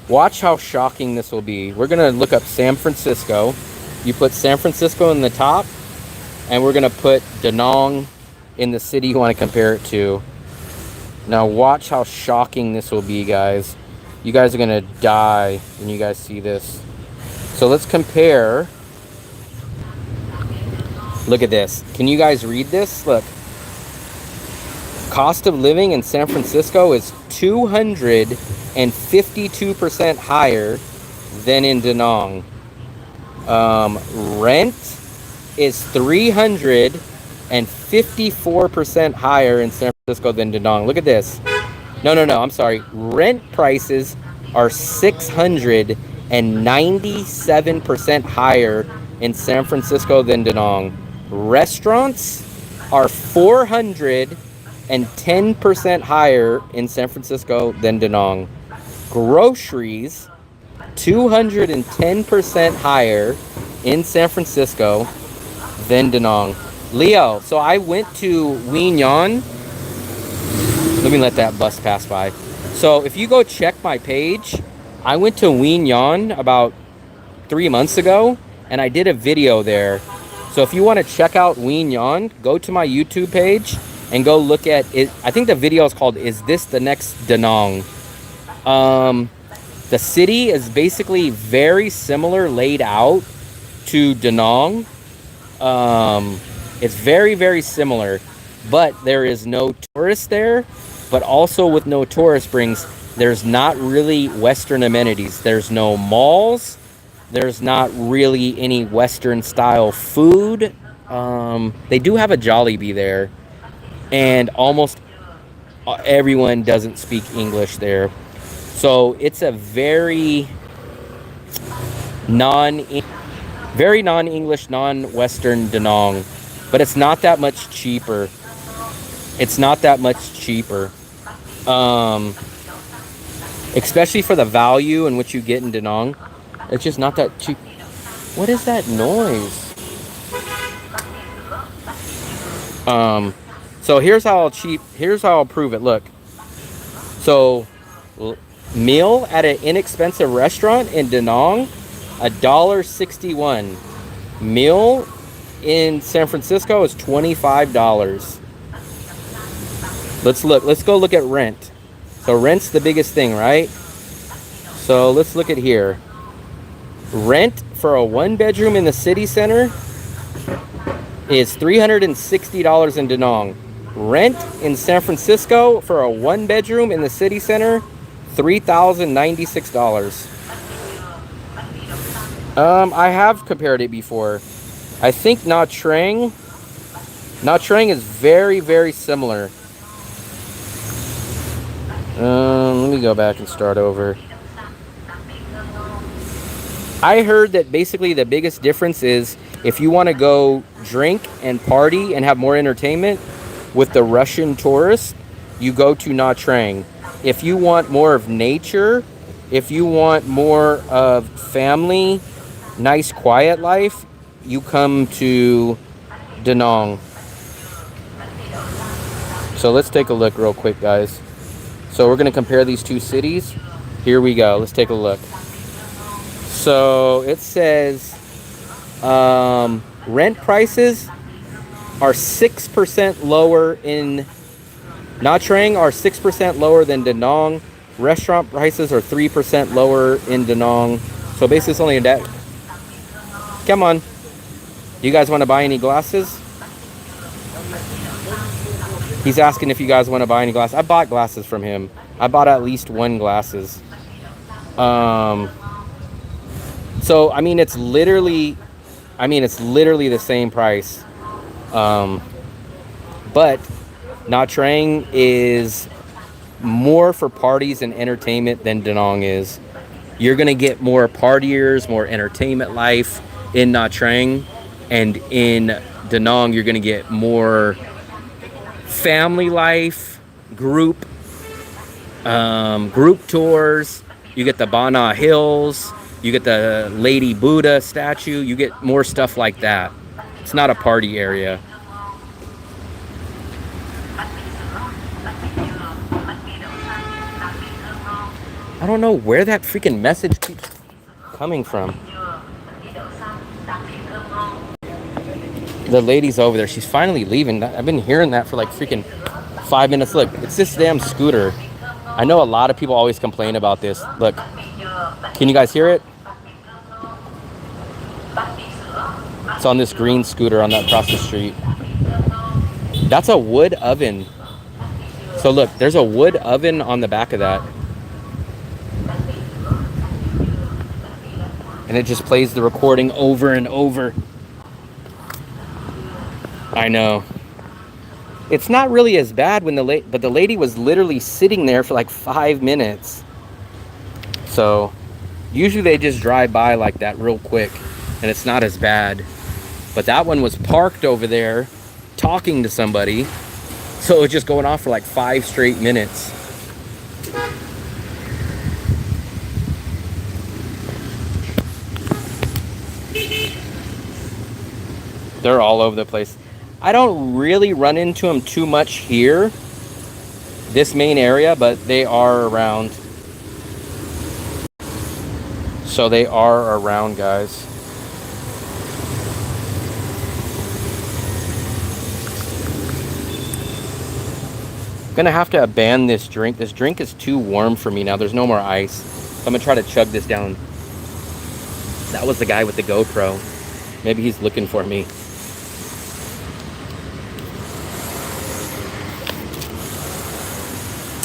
Watch how shocking this will be. We're going to look up San Francisco. You put San Francisco in the top, and we're going to put DaNang in the city you want to compare it to. Now watch how shocking this will be, guys. You guys are going to die when you guys see this. So let's compare. Look at this. Can you guys read this? Look. Cost of living in San Francisco is 252% higher than in DaNang. Rent is 354% higher in San Francisco than DaNang. Look at this. No, I'm sorry. Rent prices are 697% higher in San Francisco than DaNang. Restaurants are 410% higher in San Francisco than DaNang. Groceries, 210% higher in San Francisco than DaNang. Leo, so I went to Weignan. Let me let that bus pass by. So if you go check my page, I went to Weignan about 3 months ago, and I did a video there. So if you want to check out Weignan, go to my YouTube page and go look at it. I think the video is called "Is This the Next DaNang?" The city is basically very similar laid out to DaNang. It's very similar, but there is no tourists there. But also with no tourist brings, there's not really Western amenities. There's no malls. There's not really any Western style food. They do have a Jollibee there, and almost everyone doesn't speak English there. So it's a very non-English, non-Western DaNang, but it's not that much cheaper. It's not that much cheaper, especially for the value in which you get in DaNang. It's just not that cheap. What is that noise? So here's how I'll prove it. Look. So meal at an inexpensive restaurant in DaNang, $1.61. Meal in San Francisco is $25. Let's go look at rent. So rent's the biggest thing, right? So let's look at here. Rent for a 1-bedroom in the city center is $360 in DaNang. Rent in San Francisco for a 1-bedroom in the city center, $3,096. I have compared it before. I think Nha Trang is very similar. Let me go back and start over. I heard that basically the biggest difference is if you want to go drink and party and have more entertainment with the Russian tourists, you go to Nha Trang. If you want more of nature, if you want more of family, nice quiet life, you come to DaNang. So let's take a look real quick, guys. So we're going to compare these two cities. Here we go. Let's take a look. So it says rent prices are 6% lower in Nha Trang, are 6% lower than DaNang. Restaurant prices are 3% lower in DaNang. So basically it's only a day. Come on. Do you guys want to buy any glasses? He's asking if you guys want to buy any glasses. I bought glasses from him. I bought at least one glasses. So I mean it's literally the same price. But Nha Trang is more for parties and entertainment than DaNang is. You're gonna get more partiers, more entertainment life in Nha Trang, and in DaNang you're gonna get more family life, group tours. You get the Bana Hills, you get the Lady Buddha statue, you get more stuff like that. It's not a party area. I don't know where that freaking message keeps coming from. The lady's over there. She's finally leaving. I've been hearing that for like freaking 5 minutes. Look, it's this damn scooter. I know a lot of people always complain about this. Look, can you guys hear it? It's on this green scooter on that across the street. That's a wood oven. So look, there's a wood oven on the back of that. And it just plays the recording over and over. I know. It's not really as bad when but the lady was literally sitting there for like 5 minutes. So usually they just drive by like that real quick and it's not as bad. But that one was parked over there talking to somebody. So it was just going off for like 5 straight minutes. They're all over the place. I don't really run into them too much here, this main area, but they are around. So they are around, guys. Gonna have to abandon this drink. This drink is too warm for me now. There's no more ice. So I'm gonna try to chug this down. That was the guy with the GoPro. Maybe he's looking for me.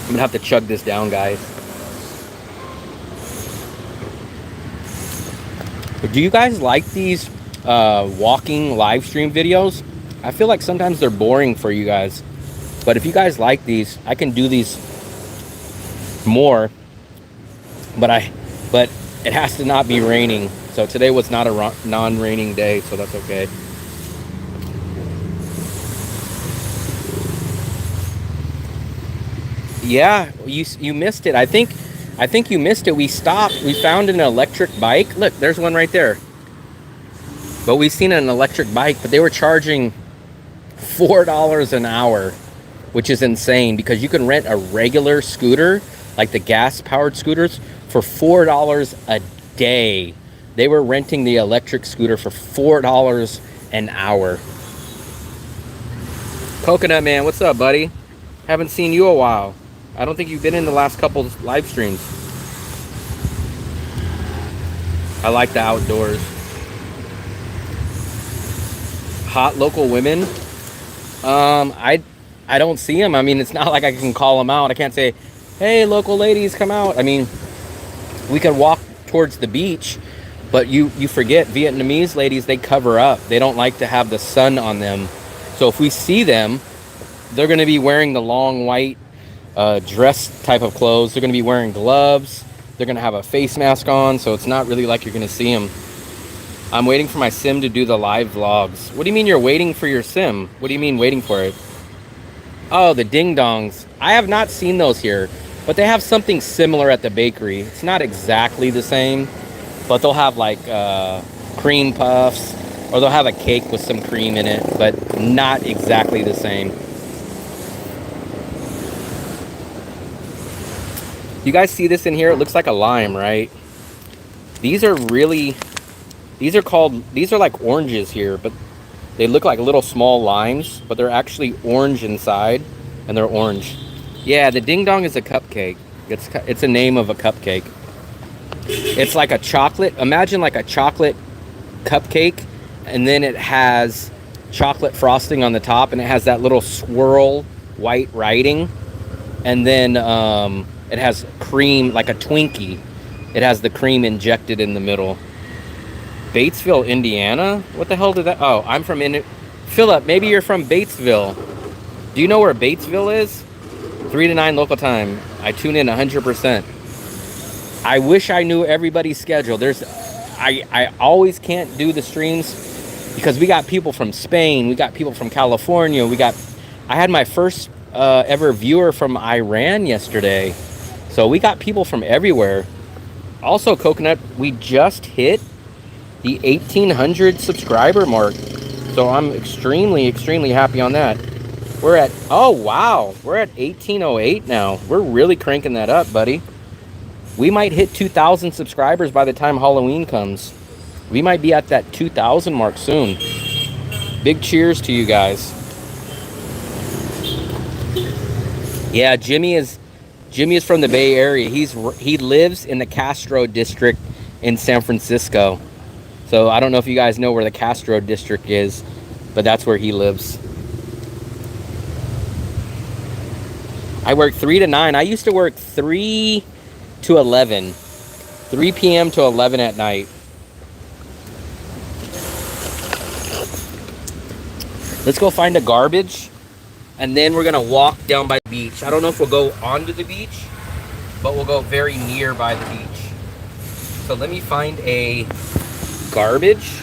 I'm gonna have to chug this down, guys. Do you guys like these walking live stream videos? I feel like sometimes they're boring for you guys. But if you guys like these, I can do these more. But it has to not be raining. So today was not a non-raining day, so that's okay. Yeah, you missed it. I think you missed it. We stopped. We found an electric bike. Look, there's one right there. But we've seen an electric bike, but they were charging $4 an hour, which is insane because you can rent a regular scooter, like the gas-powered scooters, for $4 a day. They were renting the electric scooter for $4 an hour. Coconut Man, what's up, buddy? Haven't seen you a while. I don't think you've been in the last couple live streams. I like the outdoors. Hot local women. I don't see them. I mean, it's not like I can call them out. I can't say, hey, local ladies, come out. I mean, we could walk towards the beach, but you forget Vietnamese ladies, they cover up. They don't like to have the sun on them. So if we see them, they're going to be wearing the long white dress type of clothes. They're going to be wearing gloves. They're gonna have a face mask on, so it's not really like you're gonna see them. I'm waiting for my sim to do the live vlogs. What do you mean you're waiting for your sim? What do you mean waiting for it? Oh, the ding dongs. I have not seen those here, but they have something similar at the bakery. It's not exactly the same, but they'll have like cream puffs, or they'll have a cake with some cream in it, but not exactly the same. You guys see this in here? It looks like a lime, right? These are really, these are like oranges here, but they look like little small limes, but they're actually orange inside, and they're orange. Yeah, the ding dong is a cupcake. It's a name of a cupcake. It's like a chocolate, imagine like a chocolate cupcake, and then it has chocolate frosting on the top, and it has that little swirl white writing, and then it has cream, like a Twinkie. It has the cream injected in the middle. Batesville, Indiana? What the hell did that? Oh, I'm from Philip, maybe you're from Batesville. Do you know where Batesville is? 3 to 9 local time. I tune in 100%. I wish I knew everybody's schedule. I always can't do the streams because we got people from Spain, we got people from California, I had my first ever viewer from Iran yesterday. So we got people from everywhere. Also, Coconut, we just hit the 1,800 subscriber mark. So I'm extremely, extremely happy on that. We're at, oh wow, we're at 1,808 now. We're really cranking that up, buddy. We might hit 2,000 subscribers by the time Halloween comes. We might be at that 2,000 mark soon. Big cheers to you guys. Yeah, Jimmy is from the Bay Area. He lives in the Castro district in San Francisco. So I don't know if you guys know where the Castro district is, but that's where he lives. I work 3 to 9. I used to work 3 to 11. 3 p.m. to 11 at night. Let's go find a garbage, and then we're gonna walk down by the beach. I don't know if we'll go onto the beach, but we'll go very near by the beach. So let me find a garbage.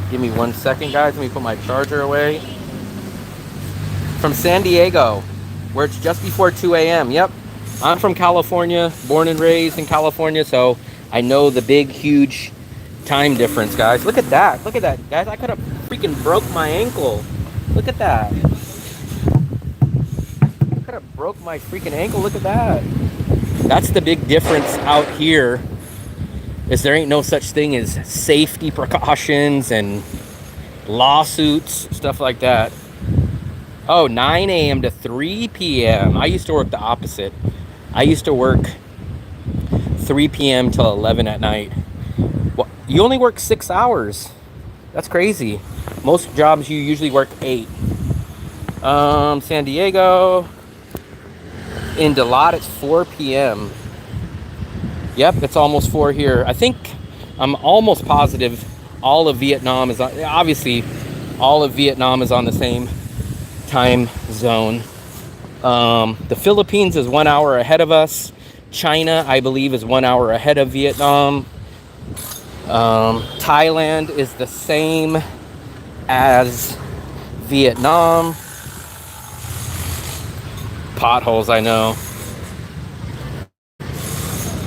Give me 1 second, guys. Let me put my charger away. From San Diego, where it's just before 2 a.m. Yep, I'm from California, born and raised in California, so I know the big, huge time difference, guys. Look at that. Look at that, guys. I could have freaking broke my ankle. Look at that. I could have broke my freaking ankle. Look at that. That's the big difference out here, is there ain't no such thing as safety precautions and lawsuits, stuff like that. Oh, 9 a.m. to 3 p.m. I used to work the opposite. I used to work 3 p.m. till 11 at night. Well, you only work 6 hours. That's crazy. Most jobs you usually work 8. San Diego. In Delat, it's 4 p.m. Yep, it's almost 4 here. I think, I'm almost positive all of Vietnam is on, obviously all of Vietnam is on the same time zone. The Philippines is 1 hour ahead of us. China, I believe, is 1 hour ahead of Vietnam. Thailand is the same as Vietnam. Potholes, I know.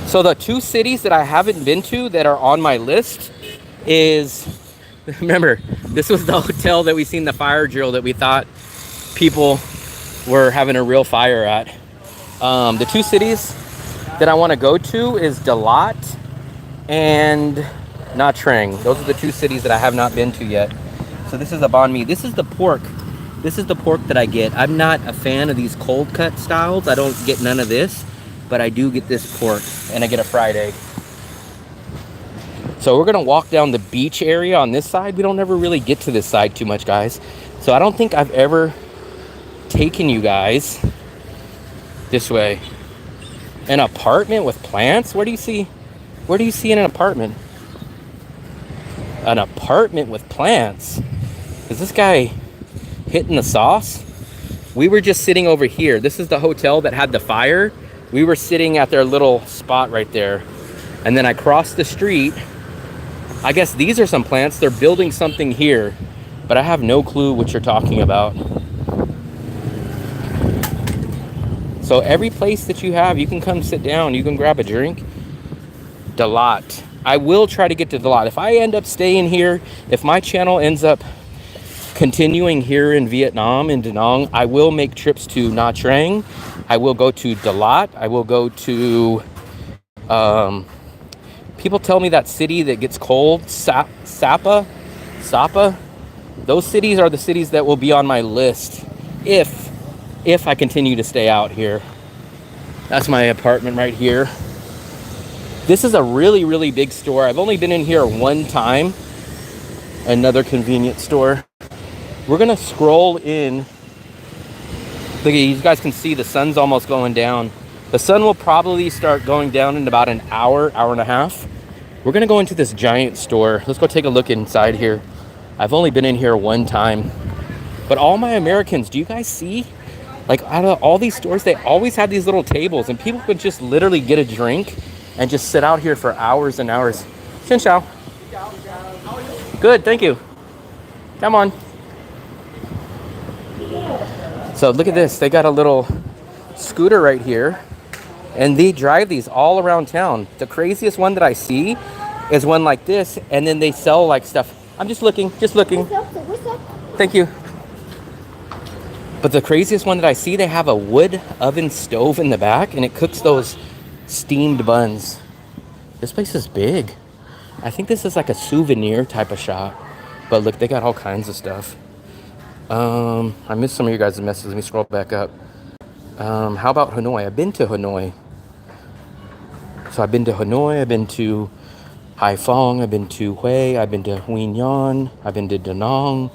So the 2 cities that I haven't been to that are on my list is, remember, this was the hotel that we seen the fire drill that we thought people were having a real fire at. The 2 cities that I want to go to is Dalat and Nha Trang. Those are the 2 cities that I have not been to yet. So this is a banh mi. This is the pork. This is the pork that I get. I'm not a fan of these cold cut styles. I don't get none of this, but I do get this pork, and I get a fried egg. So we're gonna walk down the beach area on this side. We don't ever really get to this side too much, guys. So I don't think I've ever taken you guys this way. An apartment with plants? Where do you see an apartment? An apartment with plants? Is this guy hitting the sauce? We were just sitting over here. This is the hotel that had the fire. We were sitting at their little spot right there. And then I crossed the street. I guess these are some plants. They're building something here, but I have no clue what you're talking about. So every place that you have, you can come sit down, you can grab a drink. DaLot. I will try to get to DaLot. If I end up staying here, if my channel ends up continuing here in Vietnam, in DaNang, I will make trips to Nha Trang. I will go to DaLot. I will go to, people tell me that city that gets cold, Sapa. Those cities are the cities that will be on my list if I continue to stay out here. That's my apartment right here. This is a really, really big store. I've only been in here one time. Another convenience store. We're gonna scroll in. Look, you guys can see the sun's almost going down. The sun will probably start going down in about an hour, hour and a half. We're gonna go into this giant store. Let's go take a look inside here. I've only been in here one time. But all my Americans, do you guys see? Like out of all these stores, they always have these little tables and people could just literally get a drink and just sit out here for hours and hours. Xin chào. Good, thank you. Come on. So look at this. They got a little scooter right here and they drive these all around town. The craziest one that I see is one like this and then they sell like stuff. I'm just looking. Thank you. But the craziest one that I see, they have a wood oven stove in the back and it cooks those steamed buns. This place is big. I think this is like a souvenir type of shop. But look, they got all kinds of stuff. I missed some of you guys' messages. Let me scroll back up. How about Hanoi? I've been to Hanoi. So I've been to Hanoi, I've been to Haiphong, I've been to Hue, I've been to Huy Nhan, I've been to DaNang.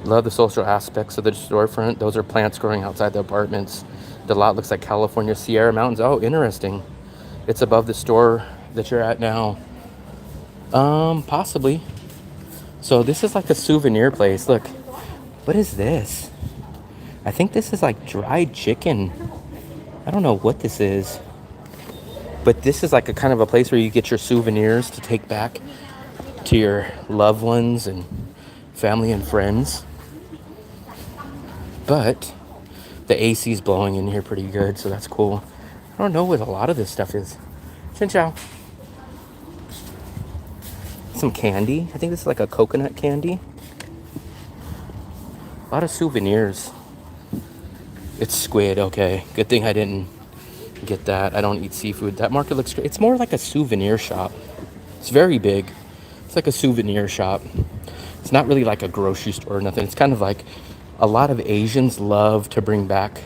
Love the social aspects of the storefront. Those are plants growing outside the apartments. DaLot looks like California Sierra Mountains. Oh, interesting. It's above the store that you're at now. Possibly. So this is like a souvenir place. Look, what is this? I think this is like dried chicken. I don't know what this is. But this is like a kind of a place where you get your souvenirs to take back to your loved ones and family and friends. But the AC's blowing in here pretty good, so that's cool. I don't know what a lot of this stuff is. Xin chào. Some candy. I think this is like a coconut candy. A lot of souvenirs. It's squid, okay. Good thing I didn't get that. I don't eat seafood. That market looks great. It's more like a souvenir shop. It's very big. It's like a souvenir shop. It's not really like a grocery store or nothing. It's kind of like a lot of Asians love to bring back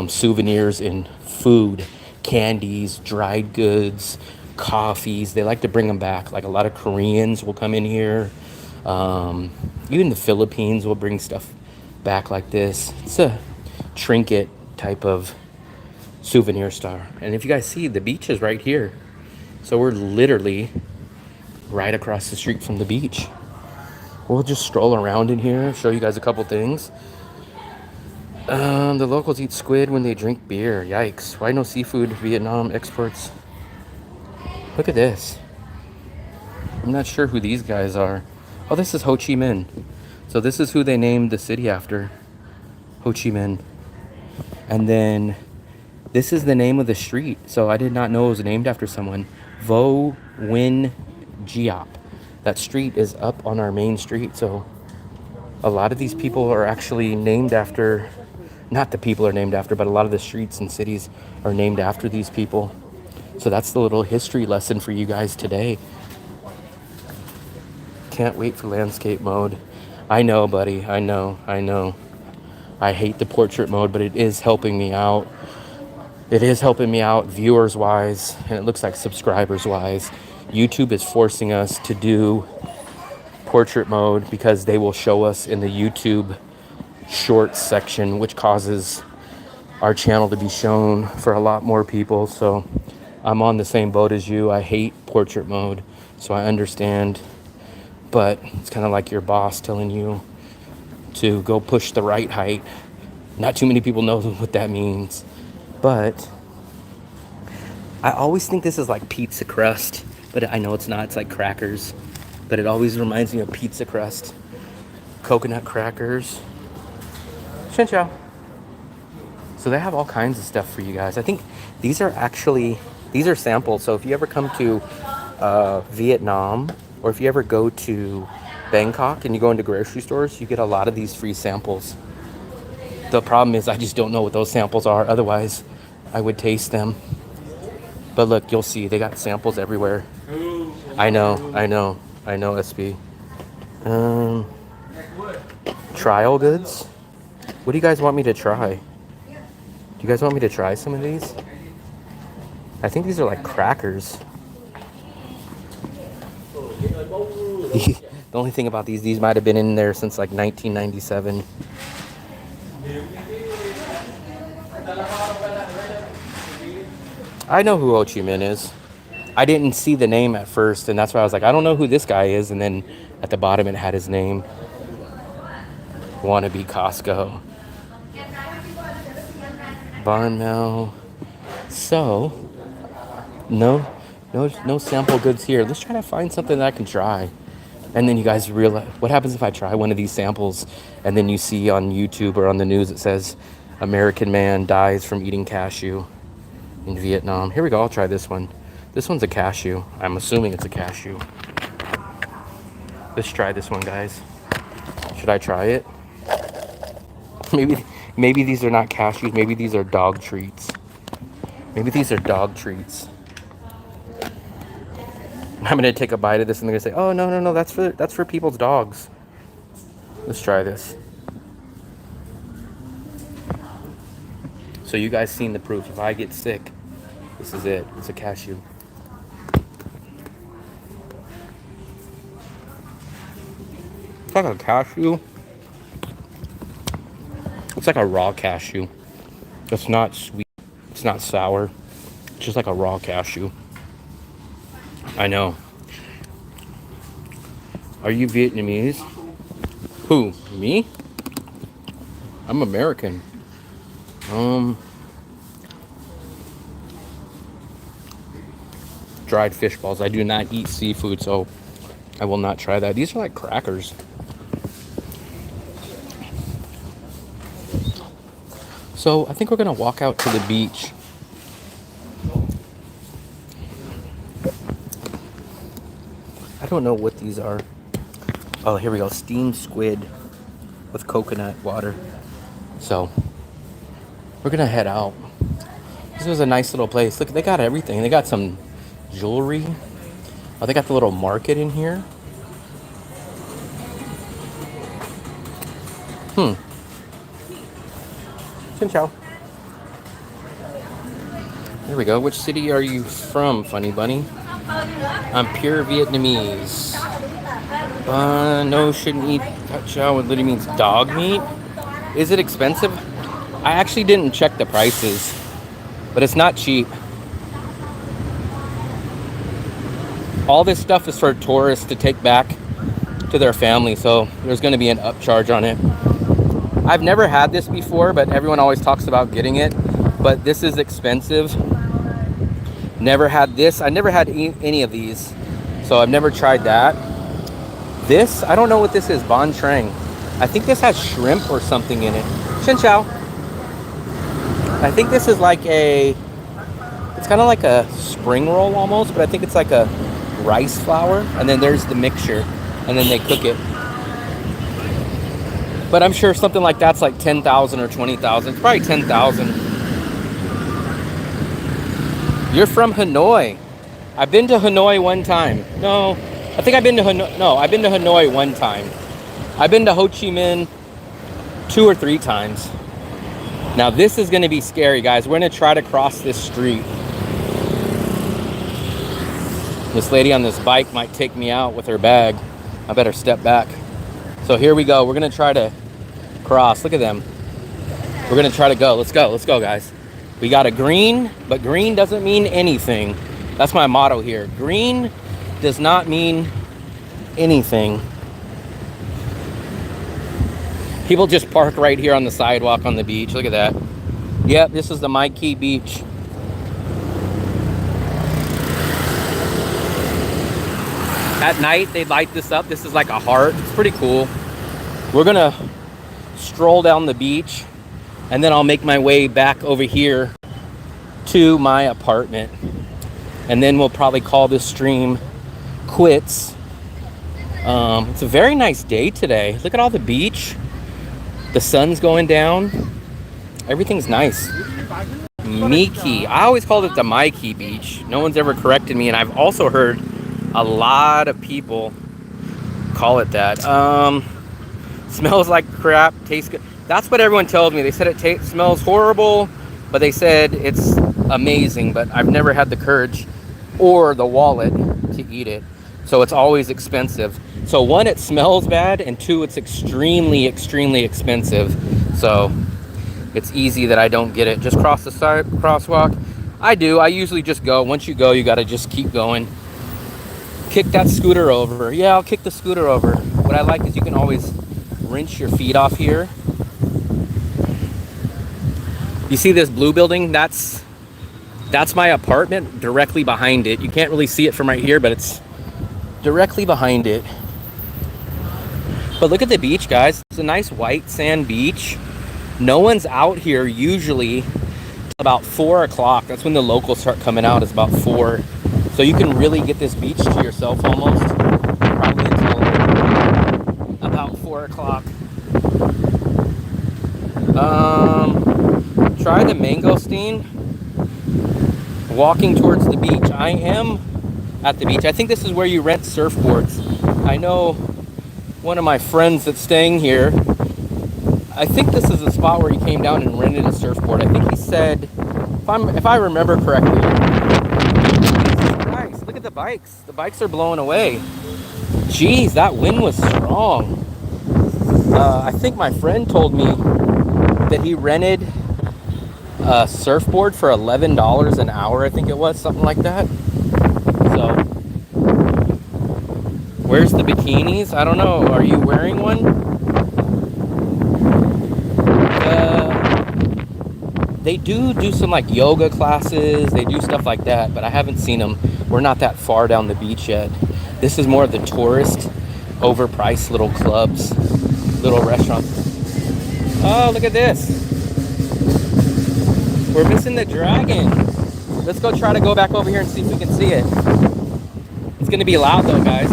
souvenirs in food, candies, dried goods, coffees. They like to bring them back. Like a lot of Koreans will come in here. Even the Philippines will bring stuff back like this. It's a trinket type of souvenir store. And if you guys see, the beach is right here. So we're literally right across the street from the beach. We'll just stroll around in here, show you guys a couple things. The locals eat squid when they drink beer. Yikes. Why no seafood? Vietnam exports. Look at this. I'm not sure who these guys are. Oh, this is Ho Chi Minh. So this is who they named the city after. Ho Chi Minh. And then this is the name of the street. So I did not know it was named after someone. Vo Nguyen Giap. That street is up on our main street. So a lot of these people are actually named after, not the people are named after, but a lot of the streets and cities are named after these people. So that's the little history lesson for you guys today. Can't wait for landscape mode. I know, buddy. I know. I hate the portrait mode, but it is helping me out. It is helping me out viewers wise, and it looks like subscribers wise. YouTube is forcing us to do portrait mode because they will show us in the YouTube shorts section, which causes our channel to be shown for a lot more people. So I'm on the same boat as you. I hate portrait mode, so I understand. But it's kind of like your boss telling you to go push the right height. Not too many people know what that means, but I always think this is like pizza crust, but I know it's not. It's like crackers, but it always reminds me of pizza crust. Coconut crackers. Xin chào. So they have all kinds of stuff for you guys. I think these are samples. So if you ever come to Vietnam, or if you ever go to Bangkok and you go into grocery stores, you get a lot of these free samples. The problem is I just don't know what those samples are. Otherwise, I would taste them. But look, you'll see they got samples everywhere. I know, SB. Trial goods. What do you guys want me to try? Do you guys want me to try some of these? I think these are like crackers. The only thing about these might have been in there since like 1997. I know who Ho Chi Minh is. I didn't see the name at first, and that's why I was like, I don't know who this guy is. And then at the bottom it had his name. Wannabe Costco. Barnmel. So, no sample goods here. Let's try to find something that I can try. And then you guys realize, what happens if I try one of these samples and then you see on YouTube or on the news it says, American man dies from eating cashew in Vietnam. Here we go, I'll try this one. This one's a cashew. I'm assuming it's a cashew. Let's try this one, guys. Should I try it? Maybe these are not cashews. Maybe these are dog treats. Maybe these are dog treats. I'm gonna take a bite of this and they're gonna say, "Oh no, that's for people's dogs." Let's try this. So you guys seen the proof. If I get sick, this is it. It's a cashew. It's like a cashew. It's like a raw cashew. It's not sweet. It's not sour. It's just like a raw cashew. I know. Are you Vietnamese? Who? Me? I'm American. Dried fish balls. I do not eat seafood, so I will not try that. These are like crackers. So I think we're gonna walk out to the beach. I don't know what these are. Oh, here we go. Steamed squid with coconut water. So we're gonna head out. This was a nice little place. Look, they got everything. They got some jewelry. Oh, they got the little market in here. Xin chào. There we go. Which city are you from, Funny Bunny? I'm pure Vietnamese. No, shouldn't eat chow. What literally means dog meat. Is it expensive? I actually didn't check the prices, but it's not cheap. All this stuff is for tourists to take back to their family, so there's going to be an upcharge on it. I've never had this before, but everyone always talks about getting it. But this is expensive. Never had this. I never had any of these, so I've never tried that. This, I don't know what this is. Bon Trang. I think this has shrimp or something in it. Xin chào. I think this is like it's kind of like a spring roll almost, but I think it's like a rice flour, and then there's the mixture, and then they cook it. But I'm sure something like that's like 10,000 or 20,000. It's probably 10,000. You're from Hanoi. I've been to Hanoi one time. No, I think I've been to Hanoi. No, I've been to Hanoi one time. I've been to Ho Chi Minh 2 or 3 times. Now this is going to be scary, guys. We're going to try to cross this street. This lady on this bike might take me out with her bag. I better step back. So here we go. We're going to try to cross. Look at them. We're going to try to go. Let's go. Let's go, guys. We got a green, but green doesn't mean anything. That's my motto here. Green does not mean anything. People just park right here on the sidewalk on the beach. Look at that. Yep, this is the Mikey Beach. At night, they light this up. This is like a heart. It's pretty cool. We're gonna stroll down the beach, and then I'll make my way back over here to my apartment. And then we'll probably call this stream quits. It's a very nice day today. Look at all the beach. The sun's going down. Everything's nice. Miki. I always called it the Mikey Beach. No one's ever corrected me, and I've also heard a lot of people call it that. Smells like crap, tastes good. That's what everyone tells me. They said it smells horrible, but they said it's amazing, but I've never had the courage or the wallet to eat it. So it's always expensive. So one, it smells bad, and two, it's extremely, extremely expensive. So it's easy that I don't get it. Just cross the crosswalk. I do. I usually just go. Once you go, you got to just keep going. Kick that scooter over. Yeah, I'll kick the scooter over. What I like is you can always rinse your feet off here. You see this blue building? That's my apartment directly behind it. You can't really see it from right here, but it's directly behind it. But look at the beach, guys. It's a nice white sand beach. No one's out here usually about 4 o'clock. That's when the locals start coming out, is about 4. So you can really get this beach to yourself almost, probably until about 4 o'clock. Try the mangosteen. Walking towards the beach. I am at the beach. I think this is where you rent surfboards. I know one of my friends that's staying here, I think this is the spot where he came down and rented a surfboard. I think he said, if I remember correctly. Nice. Look at the bikes. The bikes are blowing away. Jeez, that wind was strong. I think my friend told me that he rented a surfboard for $11 an hour. I think it was something like that. So, where's the bikinis? I don't know. Are you wearing one? They do some like yoga classes. They do stuff like that, but I haven't seen them. We're not that far down the beach yet. This is more of the tourist, overpriced little clubs, little restaurants. Oh, look at this. We're missing the dragon. Let's go try to go back over here and see if we can see it. It's gonna be loud though, guys.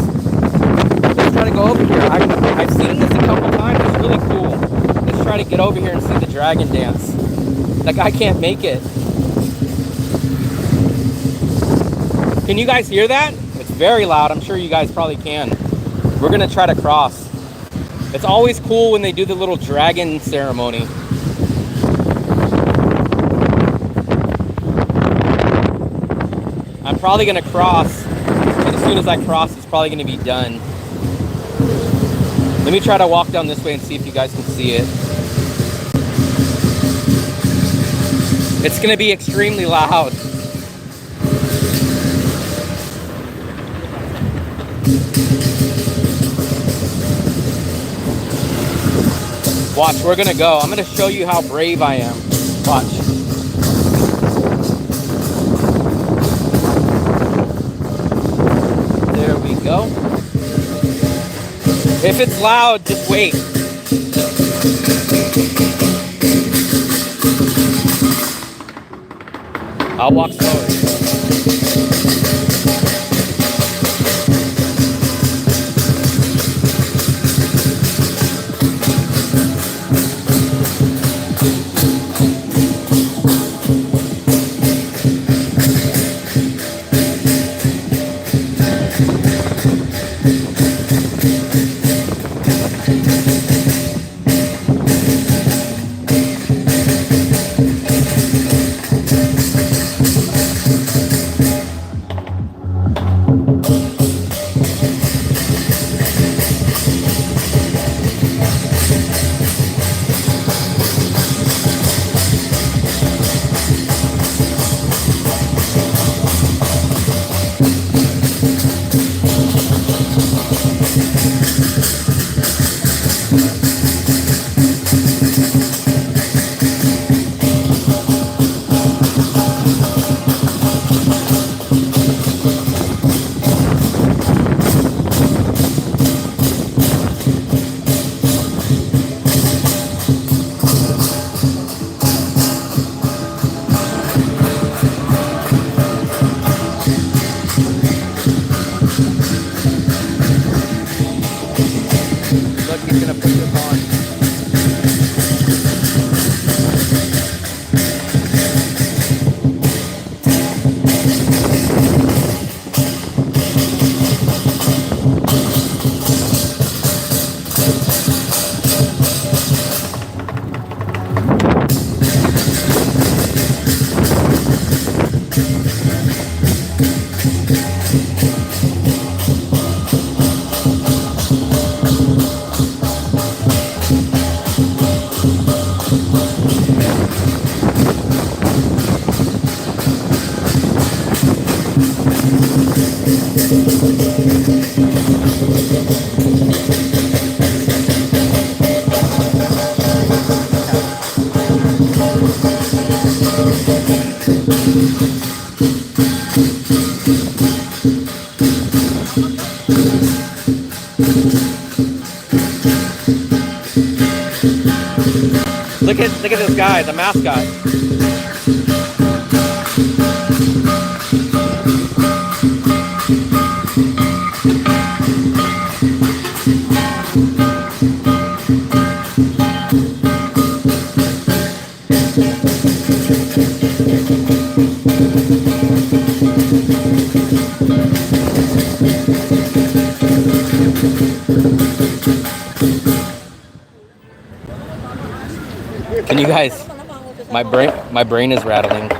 Let's try to go over here. I've seen this a couple times. It's really cool. Let's try to get over here and see the dragon dance. Like, I can't make it. Can you guys hear that? It's very loud. I'm sure you guys probably can. We're gonna try to cross. It's always cool when they do the little dragon ceremony. I'm probably gonna cross, and as soon as I cross, it's probably gonna be done. Let me try to walk down this way and see if you guys can see it. It's gonna be extremely loud. Watch, we're gonna go. I'm gonna show you how brave I am. Watch. There we go. If it's loud, just wait. I'll walk slower. Look, he's gonna put this on. Look at this guy, the mascot. Can you guys? My brain is rattling.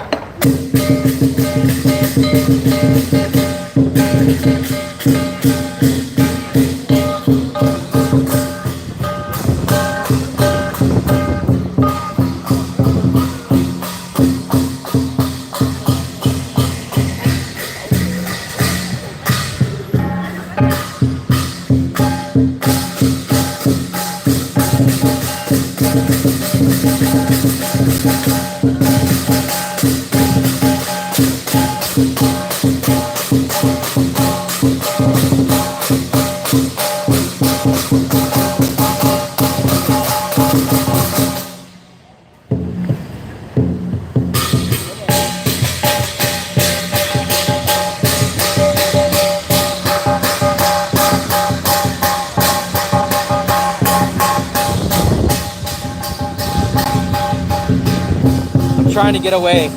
Trying to get away,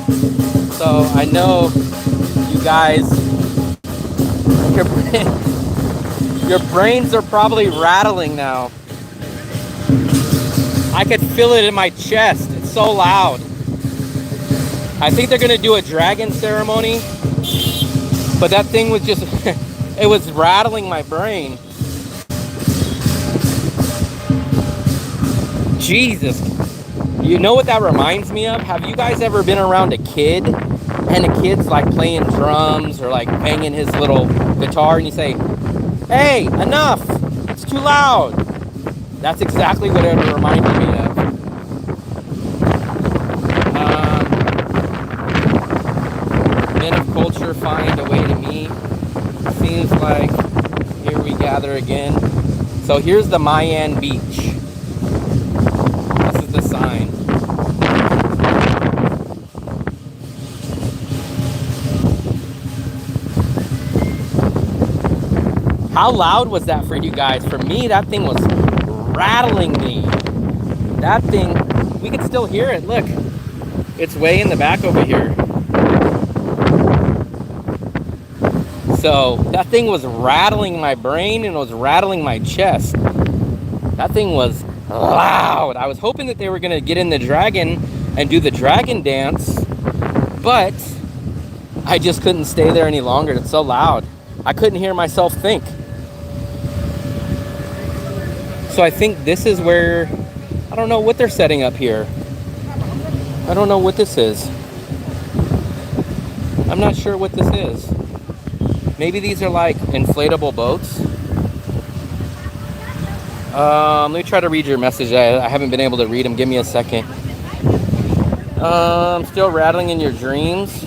so I know you guys, your brains are probably rattling now. I could feel it in my chest. It's so loud. I think they're gonna do a dragon ceremony, but that thing was just it was rattling my brain. Jesus. You know what that reminds me of? Have you guys ever been around a kid and the kid's like playing drums or like banging his little guitar and you say, "Hey, enough, it's too loud"? That's exactly what it reminded me of. Men of culture find a way to meet. Seems like here we gather again. So here's the Mayan Beach. This is the sign. How loud was that for you guys? For me, that thing was rattling me. That thing, we could still hear it. Look, it's way in the back over here. So that thing was rattling my brain and it was rattling my chest. That thing was loud. I was hoping that they were gonna get in the dragon and do the dragon dance, but I just couldn't stay there any longer. It's so loud. I couldn't hear myself think. So I think this is where, I don't know what they're setting up here. I don't know what this is. I'm not sure what this is. Maybe these are like inflatable boats. Let me try to read your message. I haven't been able to read them. Give me a second. Still rattling in your dreams.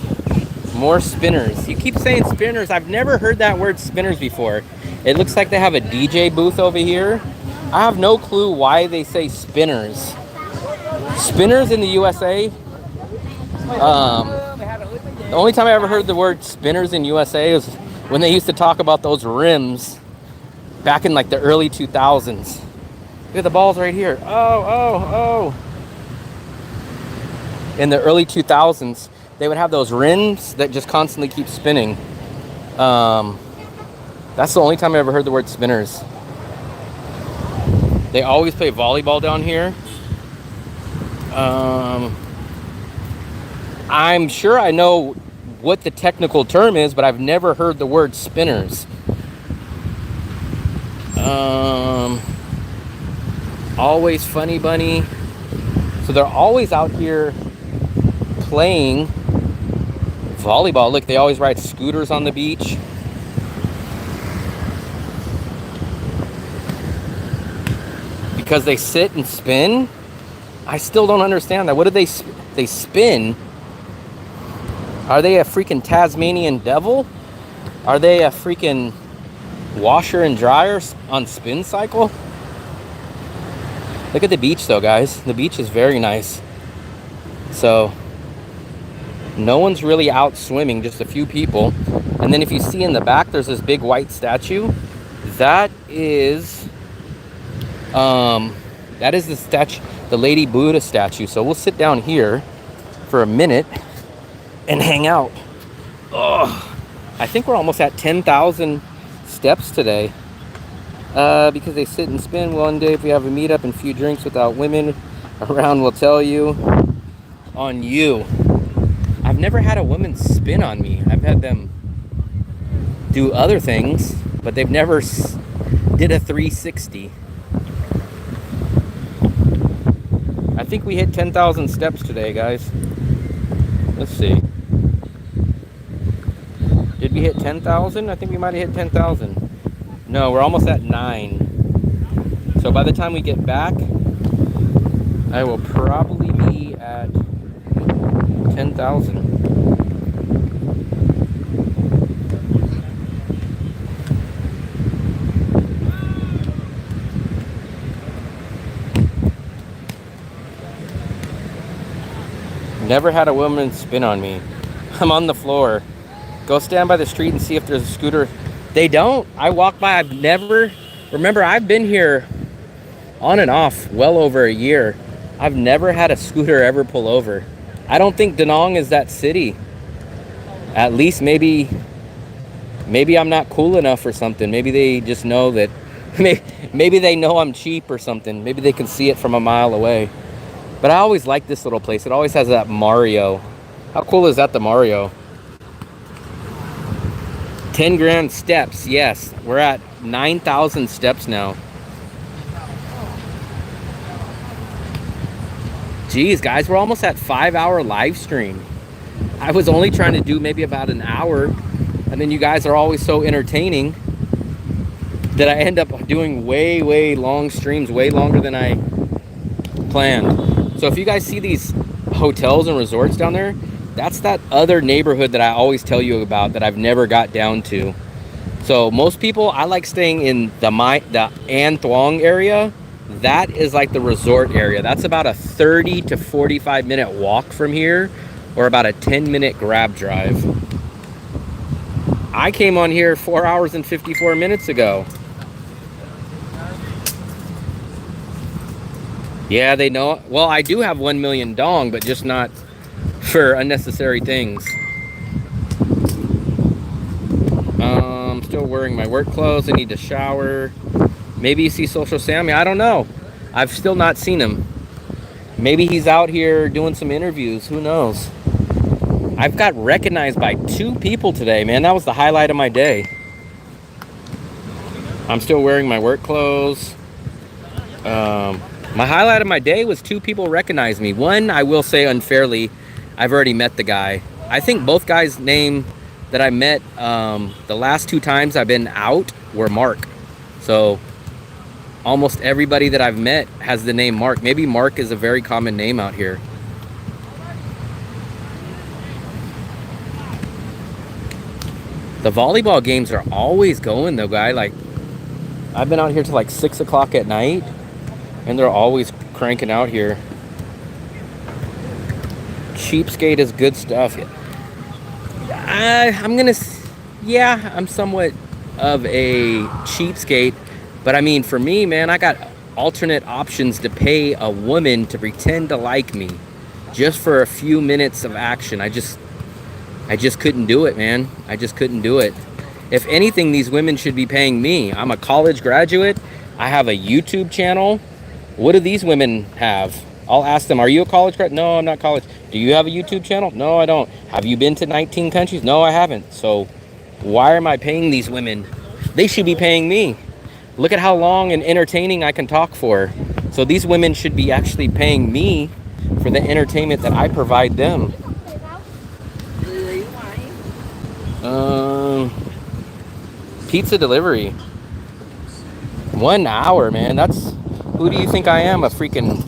More spinners. You keep saying spinners. I've never heard that word spinners before. It looks like they have a DJ booth over here. I have no clue why they say spinners. Spinners in the USA. The only time I ever heard the word spinners in USA was when they used to talk about those rims back in like the early 2000s. Look at the balls right here. Oh. In the early 2000s, they would have those rims that just constantly keep spinning. That's the only time I ever heard the word spinners. They always play volleyball down here. I'm sure I know what the technical term is, but I've never heard the word spinners. Always Funny Bunny. So they're always out here playing volleyball. Look, they always ride scooters on the beach. Because they sit and spin? I still don't understand that. What do they spin? Are they a freaking Tasmanian devil? Are they a freaking washer and dryer on spin cycle? Look at the beach though, guys. The beach is very nice. So no one's really out swimming, just a few people. And then if you see in the back, there's this big white statue. That is the statue, the Lady Buddha statue. So we'll sit down here for a minute and hang out. Oh, I think we're almost at 10,000 steps today. Because they sit and spin. One day if we have a meetup and a few drinks without women around, we'll tell you. On you. I've never had a woman spin on me. I've had them do other things, but they've never did a 360. I think we hit 10,000 steps today, guys. Let's see. Did we hit 10,000? I think we might have hit 10,000. No, we're almost at 9. So by the time we get back, I will probably be at 10,000. Never had a woman spin on me. I'm on the floor. Go stand by the street and see if there's a scooter. They don't. I walk by. Remember, I've been here on and off well over a year. I've never had a scooter ever pull over. I don't think DaNang is that city. At least maybe I'm not cool enough or something. Maybe they just know that, maybe they know I'm cheap or something. Maybe they can see it from a mile away. But I always like this little place. It always has that Mario. How cool is that, the Mario? 10 grand steps, yes. We're at 9,000 steps now. Geez, guys, we're almost at 5-hour live stream. I was only trying to do maybe about an hour, and then you guys are always so entertaining that I end up doing way long streams, way longer than I planned. So if you guys see these hotels and resorts down there, that's that other neighborhood that I always tell you about that I've never got down to. So most people, I like staying in the An Thuong area. That is like the resort area. That's about a 30 to 45 minute walk from here, or about a 10-minute grab drive. I came on here 4 hours and 54 minutes ago. Yeah, they know. Well, I do have 1 million dong, but just not for unnecessary things. I'm still wearing my work clothes. I need to shower. Maybe you see Social Sammy. I don't know. I've still not seen him. Maybe he's out here doing some interviews. Who knows? I've got recognized by 2 people today, man. That was the highlight of my day. I'm still wearing my work clothes. My highlight of my day was 2 people recognized me. One, I will say unfairly, I've already met the guy. I think both guys' name that I met the last 2 times I've been out were Mark. So almost everybody that I've met has the name Mark. Maybe Mark is a very common name out here. The volleyball games are always going though, guy. Like, I've been out here till like 6 o'clock at night, and they're always cranking out here. Cheapskate is good stuff. I'm somewhat of a cheapskate, but I mean, for me, man, I got alternate options to pay a woman to pretend to like me just for a few minutes of action. I just couldn't do it, man. I just couldn't do it. If anything, these women should be paying me. I'm a college graduate. I have a YouTube channel. What do these women have? I'll ask them, are you a college grad? No, I'm not college. Do you have a YouTube channel? No, I don't. Have you been to 19 countries? No, I haven't. So why am I paying these women? They should be paying me. Look at how long and entertaining I can talk for. So these women should be actually paying me for the entertainment that I provide them. Pizza delivery. 1 hour, man. That's, who do you think I am? A freaking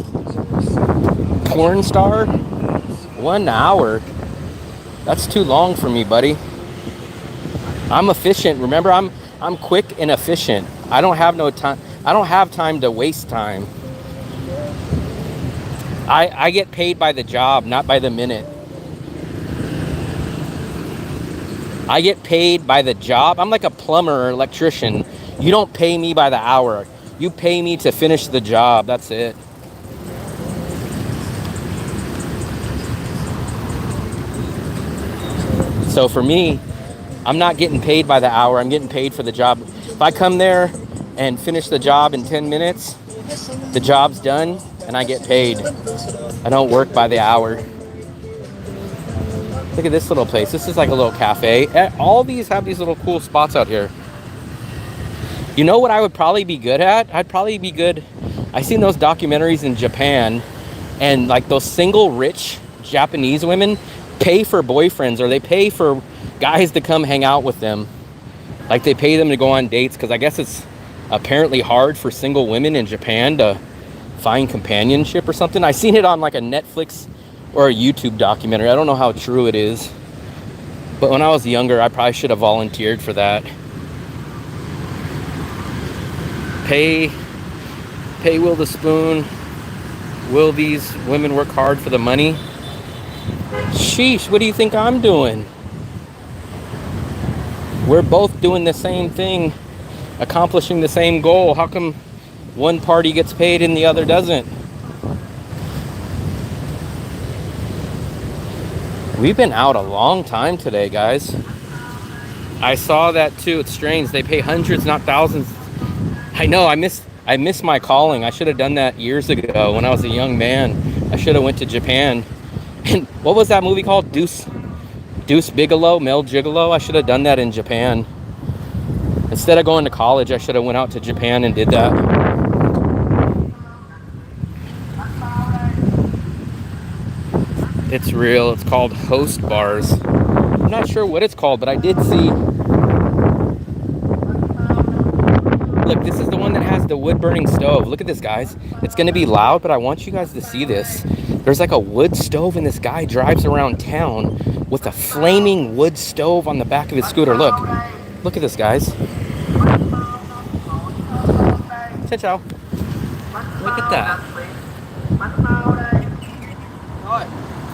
porn star? 1 hour. That's too long for me, buddy. I'm efficient. Remember, I'm quick and efficient. I don't have no time. I don't have time to waste time. I get paid by the job, not by the minute. I get paid by the job. I'm like a plumber or electrician. You don't pay me by the hour. You pay me to finish the job. That's it. So for me, I'm not getting paid by the hour. I'm getting paid for the job. If I come there and finish the job in 10 minutes, the job's done and I get paid. I don't work by the hour. Look at this little place. This is like a little cafe. All these have these little cool spots out here. You know what I would probably be good at? I'd probably be good. I've seen those documentaries in Japan, and like those single rich Japanese women pay for boyfriends, or they pay for guys to come hang out with them. Like they pay them to go on dates, because I guess it's apparently hard for single women in Japan to find companionship or something. I seen it on like a Netflix or a YouTube documentary. I don't know how true it is, but when I was younger, I probably should have volunteered for that. Pay Will the Spoon. Will these women work hard for the money? Sheesh, what do you think I'm doing? We're both doing the same thing, accomplishing the same goal. How come one party gets paid and the other doesn't? We've been out a long time today, guys. I saw that too. It's strange. They pay hundreds, not thousands. I know, I miss my calling. I should have done that years ago when I was a young man. I should have went to Japan. And what was that movie called? Deuce Bigelow, Mel Gigolo? I should have done that in Japan. Instead of going to college, I should have went out to Japan and did that. It's real. It's called Host Bars. I'm not sure what it's called, but I did see. Look, this is the one that has the wood-burning stove. Look at this, guys. It's going to be loud, but I want you guys to see this. There's like a wood stove, and this guy drives around town with a flaming wood stove on the back of his scooter. Look at this, guys. Ciao. Look at that.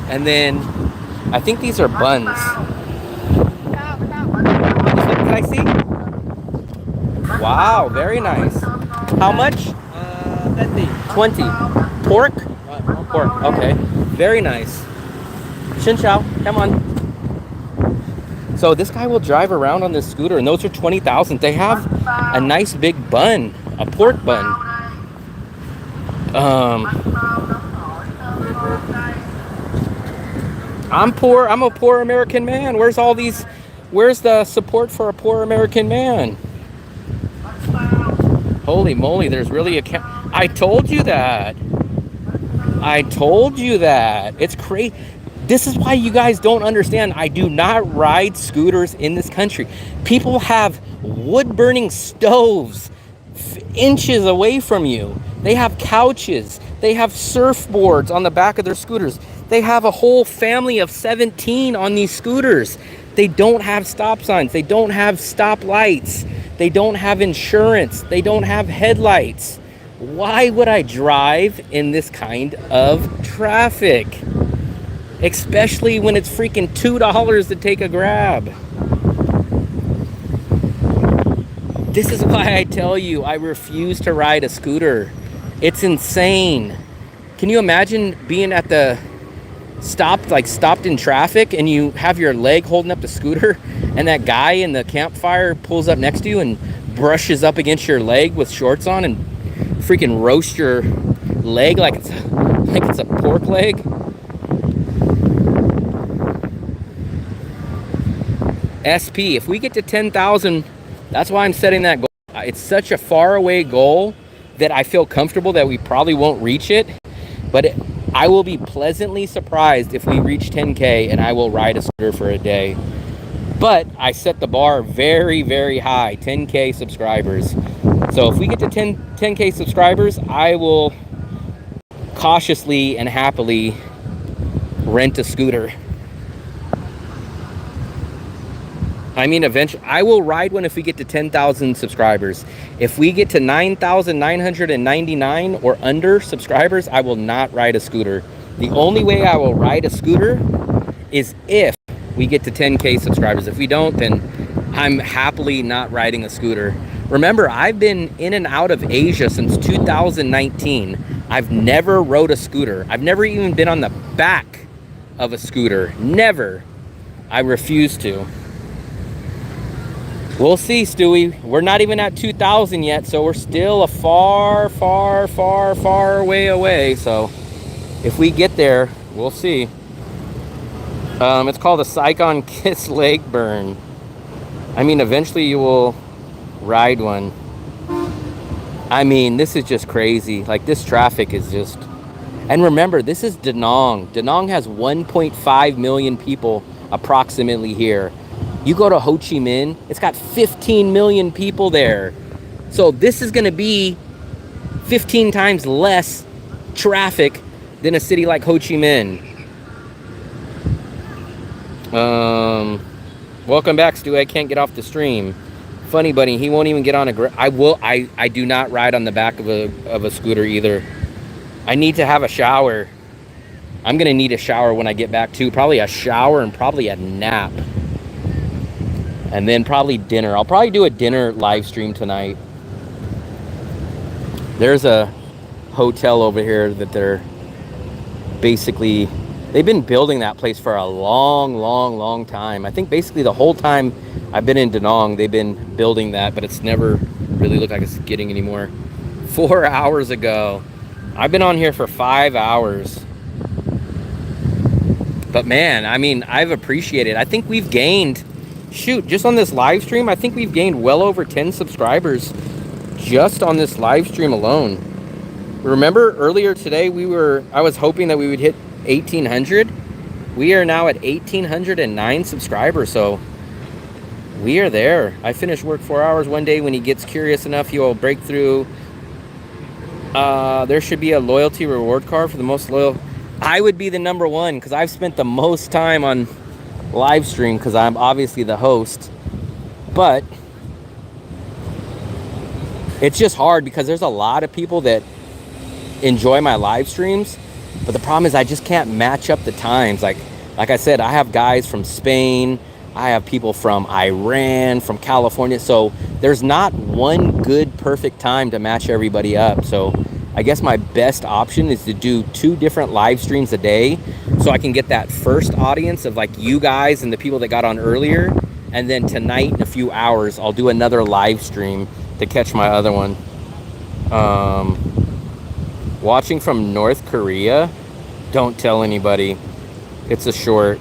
And then I think these are buns. Can I see? Wow, very nice. How much? 20. Pork? Pork, okay. Very nice. Xin chao, come on. So this guy will drive around on this scooter, and those are 20,000. They have a nice big bun, a pork bun. I'm poor. I'm a poor American man. Where's the support for a poor American man? Holy moly, there's really I told you that. It's crazy. This is why you guys don't understand. I do not ride scooters in this country. People have wood-burning stoves inches away from you. They have couches. They have surfboards on the back of their scooters. They have a whole family of 17 on these scooters. They don't have stop signs. They don't have stop lights. They don't have insurance. They don't have headlights. Why would I drive in this kind of traffic? Especially when it's freaking $2 to take a grab. This is why I tell you I refuse to ride a scooter. It's insane. Can you imagine being at the stopped in traffic, and you have your leg holding up the scooter, and that guy in the campfire pulls up next to you and brushes up against your leg with shorts on and freaking roast your leg like it's a pork leg? SP, if we get to 10,000, that's why I'm setting that goal. It's such a far away goal that I feel comfortable that we probably won't reach it, but I will be pleasantly surprised if we reach 10K, and I will ride a scooter for a day. But I set the bar very, very high, 10K subscribers. So if we get to 10K subscribers, I will cautiously and happily rent a scooter. I mean, eventually, I will ride one if we get to 10,000 subscribers. If we get to 9,999 or under subscribers, I will not ride a scooter. The only way I will ride a scooter is if we get to 10K subscribers. If we don't, then I'm happily not riding a scooter. Remember, I've been in and out of Asia since 2019. I've never rode a scooter. I've never even been on the back of a scooter. Never. I refuse to. We'll see, Stewie. We're not even at 2,000 yet, so we're still a far, far, far, far way away. So if we get there, we'll see. It's called a Saigon Kiss leg burn. I mean, eventually you will ride one. I mean, this is just crazy. Like, this traffic is just... And remember, this is DaNang. DaNang has 1.5 million people approximately here. You go to Ho Chi Minh, it's got 15 million people there. So this is going to be 15 times less traffic than a city like Ho Chi Minh. Welcome back, Stu. I can't get off the stream. Funny Bunny, he won't even get on a... I do not ride on the back of a scooter either. I need to have a shower. I'm going to need a shower when I get back too. Probably a shower and probably a nap. And then probably dinner. I'll probably do a dinner live stream tonight. There's a hotel over here that they've been building that place for a long, long, long time. I think basically the whole time I've been in DaNang, they've been building that, but it's never really looked like it's getting any more. 4 hours ago. I've been on here for 5 hours. But man, I mean, I've appreciated it. I think we've gained... Shoot, just on this live stream, I think we've gained well over 10 subscribers just on this live stream alone. Remember earlier today, I was hoping that we would hit 1,800. We are now at 1,809 subscribers, so we are there. I finished work 4 hours one day. When he gets curious enough, he will break through. There should be a loyalty reward card for the most loyal. I would be the number one because I've spent the most time on live stream because I'm obviously the host, but it's just hard because there's a lot of people that enjoy my live streams, but the problem is I just can't match up the times. Like I said, I have guys from Spain, I have people from Iran, from California, so there's not one good perfect time to match everybody up. So I guess my best option is to do 2 different live streams a day so I can get that first audience of like you guys and the people that got on earlier. And then tonight in a few hours, I'll do another live stream to catch my other one. Watching from North Korea, don't tell anybody. It's a short.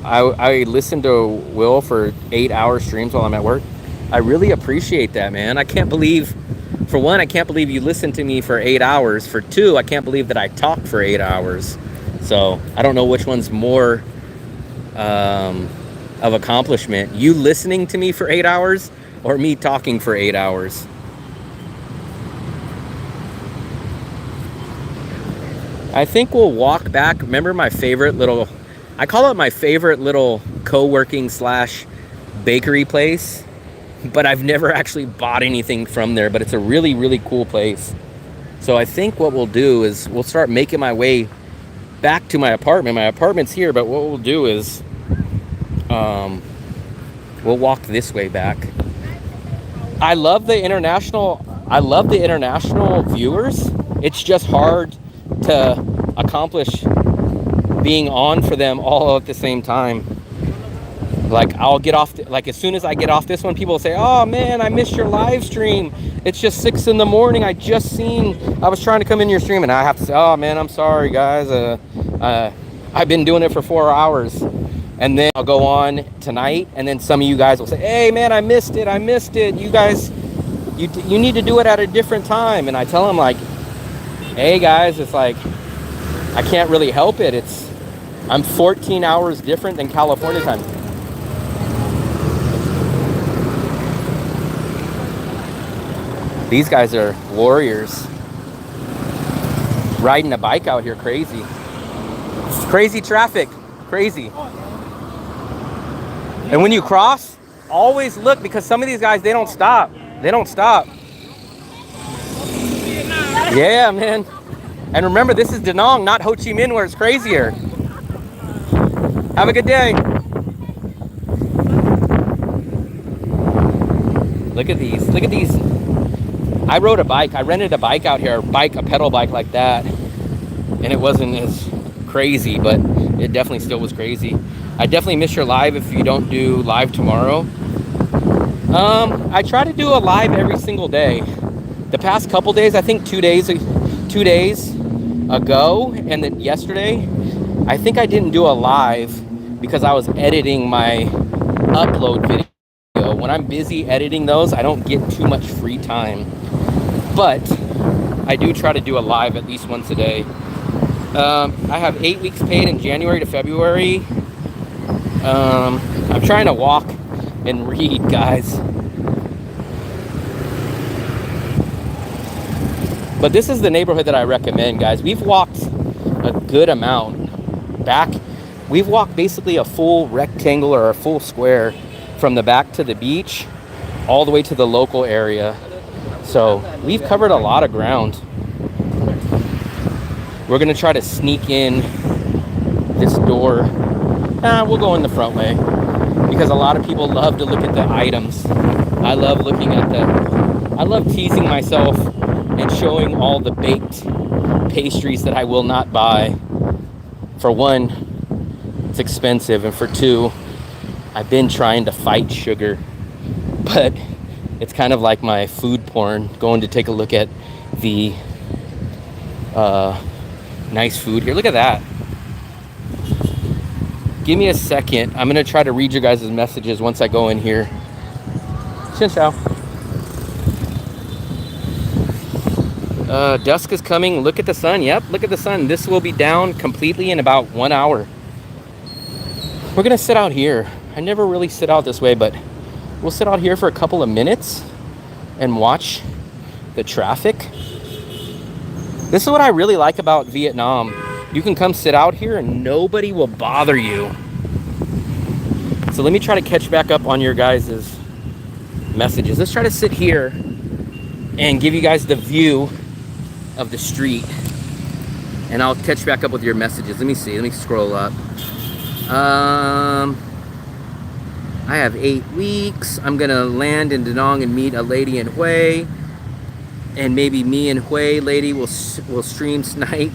I listen to Will for 8-hour streams while I'm at work. I really appreciate that, man. I can't believe... For one, I can't believe you listened to me for 8 hours. For two, I can't believe that I talked for 8 hours. So I don't know which one's more of accomplishment. You listening to me for 8 hours or me talking for 8 hours? I think we'll walk back. Remember my favorite little... I call it my favorite little co-working / bakery place. But I've never actually bought anything from there, but it's a really, really cool place. So I think what we'll do is we'll start making my way back to my apartment. My apartment's here, but what we'll do is we'll walk this way back. I love the international viewers it's just hard to accomplish being on for them all at the same time. Like I'll get off, like as soon as I get off this one, people will say, oh man, I missed your live stream. It's just 6 in the morning. I was trying to come in your stream, and I have to say, oh man, I'm sorry guys. I've been doing it for 4 hours. And then I'll go on tonight, and then some of you guys will say, hey man, I missed it. You guys, you need to do it at a different time. And I tell them like, hey guys, it's like, I can't really help it. I'm 14 hours different than California time. These guys are warriors. Riding a bike out here, crazy. Crazy traffic, crazy. And when you cross, always look, because some of these guys, they don't stop. Yeah, man. And remember, this is DaNang, not Ho Chi Minh, where it's crazier. Have a good day. Look at these. I rode a bike. I rented a bike out here, a pedal bike like that. And it wasn't as crazy, but it definitely still was crazy. I definitely miss your live if you don't do live tomorrow. I try to do a live every single day. The past couple days, I think 2 days ago, and then yesterday, I think I didn't do a live because I was editing my upload video. When I'm busy editing those, I don't get too much free time. But I do try to do a live at least once a day. I have 8 weeks paid in January to February. I'm trying to walk and read, guys. But this is the neighborhood that I recommend, guys. We've walked a good amount back. We've walked basically a full rectangle or a full square from the back to the beach all the way to the local area. So we've covered a lot of ground. We're gonna try to sneak in this door. We'll go in the front way because a lot of people love to look at the items. I love teasing myself and showing all the baked pastries that I will not buy. For one, it's expensive, and for two, I've been trying to fight sugar, but it's kind of like my food porn, going to take a look at the nice food here. Look at that. Give me a second. I'm gonna try to read your guys' messages once I go in here. Xin chào. Dusk is coming. Look at the sun. Yep, look at the sun. This will be down completely in about 1 hour. We're gonna sit out here. I never really sit out this way, but we'll sit out here for a couple of minutes and watch the traffic. This is what I really like about Vietnam. You can come sit out here and nobody will bother you. So let me try to catch back up on your guys' messages. Let's try to sit here and give you guys the view of the street. And I'll catch back up with your messages. Let me see. Let me scroll up. I have 8 weeks. I'm going to land in DaNang and meet a lady in Hue. And maybe me and Hue lady will stream snipe.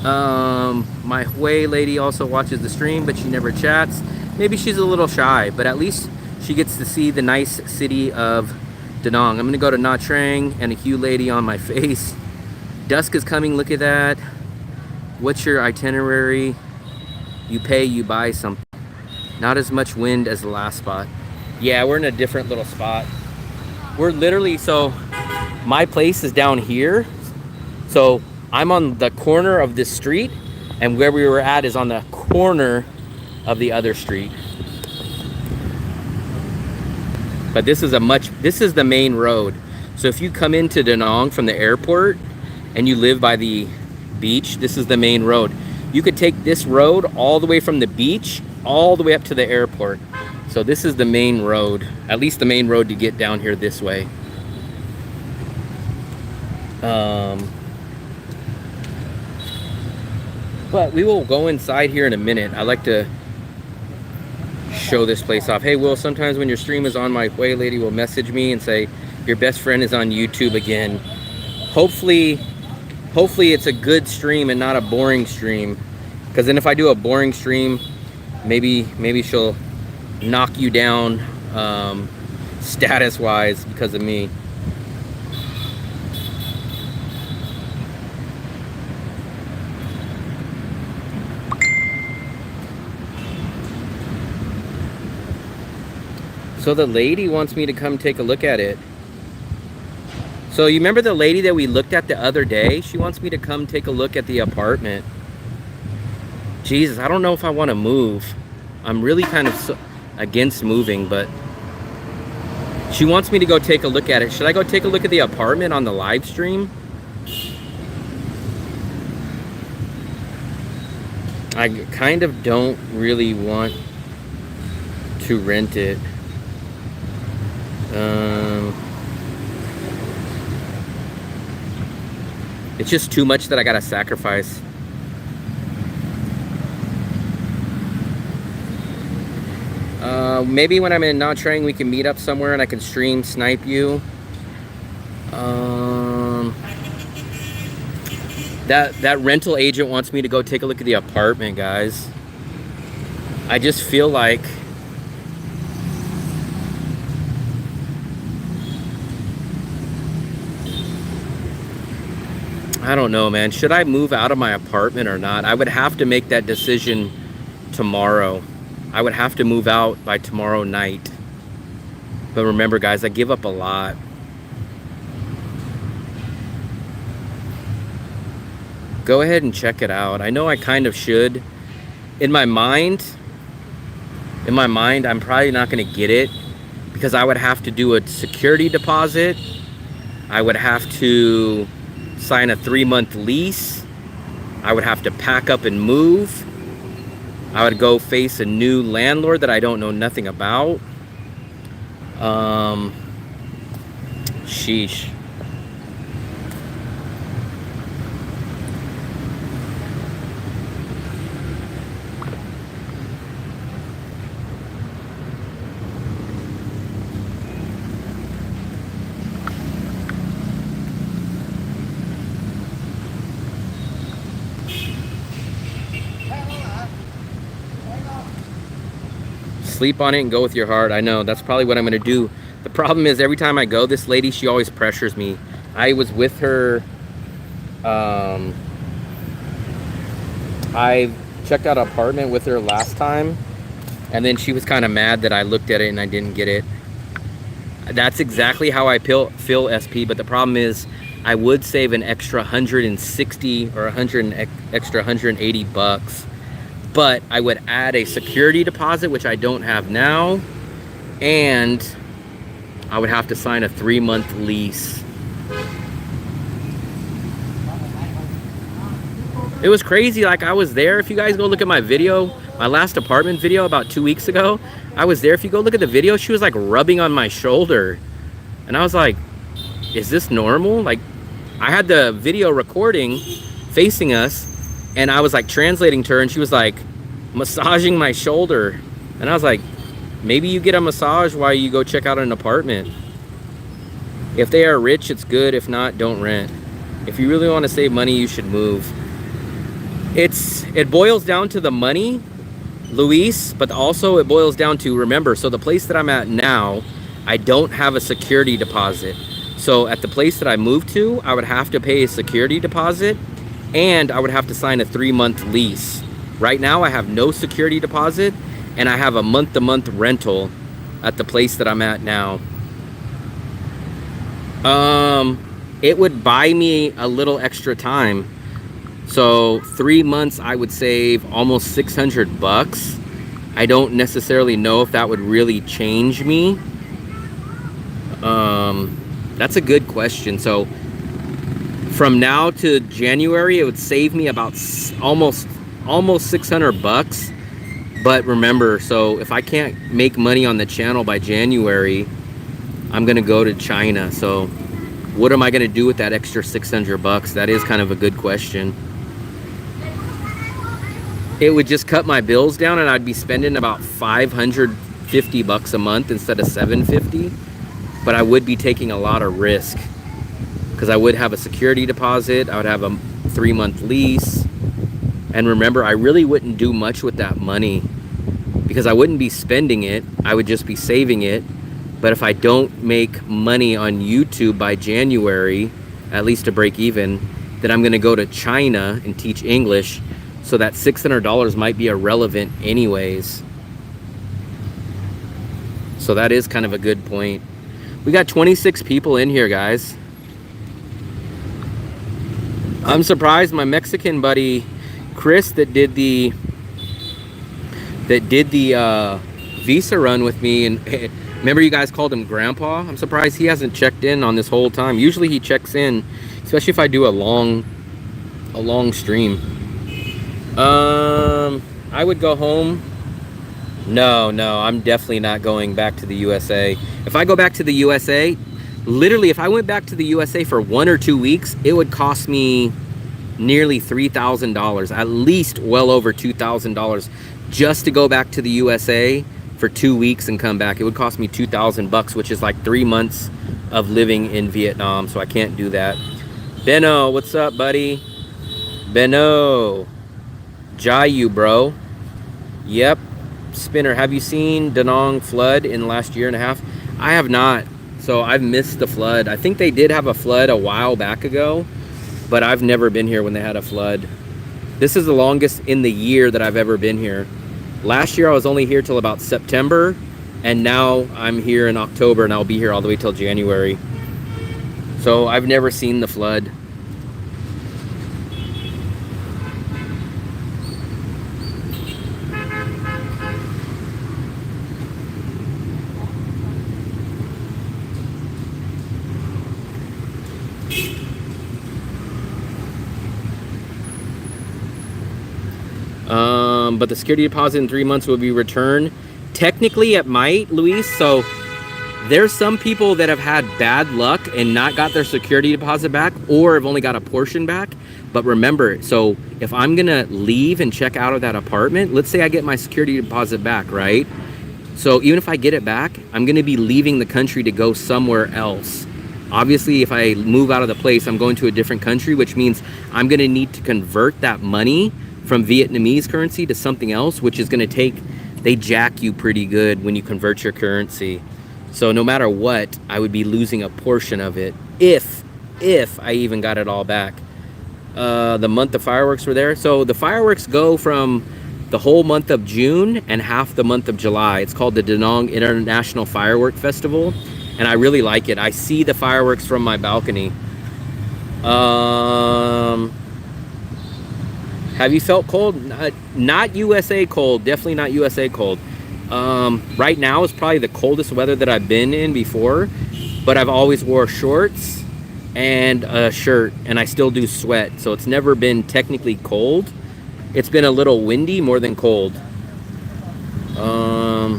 My Hue lady also watches the stream, but she never chats. Maybe she's a little shy, but at least she gets to see the nice city of DaNang. I'm gonna go to Nha Trang and a Hue lady on my face. Dusk is coming, look at that. What's your itinerary? You pay, you buy something. Not as much wind as the last spot. Yeah, we're in a different little spot. We're literally, so my place is down here. So I'm on the corner of this street, and where we were at is on the corner of the other street. But this is the main road. So if you come into DaNang from the airport and you live by the beach, this is the main road. You could take this road all the way from the beach all the way up to the airport. So this is the main road, at least the main road to get down here this way. But we will go inside here in a minute. I like to show this place off. Hey Will, sometimes when your stream is on, my Hue lady will message me and say your best friend is on YouTube again. hopefully it's a good stream and not a boring stream. Because then if I do a boring stream, maybe she'll knock you down status wise because of me. So the lady wants me to come take a look at it. So you remember the lady that we looked at the other day? She wants me to come take a look at the apartment. Jesus, I don't know if I want to move. I'm really kind of against moving, but she wants me to go take a look at it. Should I go take a look at the apartment on the live stream? I kind of don't really want to rent it. It's just too much that I gotta sacrifice. Maybe when I'm in Nha Trang, we can meet up somewhere and I can stream snipe you. That rental agent wants me to go take a look at the apartment, guys. I just feel like I don't know, man. Should I move out of my apartment or not? I would have to make that decision tomorrow. I would have to move out by tomorrow night. But remember, guys, I give up a lot. Go ahead and check it out. I know I kind of should. In my mind, I'm probably not going to get it because I would have to do a security deposit. I would have to sign a 3-month lease. I would have to pack up and move. I would go face a new landlord that I don't know nothing about. Sheesh. Sleep on it and go with your heart. I know, that's probably what I'm gonna do. The problem is every time I go, this lady, she always pressures me. I was with her, I checked out an apartment with her last time, and then she was kind of mad that I looked at it and I didn't get it. That's exactly how I feel, SP, but the problem is I would save an extra 160 or extra 180 bucks. But I would add a security deposit, which I don't have now, and I would have to sign a 3-month lease. It was crazy. Like, I was there. If you guys go look at my video, my last apartment video about 2 weeks ago, I was there. If you go look at the video, she was like rubbing on my shoulder. And I was like, is this normal? Like, I had the video recording facing us, and I was like translating to her, and she was like massaging my shoulder. And I was like, maybe you get a massage while you go check out an apartment. If they are rich, it's good. If not, don't rent. If you really want to save money, you should move. It boils down to the money, Luis, but also it boils down to, remember, so the place that I'm at now, I don't have a security deposit. So at the place that I moved to, I would have to pay a security deposit, and I would have to sign a 3-month lease. Right now, I have no security deposit, and I have a month-to-month rental at the place that I'm at now. It would buy me a little extra time. So 3 months, I would save almost 600 bucks. I don't necessarily know if that would really change me. That's a good question. So from now to January, it would save me about almost 600 bucks. But remember, so if I can't make money on the channel by January, I'm gonna go to China. So what am I gonna do with that extra 600 bucks? That is kind of a good question. It would just cut my bills down, and I'd be spending about 550 bucks a month instead of 750. But I would be taking a lot of risk. because I would have a security deposit. I would have a 3-month lease. And remember, I really wouldn't do much with that money because I wouldn't be spending it. I would just be saving it. But if I don't make money on YouTube by January, at least to break even, then I'm going to go to China and teach English. So that $600 might be irrelevant anyways. So that is kind of a good point. We got 26 people in here, guys. I'm surprised my Mexican buddy Chris that did the visa run with me, and remember you guys called him Grandpa? I'm surprised he hasn't checked in on this whole time. Usually he checks in, especially if I do a long stream. I would go home. No, I'm definitely not going back to the USA. If I go back to the USA, literally, if I went back to the USA for 1 or 2 weeks, it would cost me nearly $3,000, at least well over $2,000 just to go back to the USA for 2 weeks and come back. It would cost me $2,000, which is like 3 months of living in Vietnam, so I can't do that. Benno, what's up, buddy? Benno, Jayu, bro. Yep. Spinner, have you seen DaNang flood in the last 1.5 years? I have not, so I've missed the flood. I think they did have a flood a while back ago, but I've never been here when they had a flood. This is the longest in the year that I've ever been here. Last year I was only here till about September, and now I'm here in October, and I'll be here all the way till January. So I've never seen the flood. But the security deposit in 3 months will be returned. Technically it might, Luis. So there's some people that have had bad luck and not got their security deposit back, or have only got a portion back. But remember, so if I'm gonna leave and check out of that apartment, let's say I get my security deposit back, right? So even if I get it back, I'm gonna be leaving the country to go somewhere else. Obviously, if I move out of the place, I'm going to a different country, which means I'm gonna need to convert that money from Vietnamese currency to something else, which is gonna take, they jack you pretty good when you convert your currency. So no matter what, I would be losing a portion of it if I even got it all back. The month the fireworks were there. So the fireworks go from the whole month of June and half the month of July. It's called the DaNang International Firework Festival, and I really like it. I see the fireworks from my balcony. Have you felt cold? Not USA cold, definitely not USA cold. Right now is probably the coldest weather that I've been in before, but I've always wore shorts and a shirt, and I still do sweat, so it's never been technically cold. It's been a little windy more than cold. I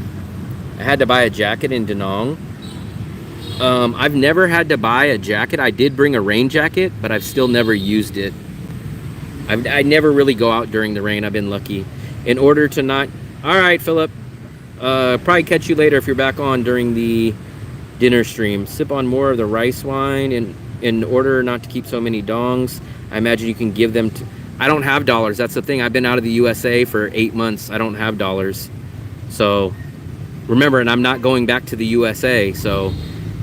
had to buy a jacket in DaNang. I've never had to buy a jacket. I did bring a rain jacket, but I've still never used it. I never really go out during the rain. I've been lucky. In order to not... All right, Philip. Probably catch you later if you're back on during the dinner stream. Sip on more of the rice wine in order not to keep so many dongs. I imagine you can give them to... I don't have dollars. That's the thing. I've been out of the USA for 8 months. I don't have dollars. So remember, and I'm not going back to the USA. So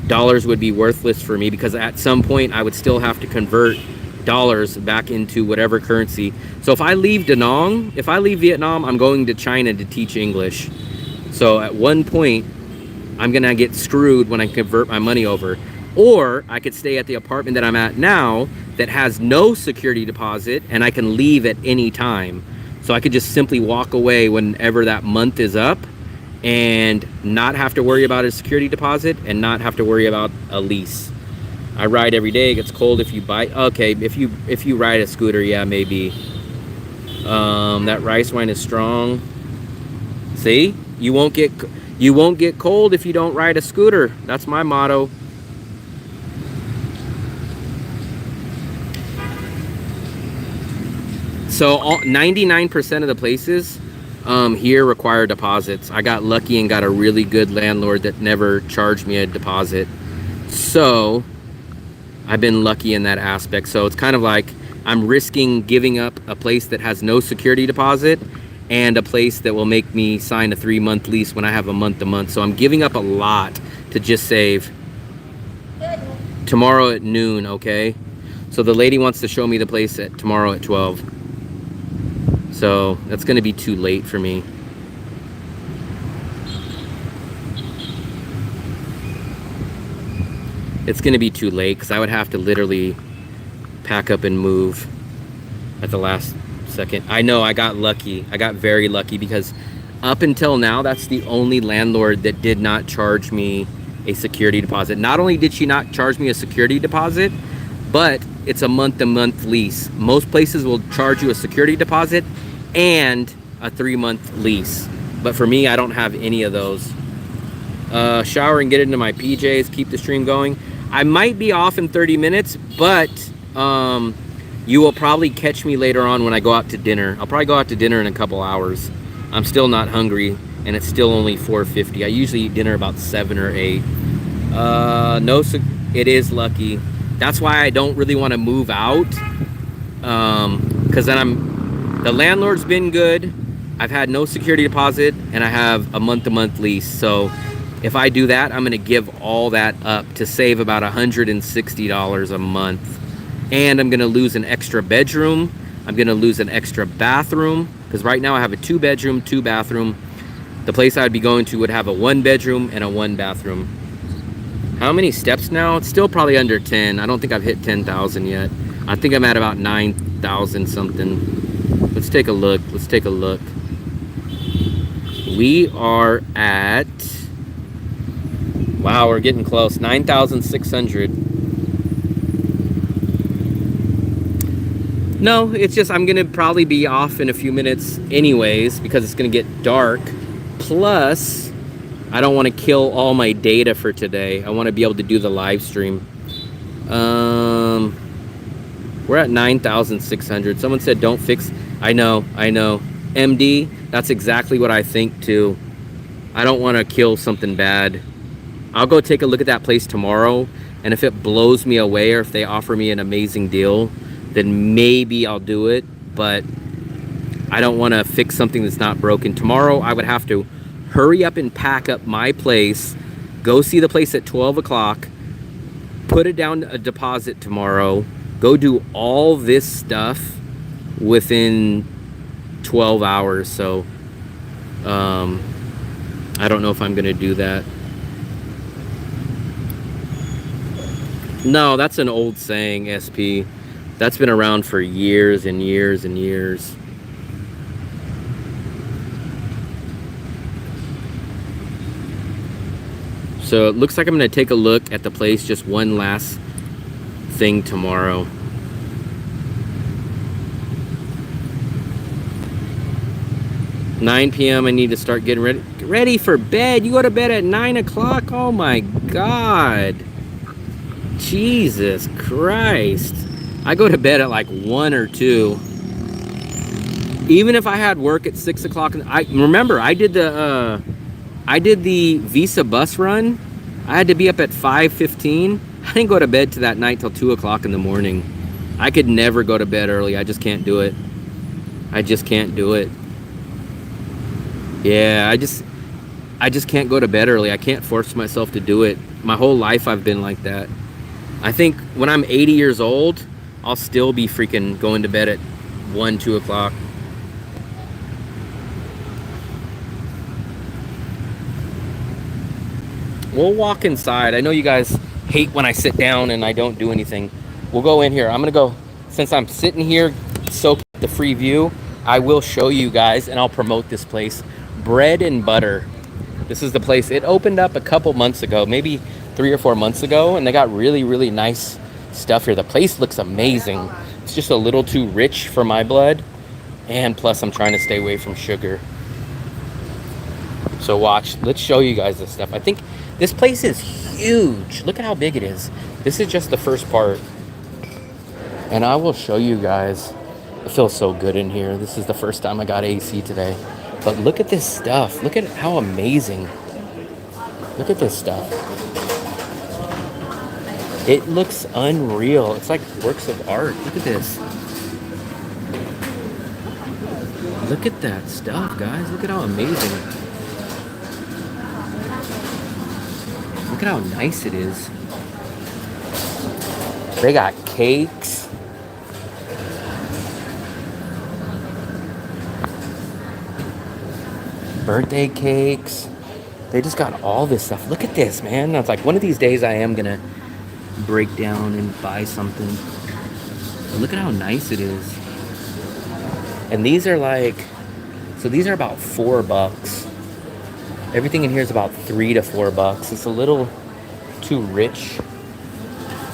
dollars would be worthless for me, because at some point I would still have to convert dollars back into whatever currency. So if I leave DaNang, if I leave Vietnam, I'm going to China to teach English. So at one point, I'm gonna get screwed when I convert my money over. Or I could stay at the apartment that I'm at now that has no security deposit, and I can leave at any time. So I could just simply walk away whenever that month is up and not have to worry about a security deposit and not have to worry about a lease. I ride every day. It gets cold if you bike. Okay, if you ride a scooter, yeah, maybe. That rice wine is strong. See, you won't get cold if you don't ride a scooter. That's my motto. So 99% of the places here require deposits. I got lucky and got a really good landlord that never charged me a deposit. So I've been lucky in that aspect. So it's kind of like I'm risking giving up a place that has no security deposit and a place that will make me sign a 3-month lease when I have a month-to-month. So I'm giving up a lot to just save. Tomorrow at noon, okay? So the lady wants to show me the place tomorrow at 12. So that's gonna be too late for me. It's gonna be too late because I would have to literally pack up and move at the last second. I know I got lucky. I got very lucky because up until now, that's the only landlord that did not charge me a security deposit. Not only did she not charge me a security deposit, but it's a month-to-month lease. Most places will charge you a security deposit and a 3-month lease. But for me, I don't have any of those. Shower and get into my PJs, keep the stream going. I might be off in 30 minutes, but you will probably catch me later on when I go out to dinner. I'll probably go out to dinner in a couple hours. I'm still not hungry, and it's still only 4:50. I usually eat dinner about 7 or 8. No, it is lucky. That's why I don't really want to move out, because then the landlord's been good. I've had no security deposit, and I have a month-to-month lease. So if I do that, I'm going to give all that up to save about $160 a month. And I'm going to lose an extra bedroom. I'm going to lose an extra bathroom, because right now I have a 2-bedroom, 2-bathroom. The place I'd be going to would have a 1-bedroom and a 1-bathroom. How many steps now? It's still probably under 10. I don't think I've hit 10,000 yet. I think I'm at about 9,000 something. Let's take a look. Let's take a look. We are at, wow, we're getting close. 9,600. No, it's just I'm gonna probably be off in a few minutes anyways because it's gonna get dark. Plus, I don't want to kill all my data for today. I want to be able to do the live stream. We're at 9,600. Someone said don't fix. I know. MD, that's exactly what I think too. I don't want to kill something bad. I'll go take a look at that place tomorrow, and if it blows me away or if they offer me an amazing deal, then maybe I'll do it, but I don't want to fix something that's not broken. Tomorrow I would have to hurry up and pack up my place, go see the place at 12 o'clock, put it down a deposit tomorrow, go do all this stuff within 12 hours. So I don't know if I'm gonna do that. No, that's an old saying, SP. That's been around for years and years and years. So it looks like I'm going to take a look at the place, just one last thing tomorrow. $9 p.m. I need to start getting ready for bed. You go to bed at 9 o'clock? Oh my God. Jesus Christ. I go to bed at like 1 or 2. Even if I had work at 6 o'clock. I remember I did the Visa bus run. I had to be up at 5:15. I didn't go to bed to that night till 2 o'clock in the morning. I could never go to bed early. I just can't do it. I just can't do it. Yeah, I just can't go to bed early. I can't force myself to do it. My whole life I've been like that. I think when I'm 80 years old, I'll still be freaking going to bed at 1, 2 o'clock. We'll walk inside. I know you guys hate when I sit down and I don't do anything. We'll go in here. I'm gonna go, since I'm sitting here soaking the free view, I will show you guys and I'll promote this place. Bread and Butter. This is the place. It opened up a couple months ago, maybe 3 or 4 months ago, and they got really, really nice stuff here. The place looks amazing. It's just a little too rich for my blood, and plus I'm trying to stay away from sugar. So watch, let's show you guys this stuff. I think this place is huge. Look at how big it is. This is just the first part, and I will show you guys. It feels so good in here. This is the first time I got AC today, but look at this stuff. Look at how amazing. Look at this stuff. It looks unreal. It's like works of art. Look at this. Look at that stuff, guys. Look at how amazing. Look at how nice it is. They got cakes. Birthday cakes. They just got all this stuff. Look at this, man. It's like one of these days I am gonna break down and buy something. But look at how nice it is. And these are like, so these are about $4. Everything in here is about $3 to $4. It's a little too rich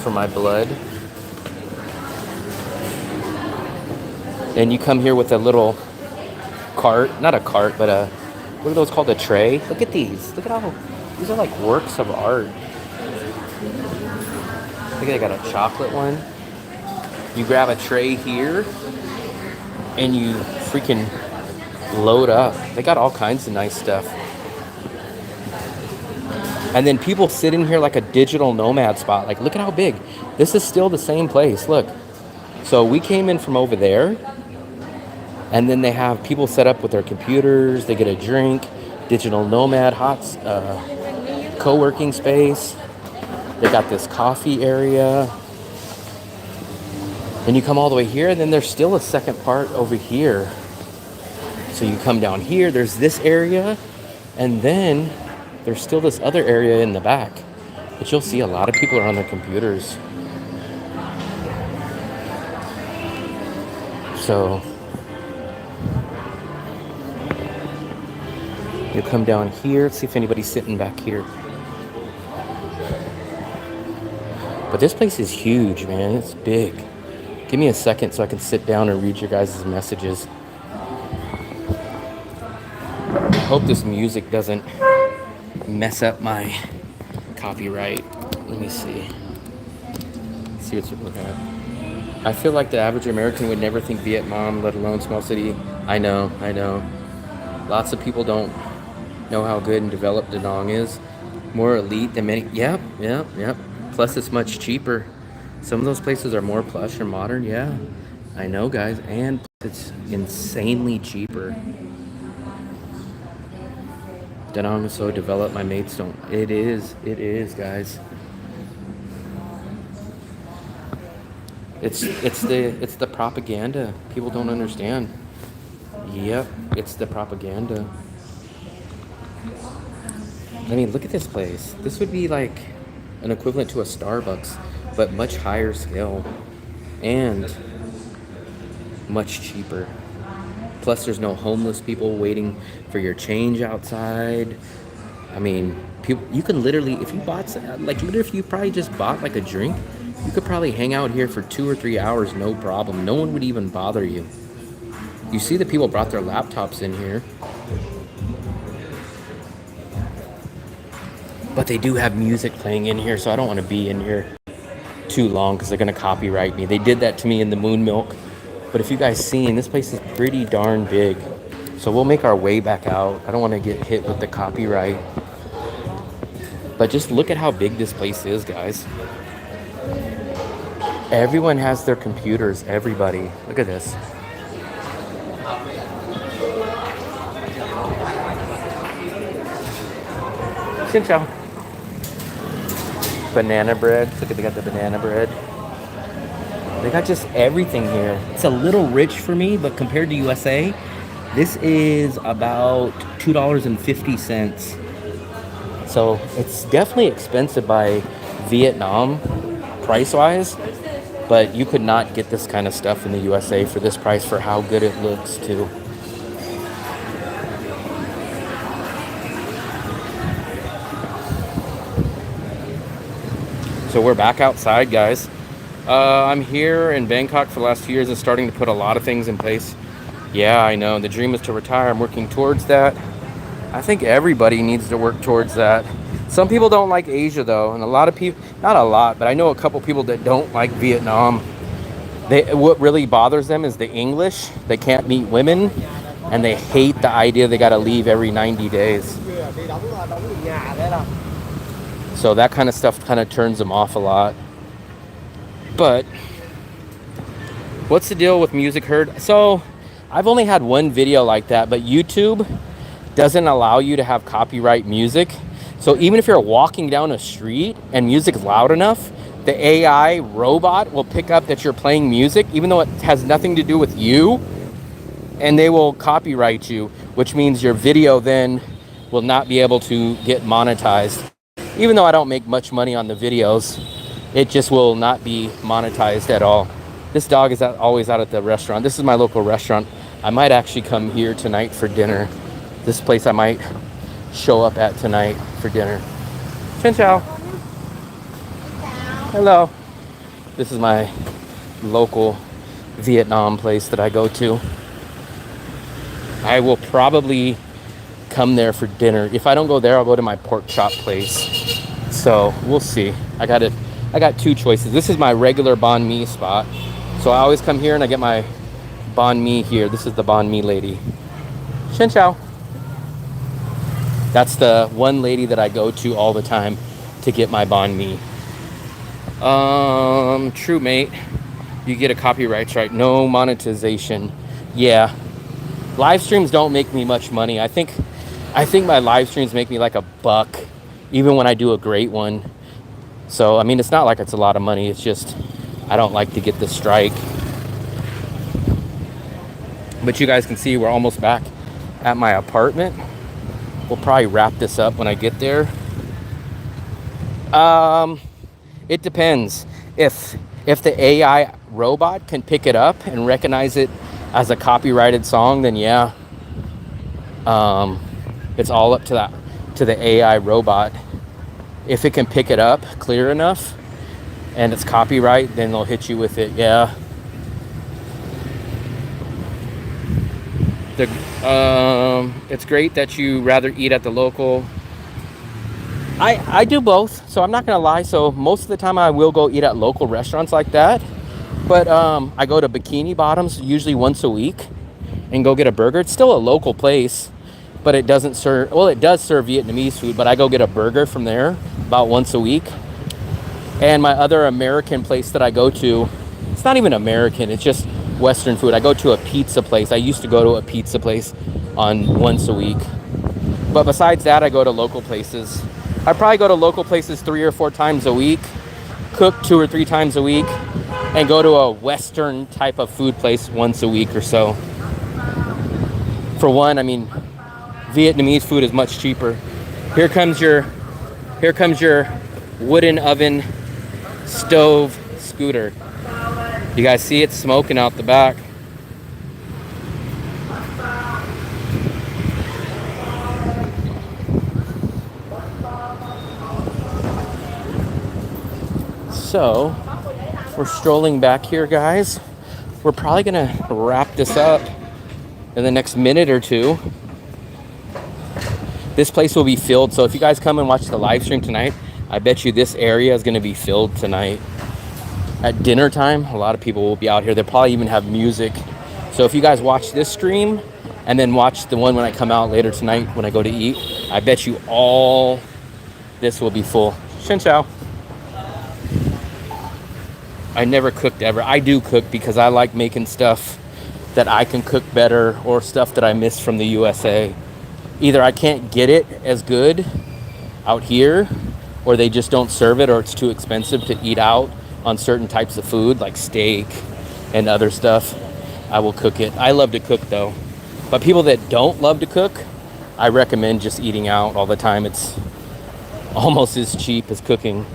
for my blood. And you come here with a little cart, not a cart, but a, what are those called, a tray? Look at these. Look at how, these are like works of art. Look, they got a chocolate one. You grab a tray here and you freaking load up. They got all kinds of nice stuff. And then people sit in here like a digital nomad spot. Like, look at how big. This is still the same place. Look. So we came in from over there. And then they have people set up with their computers. They get a drink. Digital nomad, co-working space. They got this coffee area. And you come all the way here. And then there's still a second part over here. So you come down here. There's this area. And then there's still this other area in the back. But you'll see a lot of people are on their computers. So you come down here, see if anybody's sitting back here. But this place is huge, man. It's big. Give me a second so I can sit down and read your guys' messages. I hope this music doesn't mess up my copyright. Let me see. Let's see what you're looking at. I feel like the average American would never think Vietnam, let alone small city. I know. Lots of people don't know how good and developed DaNang is. More elite than many. Yep. Plus, it's much cheaper. Some of those places are more plush or modern. Yeah, I know, guys. And it's insanely cheaper. DaNang is so developed, my mates don't. It is, guys. It's the propaganda. People don't understand. Yep, it's the propaganda. I mean, look at this place. This would be like an equivalent to a Starbucks, but much higher scale and much cheaper. Plus, there's no homeless people waiting for your change outside. I mean, people, you can literally, if you bought, like, literally, if you probably just bought like a drink, you could probably hang out here for 2 or 3 hours, no problem. No one would even bother you. You see the people brought their laptops in here. But they do have music playing in here, so I don't want to be in here too long because they're going to copyright me. They did that to me in the Moon Milk. But if you guys seen, this place is pretty darn big. So we'll make our way back out. I don't want to get hit with the copyright. But just look at how big this place is, guys. Everyone has their computers, everybody. Look at this. Xin chào. Banana bread. Look at, they got the banana bread. They got just everything here. It's a little rich for me, but compared to USA, this is about $2.50. So it's definitely expensive by Vietnam price-wise, but you could not get this kind of stuff in the USA for this price for how good it looks too. So we're back outside, guys. I'm here in Bangkok for the last 2 years and starting to put a lot of things in place. Yeah, I know. The dream is to retire. I'm working towards that. I think everybody needs to work towards that. Some people don't like Asia, though. And a lot of people, not a lot, but I know a couple people that don't like Vietnam. What really bothers them is the English. They can't meet women. And they hate the idea they got to leave every 90 days. So that kind of stuff kind of turns them off a lot. But what's the deal with music heard? So I've only had one video like that, but YouTube doesn't allow you to have copyright music. So even if you're walking down a street and music's loud enough, the AI robot will pick up that you're playing music, even though it has nothing to do with you, and they will copyright you, which means your video then will not be able to get monetized. Even though I don't make much money on the videos, it just will not be monetized at all. This dog is always out at the restaurant. This is my local restaurant. I might actually come here tonight for dinner. This place I might show up at tonight for dinner. Chen Chao. Hello. This is my local Vietnam place that I go to. I will probably come there for dinner. If I don't go there, I'll go to my pork chop place. So we'll see. I got two choices. This is my regular banh mi spot. So I always come here and I get my banh mi here. This is the banh mi lady. Chen Chao. That's the one lady that I go to all the time to get my banh mi. True, mate. You get a copyright strike. No monetization. Yeah. Live streams don't make me much money. I think my live streams make me like $1, even when I do a great one. So, I mean, it's not like it's a lot of money. It's just, I don't like to get the strike. But you guys can see we're almost back at my apartment. We'll probably wrap this up when I get there. It depends. If the AI robot can pick it up and recognize it as a copyrighted song, then yeah. It's all up to the AI robot. If it can pick it up clear enough and it's copyright, then they'll hit you with it. Yeah. It's great that you rather eat at the local. I do both, so I'm not gonna lie. So most of the time I will go eat at local restaurants like that, but I go to Bikini Bottoms usually once a week and go get a burger. It's still a local place, but it doesn't serve, well, it does serve Vietnamese food, but I go get a burger from there about once a week. And my other American place that I go to, it's not even American, it's just Western food. I go to a pizza place. I used to go to a pizza place once a week. But besides that, I go to local places. I probably go to local places 3 or 4 times a week, cook 2 or 3 times a week, and go to a Western type of food place once a week or so. For one, I mean, Vietnamese food is much cheaper. Here comes your wooden oven stove scooter. You guys see it smoking out the back. So we're strolling back here, guys. We're probably gonna wrap this up in the next minute or two. This place will be filled, so if you guys come and watch the live stream tonight, I bet you this area is gonna be filled tonight. At dinner time, a lot of people will be out here. They'll probably even have music. So if you guys watch this stream and then watch the one when I come out later tonight when I go to eat, I bet you all this will be full. Chen Chao. I never cooked ever. I do cook because I like making stuff that I can cook better or stuff that I miss from the USA. Either I can't get it as good out here, or they just don't serve it, or it's too expensive to eat out on certain types of food like steak and other stuff. I will cook it. I love to cook though. But people that don't love to cook, I recommend just eating out all the time. It's almost as cheap as cooking.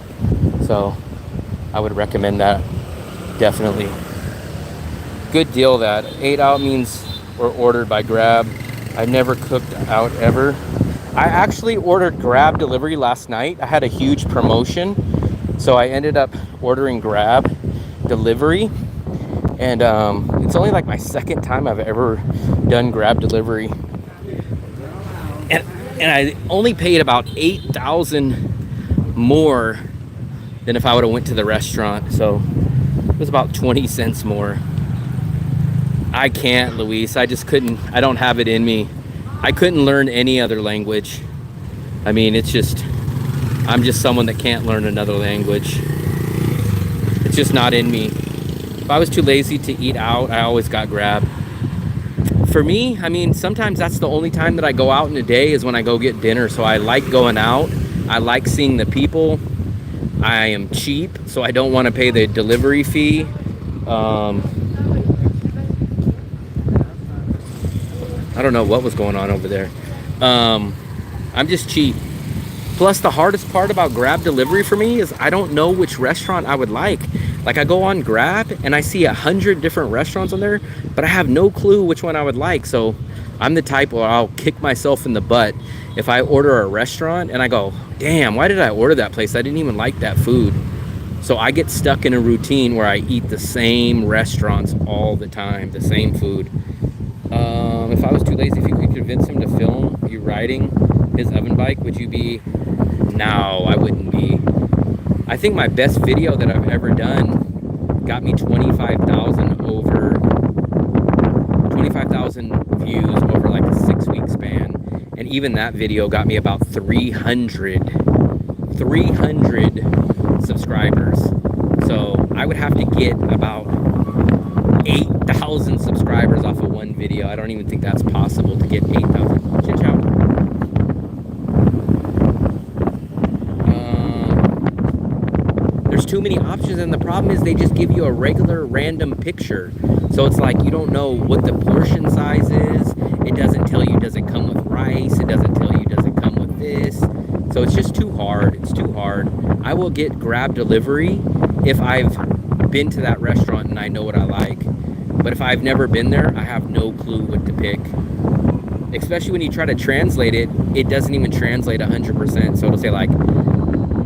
So I would recommend that, definitely. Good deal that. 8 out means we're ordered by Grab. I never cooked out ever. I actually ordered Grab delivery last night. I had a huge promotion, so I ended up ordering Grab delivery. And it's only like my second time I've ever done Grab delivery. And I only paid about $8,000 more than if I would have went to the restaurant. So it was about 20 cents more. I can't, Luis. I just couldn't. I don't have it in me. I couldn't learn any other language. I mean, it's just, I'm just someone that can't learn another language. It's just not in me. If I was too lazy to eat out, I always got Grab. For me, I mean, sometimes that's the only time that I go out in a day is when I go get dinner. So I like going out. I like seeing the people. I am cheap, so I don't want to pay the delivery fee. I don't know what was going on over there. I'm just cheap. Plus, the hardest part about Grab delivery for me is I don't know which restaurant I would like. Like, I go on Grab and I see 100 different restaurants on there, but I have no clue which one I would like. So I'm the type where I'll kick myself in the butt if I order a restaurant and I go, damn, why did I order that place? I didn't even like that food. So I get stuck in a routine where I eat the same restaurants all the time, the same food. If I was too lazy, if you could convince him to film you riding his oven bike, would you be? No, I wouldn't be. I think my best video that I've ever done got me 25,000 views over like a 6-week span. And even that video got me about 300 subscribers. So I would have to get about 8,000 subscribers off of one video. I don't even think that's possible to get 8,000. Chin chow. There's too many options, and the problem is they just give you a regular random picture. So it's like you don't know what the portion size is. It doesn't tell you, does it come with rice? It doesn't tell you, does it come with this? So it's just too hard. It's too hard. I will get Grab delivery if I've been to that restaurant and I know what I like. But if I've never been there, I have no clue what to pick. Especially when you try to translate it, it doesn't even translate 100%. So it'll say like,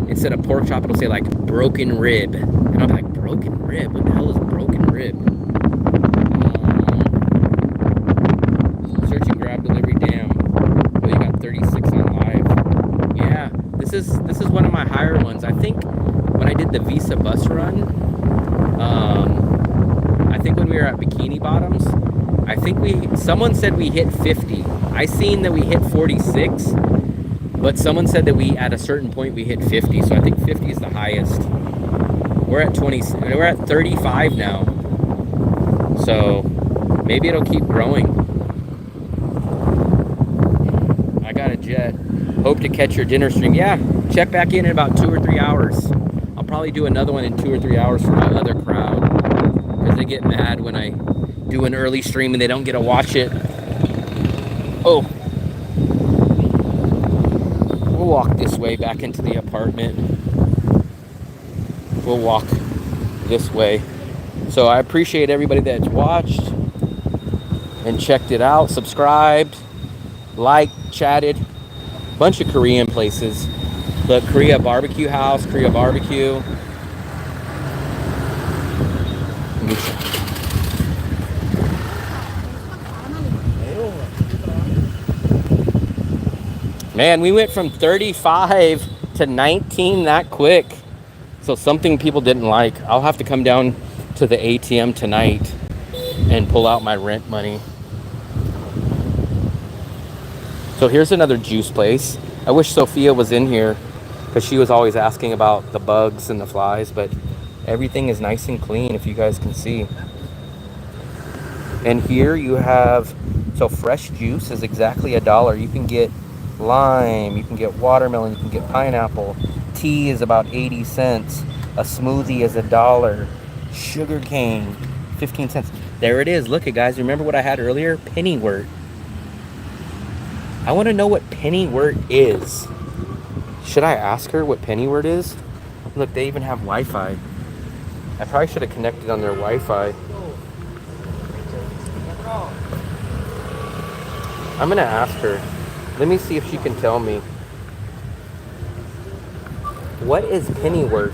instead of pork chop, it'll say like broken rib. And I'll be like, broken rib? What the hell is broken rib? Searching Grab delivery, damn. Well, you got 36 on live. Yeah, this is one of my higher ones. I think when I did the Visa bus run, I think when we were at Bikini Bottoms, I think someone said we hit 50. I seen that we hit 46, but someone said that at a certain point we hit 50. So I think 50 is the highest. We're at 35 now. So maybe it'll keep growing. I got a jet. Hope to catch your dinner stream. Yeah, check back in about 2 or 3 hours. I'll probably do another one in 2 or 3 hours for my other crowd, because they get mad when I do an early stream and they don't get to watch it. Oh, we'll walk this way back into the apartment. We'll walk this way. So I appreciate everybody that's watched and checked it out, subscribed, liked, chatted. Bunch of Korean places. The Korea Barbecue House, Korea Barbecue. Man, we went from 35 to 19 that quick. So something people didn't like. I'll have to come down to the ATM tonight and pull out my rent money. So here's another juice place. I wish Sophia was in here because she was always asking about the bugs and the flies, but everything is nice and clean, if you guys can see. And here you have, so fresh juice is exactly $1. You can get lime, you can get watermelon, you can get pineapple. Tea is about 80 cents. A smoothie is $1. Sugar cane, 15 cents. There it is. Look it, guys. Remember what I had earlier? Pennywort. I want to know what pennywort is. Should I ask her what pennywort is? Look, they even have Wi-Fi. I probably should have connected on their Wi-Fi. I'm going to ask her. Let me see if she can tell me. What is pennywort?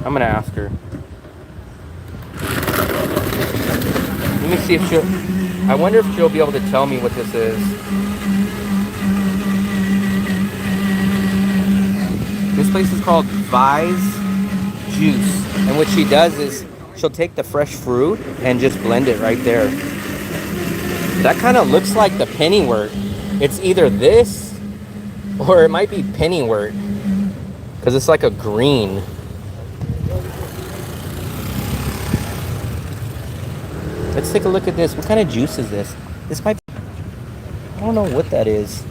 I'm going to ask her. Let me see if she'll... I wonder if she'll be able to tell me what this is. This place is called Vi's Juice. And what she does is she'll take the fresh fruit and just blend it right there. That kind of looks like the pennywort. It's either this or it might be pennywort. because it's like a green. Let's take a look at this. What kind of juice is this? This might be, I don't know what that is.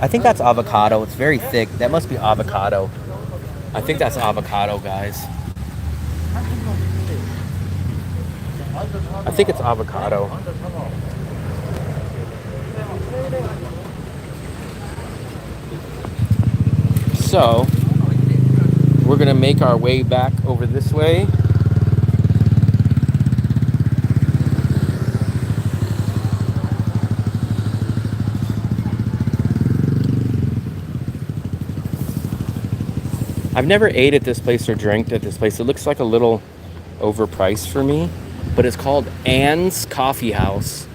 I think that's avocado. It's very thick. That must be avocado. I think that's avocado, guys. I think it's avocado. So, we're gonna make our way back over this way. I've never ate at this place or drank at this place. It looks like a little overpriced for me, but it's called Ann's Coffee House.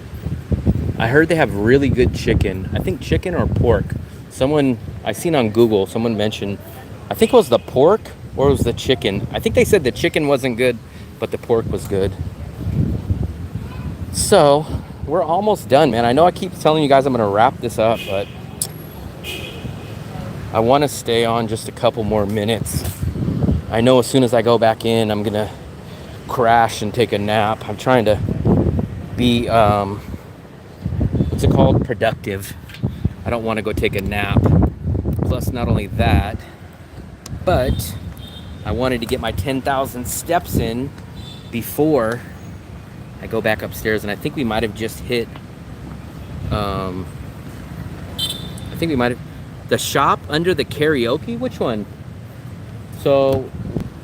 I heard they have really good chicken. I think chicken or pork. Someone I seen on Google, someone mentioned, I think it was the pork or it was the chicken. I think they said the chicken wasn't good, but the pork was good. So, we're almost done, man. I know I keep telling you guys I'm gonna wrap this up, but I want to stay on just a couple more minutes. I know as soon as I go back in, I'm gonna crash and take a nap. I'm trying to be, what's it called? Productive. I don't want to go take a nap. Plus, not only that, but I wanted to get my 10,000 steps in before I go back upstairs. And I think we might have just hit, I think we might have, the shop under the karaoke? Which one? So,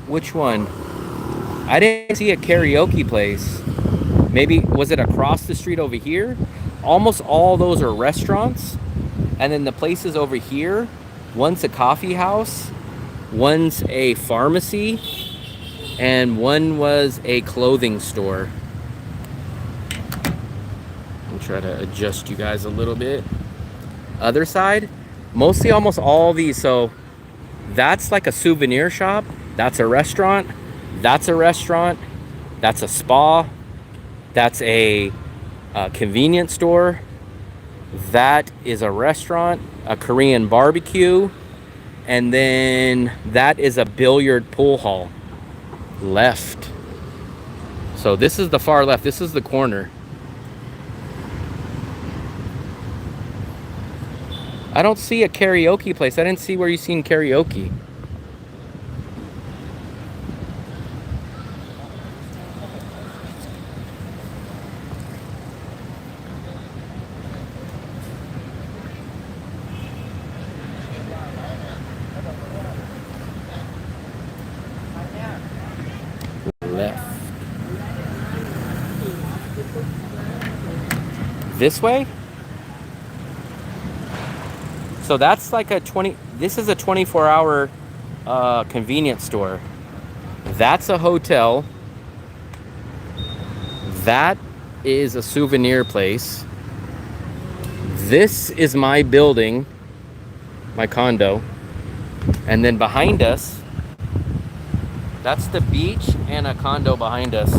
which one? I didn't see a karaoke place. Maybe, was it across the street over here? Almost all those are restaurants. And then the places over here, one's a coffee house, one's a pharmacy, and one was a clothing store. I'll try to adjust you guys a little bit. Other side, mostly almost all these. So that's like a souvenir shop. That's a restaurant. That's a restaurant. That's a spa. That's a convenience store. That is a restaurant, a Korean barbecue. And then that is a billiard pool hall. Left. So this is the far left. This is the corner. I don't see a karaoke place. I didn't see where you seen karaoke. Left. This way? So that's like a this is a 24-hour convenience store. That's a hotel. That is a souvenir place. This is my building, my condo. And then behind us, that's the beach and a condo behind us.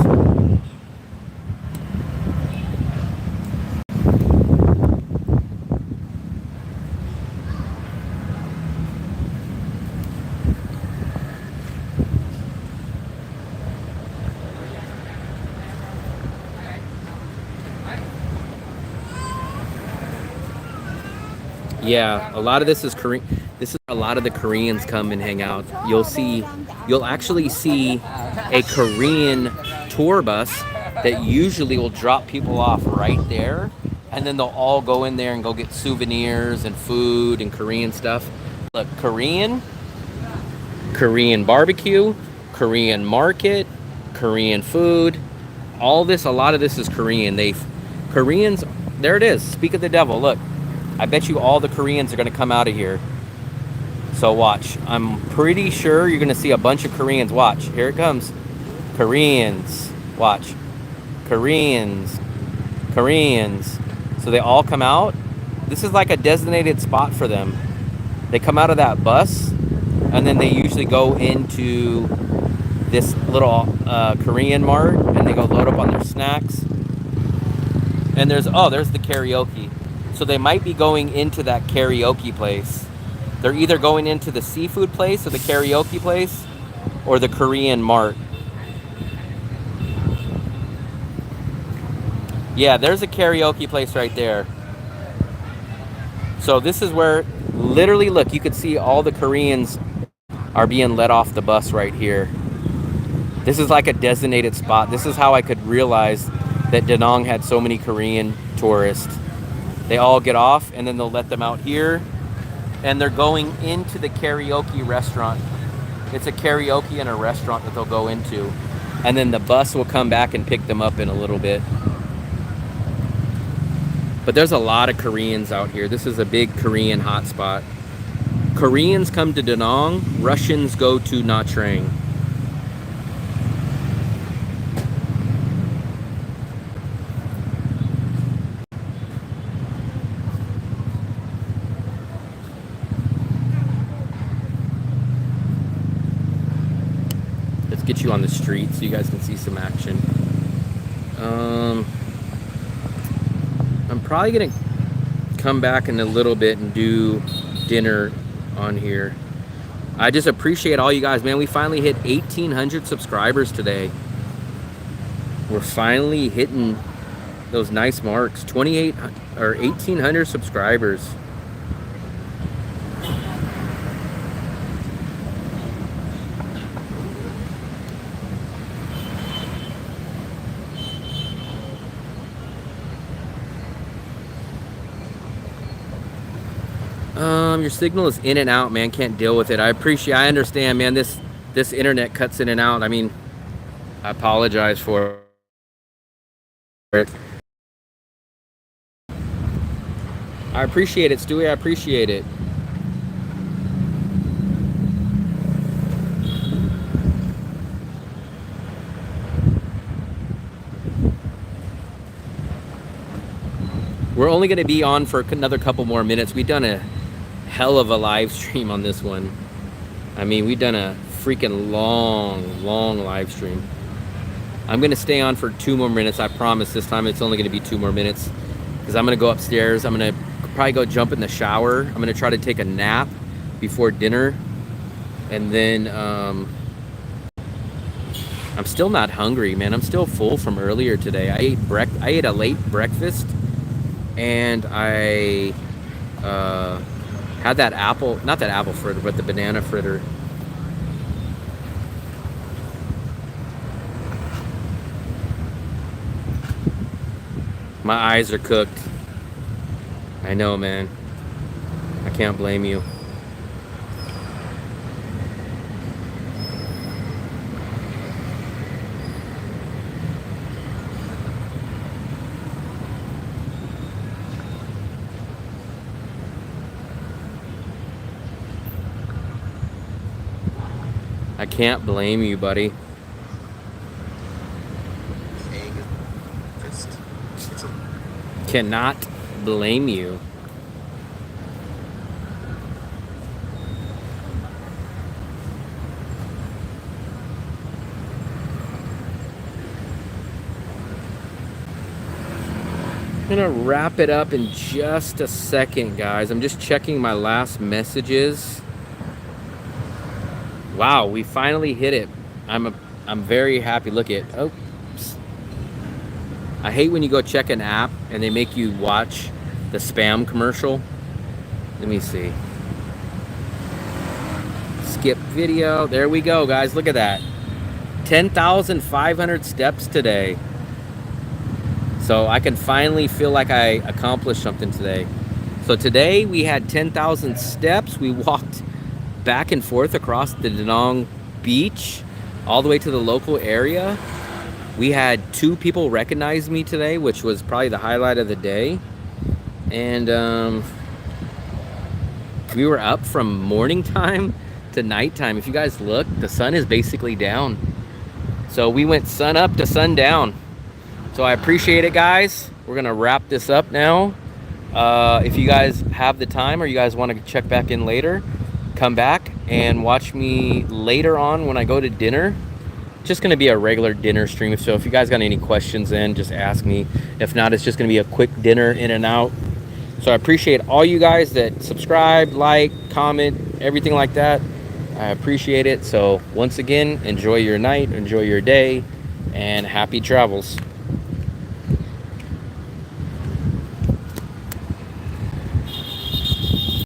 Yeah, a lot of this is Korean. This is a lot of the Koreans come and hang out. You'll actually see a Korean tour bus that usually will drop people off right there, and then they'll all go in there and go get souvenirs and food and Korean stuff. Look, Korean barbecue, Korean market, Korean food. All this, a lot of this is Korean. Koreans, there it is. Speak of the devil. Look. I bet you all the Koreans are going to come out of here. So watch. I'm pretty sure you're going to see a bunch of Koreans. Watch. Here it comes. Koreans. Watch. Koreans. Koreans. So they all come out. This is like a designated spot for them. They come out of that bus, and then they usually go into this little Korean mart, and they go load up on their snacks. And there's the karaoke. So they might be going into that karaoke place. They're either going into the seafood place or the karaoke place or the Korean mart. Yeah, there's a karaoke place right there. So this is where, literally, look, you could see all the Koreans are being let off the bus right here. This is like a designated spot. This is how I could realize that DaNang had so many Korean tourists. They all get off and then they'll let them out here. And they're going into the karaoke restaurant. It's a karaoke and a restaurant that they'll go into. And then the bus will come back and pick them up in a little bit. But there's a lot of Koreans out here. This is a big Korean hotspot. Koreans come to DaNang, Russians go to Nha Trang. Let's get you on the street so you guys can see some action. I'm probably gonna come back in a little bit and do dinner on here. I just appreciate all you guys, man. We finally hit 1,800 subscribers today. We're finally hitting those nice marks. 28 or 1,800 subscribers. Your signal is in and out, man. Can't deal with it. I understand, man. This internet cuts in and out. I mean, I apologize for it. I appreciate it, Stewie. I appreciate it. We're only going to be on for another couple more minutes. We've done a hell of a live stream on this one. I mean, we've done a freaking long live stream. I'm going to stay on for 2 more minutes. I promise this time it's only going to be 2 more minutes because I'm going to go upstairs. I'm going to probably go jump in the shower. I'm going to try to take a nap before dinner. And then I'm still not hungry, man. I'm still full from earlier today. I ate a late breakfast and I had that apple, not that apple fritter, but the banana fritter. My eyes are cooked. I know, man. I can't blame you. I can't blame you, buddy. Cannot blame you. I'm gonna wrap it up in just a second, guys. I'm just checking my last messages. Wow, we finally hit it. I'm very happy. Look at, oops. I hate when you go check an app and they make you watch the spam commercial. Let me see. Skip video. There we go, guys. Look at that. 10,500 steps today. So I can finally feel like I accomplished something today. So today we had 10,000 steps. We walked back and forth across the DaNang beach all the way to the local area. We had 2 people recognize me today, which was probably the highlight of the day. And we were up from morning time to nighttime. If you guys look, the sun is basically down. So we went sun up to sun down. So I appreciate it, guys. We're gonna wrap this up now. If you guys have the time or you guys want to check back in later, come back and watch me later on when I go to dinner. Just gonna be a regular dinner stream, so if you guys got any questions then just ask me. If not, it's just gonna be a quick dinner in and out So I appreciate all you guys that subscribe, like, comment, everything like that. I appreciate it. So once again, enjoy your night, enjoy your day, and happy travels.